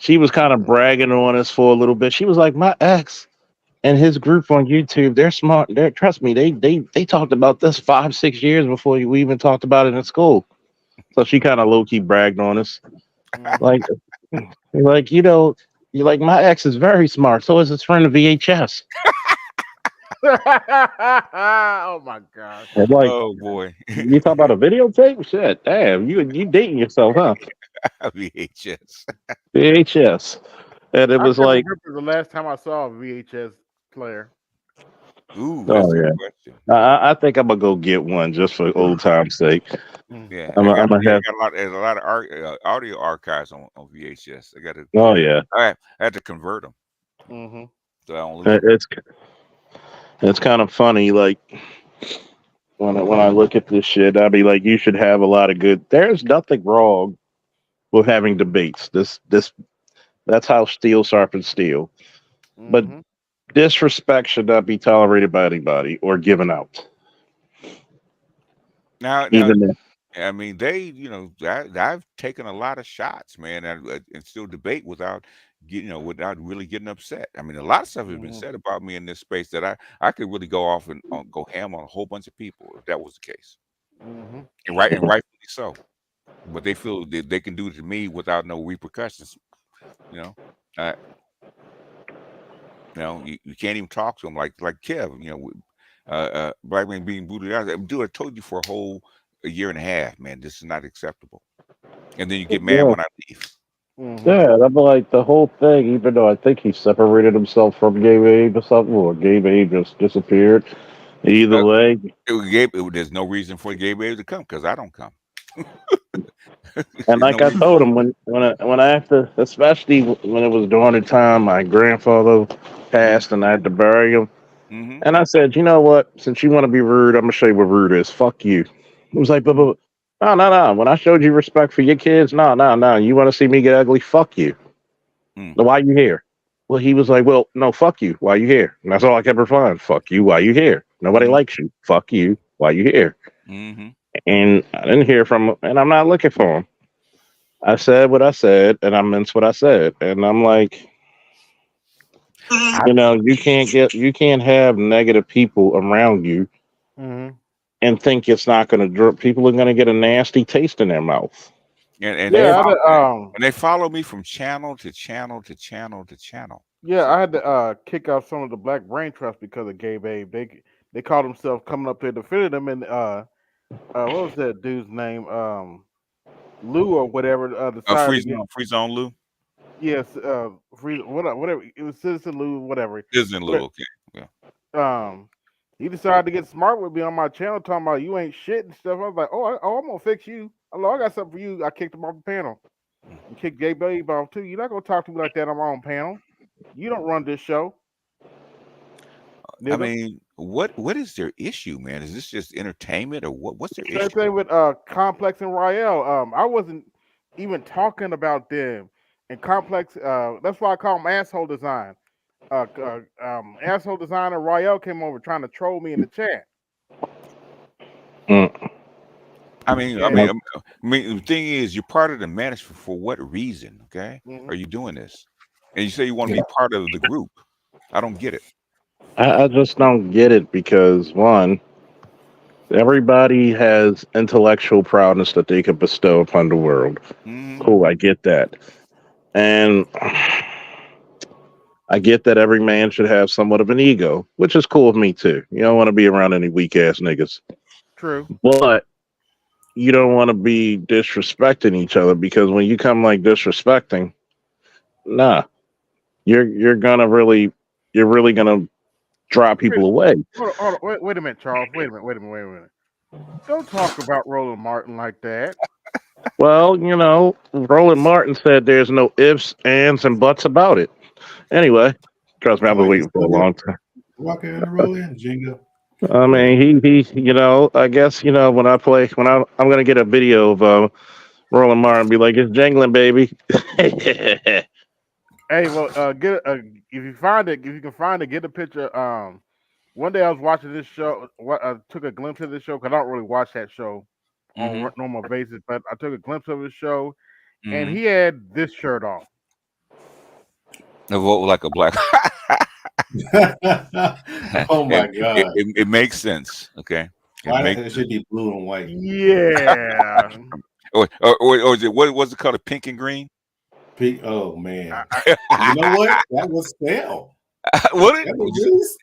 S16: she was kind of bragging on us for a little bit. She was like, my ex and his group on YouTube, they're smart. Trust me, they talked about this 5-6 years before we even talked about it in school. So she kind of low key bragged on us, like you're like my ex is very smart. So is his friend of VHS.
S1: Oh my god!
S16: Like,
S8: oh boy,
S16: you talk about a videotape? Shit, damn, you dating yourself, huh?
S8: VHS.
S16: VHS, and it was like
S1: the last time I saw a VHS player.
S8: Ooh,
S16: oh yeah. I think I'm gonna go get one just for old time's sake.
S8: Yeah,
S16: I'm
S8: I
S16: gonna have.
S8: there's a lot of audio archives on VHS. I got to.
S16: Oh yeah.
S8: I had to convert them.
S1: Mm-hmm.
S8: So I only.
S16: It's kind of funny, like when I look at this shit, I'd be like, you should have a lot of good. There's nothing wrong with having debates. That's how steel sharpens steel. But disrespect should not be tolerated by anybody or given out.
S8: Now I mean, I've taken a lot of shots, man, and still debate without really getting upset. I mean, a lot of stuff has been said about me in this space that I could really go off and go ham on a whole bunch of people if that was the case, and rightfully so. But they feel that they can do it to me without no repercussions. You can't even talk to them like Kev. Black man being booted out. Dude, I told you for a year and a half, man, this is not acceptable. And then you get mad when I leave.
S16: Yeah, I'm like the whole thing. Even though I think he separated himself from Gay Babe or something, or Gay Babe just disappeared. Either way,
S8: there's no reason for Gay Babe to come because I don't come.
S16: And like I told him when I had to, especially when it was during the time my grandfather passed and I had to bury him, and I said, you know what? Since you want to be rude, I'm gonna show you what rude is. Fuck you. It was like, but no. When I showed you respect for your kids, no. You want to see me get ugly? Fuck you. Why you here? Well, he was like, well, no, fuck you. Why you here? And that's all I kept replying. Fuck you. Why you here? Nobody likes you. Fuck you. Why you here? And I didn't hear from him, and I'm not looking for him. I said what I said, and I meant what I said. And I'm like, you can't have negative people around you and think it's not going to drip. People are going to get a nasty taste in their mouth.
S8: And they follow me from channel to channel to channel to channel.
S1: Yeah, I had to kick out some of the Black Brain Trust because of Gay Babe. They called themselves coming up there defending them, and what was that dude's name? Lou or whatever.
S8: Free Zone Lou.
S1: Yes, whatever. It was Citizen Lou, whatever.
S8: Citizen Lou, okay. Yeah.
S1: He decided to get smart with me on my channel, talking about you ain't shit and stuff. I was like, I'm gonna fix you. Hello, I got something for you. I kicked him off the panel. You kicked Gay Babe off too. You're not gonna talk to me like that on my own panel. You don't run this show.
S8: I mean, what is their issue, man? Is this just entertainment or what? What's their issue?
S1: Same thing with Complex and Rael. I wasn't even talking about them. And Complex, that's why I call them Asshole Design. Asshole Designer Rael came over trying to troll me in the chat.
S8: I mean, the thing is, you're part of the Manosphere for what reason? Okay, are you doing this? And you say you want to be part of the group. I don't get it.
S16: I just don't get it because one, everybody has intellectual prowess that they could bestow upon the world. Cool, I get that. And I get that every man should have somewhat of an ego, which is cool with me too. You don't want to be around any weak ass niggas.
S1: True.
S16: But you don't want to be disrespecting each other because when you come like disrespecting, nah, you're really gonna drive people away.
S1: Hold on, wait a minute, Charles. Wait a minute. Don't talk about Roland Martin like that.
S16: Well, Roland Martin said there's no ifs, ands, and buts about it. Anyway, trust me, I've been waiting for a long time.
S5: Walker and Roland, Jingo.
S16: I mean, he, I guess, when I'm gonna get a video of Roland Martin and be like, it's jingling, baby.
S1: Hey, well, if you can find it, get a picture. One day I was watching this show. I took a glimpse of this show because I don't really watch that show on a normal basis, but I took a glimpse of his show, and he had this shirt on.
S8: A vote like a black.
S5: Oh my God!
S8: It makes sense. Okay.
S5: It should be blue and white.
S1: Yeah.
S8: or is it what was it called? Pink and green?
S5: Pink. Oh man. You know what? That was stale.
S8: Would it?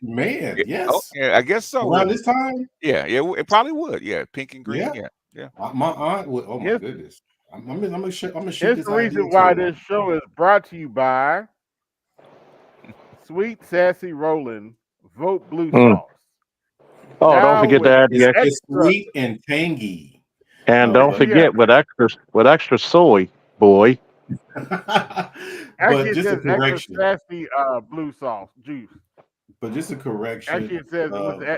S5: Man, yes.
S8: Okay, I guess so.
S5: Around this time?
S8: Yeah, it probably would. Yeah, pink and green. Yeah.
S5: My aunt would. Oh my goodness. I'm gonna shoot
S1: It's
S5: this.
S1: the reason why this show is brought to you by Sweet Sassy Roland Vote Blue Sauce.
S16: Oh, don't forget that.
S5: It's sweet and tangy.
S16: And don't forget with extra soy, boy.
S1: Actually, it
S5: just a
S1: says extra
S5: correction.
S1: sassy blue sauce juice.
S5: But just a correction.
S1: Actually, it says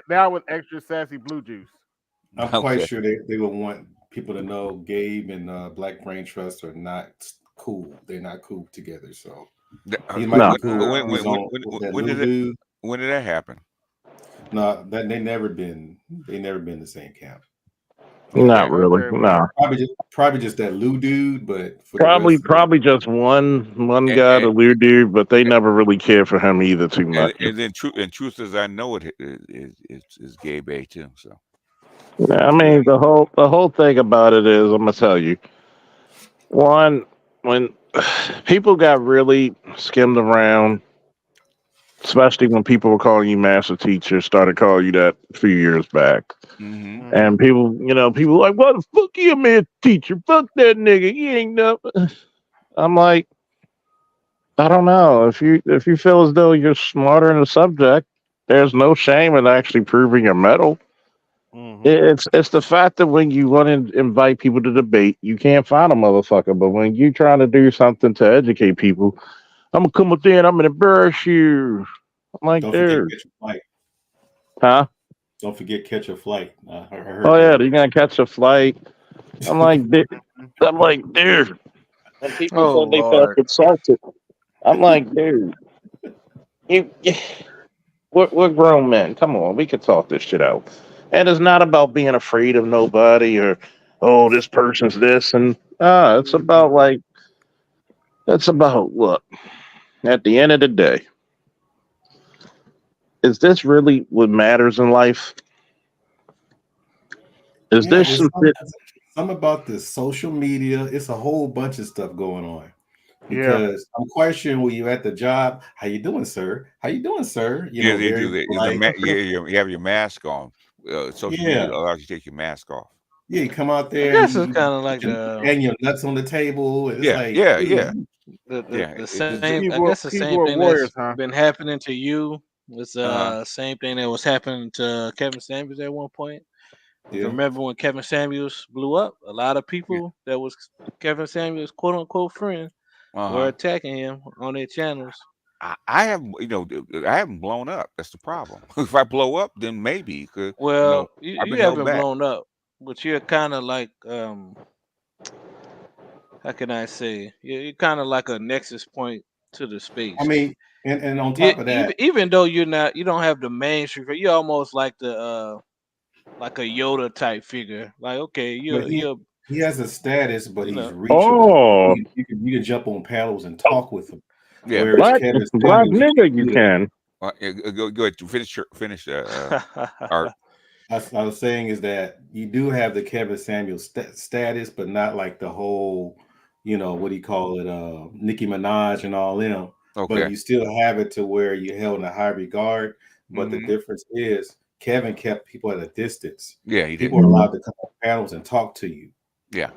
S1: now with extra sassy blue juice.
S5: I'm quite sure they would want people to know Gabe and Black Brain Trust are not cool. They're not cool together. So he might be cool.
S8: When did that happen?
S5: No, that they never been the same camp.
S16: Not really. No.
S5: Probably just that Lou dude, but
S16: Probably just one guy, the weird dude, but they never really cared for him either too much.
S8: And then truth as I know it is Gay Bay too. So
S16: I mean the whole thing about it is I'm gonna tell you. One, when people got really skimmed around, especially when people were calling you master teacher, started calling you that a few years back. And people like, what the fuck you a man teacher? Fuck that nigga. He ain't nothing. I'm like, I don't know. If you feel as though you're smarter in the subject, there's no shame in actually proving your mettle. It's the fact that when you want to invite people to debate, you can't find a motherfucker. But when you're trying to do something to educate people, I'm gonna come up there and I'm gonna embarrass you. I'm like, dude. Huh?
S5: Don't forget catch a flight. I heard
S16: yeah, you're gonna catch a flight. I'm like, dude. And people said they felt insulted. I'm like, dude, we're grown men. Come on, we can talk this shit out. And it's not about being afraid of nobody or this person's this and it's about look. At the end of the day, is this really what matters in life? Is there
S5: some about the social media? It's a whole bunch of stuff going on. Because I'm quite sure when you're at the job, how you doing, sir? How you doing, sir?
S8: They do that. You have your mask on. Social media allows you to take your mask off.
S5: Yeah, you come out there.
S21: I guess it's kind of like
S5: and your nuts on the table. It's
S21: The same. I guess the same thing that's been happening to you. It's same thing that was happening to Kevin Samuels at one point. Remember when Kevin Samuels blew up? A lot of people that was Kevin Samuels' quote unquote friend were attacking him on their channels.
S8: I haven't blown up. That's the problem. If I blow up, then maybe.
S21: Well, you haven't blown up, but you're kind of like how can I say? You're kind of like a nexus point to the space.
S5: I mean, and on top of that,
S21: even though you don't have the mainstream, you're almost like the like a Yoda type figure. Like, okay,
S5: he has a status, but he's reachable. You can jump on panels and talk with him.
S16: Yeah, black nigga, you can.
S8: Go ahead. Finish. Art.
S5: I was saying is that you do have the Kevin Samuels status, but not like the whole, what do you call it, Nicki Minaj and all them.
S8: Okay.
S5: But you still have it to where you're held in a high regard. But the difference is Kevin kept people at a distance.
S8: Yeah, he did.
S5: People are allowed to come on panels and talk to you.
S8: Yeah.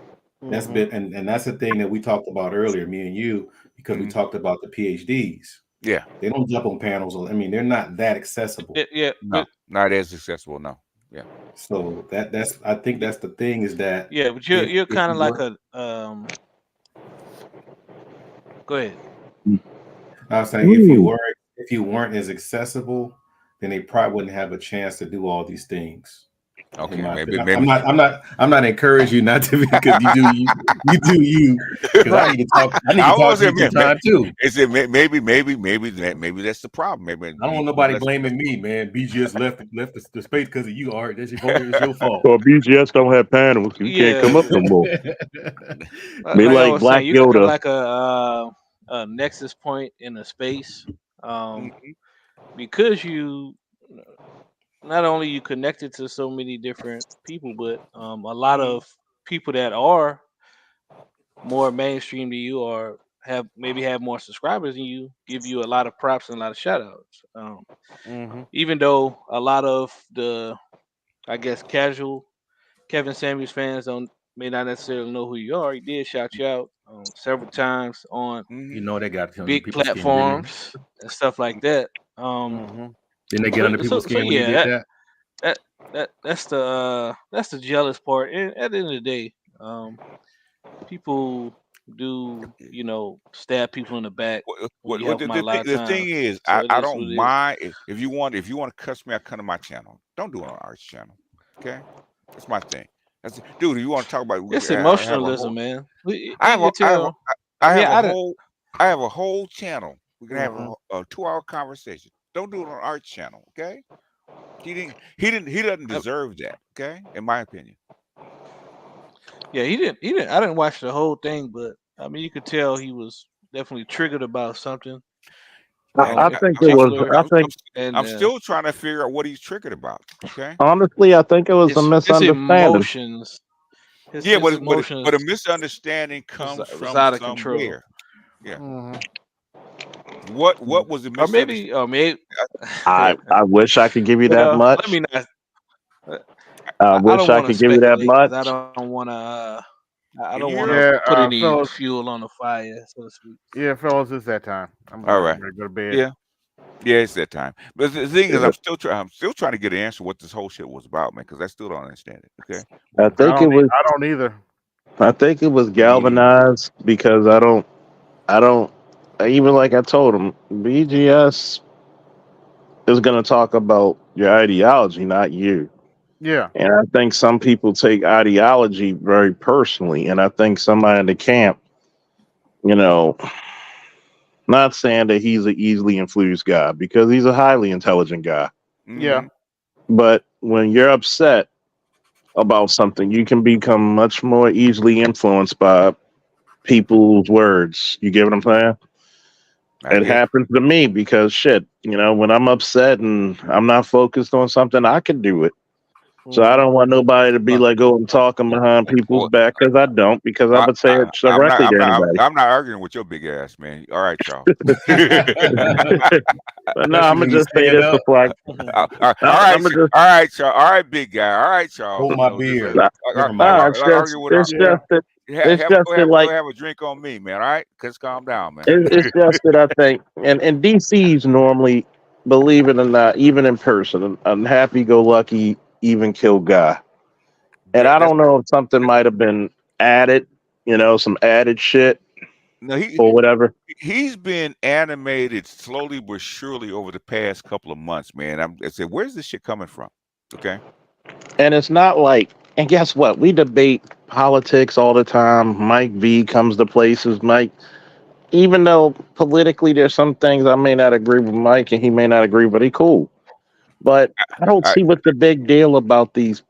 S5: That's been and that's the thing that we talked about earlier, me and you, because we talked about the PhDs.
S8: Yeah.
S5: They don't jump on panels. I mean, they're not that accessible.
S21: Yeah.
S8: No, not as accessible. No. Yeah.
S5: So I think that's the thing is that
S21: but you're kind of like a Go ahead.
S5: I was saying if you weren't as accessible, then they probably wouldn't have a chance to do all these things.
S8: Okay,
S5: maybe. I'm not encouraging you not to because you do you. Because I need to talk. I need to talk to you time too.
S8: Is it maybe that's the problem. Maybe
S5: I don't want nobody blaming me, man. BGS left the space because of you, Art. That's your fault.
S16: Well, BGS don't have panels. You can't come up no more. Be like Black
S21: you
S16: Yoda.
S21: got like a nexus point in a space, because you. Not only you connected to so many different people, but a lot of people that are more mainstream to you or have more subscribers than you give you a lot of props and a lot of shout outs. Even though a lot of the, I guess, casual Kevin Samuels fans may not necessarily know who you are, he did shout you out several times on
S5: they got
S21: big platforms and stuff like that.
S5: Didn't they get under people's skin when they did that?
S21: That's the jealous part. And at the end of the day, people do stab people in the back.
S8: The thing is, I don't mind if you want to cuss me, I come to my channel. Don't do it on Art's channel. Okay, that's my thing. Dude, you want to talk about
S21: it's emotionalism, man.
S8: I have a whole channel. We can have a 2-hour conversation. Don't do it on Art's channel, okay? He doesn't deserve that, okay? In my opinion.
S21: Yeah, he didn't. I didn't watch the whole thing, but I mean, you could tell he was definitely triggered about something.
S16: I think it was.
S8: I'm still trying to figure out what he's triggered about. Okay.
S16: Honestly, I think it was a misunderstanding.
S21: Emotions.
S8: But a misunderstanding comes from
S21: out of control.
S8: Yeah. What was the misunderstanding?
S21: Or maybe.
S16: I wish I could give you that much.
S21: Let me not.
S16: I wish I could give you that much.
S21: I don't want to. I don't want to put any fuel on the fire, so to speak.
S1: Yeah, fellas, it's that time.
S8: All right.
S1: Ready to go to bed.
S8: Yeah, it's that time. But the thing is, I'm still trying to get an answer what this whole shit was about, man, because I still don't understand it. Okay.
S16: I
S1: don't either.
S16: I think it was galvanized because I don't. Even like I told him, BGS is going to talk about your ideology, not you.
S1: Yeah.
S16: And I think some people take ideology very personally. And I think somebody in the camp, not saying that he's an easily influenced guy because he's a highly intelligent guy.
S1: Yeah.
S16: But when you're upset about something, you can become much more easily influenced by people's words. You get what I'm saying? It happens to me because when I'm upset and I'm not focused on something, I can do it. So I don't want nobody to be like, I'm talking behind people's back because I don't, because I would say it directly to anybody.
S8: I'm not arguing with your big ass, man. All right, y'all.
S16: But no, I'm gonna just say this before
S8: all right, y'all. All right, big guy. All right, y'all.
S5: Hold my beer.
S16: It's just that like
S8: have a drink on me, man. All right, just calm down, man.
S16: It's just that I think, and DC's normally, believe it or not, even in person, a happy-go-lucky, even kill guy. And I don't know if something might have been added, some added shit or whatever.
S8: He's been animated slowly but surely over the past couple of months, man. I said, where's this shit coming from? Okay.
S16: And it's not like, and guess what? We debate politics all the time. Mike V comes to places. Mike, even though politically there's some things I may not agree with Mike and he may not agree, but he cool. But I don't see what's the big deal about these.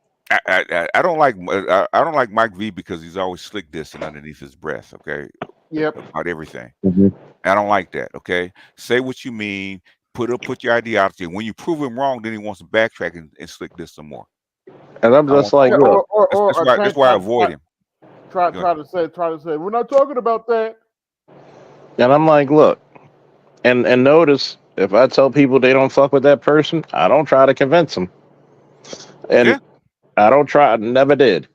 S8: I don't like Mike V because he's always slick dissing underneath his breath. Okay.
S1: Yep.
S8: About everything.
S16: Mm-hmm.
S8: I don't like that. Okay. Say what you mean. Put your ideology. When you prove him wrong, then he wants to backtrack and slick this some more.
S16: And I'm just like, look,
S8: that's why I avoid him.
S1: Try to say we're not talking about that.
S16: and I'm like, look, and notice if I tell people they don't fuck with that person, I don't try to convince them, and I don't try. I never did.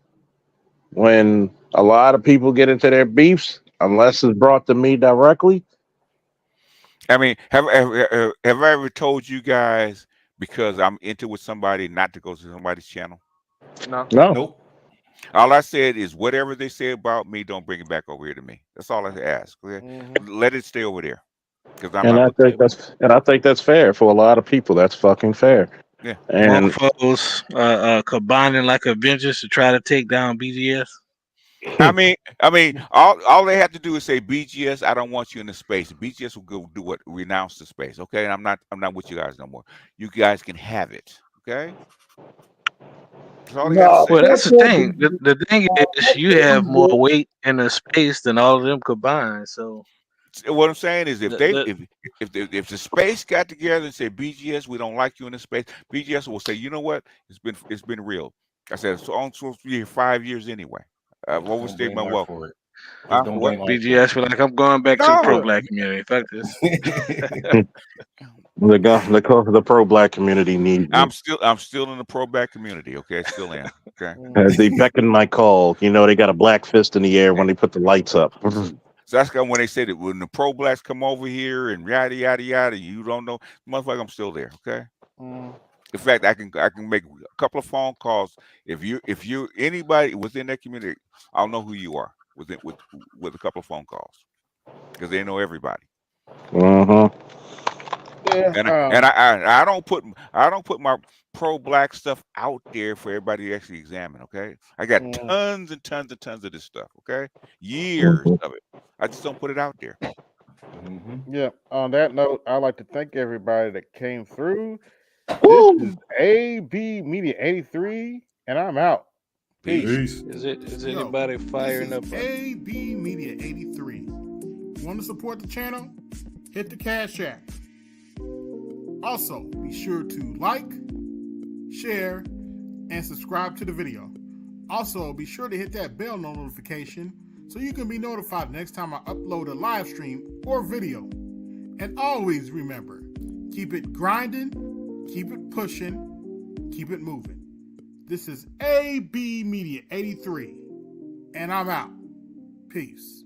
S16: When a lot of people get into their beefs, unless it's brought to me directly.
S8: I mean, have I ever told you guys because I'm into with somebody not to go to somebody's channel?
S1: No.
S5: Nope.
S8: All I said is whatever they say about me, don't bring it back over here to me. That's all I ask. Okay? Let it stay over there. Because
S16: I think that's fair for a lot of people. That's fucking fair.
S8: Yeah.
S16: And
S21: Motherfuckers combining like Avengers to try to take down BGS.
S8: I mean, all they have to do is say BGS. I don't want you in the space. BGS will go do what? Renounce the space. Okay, and I'm not with you guys no more. You guys can have it. Okay. That's all they got to say.
S21: Well, that's the thing. The thing is, you have more weight in the space than all of them combined. So,
S8: what I'm saying is, if the space got together and said BGS, we don't like you in the space, BGS will say, you know what? It's been real. I said it's supposed to be here 5 years anyway. I've overstayed my welcome.
S21: What BGS feel like I'm going back to the pro-black community. Fuck this.
S16: The pro-black community needs.
S8: I'm still in the pro-black community. Okay, still am. Okay.
S16: As they beckon my call, they got a black fist in the air when they put the lights up.
S8: So that's when they say that when the pro-blacks come over here and yada yada yada, you don't know, motherfucker, I'm still there. Okay. In fact, I can make a couple of phone calls. If you anybody within that community, I'll know who you are with a couple of phone calls because they know everybody.
S1: Yeah,
S8: and I don't put my pro-black stuff out there for everybody to actually examine. Okay, I got tons and tons and tons of this stuff. Okay, years of it. I just don't put it out there.
S1: Yeah. On that note, I'd like to thank everybody that came through. This is AB Media 83, and I'm out. Peace.
S21: Is anybody firing up?
S12: AB Media 83. Want to support the channel? Hit the Cash App. Also, be sure to like, share, and subscribe to the video. Also, be sure to hit that bell notification so you can be notified next time I upload a live stream or video. And always remember, keep it grinding, keep it pushing, keep it moving. This is AB Media 83, and I'm out. Peace.